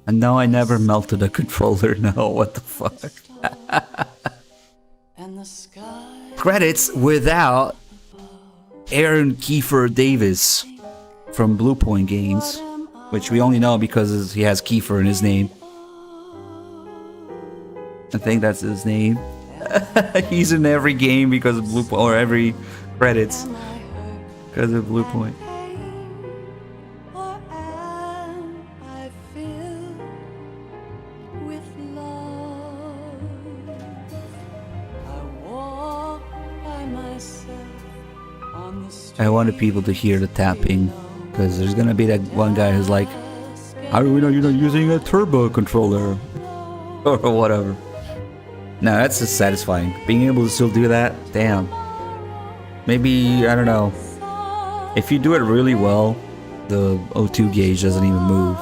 And no, I never melted a controller. No, what the fuck? Credits without Aaron Kiefer Davis from Blue Point Games, which we only know because he has Kiefer in his name. I think that's his name. He's in every game because of Blue Point, or every credits because of Blue Point. I wanted people to hear the tapping, because there's gonna be that one guy who's like, how do we know you're not using a turbo controller? Or whatever. No, that's just satisfying. Being able to still do that, damn. Maybe, I don't know. If you do it really well, the O2 gauge doesn't even move.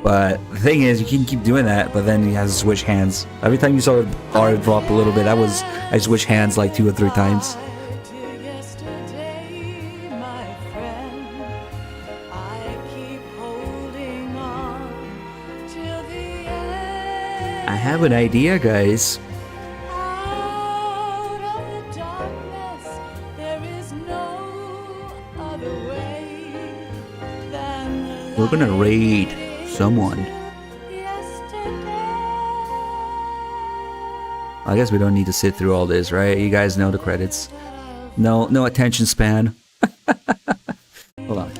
But the thing is, you can keep doing that, but then you have to switch hands. Every time you saw the bar drop a little bit, I switched hands like 2 or 3 times. I have an idea, guys. We're gonna raid someone. I guess we don't need to sit through all this, right? You guys know the credits. No attention span. Hold on.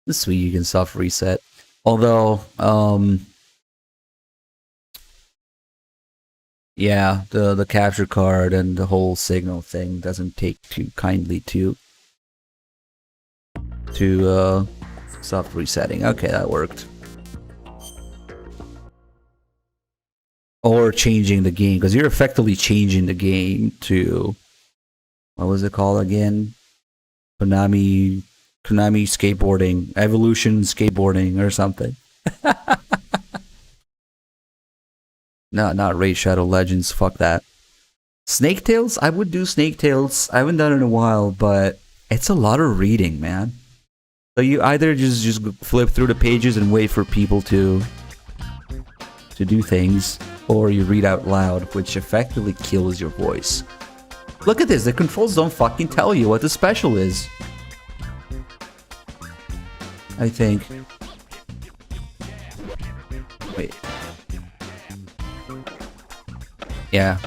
This is where you can soft reset. Although, yeah, the capture card and the whole signal thing doesn't take too kindly to soft resetting. Okay, that worked. Or changing the game, because you're effectively changing the game to, what was it called again? Konami skateboarding, Evolution skateboarding or something. No, not Raid Shadow Legends, fuck that. Snake Tales? I would do Snake Tales. I haven't done it in a while, but it's a lot of reading, man. So you either just flip through the pages and wait for people to to do things, or you read out loud, which effectively kills your voice. Look at this, the controls don't fucking tell you what the special is. I think. Wait. Yeah.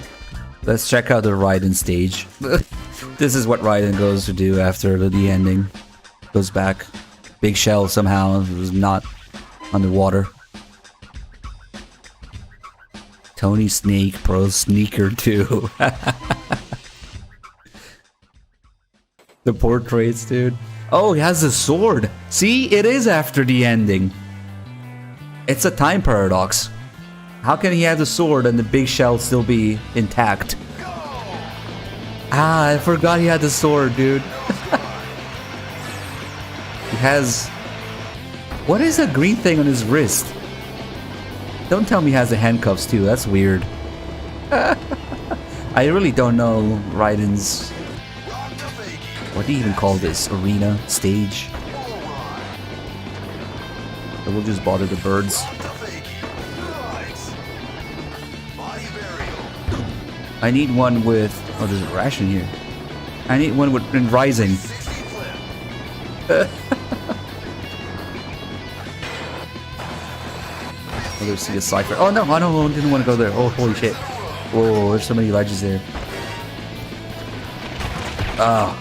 Let's check out the Raiden stage. This is what Raiden goes to do after the ending. Goes back. Big Shell somehow was not underwater. Tony Snake Pro Sneaker 2. The portraits, dude. Oh, he has a sword. See, it is after the ending. It's a time paradox. How can he have the sword and the big shell still be intact? Ah, I forgot he had the sword, dude. He has... What is that green thing on his wrist? Don't tell me he has the handcuffs too, that's weird. I really don't know Raiden's... What do you even call this? Arena? Stage? So we'll just bother the birds. I need one with... Oh, there's a ration here. I need one with Rising. Oh, there's the Cypher. Oh no, I didn't want to go there. Oh, holy shit. Whoa, there's so many ledges there. Ah.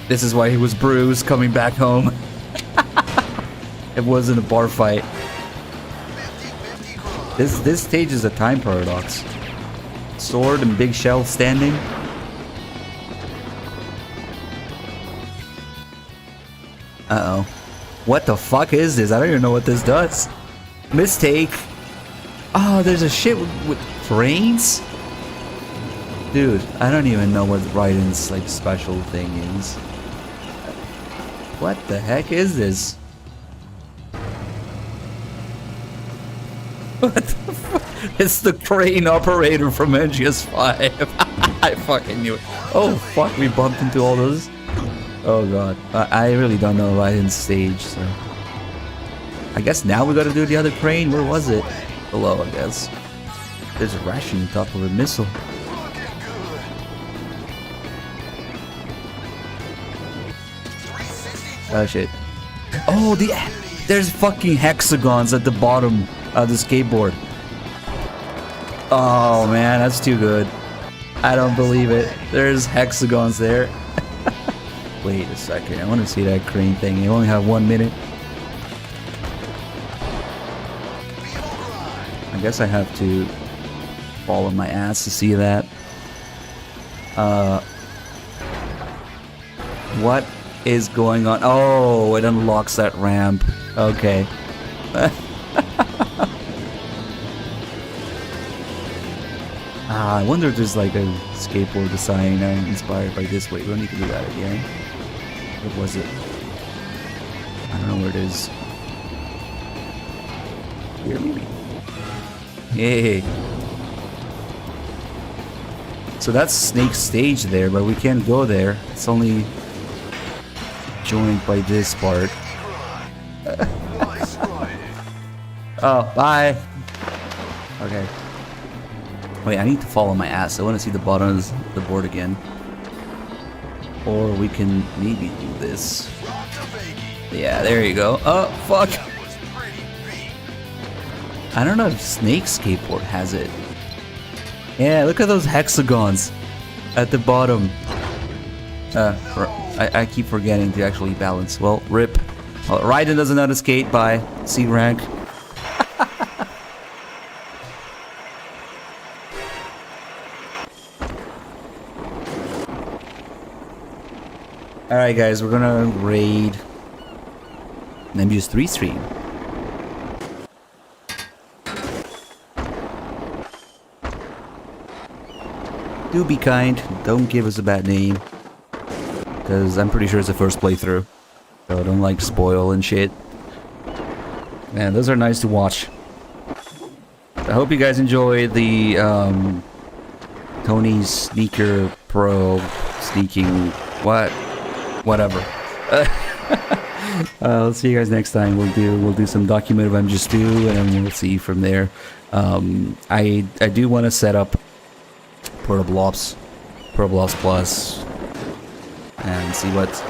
This is why he was bruised coming back home. It wasn't a bar fight. This stage is a time paradox. Sword and big shell standing. Uh-oh. What the fuck is this? I don't even know what this does. Mistake. Oh, there's a shit with trains? Dude, I don't even know what Raiden's like special thing is. What the heck is this? What the fuck? It's the crane operator from MGS5. I fucking knew it. Oh fuck, we bumped into all those. Oh god. I really don't know Raiden's stage, so... I guess now we gotta do the other crane. Where was it? Below, I guess. There's a ration on top of a missile. Oh shit. Oh, there's fucking hexagons at the bottom of the skateboard. Oh man, that's too good. I don't believe it. There's hexagons there. Wait a second, I want to see that crane thing. You only have 1 minute. I guess I have to fall on my ass to see that. What is going on? Oh, it unlocks that ramp. Okay. I wonder if there's like a skateboard design inspired by this. Wait, we don't need to do that again. What was it? I don't know where it is. Here, maybe. Hey. So that's Snake's stage there, but we can't go there. It's only joined by this part. Oh, bye. Okay. Wait, I need to follow my ass. I want to see the bottom of the board again. Or we can maybe do this. Yeah, there you go. Oh, fuck. I don't know if Snake's skateboard has it. Yeah, look at those hexagons at the bottom. I keep forgetting to actually balance. Well, rip. Well, Raiden doesn't know how to skate. Bye. C rank. Alright guys, we're gonna raid MGS3 stream. Do be kind, don't give us a bad name. Because I'm pretty sure it's the first playthrough. So don't like spoil and shit. Man, those are nice to watch. I hope you guys enjoy the Tony's Sneaker Pro sneaking whatever. I'll see you guys next time. We'll do some document of MGS2, and then we'll see from there. I do want to set up Portable Ops Plus, and see what.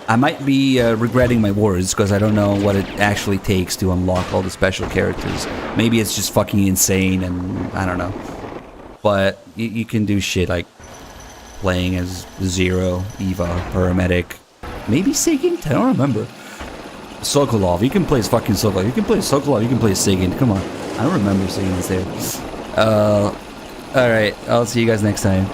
I might be regretting my words because I don't know what it actually takes to unlock all the special characters. Maybe it's just fucking insane, and I don't know. But you can do shit like playing as Zero, Eva, Paramedic, maybe Sigint? I don't remember. Sokolov, you can play as fucking Sokolov. You can play as Sokolov, you can play as Sigint. Come on. I don't remember Sigint's there. Alright, I'll see you guys next time.